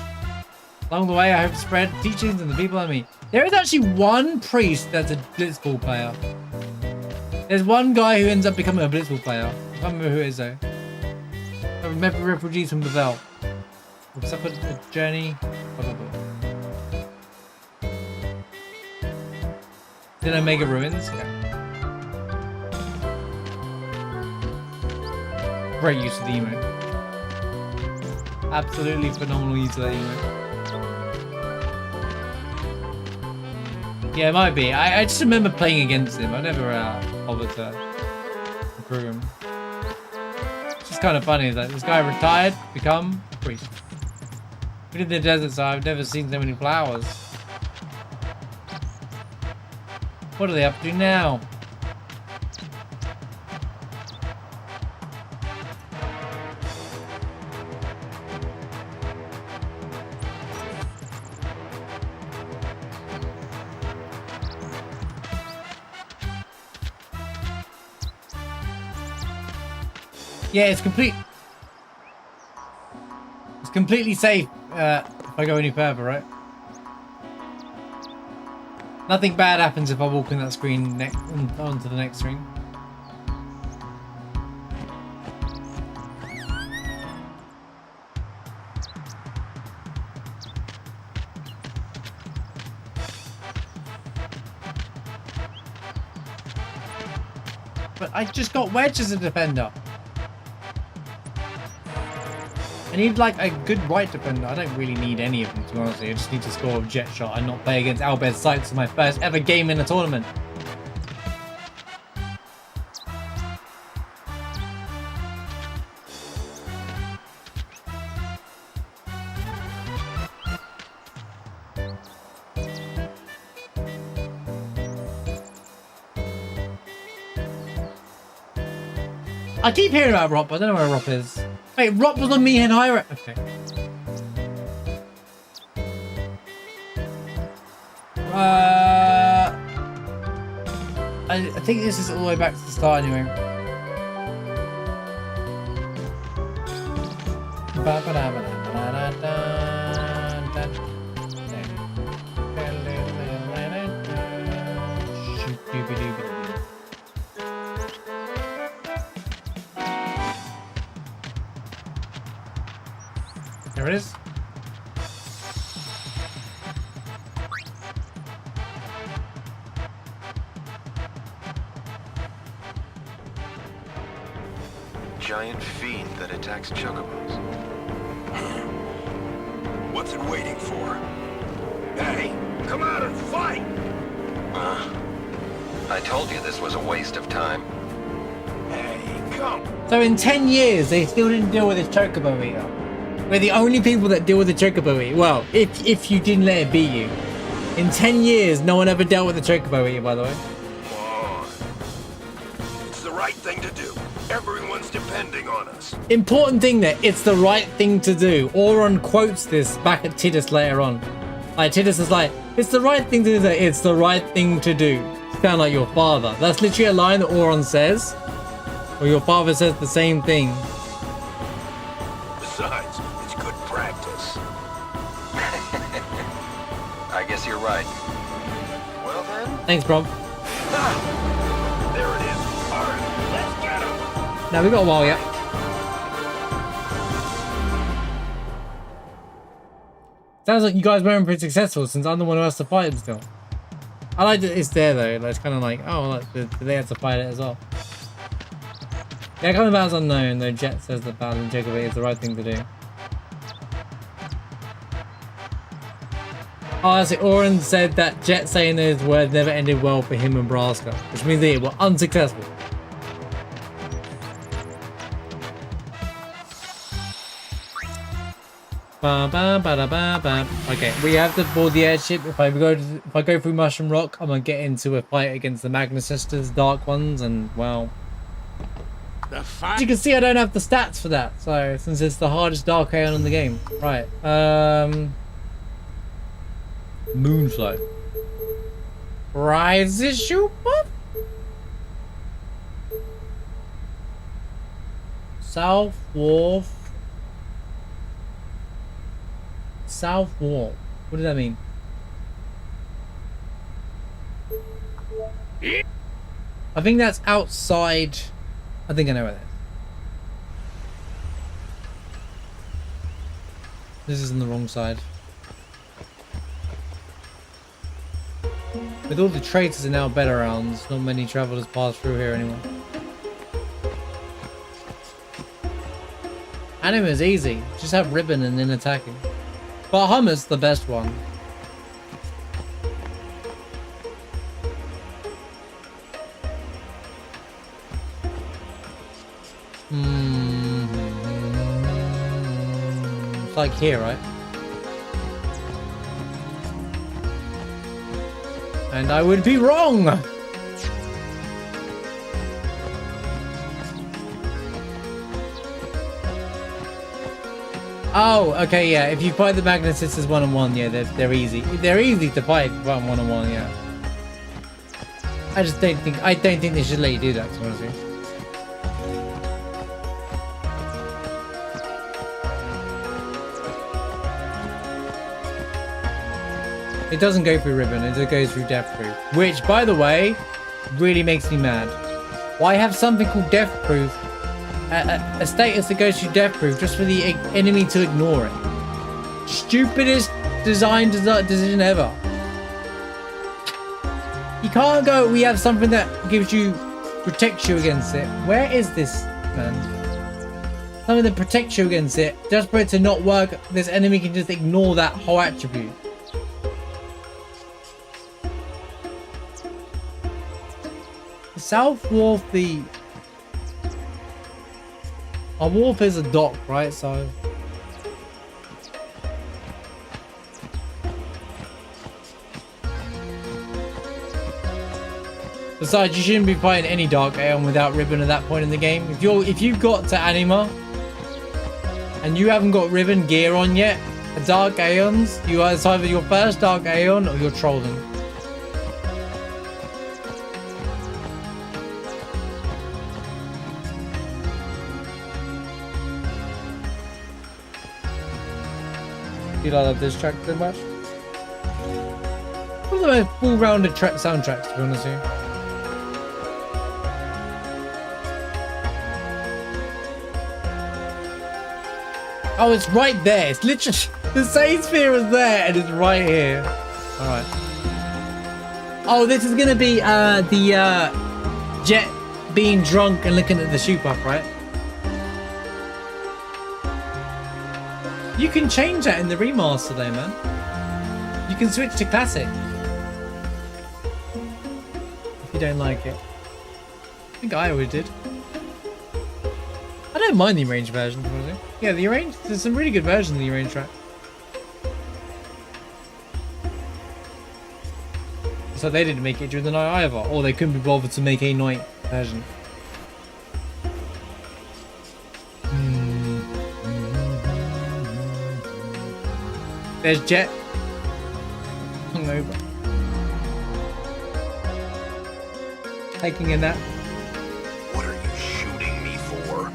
Along the way, I hope to spread teachings and the people I meet. There is actually one priest that's a blitzball player. There's one guy who ends up becoming a blitzball player. I can't remember who it is though. I remember refugees from Bavel. Looks up a journey. Blah, blah, blah. Then Omega Ruins. Yeah. Great use of the emote. Absolutely phenomenal use of that emote. Yeah, it might be. I just remember playing against him. I never bothered to recruit him. It's just kind of funny that this guy retired, become a priest. Been in the desert, so I've never seen so many flowers. What are they up to now? Yeah, it's completely safe if I go any further, right? Nothing bad happens if I walk in that screen onto the next screen. But I just got Wedge as a defender. I need like a good right defender. I don't really need any of them, to be honest. I just need to score a jet shot and not play against Albert Sykes in my first ever game in a tournament. I keep hearing about Rop, but I don't know where Rop is. Wait, Rop was on me and Hyra. Okay. I think this is all the way back to the start anyway. There it is. Giant fiend that attacks chocobos. What's it waiting for? Hey, come out and fight! I told you this was a waste of time. Hey, come! So in 10 years, they still didn't deal with this chocobo eater. We're the only people that deal with the chocobo eater. Well, if you didn't let it beat you. In 10 years, no one ever dealt with the chocobo eater, by the way. Come on. It's the right thing to do. Everyone's depending on us. Important thing there, it's the right thing to do. Auron quotes this back at Tidus later on. Like, Tidus is like, it's the right thing to do, it's the right thing to do. You sound like your father. That's literally a line that Auron says. Or your father says the same thing. Besides, it's good practice. I guess you're right. Well then. Thanks, bro. There it is. All right, let's get him. Now we got a while yet. Sounds like you guys weren't pretty successful since I'm the one who has to fight him still. I like that it's there though. Like, it's kind of like, oh, look, they had to fight it as well. Yeah, coming battle's unknown, though Jet says the battle in Jacob is the right thing to do. Oh, that's it. Auron said that Jet saying those words never ended well for him and Braska, which means they were unsuccessful. Okay, we have to board the airship. If I go through Mushroom Rock, I'm gonna get into a fight against the Magnus Sisters, Dark Ones, and well. As you can see, I don't have the stats for that. So since it's the hardest Dark Aeon in the game, right? Moonflow. Rise issue. South Wharf. South Wharf. What does that mean? I think that's outside. I think I know where that is. This is on the wrong side. With all the traitors are now better rounds, not many travelers pass through here anymore. Anima is easy. Just have ribbon and then attacking. But Hummer's the best one. It's like here, right? And I would be wrong! Oh, okay, yeah. If you fight the Magnet Sisters one-on-one, yeah, they're easy. They're easy to fight one-on-one, yeah. I don't think they should let you do that, to be honest with you. It doesn't go through ribbon, it just goes through death proof. Which, by the way, really makes me mad. Why have something called death proof? A status that goes through death proof just for the enemy to ignore it. Stupidest decision ever. You can't go, we have something that protects you against it. Where is this, man? Something that protects you against it. Just for it to not work, this enemy can just ignore that whole attribute. South Wharf, a wharf is a dock, right? So besides, you shouldn't be fighting any Dark Aeon without ribbon at that point in the game. If you've got to Anima and you haven't got ribbon gear on yet, Dark Aeons, it's either your first Dark Aeon or you're trolling. Do you like this track too much? One of the most full-rounded soundtracks, to be honest with you. Oh, it's right there. It's literally the same sphere is there, and it's right here. All right. Oh, this is gonna be the Jet being drunk and looking at the shoe puff, right? You can change that in the remaster though, man. You can switch to classic. If you don't like it. I think I always did. I don't mind the arranged version, honestly. Yeah, the arranged, there's some really good versions of the arranged track. So they didn't make it during the night either, or they couldn't be bothered to make a night version. There's Jet. Hungover. Taking a nap. What are you shooting me for?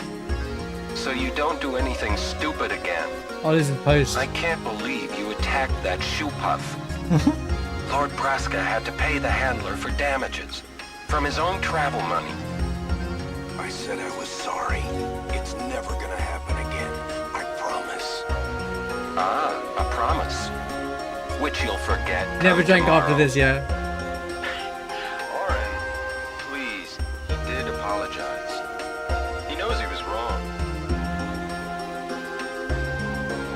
So you don't do anything stupid again. Oh, this is post. I can't believe you attacked that shoe puff. Lord Braska had to pay the handler for damages from his own travel money. I said I was sorry. It's never gonna happen again. I promise. Ah, a promise. Which you'll forget. Never drank after this, yeah. Oren, please. He did apologize. He knows he was wrong.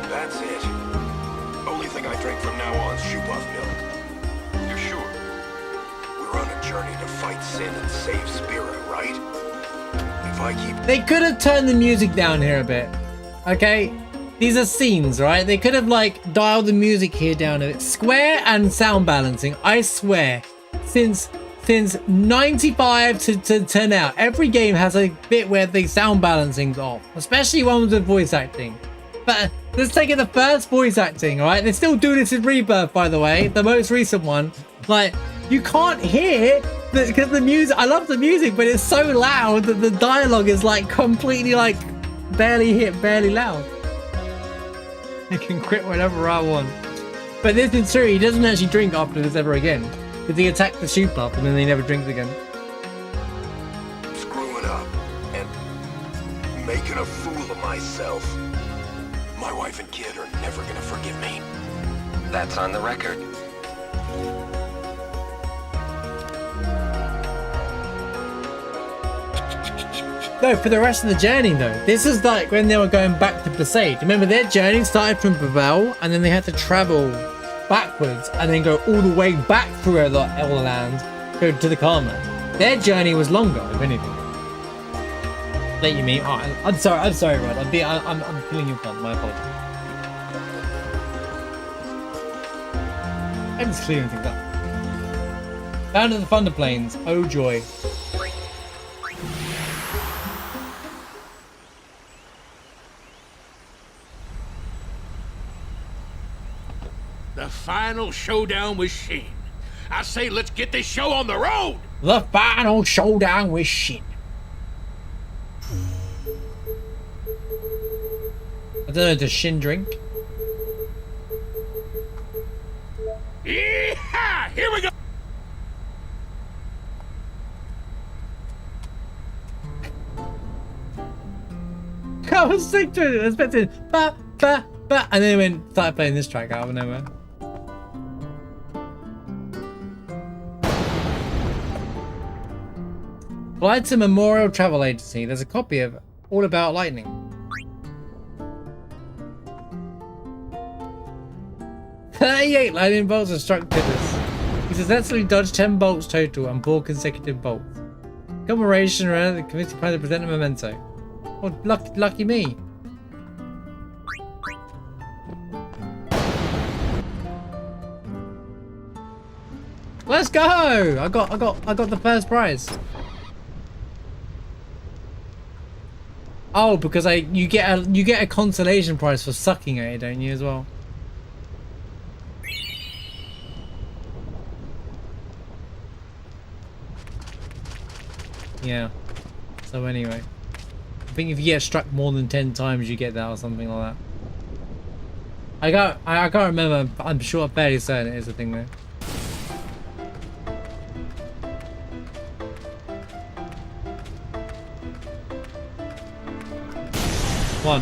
That's it. Only thing I drink from now on is shoe puff milk. You're sure? We're on a journey to fight sin and save Spira, right? If I keep... They could have turned the music down here a bit. Okay? These are scenes, right? They could have like dialed the music here down a bit. Square and sound balancing, I swear, since 95 to now, every game has a bit where the sound balancing's off, especially ones with voice acting. But let's take it the first voice acting, right? They still do this in Rebirth, by the way, the most recent one. Like, you can't hear because the music, I love the music, but it's so loud that the dialogue is like completely like barely hit, barely loud. I can quit whenever I want. But this is true, he doesn't actually drink after this ever again. Because he attacked the soup up and then he never drinks again. Screwing up and making a fool of myself. My wife and kid are never gonna forgive me. That's on the record. No, for the rest of the journey though. This is like when they were going back to Besaid. Remember their journey started from Bavel and then they had to travel backwards and then go all the way back through Elderland, go to the Carmen. Their journey was longer, if anything. Let you mean? Oh, I'm sorry, Rod. I'm killing you fun. My apologies. I'm just clearing things up. Down to the Thunder Plains. Oh joy. The final showdown with Shin. I say let's get this show on the road! The final showdown with Shin. I don't know, does Shin drink? Yeah, here we go! I was sick to it. I expected ba ba ba, and then it started playing this track out of nowhere. Flights and Memorial Travel Agency. There's a copy of All About Lightning. "38 lightning bolts are struck Tibbers. He successfully dodged 10 bolts total and 4 consecutive bolts. Commemoration around the committee plan to present a memento." Oh, lucky me. Let's go! I got the first prize. Oh, because you get a consolation prize for sucking at it, don't you, as well? Yeah. So anyway, I think if you get struck more than 10 times, you get that or something like that. I can't remember. But I'm sure, fairly certain it is a thing though. One.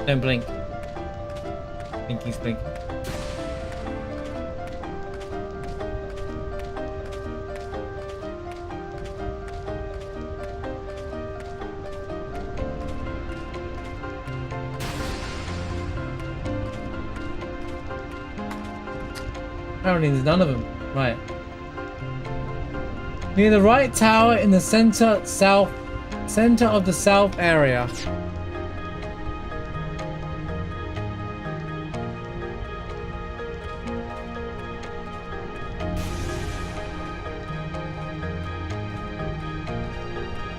Don't blink. Blinky's blinking. Apparently there's none of them. Right. Near the right tower in the center of the south area.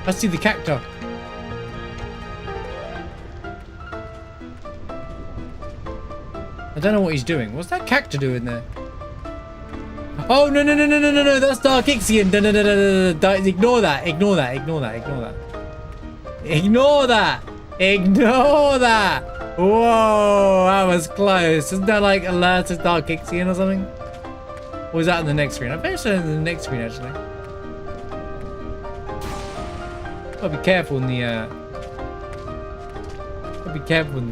I see the cactus. I don't know what he's doing. What's that cactus doing there? Oh, no, that's Dark Ixion. Ignore that. Ignore that. Whoa, that was close. Isn't that like alert to Dark Ixion or something? Or was that on the next screen? I bet it's on the next screen actually. Gotta be careful in the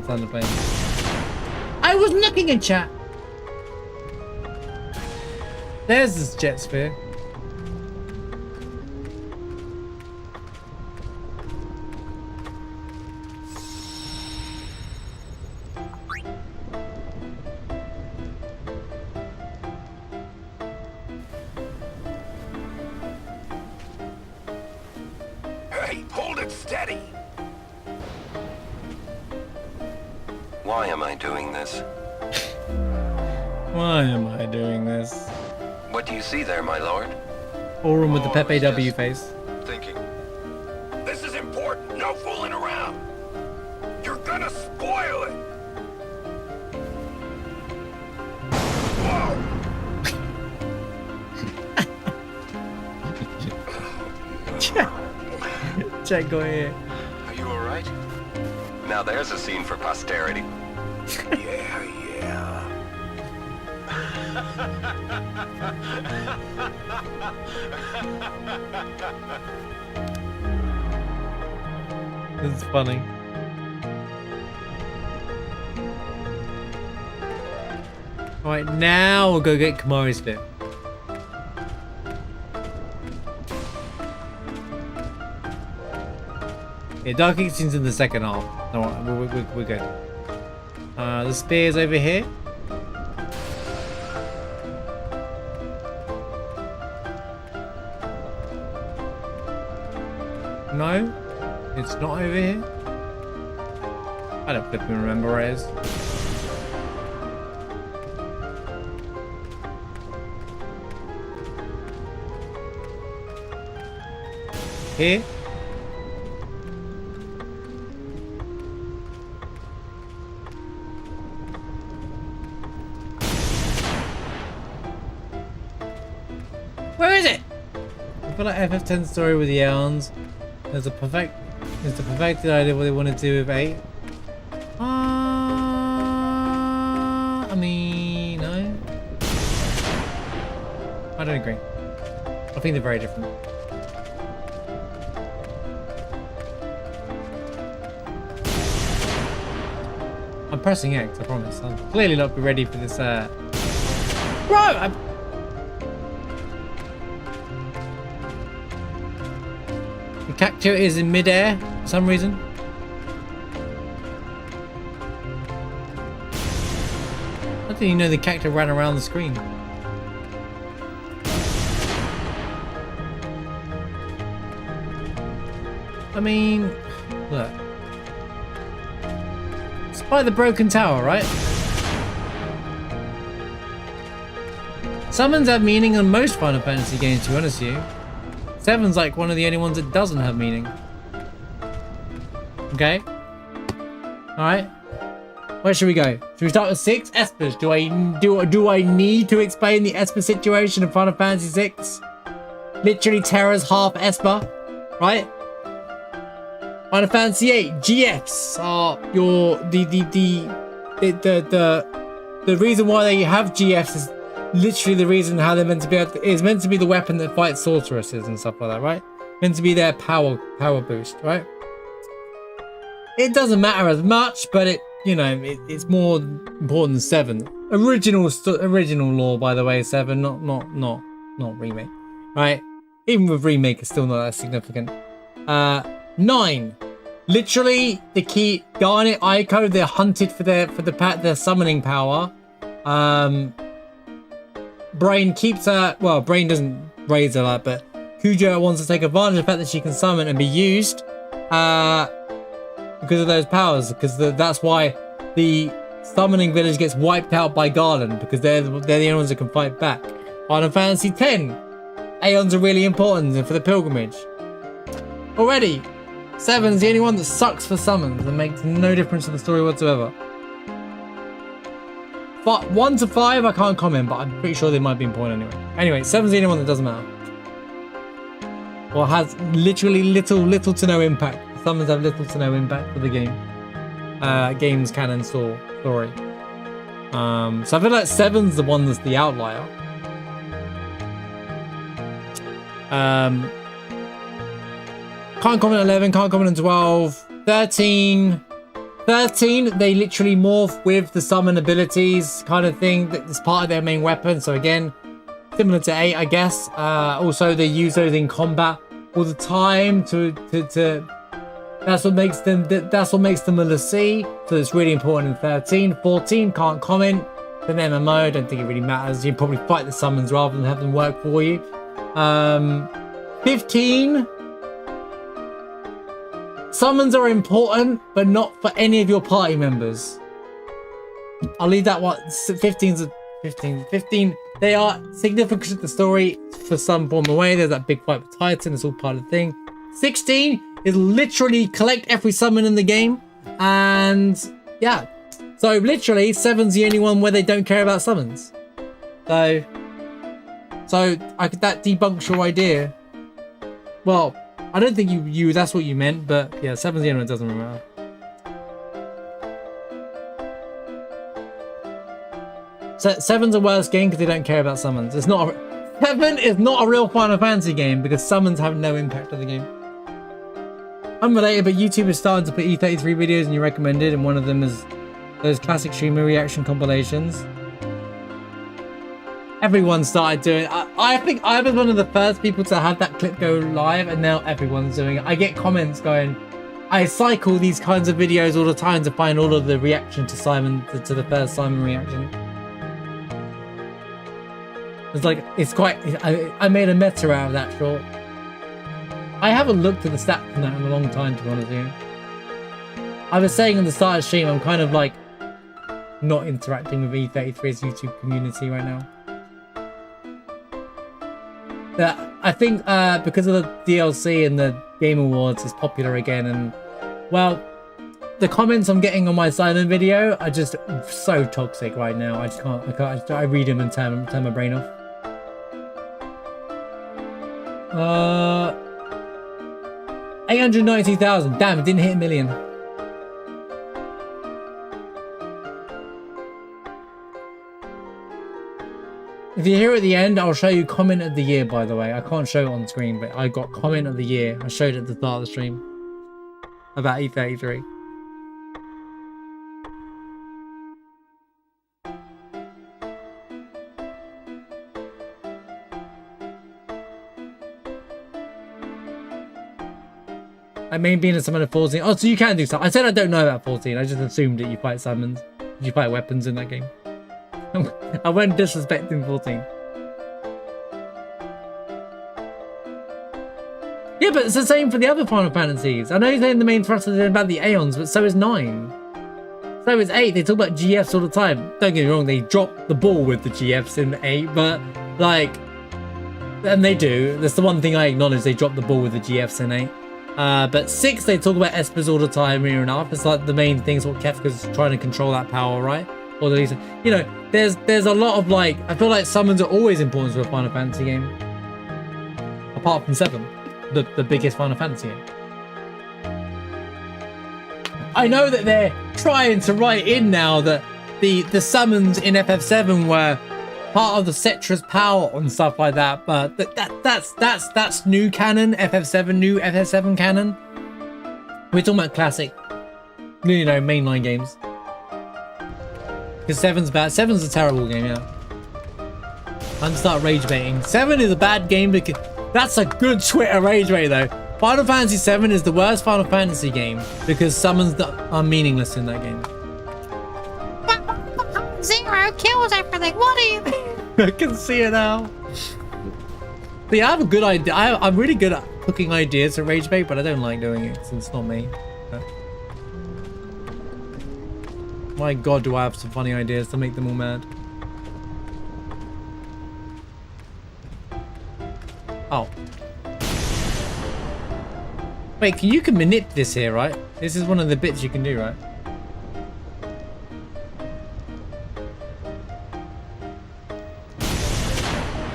Thunder Plains. I was looking in chat. There's this jet sphere. Hey, hold it steady. Why am I doing this? Why am I doing this? What do you see there, my lord? Orin with the Pepe W face. Thinking. This is important. No fooling around. You're gonna spoil it. Whoa! check got here? Are you alright? Now there's a scene for posterity. Yeah, yeah. This is funny. Alright, now we'll go get Kamari's bit. Yeah, Dark Kitchen's in the second half. No, we're good. The spear's over here. No, it's not over here. I don't flipping remember where it is. Here. Where is it? I feel like FF10 story with the Elns. There's the perfected idea what they want to do with 8. I mean, no. I don't agree. I think they're very different. I'm pressing X, I promise. I'll clearly not be ready for this, Bro! The cactus is in mid-air for some reason. I didn't even know the cactus ran around the screen. I mean, look. It's by the broken tower, right? Summons have meaning on most Final Fantasy games, to be honest with you. 7's like one of the only ones that doesn't have meaning. Okay. Alright. Where should we go? Should we start with 6? Espers. Do I need to explain the Esper situation in Final Fantasy 6? Literally Terra's half Esper. Right? Final Fantasy 8 GFs are your the reason why they have GFs is literally the reason how they're meant to be is meant to be the weapon that fights sorceresses and stuff like that, right? Meant to be their power boost, right? It doesn't matter as much, but it's more important than 7. Original lore, by the way, 7, not remake, right? Even with remake, it's still not that significant. 9. Literally, the key Garnet Ico, they're hunted for their summoning power. Brain keeps her. Well, Brain doesn't raise her like, but Kujo wants to take advantage of the fact that she can summon and be used because of those powers. Because that's why the summoning village gets wiped out by Garland, because they're the only ones that can fight back. Final Fantasy 10. Aeons are really important for the pilgrimage. Already, 7's the only one that sucks for summons and makes no difference to the story whatsoever. 1 to 5, I can't comment, but I'm pretty sure they might be important anyway. Anyway, 7's the only one that doesn't matter. Or has literally little to no impact. Summons have little to no impact for the game. Game's canon story. So I feel like 7's the one that's the outlier. Can't comment on 11, can't comment on 12. 13, they literally morph with the summon abilities kind of thing. That's part of their main weapon. So again, similar to 8, I guess. Also, they use those in combat all the time that's what makes them a l'Cie. So it's really important in 13. 14, can't comment. It's an MMO, don't think it really matters. You probably fight the summons rather than have them work for you. 15, summons are important, but not for any of your party members. I'll leave that one. 15, they are significant to the story for some form of way. There's that big fight with Titan, it's all part of the thing. 16 is literally collect every summon in the game. And yeah. So literally 7's the only one where they don't care about summons. So that debunks your idea. Well, I don't think you that's what you meant, but yeah, 7's the only one that doesn't matter. So 7's the worst game because they don't care about summons. It's not 7 is not a real Final Fantasy game because summons have no impact on the game. Unrelated, but YouTube is starting to put E33 videos and you recommended, and one of them is those classic streamer reaction compilations. Everyone started doing it. I think I was one of the first people to have that clip go live, and now everyone's doing it. I get comments going, I cycle these kinds of videos all the time to find all of the reaction to Simon, to the first Simon reaction. It's like, it's quite, I made a meta out of that short. I haven't looked at the stats on that in a long time, to be honest with you. I was saying in the start of the stream, I'm kind of like not interacting with E33's YouTube community right now. I think because of the DLC and the Game Awards, it's popular again, and well, the comments I'm getting on my silent video are just so toxic right now. I just can't. I read them and turn my brain off. 892,000. Damn, it didn't hit 1 million. If you're here at the end, I'll show you comment of the year, by the way. I can't show it on screen, but I got comment of the year. I showed it at the start of the stream about E33. I mean, being a summon of 14. Oh, so you can do something. I said I don't know about 14. I just assumed that you fight summons. You fight weapons in that game. I wasn't disrespecting 14. Yeah, but it's the same for the other Final Fantasies. I know you're saying the main thrust is about the Aeons, but so is 9. So is 8. They talk about GFs all the time. Don't get me wrong, they drop the ball with the GFs in 8, but like, and they do. That's the one thing I acknowledge, they drop the ball with the GFs in 8. But 6, they talk about Espers all the time, near enough. It's like the main thing is what Kefka's trying to control that power, right? Or at least, you know, there's a lot of like, I feel like summons are always important to a Final Fantasy game. Apart from 7, the biggest Final Fantasy game. I know that they're trying to write in now that the summons in FF7 were part of the Cetra's power and stuff like that, but that's new canon, FF7, new FF7 canon. We're talking about classic, you know, mainline games. Because 7's bad. 7's a terrible game, yeah. I'm start rage baiting. 7 is a bad game because that's a good Twitter rage bait though. Final Fantasy 7 is the worst Final Fantasy game because summons are meaningless in that game. 0 kills everything. What are you? I can see it now. But yeah, I have a good idea. I'm really good at cooking ideas for rage bait, but I don't like doing it since it's not me. But my god, do I have some funny ideas to make them all mad. Oh. Wait, you can manip this here, right? This is one of the bits you can do, right?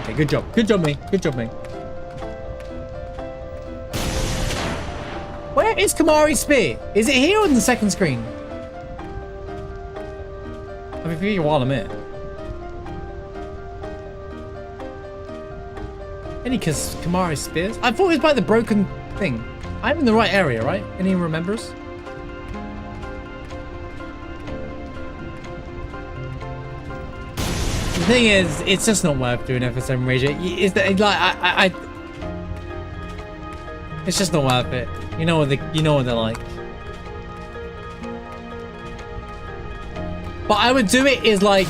Okay, good job. Good job, me. Good job, me. Where is Kamari's spear? Is it here on the second screen? I've been feeling while I'm here. Any Kamari spears? I thought it was by the broken thing. I'm in the right area, right? Anyone remembers? The thing is, it's just not worth doing FSM Rage. Is that like it's just not worth it. You know what they're like. But I would do it like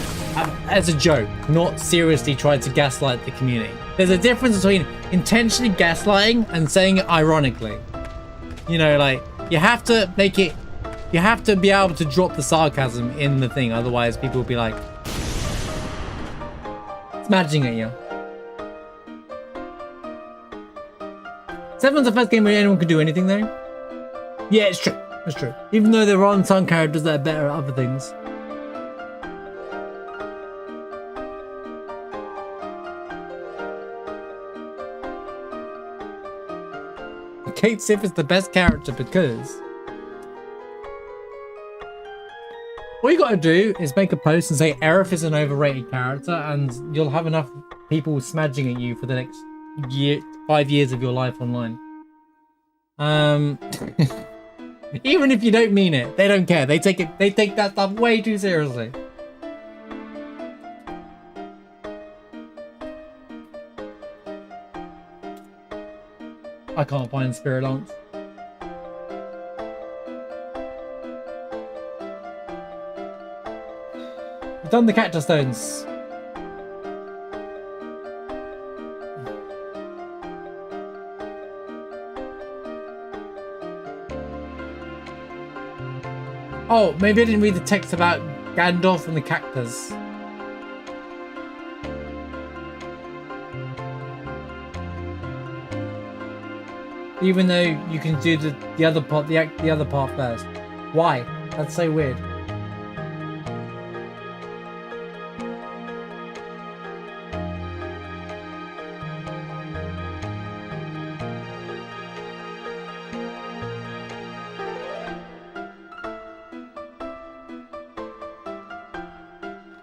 as a joke, not seriously try to gaslight the community. There's a difference between intentionally gaslighting and saying it ironically. You know, like, you have to make it, you have to be able to drop the sarcasm in the thing, otherwise people will be like, smashing at you. 7's the first game where anyone can do anything though. Yeah, it's true. It's true. Even though there are unsung characters that are better at other things. Kate Sif is the best character because all you gotta do is make a post and say Aerith is an overrated character, and you'll have enough people smudging at you for the next 5 years of your life online. Even if you don't mean it, they don't care. They take that stuff way too seriously. I can't find Spirit Lance. We've done the cactus stones. Oh, maybe I didn't read the text about Gandalf and the cactus. Even though you can do the other part, the other part first. Why? That's so weird.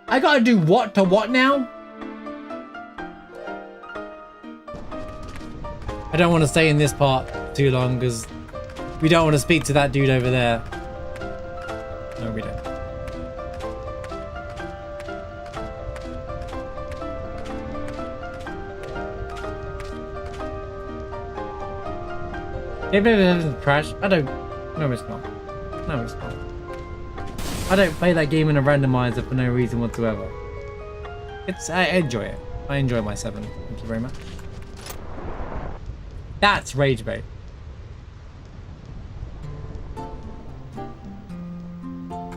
I gotta do what to what now? I don't want to stay in this part too long because we don't want to speak to that dude over there. No, we don't. If it isn't trash, I don't. No, it's not. No, it's not. I don't play that game in a randomizer for no reason whatsoever. I enjoy it. I enjoy my 7. Thank you very much. That's rage bait.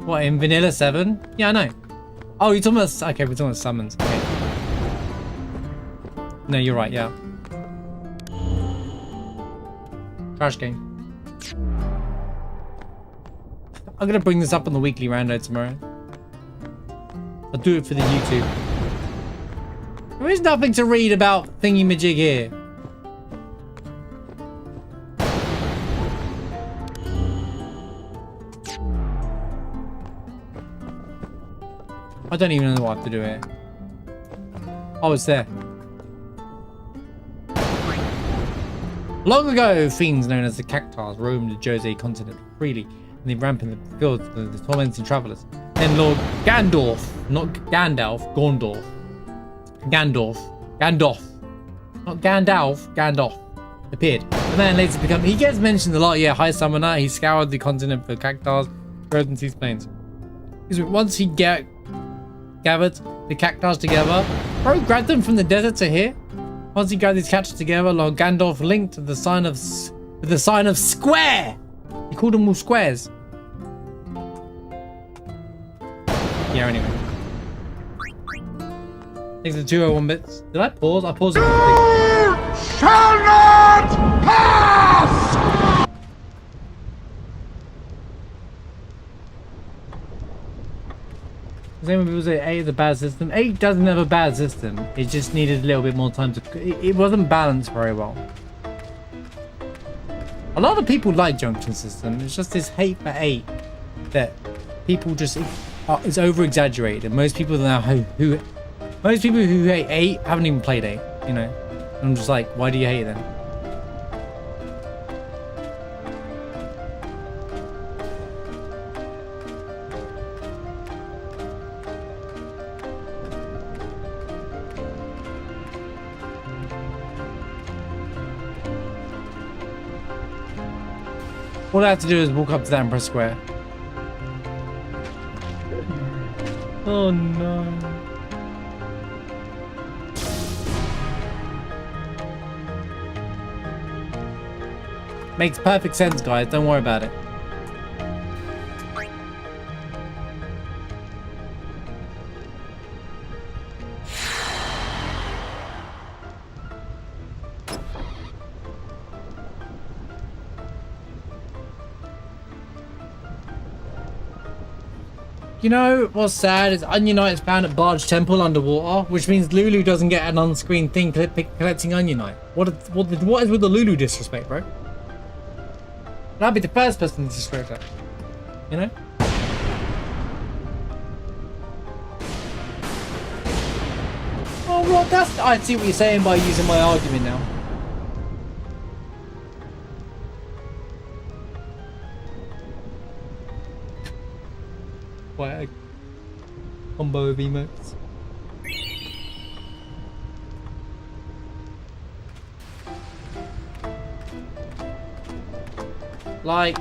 What, in vanilla 7? Yeah, I know. Oh, you're talking about... Okay, we're talking about summons. Okay. No, you're right, yeah. Trash game. I'm gonna bring this up on the weekly rando tomorrow. I'll do it for the YouTube. There is nothing to read about thingy-majig here. I don't even know what I have to do here. Oh, it's there. Long ago, fiends known as the Cactars roamed the Jose continent freely, and they ramped in the fields of the tormenting travelers. Then Lord Gandalf, not Gandalf, Gondorf. Gandalf, not Gandalf, Gandalf appeared. The man later become. He gets mentioned a lot. Yeah, High Summoner. He scoured the continent for Cactars, frozen sea plains. Once he gathered the Cactars together, bro, grabbed them from the desert to here. Once he gathered these Cactars together, Lord Gandalf linked the sign of square. He called them all squares. Yeah, anyway. Thanks for the 201 bits. Did I pause? I paused. Shall not pass! Same people say 8 is a bad system. 8 doesn't have a bad system. It just needed a little bit more time to... It wasn't balanced very well. A lot of people like Junction System. It's just this hate for 8 that people just... It's over-exaggerated. Most people now who hate 8 haven't even played 8, you know? And I'm just like, why do you hate it then? All I have to do is walk up to that and press square. Oh no. Makes perfect sense, guys. Don't worry about it. You know what's sad is Onion Knight is found at Barge Temple underwater, which means Lulu doesn't get an on-screen thing collecting Onion Knight. What is with the Lulu disrespect, bro? And I'll be the first person to destroy that. You know? Oh, well, that's... I see what you're saying by using my argument now. Quite a combo of emotes. Like...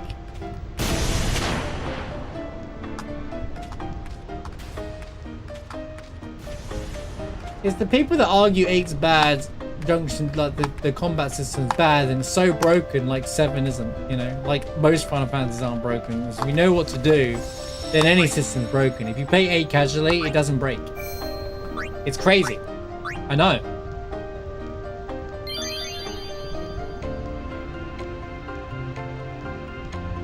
It's the people that argue 8's bad, Junction, like the combat system's bad and it's so broken, like 7 isn't, you know? Like most Final Fantasies aren't broken. If we know what to do, then any system's broken. If you play 8 casually, it doesn't break. It's crazy. I know.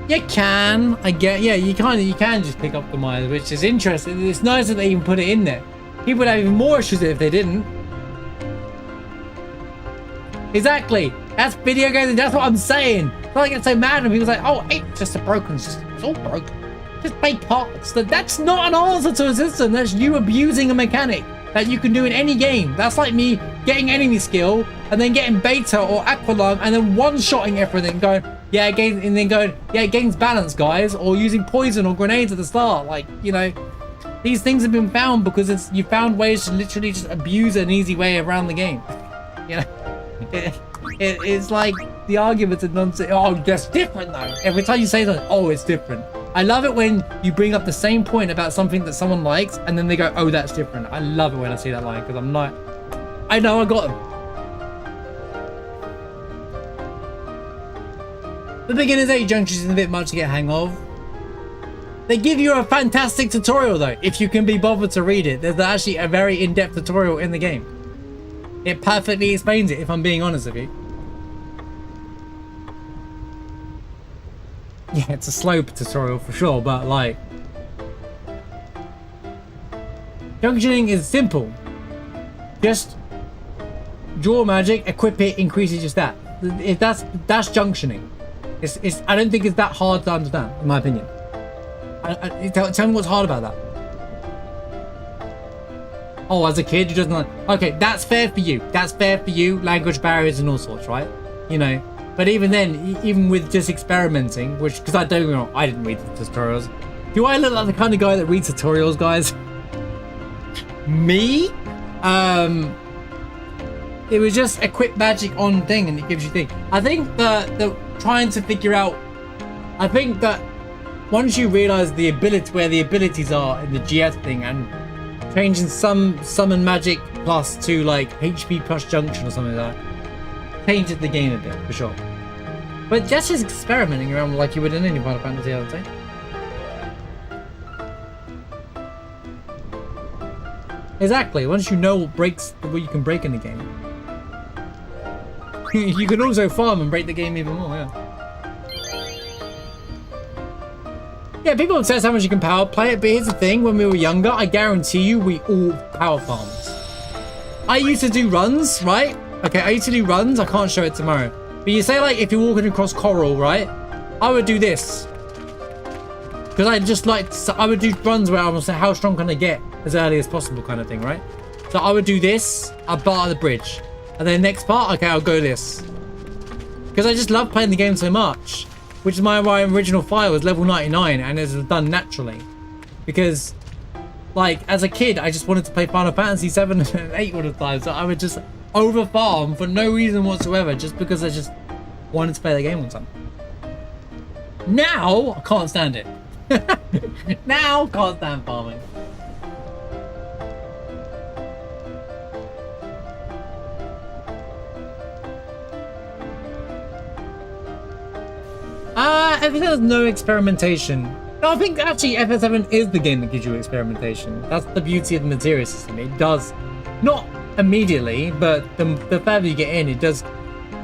You can, I get, yeah, you can just pick up the mines, which is interesting. It's nice that they even put it in there. People would have even more issues if they didn't. Exactly. That's video games, and that's what I'm saying. I get so mad when people say, "Oh, it's just a broken system. It's all broken. Just make parts." That's not an answer to a system. That's you abusing a mechanic that you can do in any game. That's like me getting enemy skill and then getting beta or aqualung and then one-shotting everything, going, yeah, it gains, and then going, yeah, it gains balance, guys, or using poison or grenades at the start. Like, you know, these things have been found because you found ways to literally just abuse an easy way around the game. You know, it's like the arguments are nonsense. Oh, that's different though. Every time you say that, oh, it's different. I love it when you bring up the same point about something that someone likes and then they go, oh, that's different. I love it when I see that line because I'm like, I know I got them. The beginner's 8 junctions is a bit much to get hang of. They give you a fantastic tutorial though, if you can be bothered to read it. There's actually a very in-depth tutorial in the game. It perfectly explains it, if I'm being honest with you. Yeah, it's a slow tutorial for sure, but like... Junctioning is simple. Just draw magic, equip it, increases your stat. If that's junctioning. I don't think it's that hard to understand, in my opinion. Tell me what's hard about that. Oh, as a kid, you just like, okay, that's fair for you. That's fair for you. Language barriers and all sorts, right? You know, but even then, even with just experimenting, which, because I don't know, I didn't read the tutorials. Do I look like the kind of guy that reads tutorials, guys? Me? It was just equip magic on thing and it gives you thing. I think the trying to figure out, I think that once you realize the ability, where the abilities are in the GS thing and changing some summon magic plus to like HP plus junction or something like that, changes the game a bit for sure. But that's just experimenting around like you would in any Final Fantasy, I would say. Exactly. Once you know what you can break in the game, you can also farm and break the game even more. Yeah. Yeah, people obsess how much you can power play it, but here's the thing, when we were younger, I guarantee you we all power farmed. I used to do runs, right? Okay, I used to do runs, I can't show it tomorrow. But you say like, if you're walking across coral, right? I would do this. Because I just like, I would do runs where I was like, how strong can I get as early as possible kind of thing, right? So I would do this, I'd bar the bridge. And then next part, okay, I'll go this. Because I just love playing the game so much. Which is why my original file was level 99 and it's done naturally. Because, like, as a kid, I just wanted to play Final Fantasy 7 and 8 all the time. So I would just over farm for no reason whatsoever, just because I just wanted to play the game all the time. Now, I can't stand it. Now, can't stand farming. FF7 has no experimentation. No, I think actually FF7 is the game that gives you experimentation. That's the beauty of the materia system. It does, not immediately, but the further you get in, it does.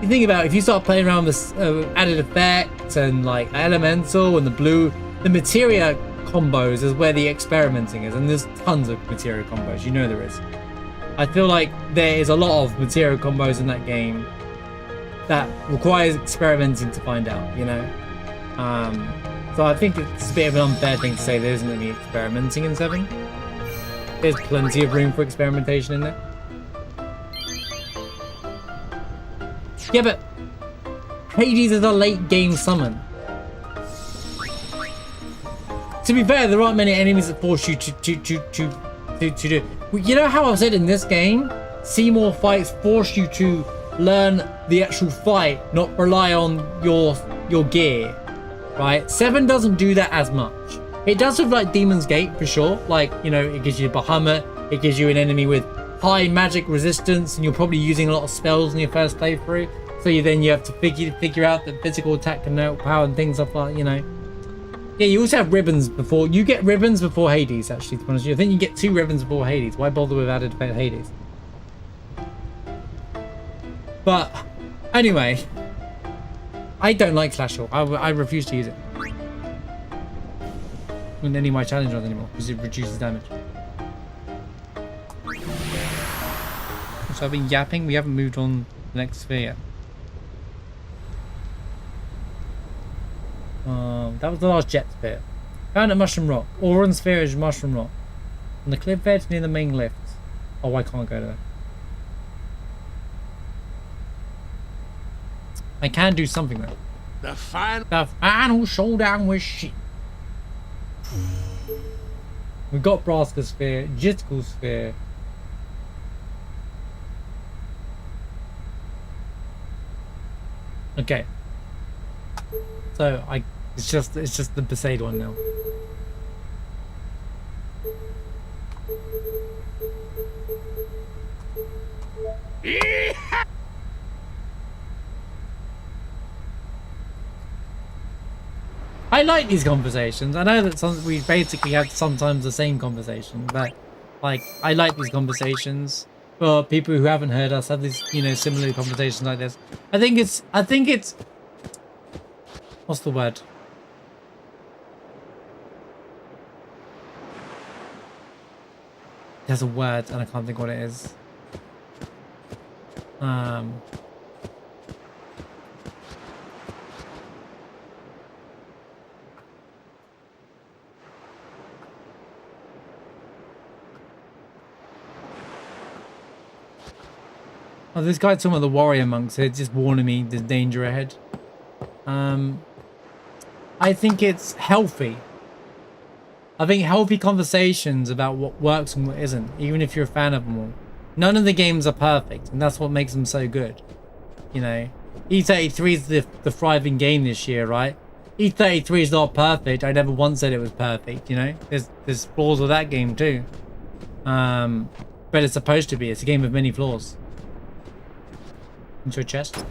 You think about it, if you start playing around with added effects and like elemental and the materia combos is where the experimenting is, and there's tons of materia combos. You know there is. I feel like there is a lot of materia combos in that game that requires experimenting to find out, you know? So I think it's a bit of an unfair thing to say there isn't any experimenting in 7. There's plenty of room for experimentation in there. Yeah, but Hades is a late game summon. To be fair, there aren't many enemies that force you to do. You know how I've said in this game, Seymour fights force you to learn the actual fight, not rely on your gear, right? 7 doesn't do that as much. It does with like Demon's Gate for sure. Like, you know, it gives you Bahamut, it gives you an enemy with high magic resistance, and you're probably using a lot of spells in your first playthrough. So you have to figure out that physical attack can outpower and things like, you know. Yeah, you also have ribbons before. You get ribbons before Hades, actually, to be honest with you. I think you get 2 ribbons before Hades. Why bother with added Hades? But, anyway. I don't like Slash Hill. I refuse to use it. In any of my challenge runs anymore, because it reduces damage. So I've been yapping. We haven't moved on to the next sphere yet. That was the last jet sphere. Found at Mushroom Rock. Auron sphere is Mushroom Rock. On the cliff edge near the main lift. Oh, I can't go there. I can do something though. The final showdown with shit. We've got Braska sphere, Jitical sphere. Okay. So it's just the Besaid one now. I like these conversations. I know that we basically have sometimes the same conversation, but like I like these conversations. For people who haven't heard us have these, you know, similar conversations like this. I think it's what's the word? There's a word and I can't think what it is. Oh, this guy's talking about the warrior monks. It's just warning me there's danger ahead. I think it's healthy. I think healthy conversations about what works and what isn't, even if you're a fan of them all. None of the games are perfect, and that's what makes them so good. You know, E33 is the thriving game this year, right? E33 is not perfect. I never once said it was perfect, you know? There's flaws with that game too. But it's supposed to be. It's a game with many flaws. Into a chest.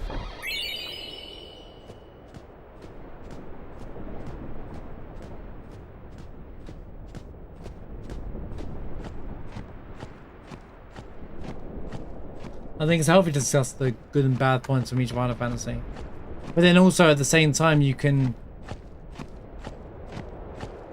I think it's healthy to discuss the good and bad points from each Final Fantasy. But then also at the same time you can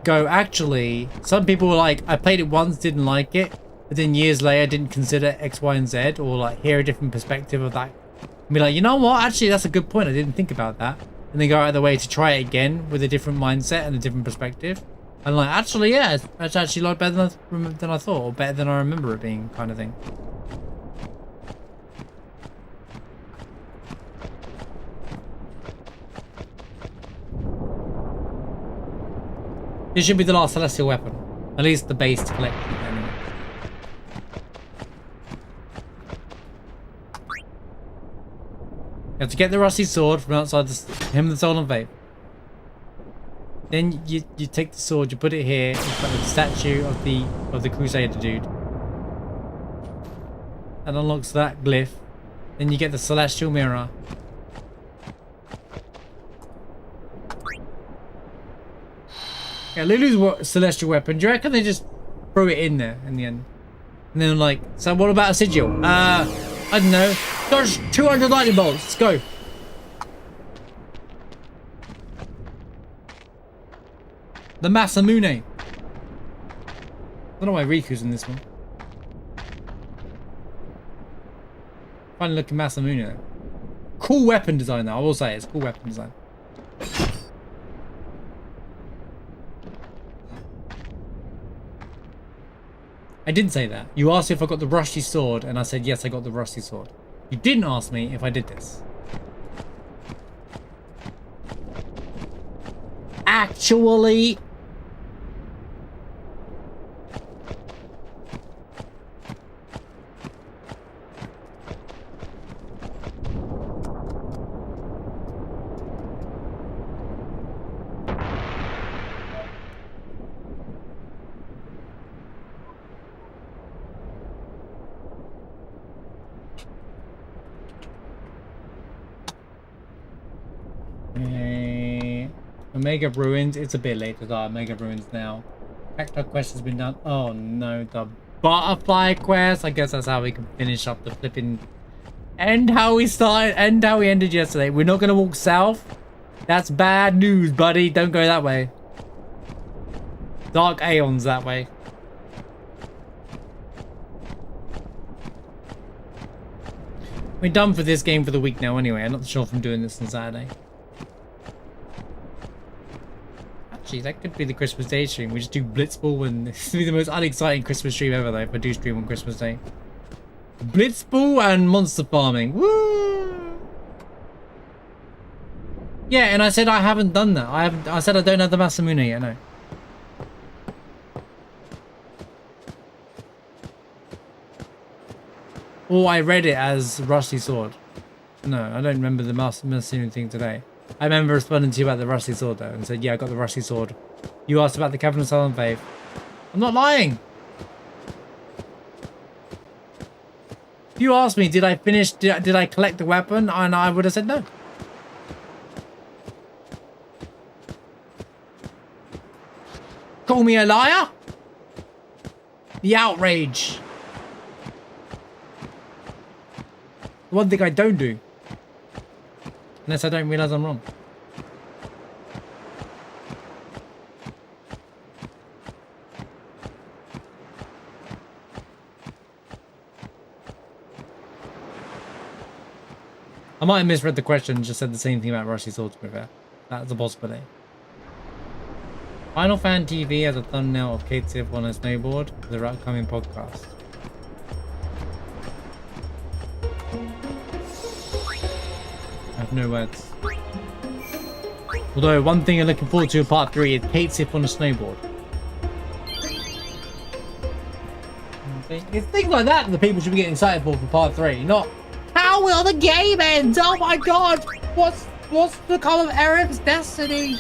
go, actually, some people were like, I played it once, didn't like it, but then years later didn't consider X, Y, and Z, or like hear a different perspective of that. And be like, you know what, actually that's a good point, I didn't think about that. And then go out of the way to try it again with a different mindset and a different perspective. And like, actually, yeah, it's actually a lot better than I thought, or better than I remember it being, kind of thing. This should be the last celestial weapon. At least the base to collect. Anyway. You have to get the rusty sword from outside the Hymn of the Soul and Faith. Then you take the sword, you put it here in front of the statue of the Crusader dude. That unlocks that glyph. Then you get the celestial mirror. Yeah, Lulu's celestial weapon. Do you reckon they just threw it in there in the end? And then like, so what about a sigil? I don't know. There's 200 lightning bolts. Let's go. The Masamune. I don't know why Riku's in this one. Funny looking Masamune though. Cool weapon design though, I will say it's cool weapon design. I did say that. You asked if I got the rusty sword, and I said yes, I got the rusty sword. You didn't ask me if I did this. Actually... Omega Ruins. It's a bit late to die. Omega Ruins now. Cacti quest has been done. Oh no, the butterfly quest. I guess that's how we can finish up the flipping end how we started, end how we ended yesterday. We're not gonna walk south. That's bad news, buddy. Don't go that way. Dark Aeons that way. We're done for this game for the week now anyway. I'm not sure if I'm doing this on Saturday. Actually, that could be the Christmas Day stream. We just do Blitzball, and this would be the most unexciting Christmas stream ever though if I do stream on Christmas Day. Blitzball and monster farming. Woo! Yeah, and I said I haven't done that. I said I don't have the Masamune yet, no. Or I read it as Rusty Sword. No, I don't remember the Masamune thing today. I remember responding to you about the Rusty Sword though, and said, yeah, I got the Rusty Sword. You asked about the Cavern of Silent Faith. I'm not lying! If you asked me, did I finish, did I collect the weapon? And I would have said no. Call me a liar? The outrage. The one thing I don't do. Unless I don't realise I'm wrong. I might have misread the question and just said the same thing about Rusty Sword, to be fair. That's a possibility. Final Fan TV has a thumbnail of Kate Sif on a snowboard for their upcoming podcast. I have no words. Although, one thing I'm looking forward to in part 3 is Kate Sif on a snowboard. It's things like that people should be getting excited for part 3, not how will the game end? Oh my god! What's become of Eric's destiny?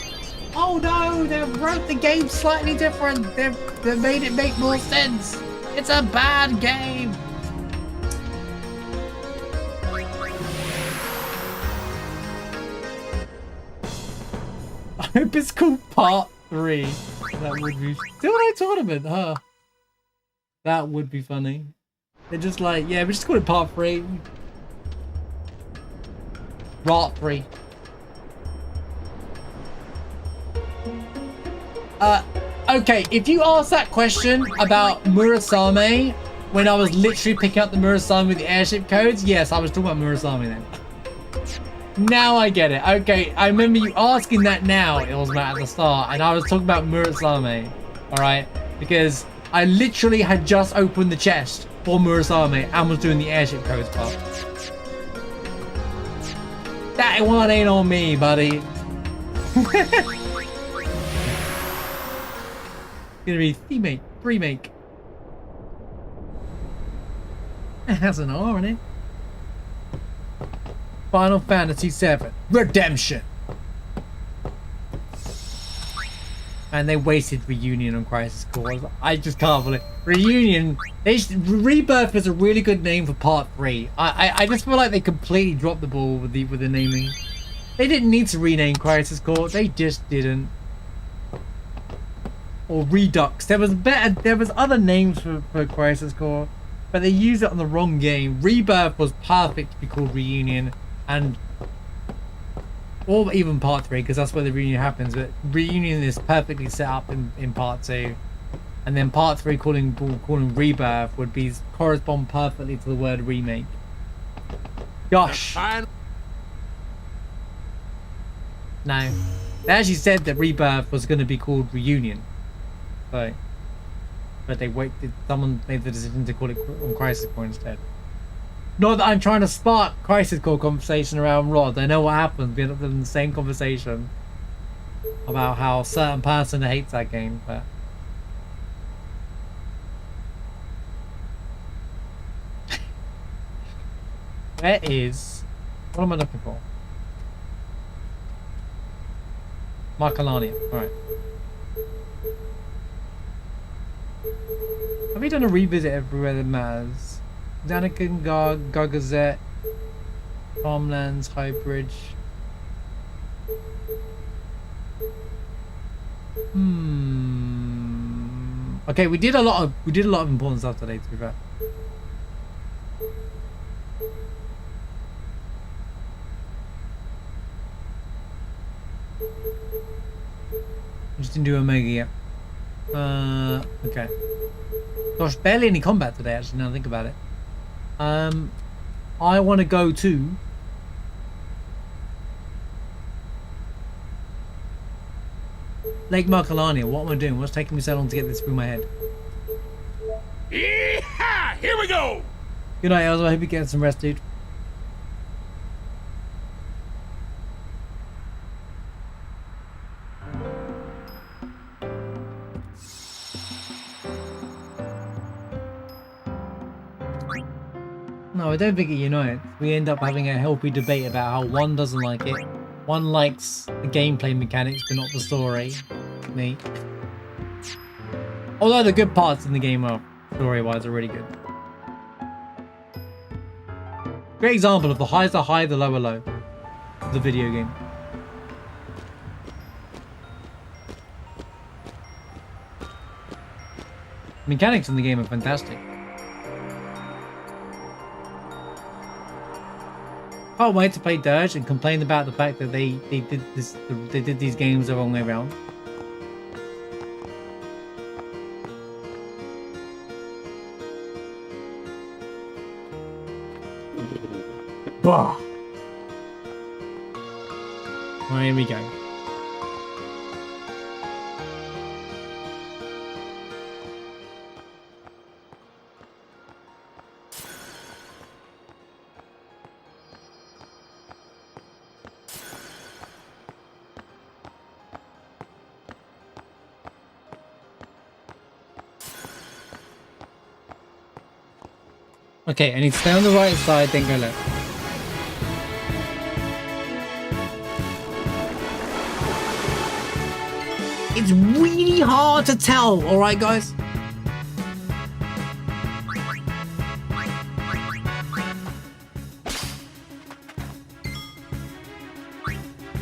Oh no, they've wrote the game slightly different. They've made it make more sense. It's a bad game. I hope it's called part 3. That would be still a tournament, huh? That would be funny. They're just like, yeah, we just call it part 3. Part 3. Okay, if you ask that question about Murasame when I was literally picking up the Murasame with the airship codes, yes, I was talking about Murasame then. Now I get it. Okay, I remember you asking that now, it was at the start, and I was talking about Murasame, alright? Because I literally had just opened the chest for Murasame and was doing the airship codes part. That one ain't on me, buddy. Gonna be remake. It has an R in it. Final Fantasy VII Redemption. And they wasted Reunion on Crisis Core. I just can't believe Reunion. Rebirth is a really good name for part 3. I just feel like they completely dropped the ball with the naming. They didn't need to rename Crisis Core. They just didn't. Or Redux. There was other names for Crisis Core, but they used it on the wrong game. Rebirth was perfect to be called Reunion, or even part 3, because that's where the reunion happens. But Reunion is perfectly set up in part 2, and then part 3 calling Rebirth would be correspond perfectly to the word remake. Gosh. No, they actually said that Rebirth was going to be called Reunion. So but someone made the decision to call it on Crisis Core instead. Not that I'm trying to spark Crisis Core conversation around Rod. I know what happens. We end up in the same conversation about how a certain person hates that game, but where is... What am I looking for? Marcolania. Alright. Have we done a revisit everywhere that matters? Daniken, Gargazette, Farmlands, Highbridge. Okay, we did a lot of important stuff today, to be fair. Just didn't do Omega yet. Okay. Gosh, barely any combat today, actually, now I think about it. I want to go to... Lake Marcolania. What am I doing? What's taking me so long to get this through my head? Yeah, here we go! Good night, Elsa. I hope you get some rest, dude. No, I don't think it unites. We end up having a healthy debate about how one doesn't like it. One likes the gameplay mechanics, but not the story. Me. Although the good parts in the game are, story-wise, are really good. Great example of the highs are high, the low are low. The video game. Mechanics in the game are fantastic. Can't wait to play Dirge and complain about the fact that they did these games the wrong way around. Bah. Well, here we go. Okay, I need to stay on the right side, then go left. It's really hard to tell, alright guys?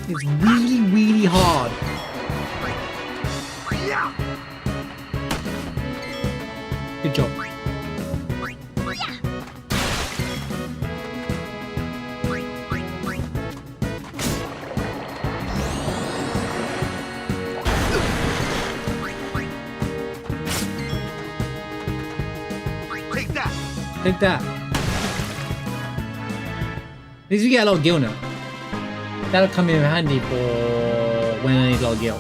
It's really, really hard. Good job. Take that. At least we get a lot of gil now. That'll come in handy for when I need a lot of gil.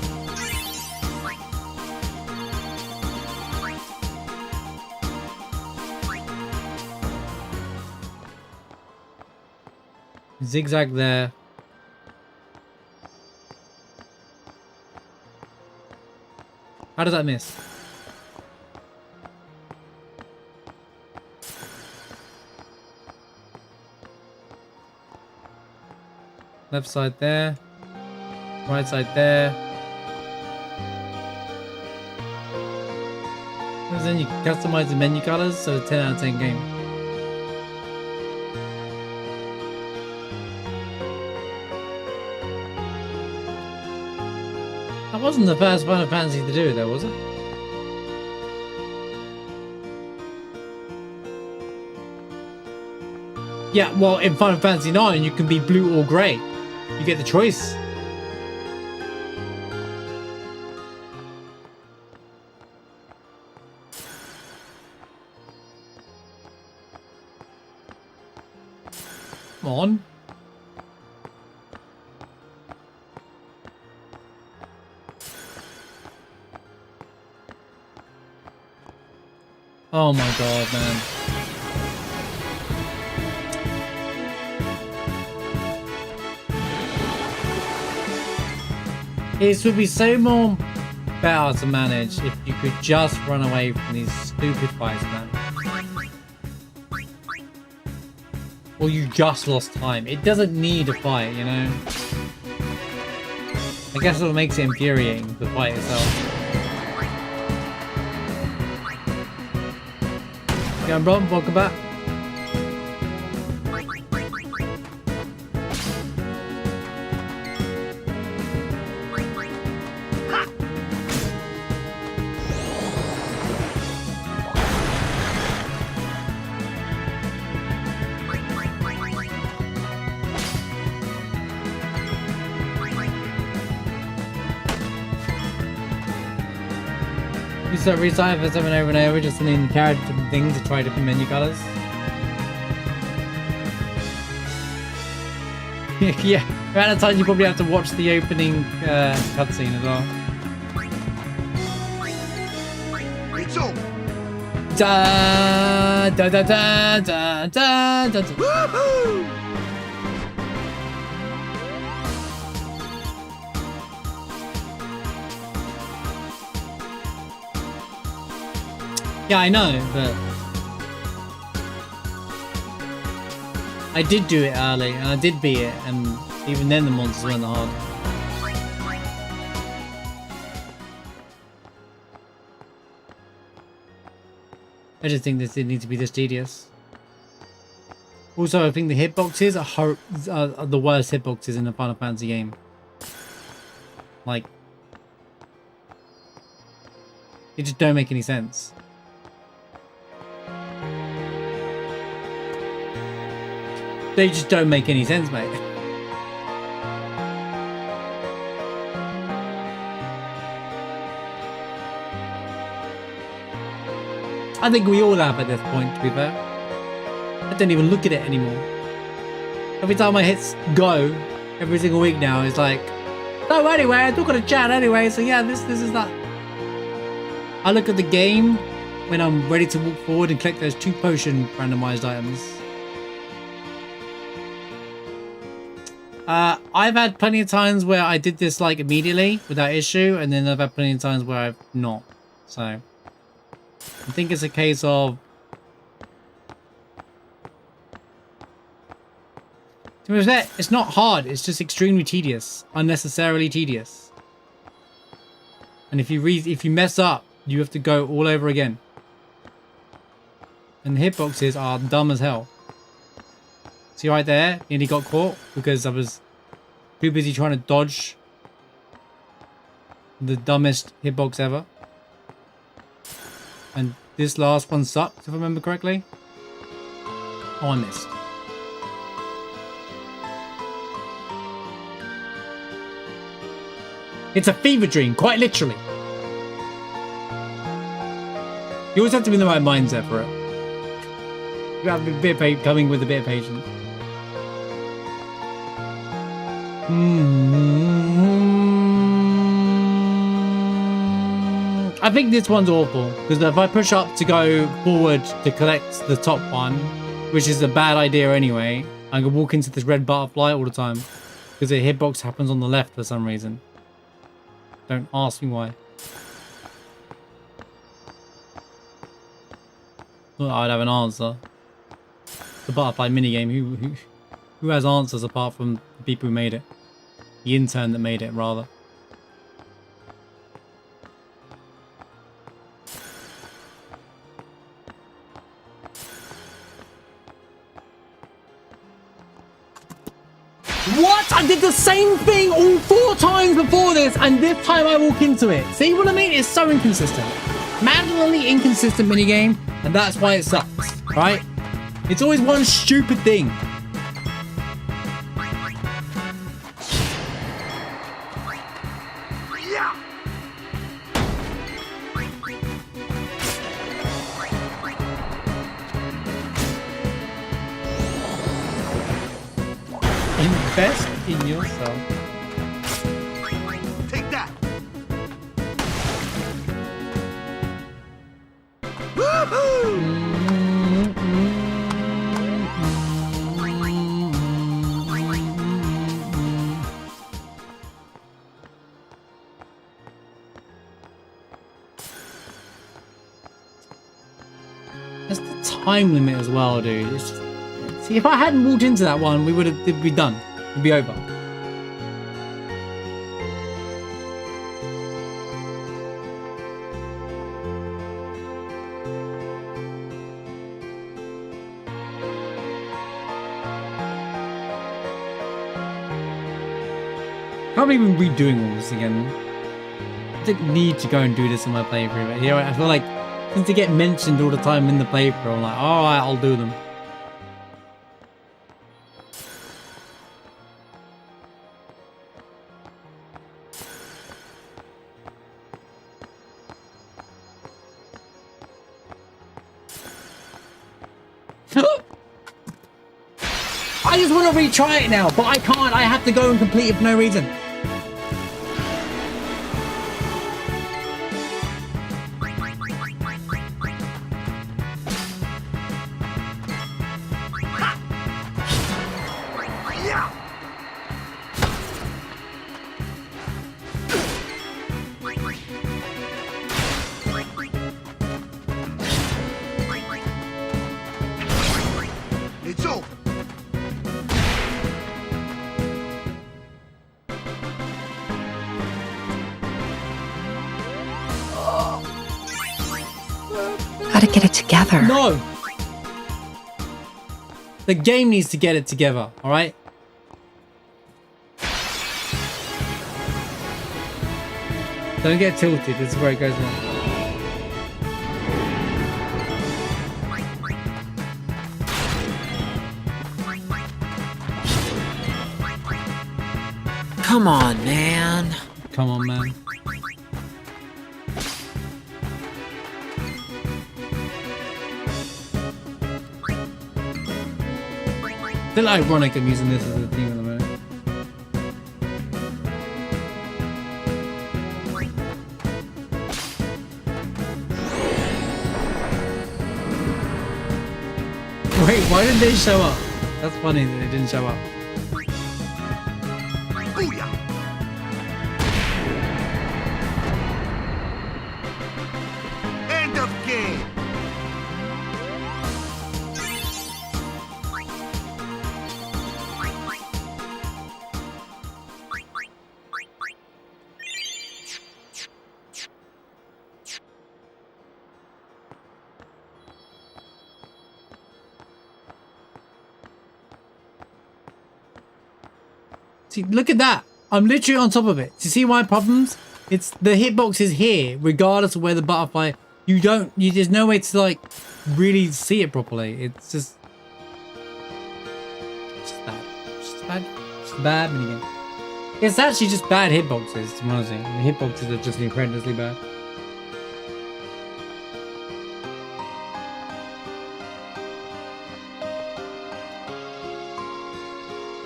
Zigzag there. How does that miss? Left side there, right side there. And then you customize the menu colors, so it's 10 out of 10 game. That wasn't the first Final Fantasy to do it though, was it? Yeah, well in Final Fantasy 9 you can be blue or grey. You get the choice. Come on. Oh my god, man. It would be so more better to manage if you could just run away from these stupid fights, man. Or you just lost time. It doesn't need a fight, you know? I guess what makes it infuriating, the fight itself. Yeah, bro, welcome back. You start restarting for something over and over, just in the character different things to try different menu colors. Yeah, around the time you probably have to watch the opening cutscene as well. It's over. Da da da da da da da. Woohoo! Yeah, I know, but I did do it early, and I did beat it, and even then the monsters weren't hard. I just think this didn't need to be this tedious. Also, I think the hitboxes are the worst hitboxes in a Final Fantasy game. Like, they just don't make any sense. They just don't make any sense, mate. I think we all have at this point, to be fair. I don't even look at it anymore. Every time I hit go, every single week now, it's like, oh, anyway, I'm not gonna chat anyway, so yeah, this is that. I look at the game when I'm ready to walk forward and collect those 2 potion randomized items. I've had plenty of times where I did this like immediately without issue, and then I've had plenty of times where I've not. So I think it's a case of it's not hard, it's just extremely tedious, unnecessarily tedious. And if you mess up, you have to go all over again. And the hitboxes are dumb as hell. See right there, nearly got caught because I was too busy trying to dodge the dumbest hitbox ever. And this last one sucked, if I remember correctly. Oh, I missed. It's a fever dream, quite literally. You always have to be in the right mindset for it. You have to be a bit coming with a bit of patience. I think this one's awful because if I push up to go forward to collect the top one, which is a bad idea anyway, I can walk into this red butterfly all the time because the hitbox happens on the left for some reason. Don't ask me why. Well, I'd have an answer. The butterfly minigame. Who has answers apart from the people who made it? The intern that made it, rather. What? I did the same thing all 4 times before this, and this time I walk into it. See what I mean? It's so inconsistent. Maddeningly inconsistent minigame, and that's why it sucks, right? It's always one stupid thing. Invest in yourself. Take that. Woohoo! time limit as well, dude. It's just, see, if I hadn't walked into that one, it'd be done. It'd be over. Can't even be doing all this again. I didn't need to go and do this in my playthrough, but you know, I feel like since they get mentioned all the time in the playthrough, I'm like, alright, I'll do them. I just want to retry it now, but I can't. I have to go and complete it for no reason. It's over. Gotta get it together. No! The game needs to get it together, alright? Don't get tilted, this is where it goes wrong. Come on, man. Come on, man. It's a little ironic I'm using this as a theme at the moment. Wait, why didn't they show up? That's funny that they didn't show up. Booyah! End of game. See, look at that. I'm literally on top of it. Do you see my problems? It's the hitbox is here, regardless of where the butterfly. There's no way to like really see it properly. It's just bad. Just bad. Just bad minigame. It's actually just bad hitboxes, to be honest. The hitboxes are just horrendously bad.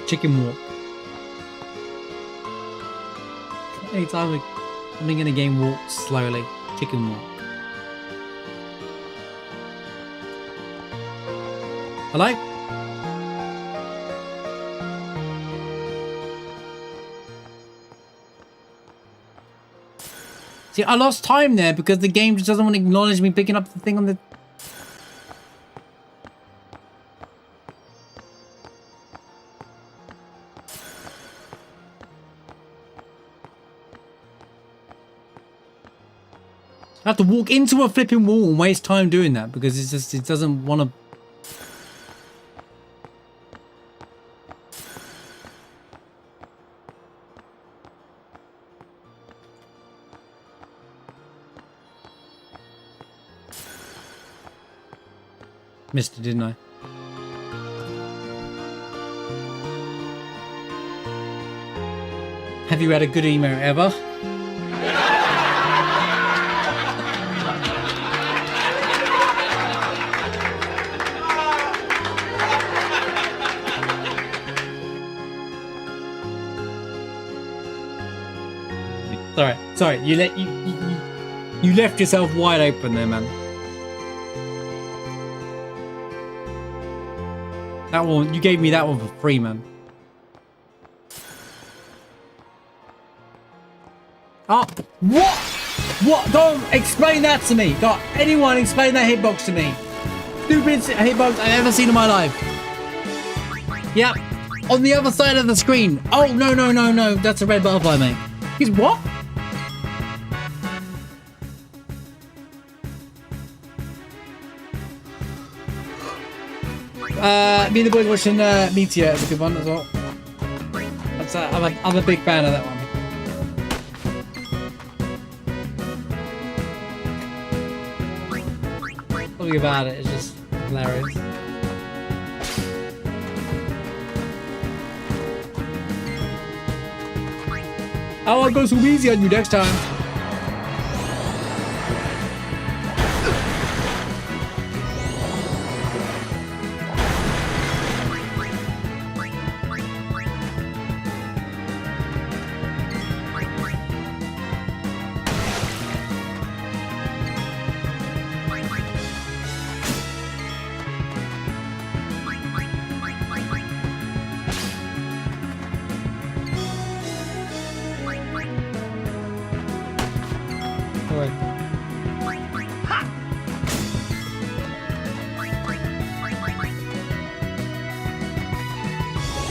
Chicken walk. Anytime something in a game walks slowly, chicken walk. Hello? See, I lost time there because the game just doesn't want to acknowledge me picking up the thing on the... I have to walk into a flipping wall and waste time doing that because it's just, it doesn't want to... Missed it, didn't I? Have you had a good email ever? Sorry, you left yourself wide open there, man. That one, you gave me that one for free, man. Oh, what? What? Don't explain that to me. Don't anyone explain that hitbox to me. stupidest hitbox I've ever seen in my life. Yep. On the other side of the screen. Oh, no, no, no, no. That's a red butterfly, mate. He's what? Me and the boys watching Meteor is a good one as well. That's, I'm a big fan of that one. Something about it is just hilarious. I'll go so easy on you next time.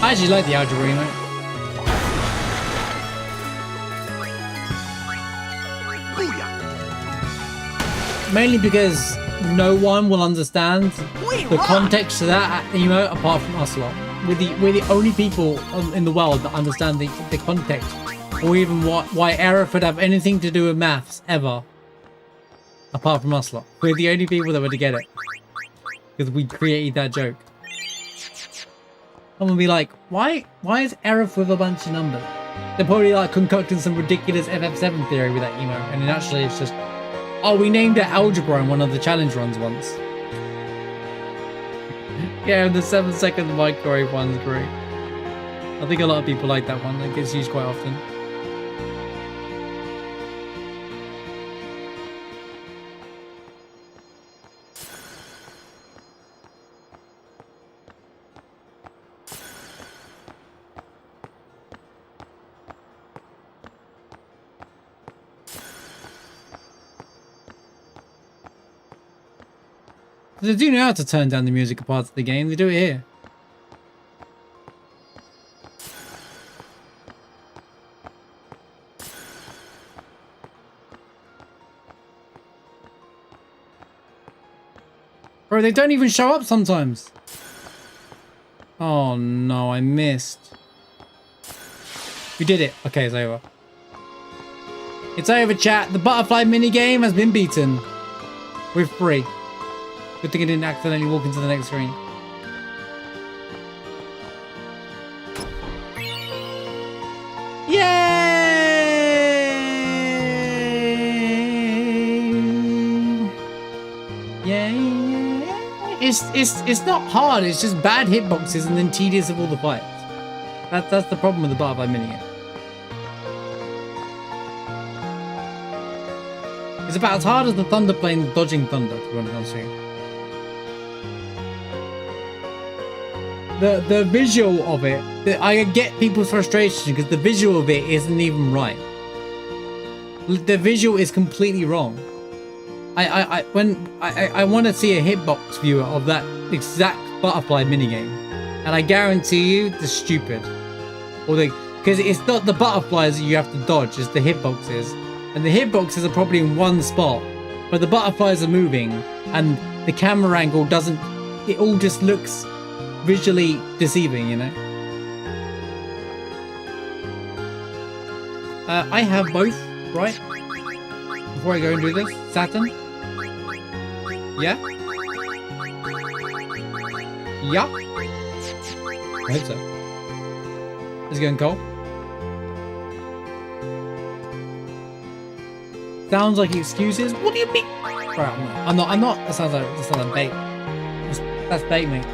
I actually like the algebra remake. Mainly because no one will understand the context to that emote apart from us lot. We're the only people in the world that understand the context, or even why error could have anything to do with maths ever, apart from us lot. We're the only people that were to get it because we created that joke. Someone will be like, why is error with a bunch of numbers? They're probably like concocting some ridiculous FF7 theory with that emote, and then actually it's just, oh, we named it algebra in one of the challenge runs once. Yeah, the 7-second microwave one's great. I think a lot of people like that one. It gets used quite often. They do know how to turn down the music parts of the game. They do it here. Bro, they don't even show up sometimes. Oh no, I missed. We did it. Okay, it's over. It's over, chat. The butterfly minigame has been beaten. We're free. Good thing I didn't accidentally walk into the next screen. Yay! Yay! It's not hard. It's just bad hitboxes and then tedious of all the fights. That's the problem with the butterfly minigame. It's about as hard as the thunder plane dodging thunder, to be honest with you. The visual of it, I get people's frustration because the visual of it isn't even right. The visual is completely wrong. I want to see a hitbox viewer of that exact butterfly minigame, and I guarantee you they're stupid. Or because it's not the butterflies that you have to dodge, it's the hitboxes, and the hitboxes are probably in one spot, but the butterflies are moving, and the camera angle doesn't. It all just looks visually deceiving, you know. I have both, right? Before I go and do this, Saturn. Yeah. Yeah. I hope so. Is it going cold? Sounds like excuses. What do you mean? Right, I'm not. That sounds like bait. That's bait, mate.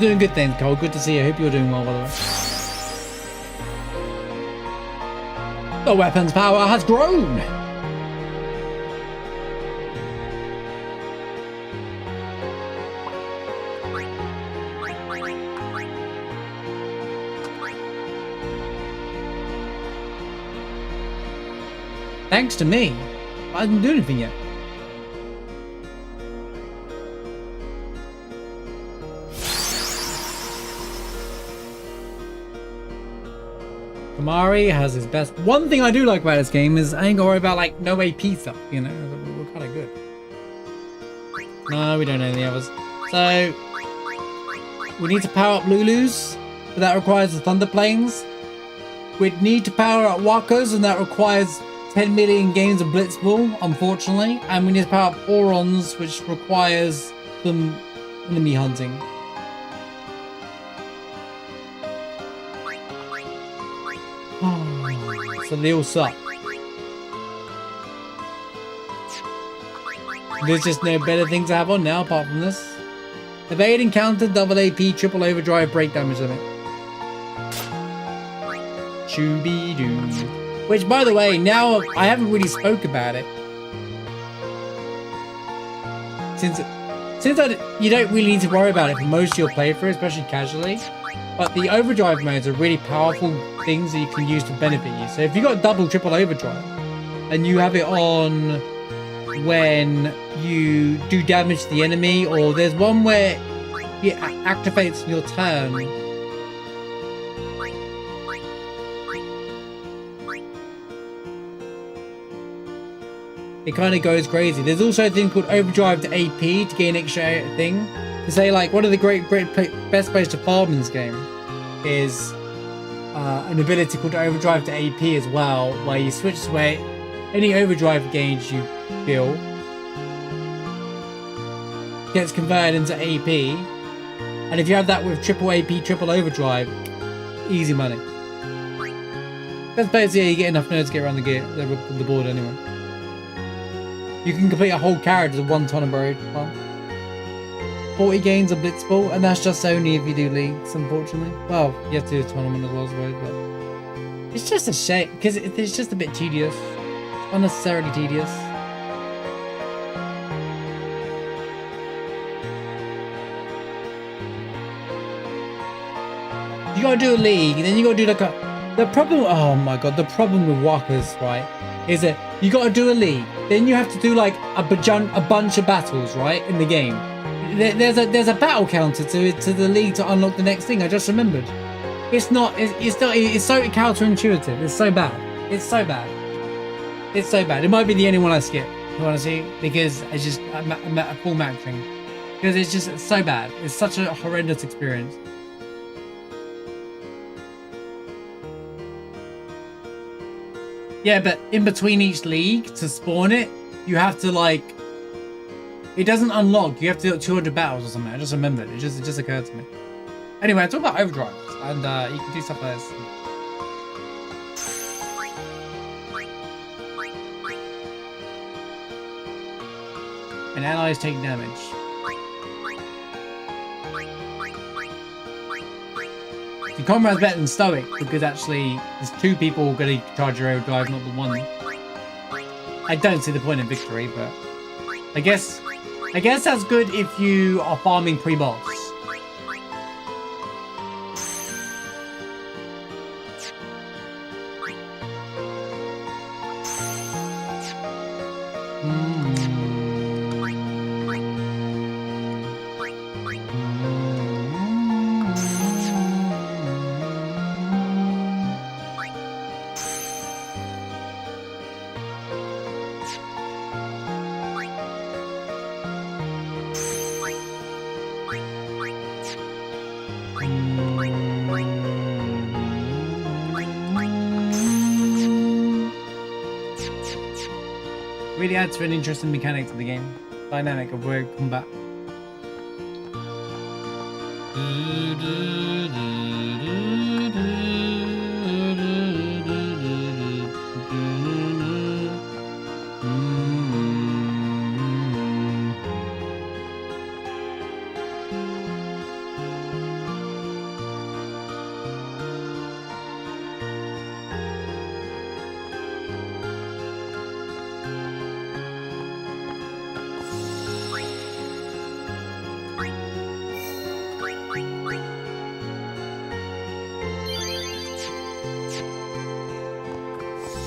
Doing good things, Cole. Good to see you. I hope you're doing well, by the way. The weapon's power has grown. Thanks to me. I didn't do anything yet. Kamari has his best. One thing I do like about this game is I ain't gotta worry about like no AP stuff, you know, we're kind of good. No, we don't know any others. So, we need to power up Lulu's, but that requires the Thunder Planes. We'd need to power up Wakos, and that requires 10 million games of Blitzball, unfortunately. And we need to power up Orons, which requires some enemy hunting. So they all suck. There's just no better thing to have on now apart from this. Evade encounter, double AP, triple overdrive, break damage limit. Shooby-doo. Which, by the way, now I haven't really spoke about it. Since you don't really need to worry about it for most of your playthrough, especially casually. But the overdrive modes are really powerful things that you can use to benefit you. So if you got double, triple overdrive, and you have it on when you do damage to the enemy, or there's one where it activates your turn. It kind of goes crazy. There's also a thing called overdrive to AP to gain extra thing. To say like one of the best ways to farm in this game is an ability called overdrive to AP as well, where you switch to where any overdrive gains you feel gets converted into AP, and if you have that with triple AP, triple overdrive, easy money. That's basically you get enough nerds to get around the board anyway. You can complete a whole character with one ton of buried. Well, 40 games of Blitzball, and that's just only if you do leagues, unfortunately. Well, you have to do a tournament as well, I suppose, but it's just a shame, because it's just a bit tedious. Unnecessarily tedious. You gotta do a league, and then you gotta do like the problem, oh my god, the problem with Walkers, right, is that you gotta do a league, then you have to do like a bunch of battles, right, in the game. There's a battle counter to the league to unlock the next thing. I just remembered. It's so counterintuitive. It's so bad. It's so bad. It's so bad. It might be the only one I skip. You want to see? Because it's just a full match thing. Because it's just so bad. It's such a horrendous experience. Yeah, but in between each league to spawn it, you have to like. It doesn't unlock. You have to do 200 battles or something. I just remembered. It just occurred to me. Anyway, I talk about overdrives, and you can do stuff like this. And allies take damage. The comrade's better than Stoic because actually there's two people going to charge your overdrive, not the one. I don't see the point in victory, but I guess that's good if you are farming pre-boss. Really adds to an interesting mechanic to the game. Dynamic of word combat.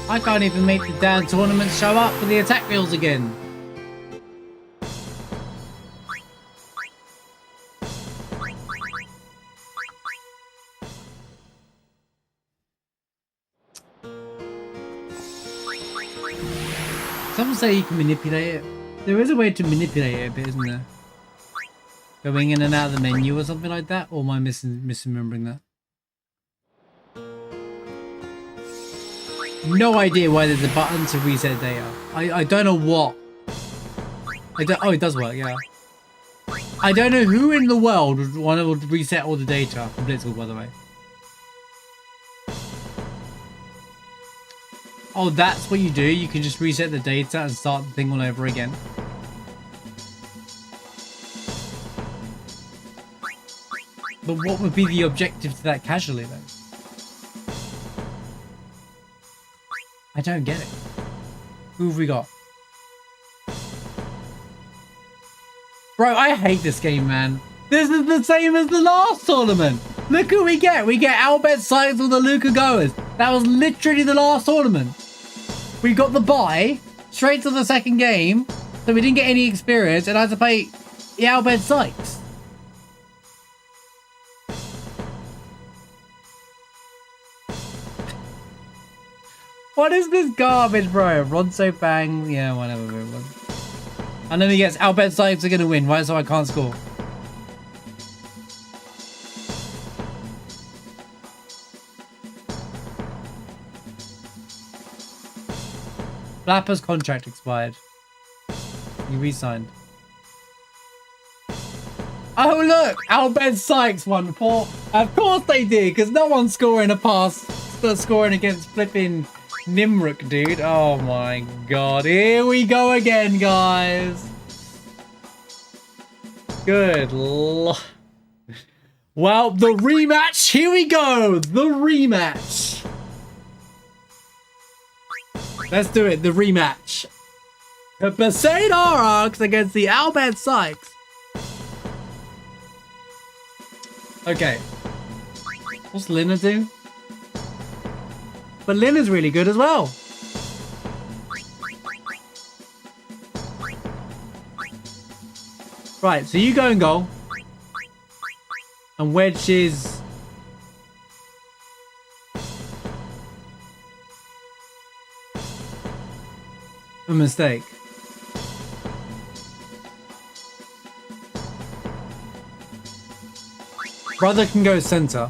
I can't even make the damn tournament show up for the attack wheels again. Some say you can manipulate it. There is a way to manipulate it a bit, isn't there? Going in and out of the menu or something like that? Or am I misremembering that? No idea why there's a button to reset data. I don't know what. Oh, it does work, yeah. I don't know who in the world would want to reset all the data from Blitzball, by the way. Oh, that's what you do? You can just reset the data and start the thing all over again. But what would be the objective to that casually, though? I don't get it. Who have we got? Bro, I hate this game, man. This is the same as the last tournament. Look who we get. We get Albert Sykes with the Luca Goers. That was literally the last tournament. We got the bye straight to the second game, so we didn't get any experience, and I had to play the Albert Sykes. What is this garbage, bro? Ronso Bang, yeah, whatever. And then he gets Albert Sykes are gonna win, right? So I can't score. Flapper's contract expired. He re-signed. Oh look! Albert Sykes won for... Of course they did, because no one's scoring a pass. Scoring against flipping Nimruk, dude. Oh my god. Here we go again, guys. Good lord. Well, the rematch. Here we go. The rematch. Let's do it, the rematch. The Besaid Aurochs against the Albert Sykes. Okay. What's Lina do? But Lina's really good as well. Right, so you go and goal. And Wedge is... a mistake. Brother can go center.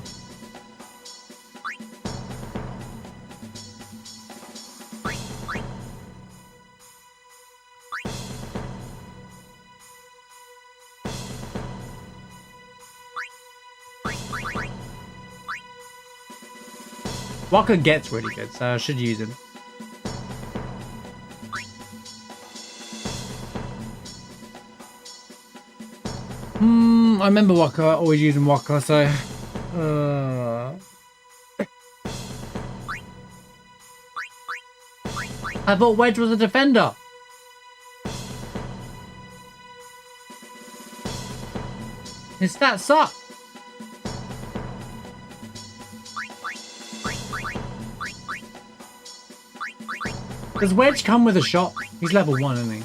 Walker gets really good, so I should use him. I remember Walker, always using Walker, so... I thought Wedge was a defender. His stats suck. Does Wedge come with a shot? He's level 1, isn't he?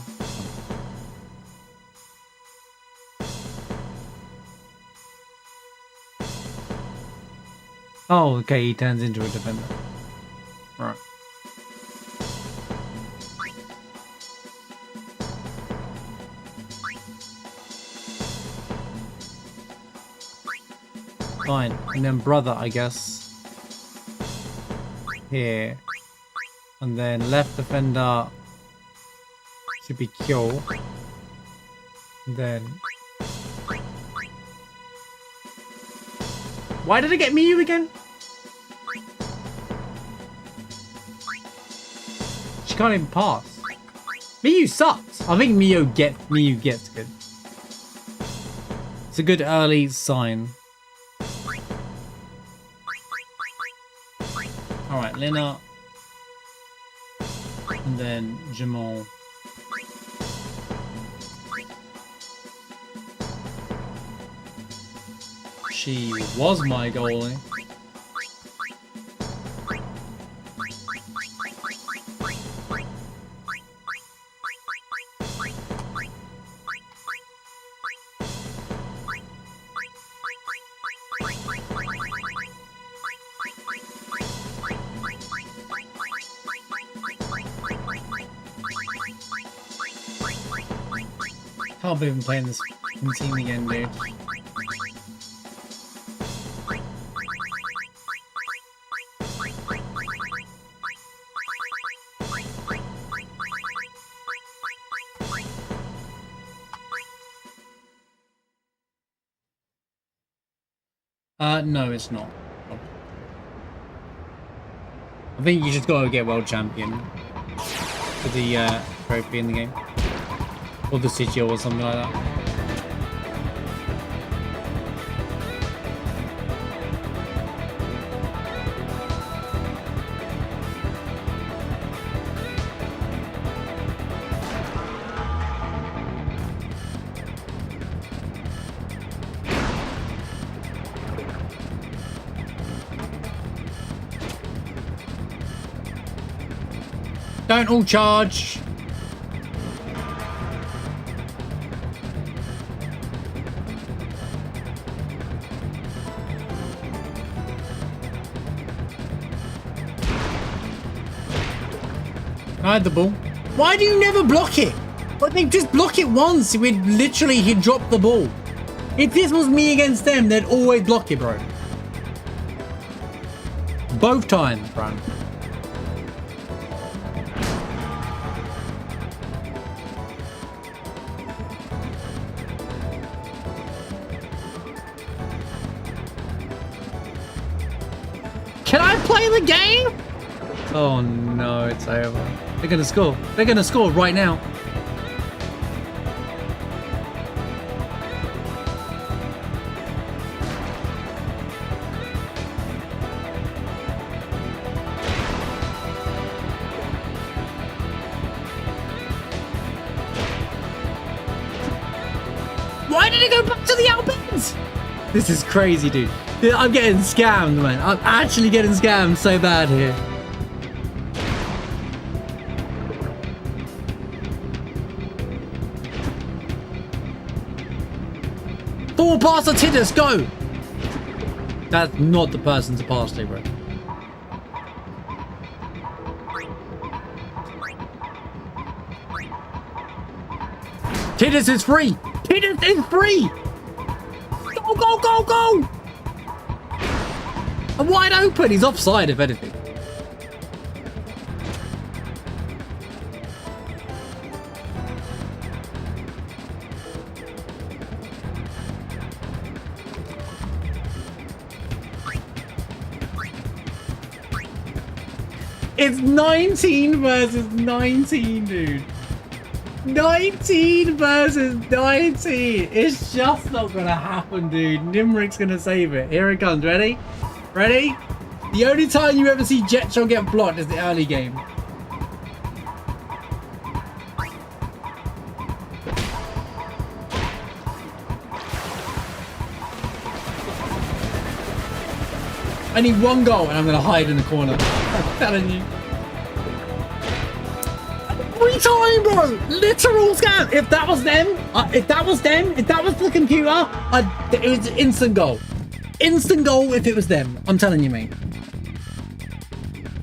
Oh, okay, he turns into a defender. Right. Fine. And then brother, I guess. Here. And then left defender should be Kyo. And then... Why did it get Miyu again? She can't even pass. Miyu sucks. I think Miyu gets good. It's a good early sign. Alright, Lina. And then Jamal. She was my goalie. Can't believe I'm playing this team again, dude. No, it's not. I think you just gotta get world champion for the trophy in the game. Or the sigil or something like that. Don't all charge. I had the ball. Why do you never block it? But they just block it once. He'd drop the ball. If this was me against them, they'd always block it, bro. Both times, bro. Can I play the game? Oh no, it's over. They're gonna score. They're gonna score right now. Why did it go back to the Albans? This is crazy, dude. I'm getting scammed, man. I'm actually getting scammed so bad here. Forward pass to Tidus, go! That's not the person to pass to, bro. Tidus is free! Tidus is free! Go, go, go, go! I'm wide open. He's offside, if anything. It's 19 versus 19, dude. 19 versus 19. It's just not gonna happen, dude. Nimric's gonna save it. Here it comes. Ready? Ready? The only time you ever see Jetshot get blocked is the early game. I need one goal and I'm gonna hide in the corner. I'm telling you. Every time, bro! Literal scam! If that was them, if that was the computer, it was instant goal. Instant goal if it was them. I'm telling you, mate.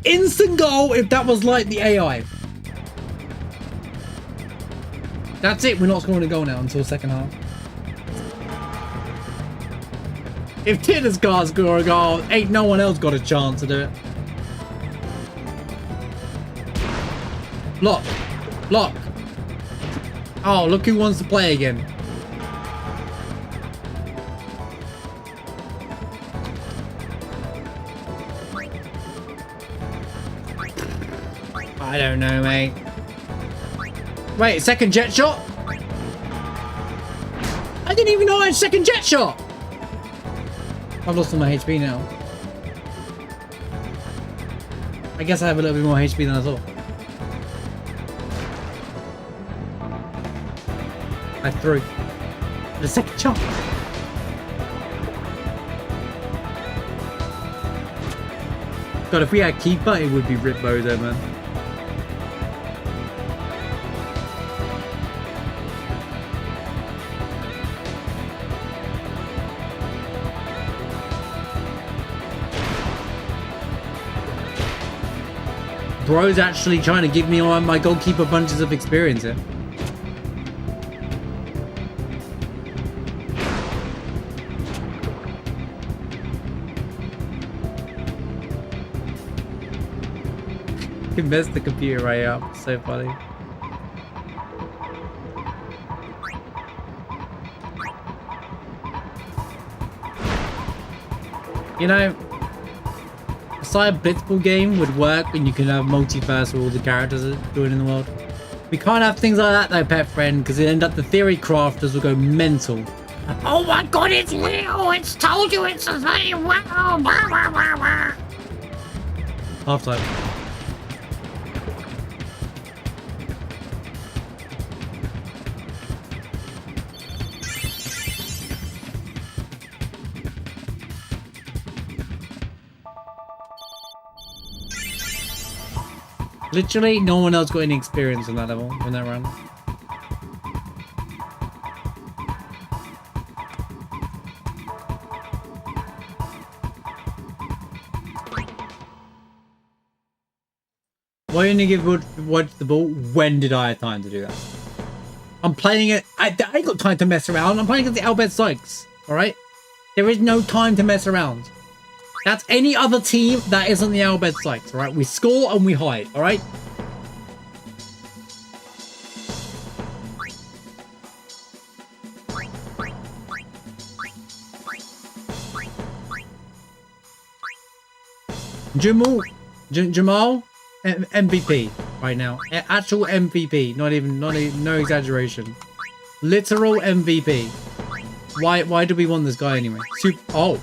Instant goal if that was like the AI. That's it. We're not scoring a goal now until second half. If Tidus can't score a goal, ain't no one else got a chance to do it. Block. Block. Oh, look who wants to play again. I don't know, mate. Wait, second jet shot? I didn't even know I had second jet shot. I've lost all my HP now. I guess I have a little bit more HP than I thought. I threw. The second shot. God, if we had keeper, it would be Rip Bozo, man. Bro's actually trying to give me all my goalkeeper bunches of experience here. fucking messed the computer right up. So funny. You know, a side blitzball game would work when you can have multiverse with all the characters joining the world. We can't have things like that though, pet friend, because it end up the theory crafters will go mental. Oh my god, it's real! It's told you it's a thing! Wow! Blah, blah, blah, blah. Half time. Literally, no one else got any experience on that level when that run. Why only give Watch the ball? When did I have time to do that? I'm playing it. I ain't got time to mess around. I'm playing against the Albert Sykes. All right. There is no time to mess around. That's any other team that isn't the Albert Sykes. All right. We score and we hide. All right. Jamal. MVP right now. Actual MVP. Not even no exaggeration. Literal MVP. Why do we want this guy anyway? Oh.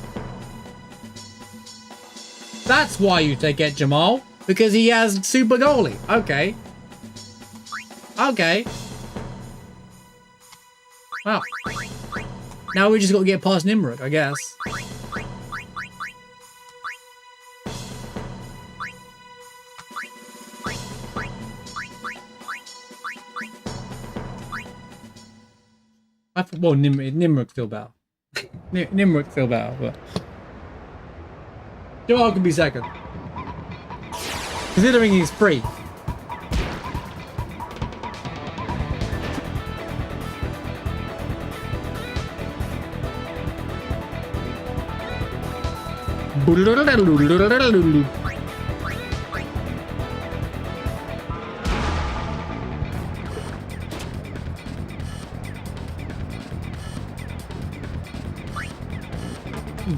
That's why you get Jamal. Because he has super goalie. Okay. Okay. Wow. Now we just got to get past Nimrod, I guess. Well, Nimrod still better. Nimrod still better, but Jamal can be second. Considering he's free.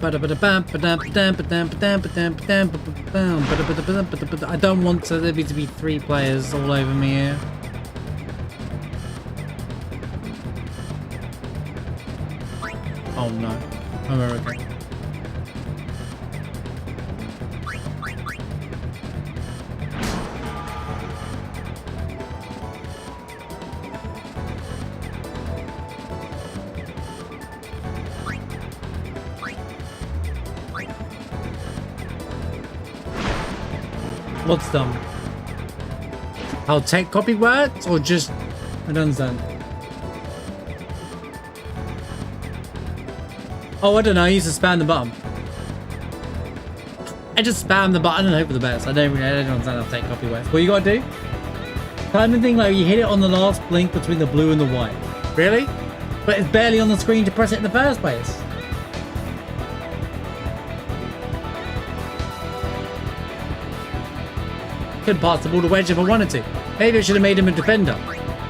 I don't want there to be 3 players all over me here. Oh no. I'm okay. What's dumb? How tech copy works, or just I don't understand. Oh, I don't know. I used to spam the button. I just spam the button and hope for the best. I don't understand how tech copy works. What you gotta do? Kind of thing like you hit it on the last blink between the blue and the white. Really? But it's barely on the screen to press it in the first place. Could pass the ball to Wedge if I wanted to. Maybe I should have made him a defender.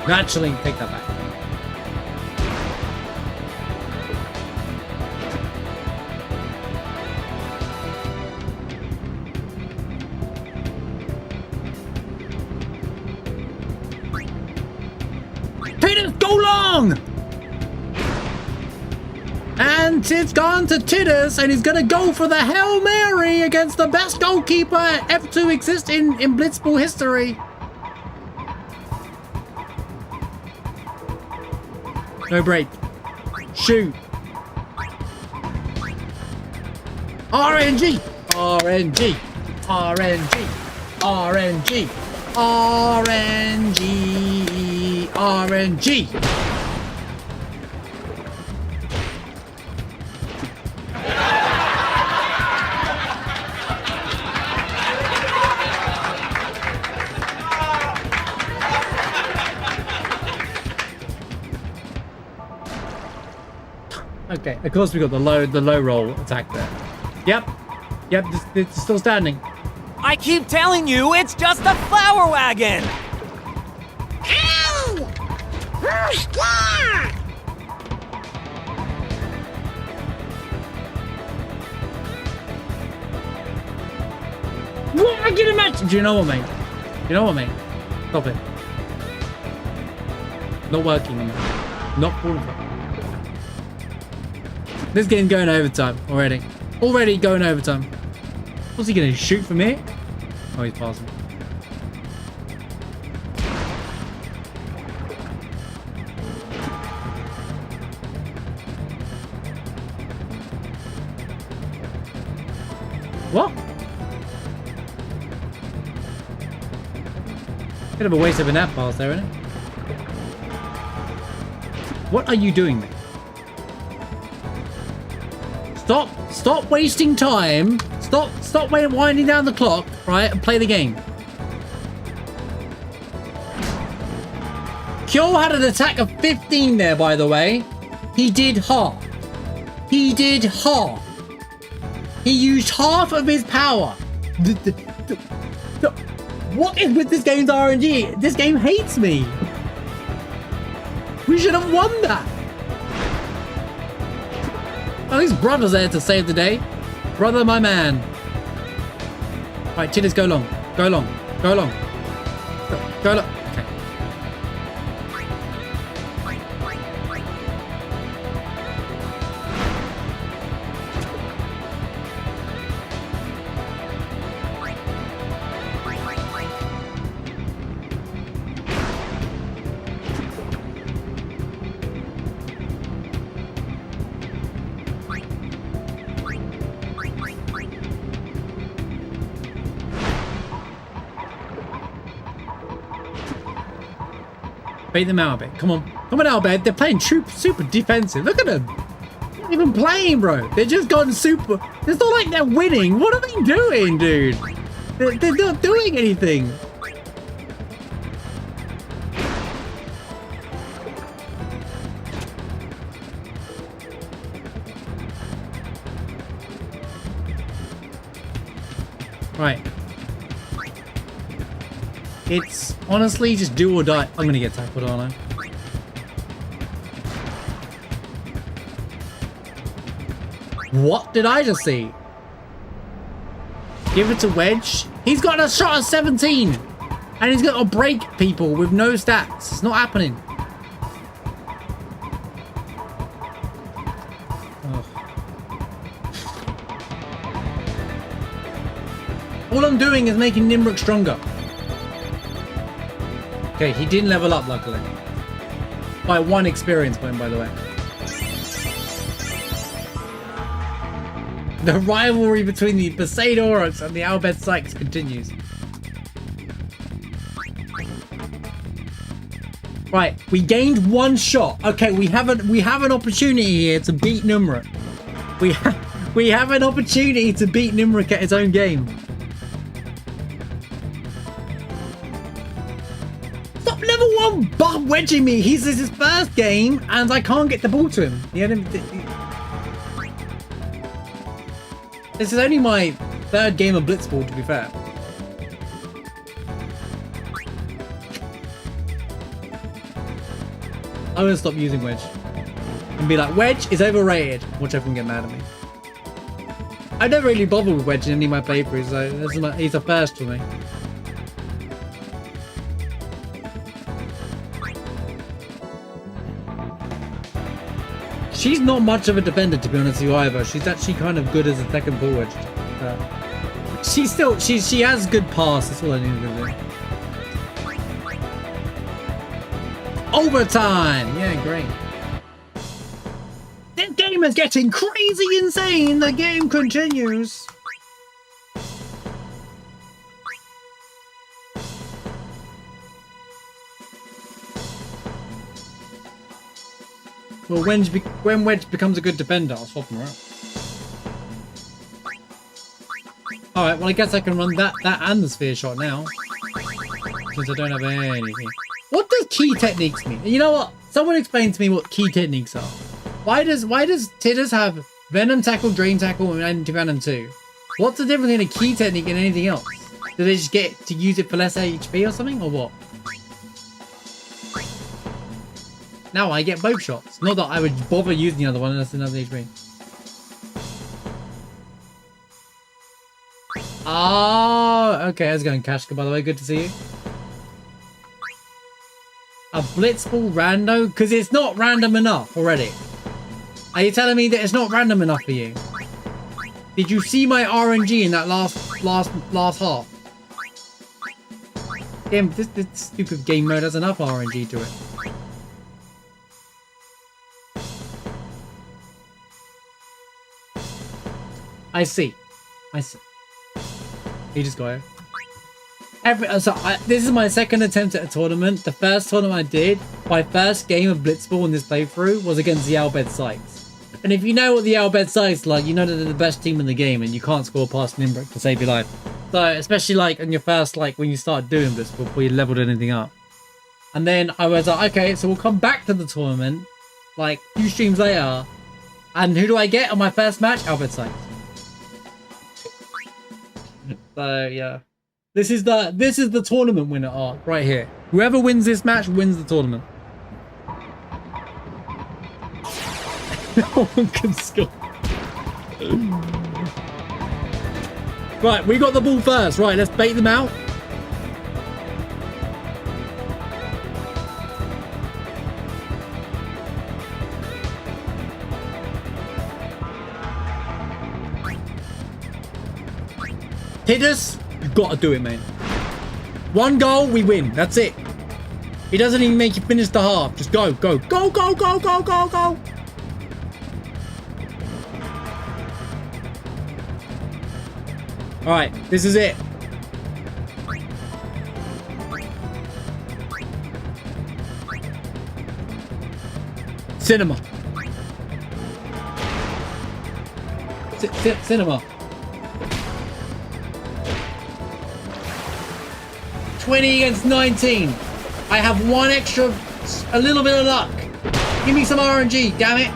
Actually, take that back. Titters, go long! And it's gone to Titters, and he's gonna go for the Hail Mary against the best goalkeeper ever to exist in Blitzball history. No break. Shoot. RNG! RNG! RNG! RNG! RNG! RNG! Okay, of course we got the low roll attack there. Yep, it's still standing. I keep telling you, it's just a flower wagon! Ow! Who's that? What? I get a match. Do you know what, mate? You know what, mate? Stop it. Not working on that. Not falling for it. This game's going overtime already. Already going overtime. What's he gonna shoot from here? Oh, he's passing. What? Bit of a waste of a nap pass there, isn't it? What are you doing, mate? Stop wasting time. Stop winding down the clock, right, and play the game. Kyo had an attack of 15 there, by the way. He did half. He did half. He used half of his power. What is with this game's RNG? This game hates me. We should have won that. At least Brother's there to save the day. Brother, my man. Right, Tidders, go long. Go long. Go long. Go long. Okay. Bait them out a bit. Come on. Come on, Albert. They're playing super defensive. Look at them. They're not even playing, bro. They're just gone super. It's not like they're winning. What are they doing, dude? They're not doing anything. Right. It's honestly just do or die. I'm gonna get tackled, aren't I? What did I just see? Give it to Wedge. He's got a shot at 17. And he's gonna break people with no stats. It's not happening. Ugh. All I'm doing is making Nimruk stronger. Okay, he didn't level up, luckily. By 1 experience point, by the way. The rivalry between the Poseidorus and the Albed Sykes continues. Right, we gained 1 shot. Okay, we have an opportunity here to beat Nimruk. We have an opportunity to beat Nimruk at his own game. Level 1 Bob wedging me. This is his first game and I can't get the ball to him. This is only my 3rd game of Blitzball, to be fair. I'm gonna stop using Wedge and be like, Wedge is overrated. Watch everyone get mad at me. I never really bothered with Wedge in any of my playthroughs, so he's a first for me. She's not much of a defender, to be honest with you, either. She's actually kind of good as a 2nd forward. She has good pass. That's all I need to do. Overtime! Yeah, great. This game is getting crazy insane. The game continues. Well, when Wedge becomes a good defender, I'll swap him around. Alright, well I guess I can run that and the sphere shot now. Since I don't have anything. What does key techniques mean? You know what? Someone explain to me what key techniques are. Why does Tidders have Venom Tackle, Drain Tackle, and Anti-Venom 2? What's the difference between a key technique and anything else? Do they just get to use it for less HP or something, or what? Now I get both shots. Not that I would bother using the other one unless another HP. Oh, okay. How's it going, Kashka, by the way? Good to see you. A blitzball rando? Because it's not random enough already. Are you telling me that it's not random enough for you? Did you see my RNG in that last half? Damn, this stupid game mode has enough RNG to it. I see. You just got it. This is my second attempt at a tournament. The first tournament I did, my first game of Blitzball in this playthrough was against the Albed Sykes. And if you know what the Albed Sykes like, you know that they're the best team in the game and you can't score past Nimbrick to save your life. So, especially like on your first, like when you start doing Blitzball before you leveled anything up. And then I was like, okay, so we'll come back to the tournament, like a few streams later. And who do I get on my first match? Albed Sykes. So, yeah. This is the tournament winner arc right here. Whoever wins this match wins the tournament. No one can score. Right, we got the ball first. Right, let's bait them out. Hit us. You've got to do it, man. One goal, we win. That's it. He doesn't even make you finish the half. Just go, go, go, go, go, go, go, go. All right, this is it. Cinema. Cinema. 20 against 19. I have one extra, a little bit of luck. Give me some RNG, damn it.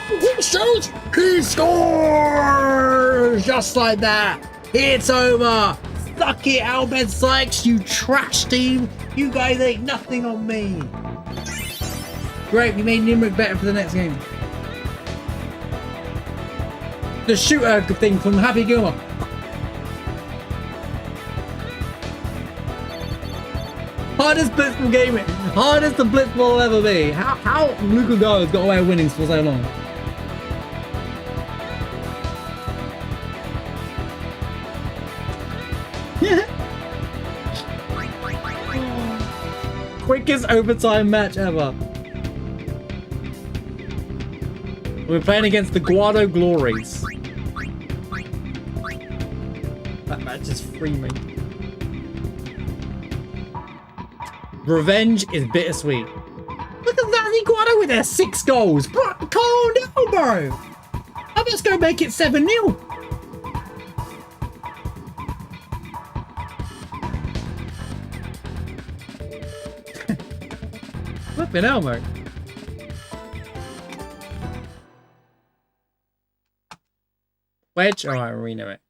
He shoots, he scores! Just like that. It's over. Suck it, Albed Sykes, you trash team. You guys ain't nothing on me. Great, we made Nimric better for the next game. The shooter thing from Happy Gilmore. Hardest blitzball game, hardest the blitzball will ever be. How Luca Go has got away with winnings for so long? Quickest overtime match ever. We're playing against the Guado Glories. That match is free, mate. Revenge is bittersweet. Look at that Iguana with their 6 goals. Bro, calm down, bro. I'm just going to make it 7-0. Flipping hell, mate. Wedge? Alright, we know it.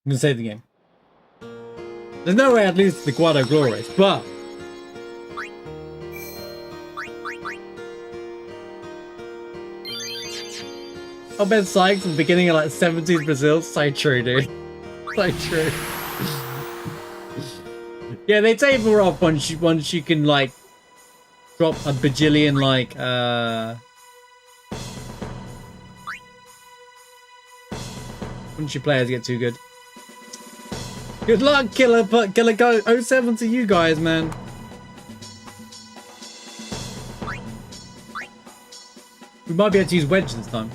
I'm gonna save the game. There's no way I'd lose to the Guado Glorious, but Albed Sykes at the beginning of like 70s Brazil. So true, dude. So true. Yeah, they taper off once you can like drop a bajillion like once your players get too good. Good luck, Killer Go 07 to you guys, man. We might be able to use Wedge this time.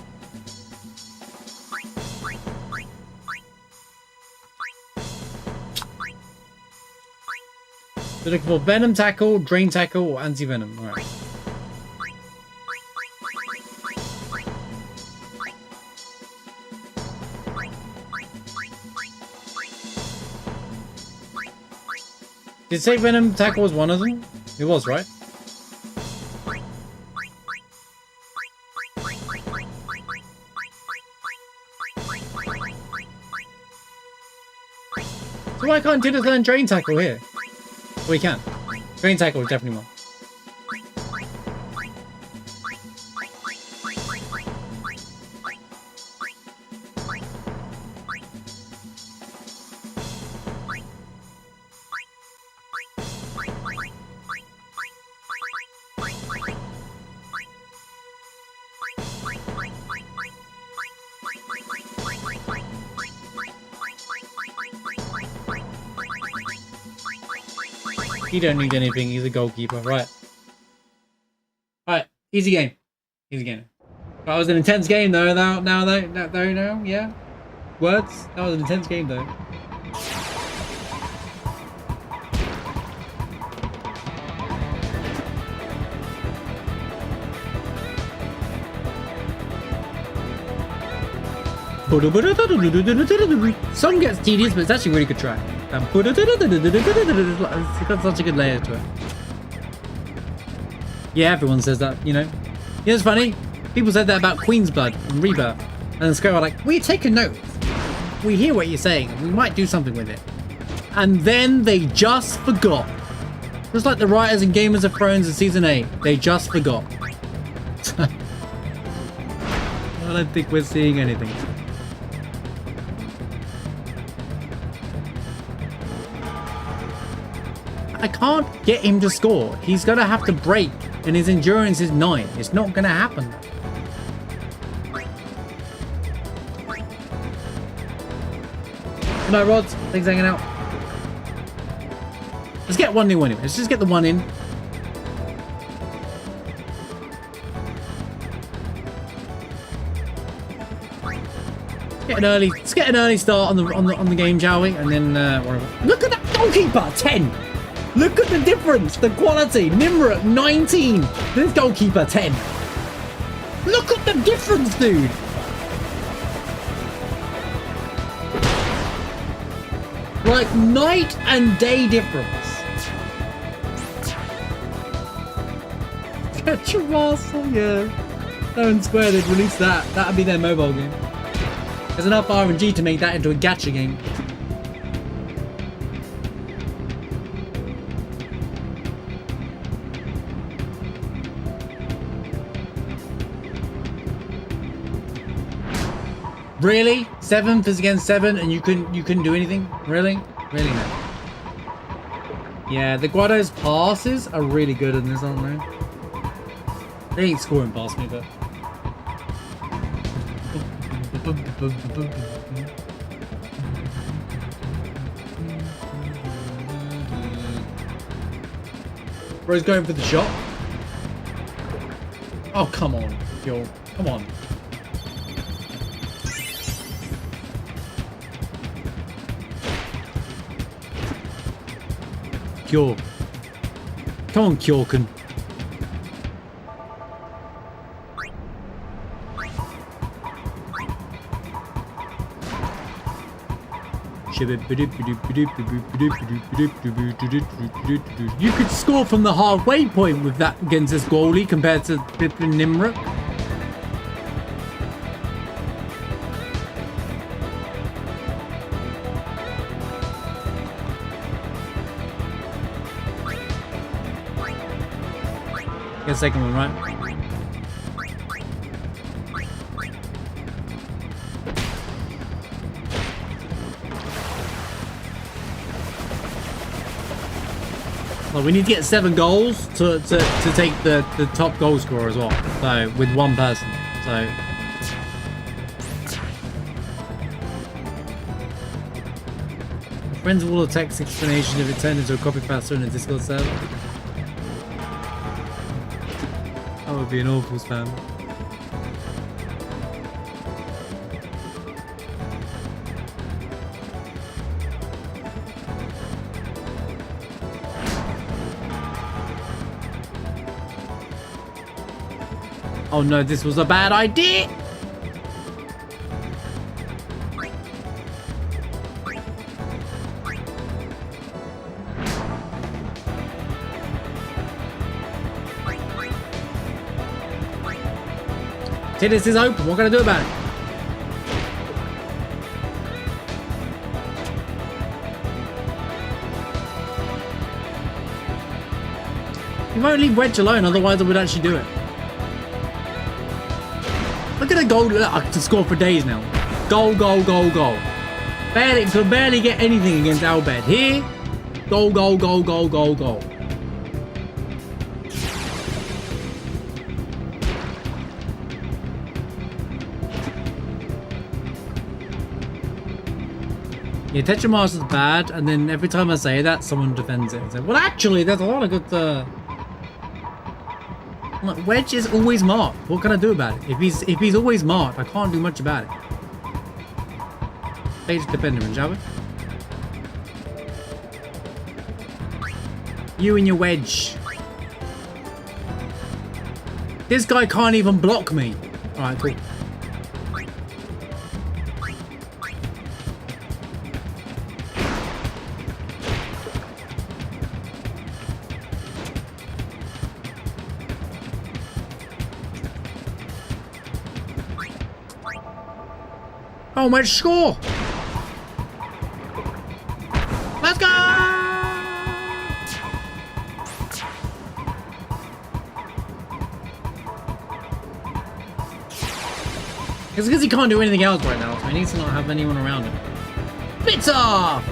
They're looking for Venom Tackle, Drain Tackle, or Anti-Venom. Alright. Did it say Venom Tackle was one of them? It was, right? So why can't Diddle learn Drain Tackle here? We can. Drain Tackle is definitely one. He don't need anything, he's a goalkeeper, right. Alright, easy game. Easy game. That was an intense game though, now, yeah? Words? That was an intense game though. Song gets tedious, but it's actually a really good track. It's got such a good layer to it. Yeah, everyone says that, you know. Yeah, it's funny. People said that about Queen's Blood and Rebirth. And then Square were like, we take a note. We hear what you're saying, and we might do something with it. And then they just forgot. Just like the writers in Gamers of Thrones in Season 8. They just forgot. I don't think we're seeing anything. I can't get him to score. He's going to have to break, and his endurance is 9. It's not going to happen. Good night, Rods. Thanks for hanging out. Let's get 1-0 anyway. Let's just get the 1 in. Let's get an early start on the game, shall we? And then whatever. Look at that goalkeeper, 10. Look at the difference, the quality. Nimrod, 19. This goalkeeper, 10. Look at the difference, dude. Like night and day difference. Get your muscle, yeah. No, in Square, they'd release that. That'd be their mobile game. There's enough RNG to make that into a gacha game. Really? 7th is against 7 and you couldn't do anything? Really? Really no. Yeah, the Guado's passes are really good in this, aren't they? They ain't scoring past me, but Bro's going for the shot. Oh, come on, yo. Come on. Kyo. Come on, Kyoken. You could score from the halfway point with that against this goalie compared to Nimrod. Get a second one, right? Well, we need to get 7 goals to take the top goal scorer as well. So with one person. So friends will text explanation if it turned into a copy paste in a Discord server. That would be an awful spam. Oh no, this was a bad idea. See, this is open. What can I do about it? You won't leave Wedge alone, otherwise I would actually do it. Look at the goal. I can score for days now. Goal, goal, goal, goal. Barely, could barely get anything against Albed. Here, goal, goal, goal, goal, goal, goal. Yeah, Tetramaster's bad, and then every time I say that, someone defends it and says, well, actually, there's a lot of good, Like, Wedge is always marked. What can I do about it? If he's always marked, I can't do much about it. Let's defend him, shall we? You and your Wedge. This guy can't even block me. Alright, cool. Oh, my score! Let's go! It's because he can't do anything else right now, so he needs to not have anyone around him. Bits off!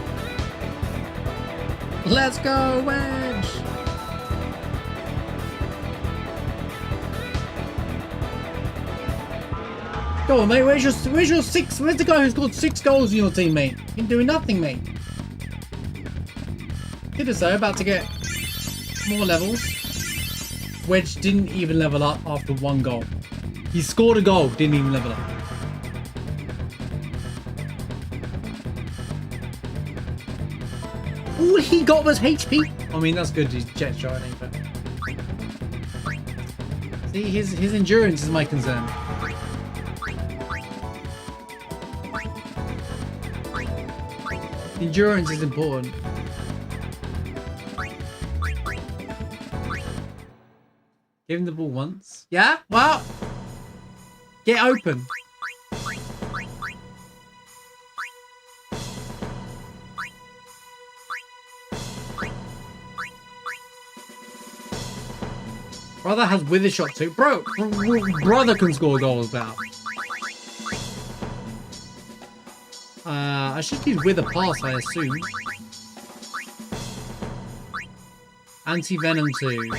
Let's go, Wedge! Go on, mate. Where's your six? Where's the guy who's scored 6 goals in your team, mate? You're doing nothing, mate. Did it so, about to get more levels. Wedge didn't even level up after 1 goal. He scored a goal, didn't even level up. All he got was HP. I mean, that's good. He's jet shining, but see, his endurance is my concern. Endurance is important. Give him the ball once. Yeah? Well, get open. Brother has wither shot too. Bro, brother can score goals now. I should use wither pass, I assume. Anti-venom 2.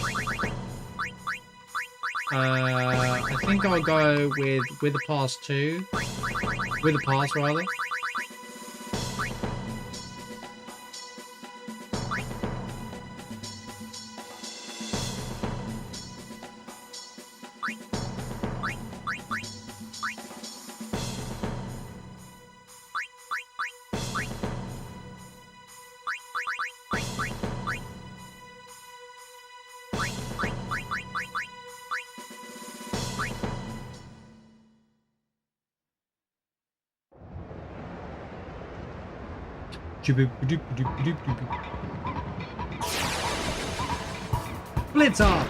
I think I'll go with wither pass 2. Wither pass, rather. Blitz off!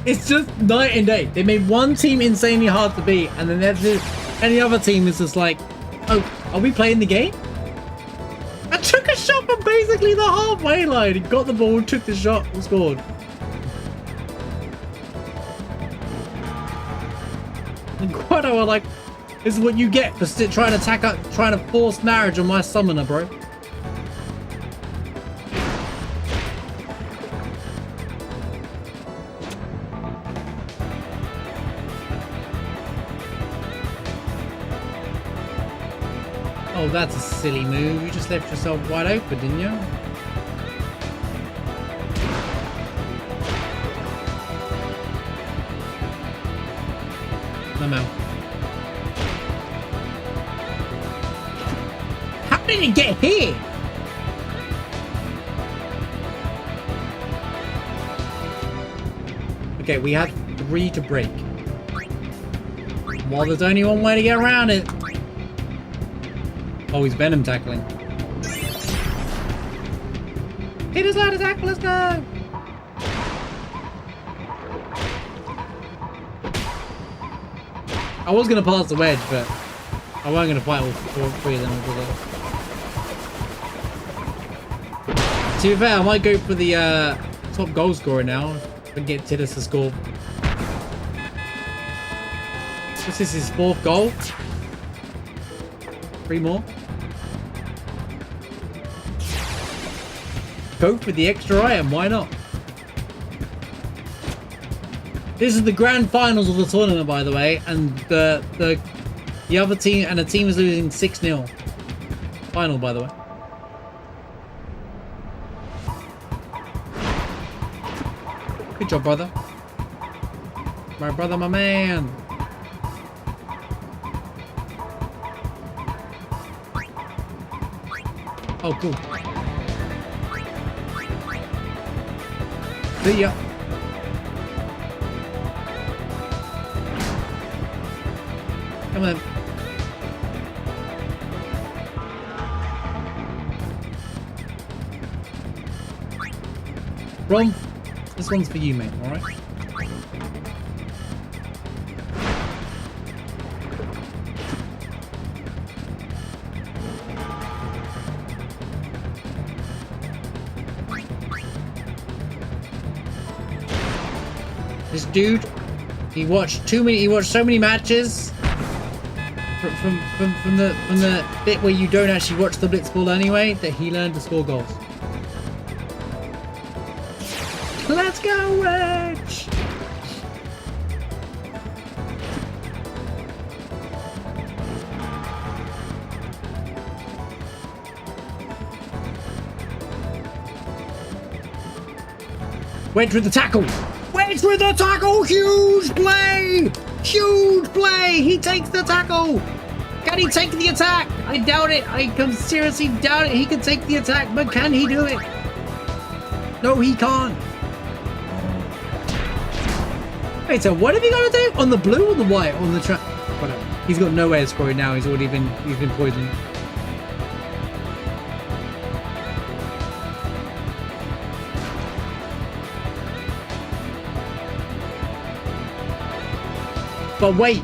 It's just night and day. They made one team insanely hard to beat, and then any other team is just like, oh, are we playing the game? I took a shot from basically the halfway line. He got the ball, took the shot, and scored. And Guado were like, This is what you get for trying to force marriage on my summoner, bro. Oh, that's a silly move. You just left yourself wide open, didn't you? I'm out. How did it get here? Okay, we have 3 to break. Well, there's only one way to get around it. Oh, he's Venom tackling. Hit his light attack, let's go! I was going to pass the wedge, but I wasn't going to fight all 3 of them together. To be fair, I might go for the top goal scorer now and get Tidus to score. This is his 4th goal. 3 more. Go for the extra item, why not? This is the grand finals of the tournament, by the way, and the other team and the team is losing 6-0. Final, by the way. Good job, brother. My brother, my man. Oh, cool. See ya. Come on. Ron, this one's for you, mate, alright? This dude, he watched so many matches from the bit where you don't actually watch the blitzball anyway, that he learned to score goals. Let's go, Wedge! Wedge with the tackle! Wedge with the tackle! Huge play! Huge play! He takes the tackle! Can he take the attack? I doubt it. I can seriously doubt it. He can take the attack, but can he do it? No, he can't. Wait, so what have you got to do? On the blue or the white? On the track? Whatever. He's got no way of scoring now. He's been poisoned. But wait.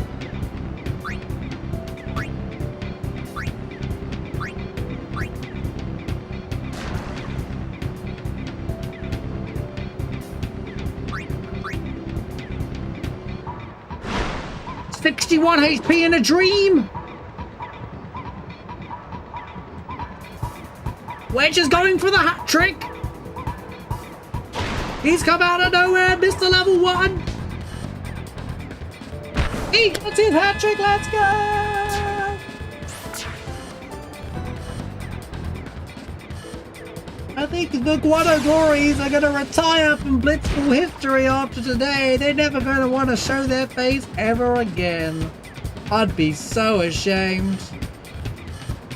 '61 HP in a dream. Wedge is going for the hat trick. He's come out of nowhere, Mr. Level 1. He gets his hat trick, let's go! I think the Guado Glories are going to retire from Blitzball history after today. They're never going to want to show their face ever again. I'd be so ashamed.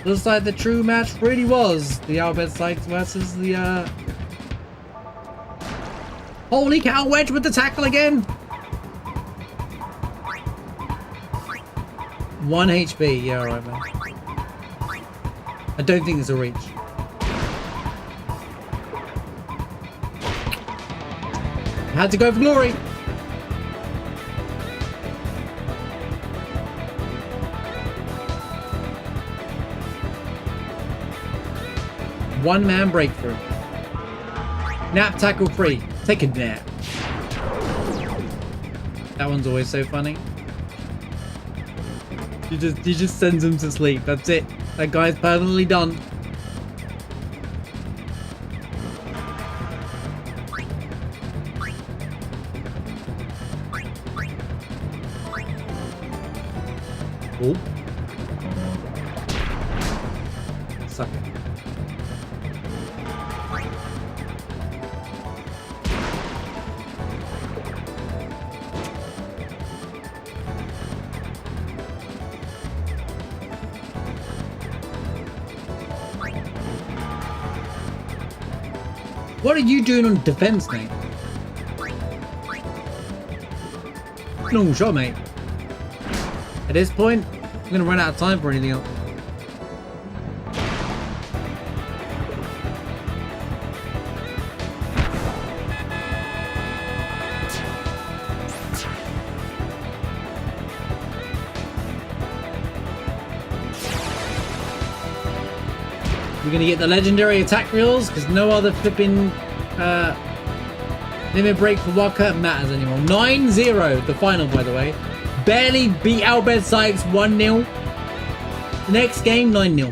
Looks like the true match really was the Albert Sykes versus the Holy cow, Wedge with the tackle again! 1 HP, yeah, alright, man. I don't think there's a reach. Had to go for glory. One man breakthrough. Nap tackle free. Take a nap. That one's always so funny. He just sends him to sleep. That's it. That guy's permanently done. Oh. Suck it. What are you doing on defense, mate? No shot, mate. At this point, I'm gonna run out of time for anything else. We're gonna get the legendary attack reels because no other flipping limit break for Wildcat matters anymore. 9-0, the final, by the way. Barely beat Albed Sykes 1-0. The next game, 9-0.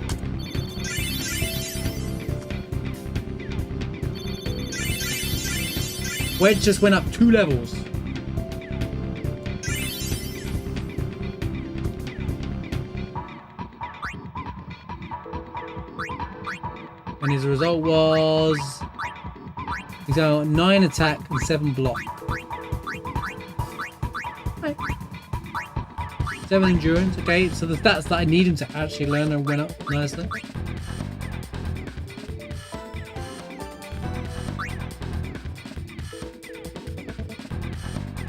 Wedge just went up 2 levels. And his result was... he's got 9 attack and 7 block. Right. 7 endurance, okay, so the stats that I need him to actually learn and went up nicely.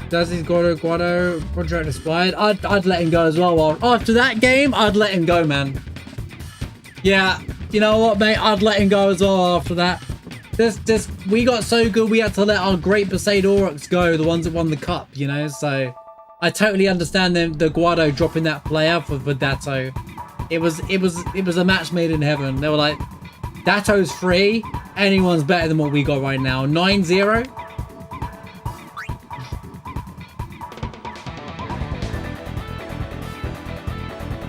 Does his Guado contract expired? I'd let him go as well. After that game, I'd let him go, man. Yeah, you know what, mate? I'd let him go as well after that. We got so good, we had to let our great Besaid Aurochs go, the ones that won the cup, you know, so... I totally understand the Guado dropping that player for Datto. It was a match made in heaven. They were like, Datto's free. Anyone's better than what we got right now. 9-0.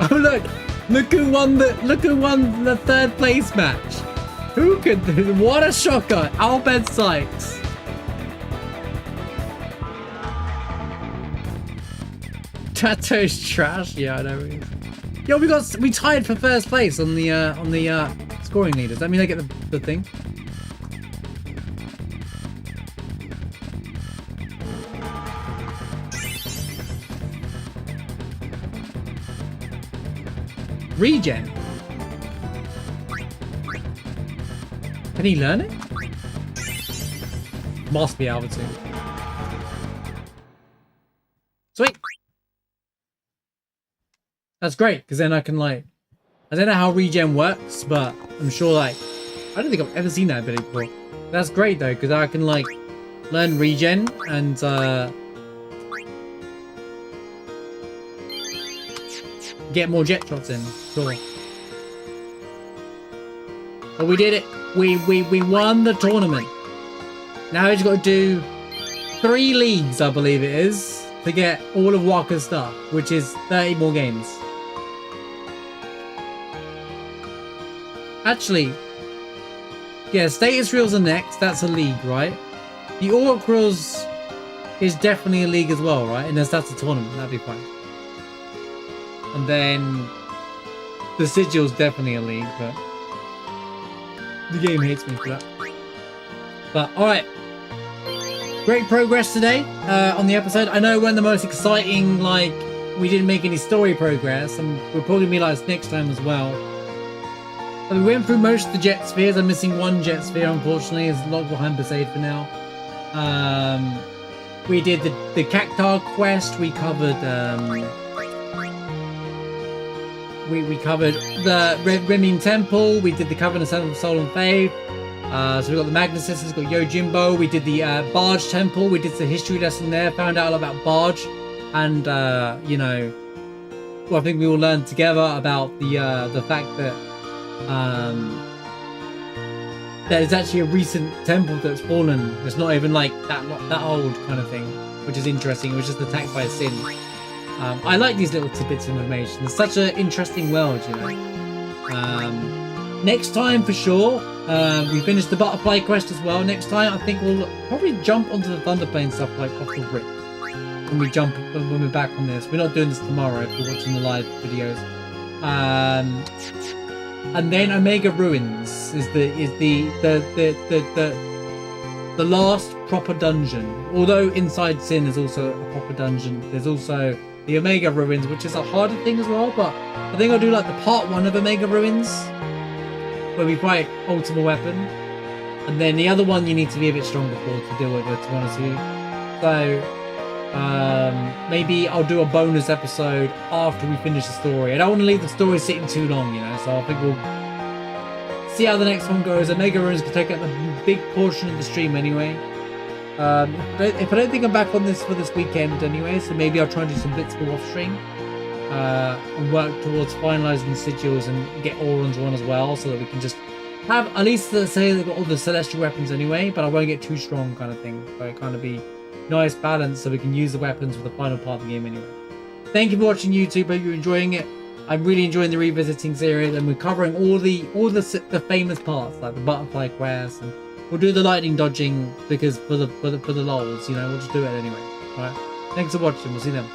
Oh look who won the 3rd place match. Who could? What a shocker! Albed Sykes. Datto's trash. Yeah, I know. Yo, we tied for 1st place on the scoring leaders. I mean, I get the thing. Regen. Can he learn it? Must be able to. Sweet. That's great, because then I can, like... I don't know how regen works, but I'm sure, like... I don't think I've ever seen that ability before. That's great, though, because I can, like, learn regen and, get more jet shots in. Sure. But we did it. We won the tournament. Now we just got to do 3 leagues, I believe it is, to get all of Walker's stuff, which is 30 more games. Actually, yeah, status reels are next. That's a league, right? The Auroch reels is definitely a league as well, right? Unless that's a tournament, that'd be fine. And then the sigil's definitely a league, but the game hates me for that. But alright. Great progress today on the episode. I know it wasn't the most exciting, like, we didn't make any story progress, and we'll probably be like this next time as well. But we went through most of the jet spheres. I'm missing 1 jet sphere, unfortunately. It's locked behind Besaid for now. We did the Cactar quest. We covered we covered the Riming Temple. We did the Covenant of Soul and Faith. So we got the Magnus Sisters, got Yojimbo. We did the Barge Temple. We did the history lesson there. Found out about Barge, and you know, well, I think we all learned together about the fact that there's actually a recent temple that's fallen. It's not even like that old kind of thing, which is interesting. It was just attacked by a sin. I like these little tidbits of information. It's such an interesting world, you know. Next time, for sure, we finished the butterfly quest as well. Next time, I think we'll probably jump onto the thunderplane stuff like off the rip. When we're back on this. We're not doing this tomorrow if you're watching the live videos. And then Omega Ruins is the last proper dungeon. Although inside Sin is also a proper dungeon, there's also the Omega Ruins, which is a harder thing as well. But I think I'll do like the part 1 of Omega Ruins, where we fight Ultima Weapon, and then the other one you need to be a bit stronger for to deal with it, to be honest with you. So maybe I'll do a bonus episode after we finish the story. I don't want to leave the story sitting too long, you know, so I think we'll see how the next one goes. Omega Ruins can take up a big portion of the stream anyway. If I don't think I'm back on this for this weekend anyway, so maybe I'll try and do some bits for off stream and work towards finalizing the sigils and get Auron's one as well, so that we can just have at least say they've got all the celestial weapons anyway, but I won't get too strong kind of thing. So it kind of be nice balance so we can use the weapons for the final part of the game anyway. Thank you for watching YouTube. Hope you're enjoying it. I'm really enjoying the revisiting series, and we're covering all the famous parts like the butterfly quest, and we'll do the lightning dodging because for the lols, you know, we'll just do it anyway. All right. Thanks for watching. We'll see you then.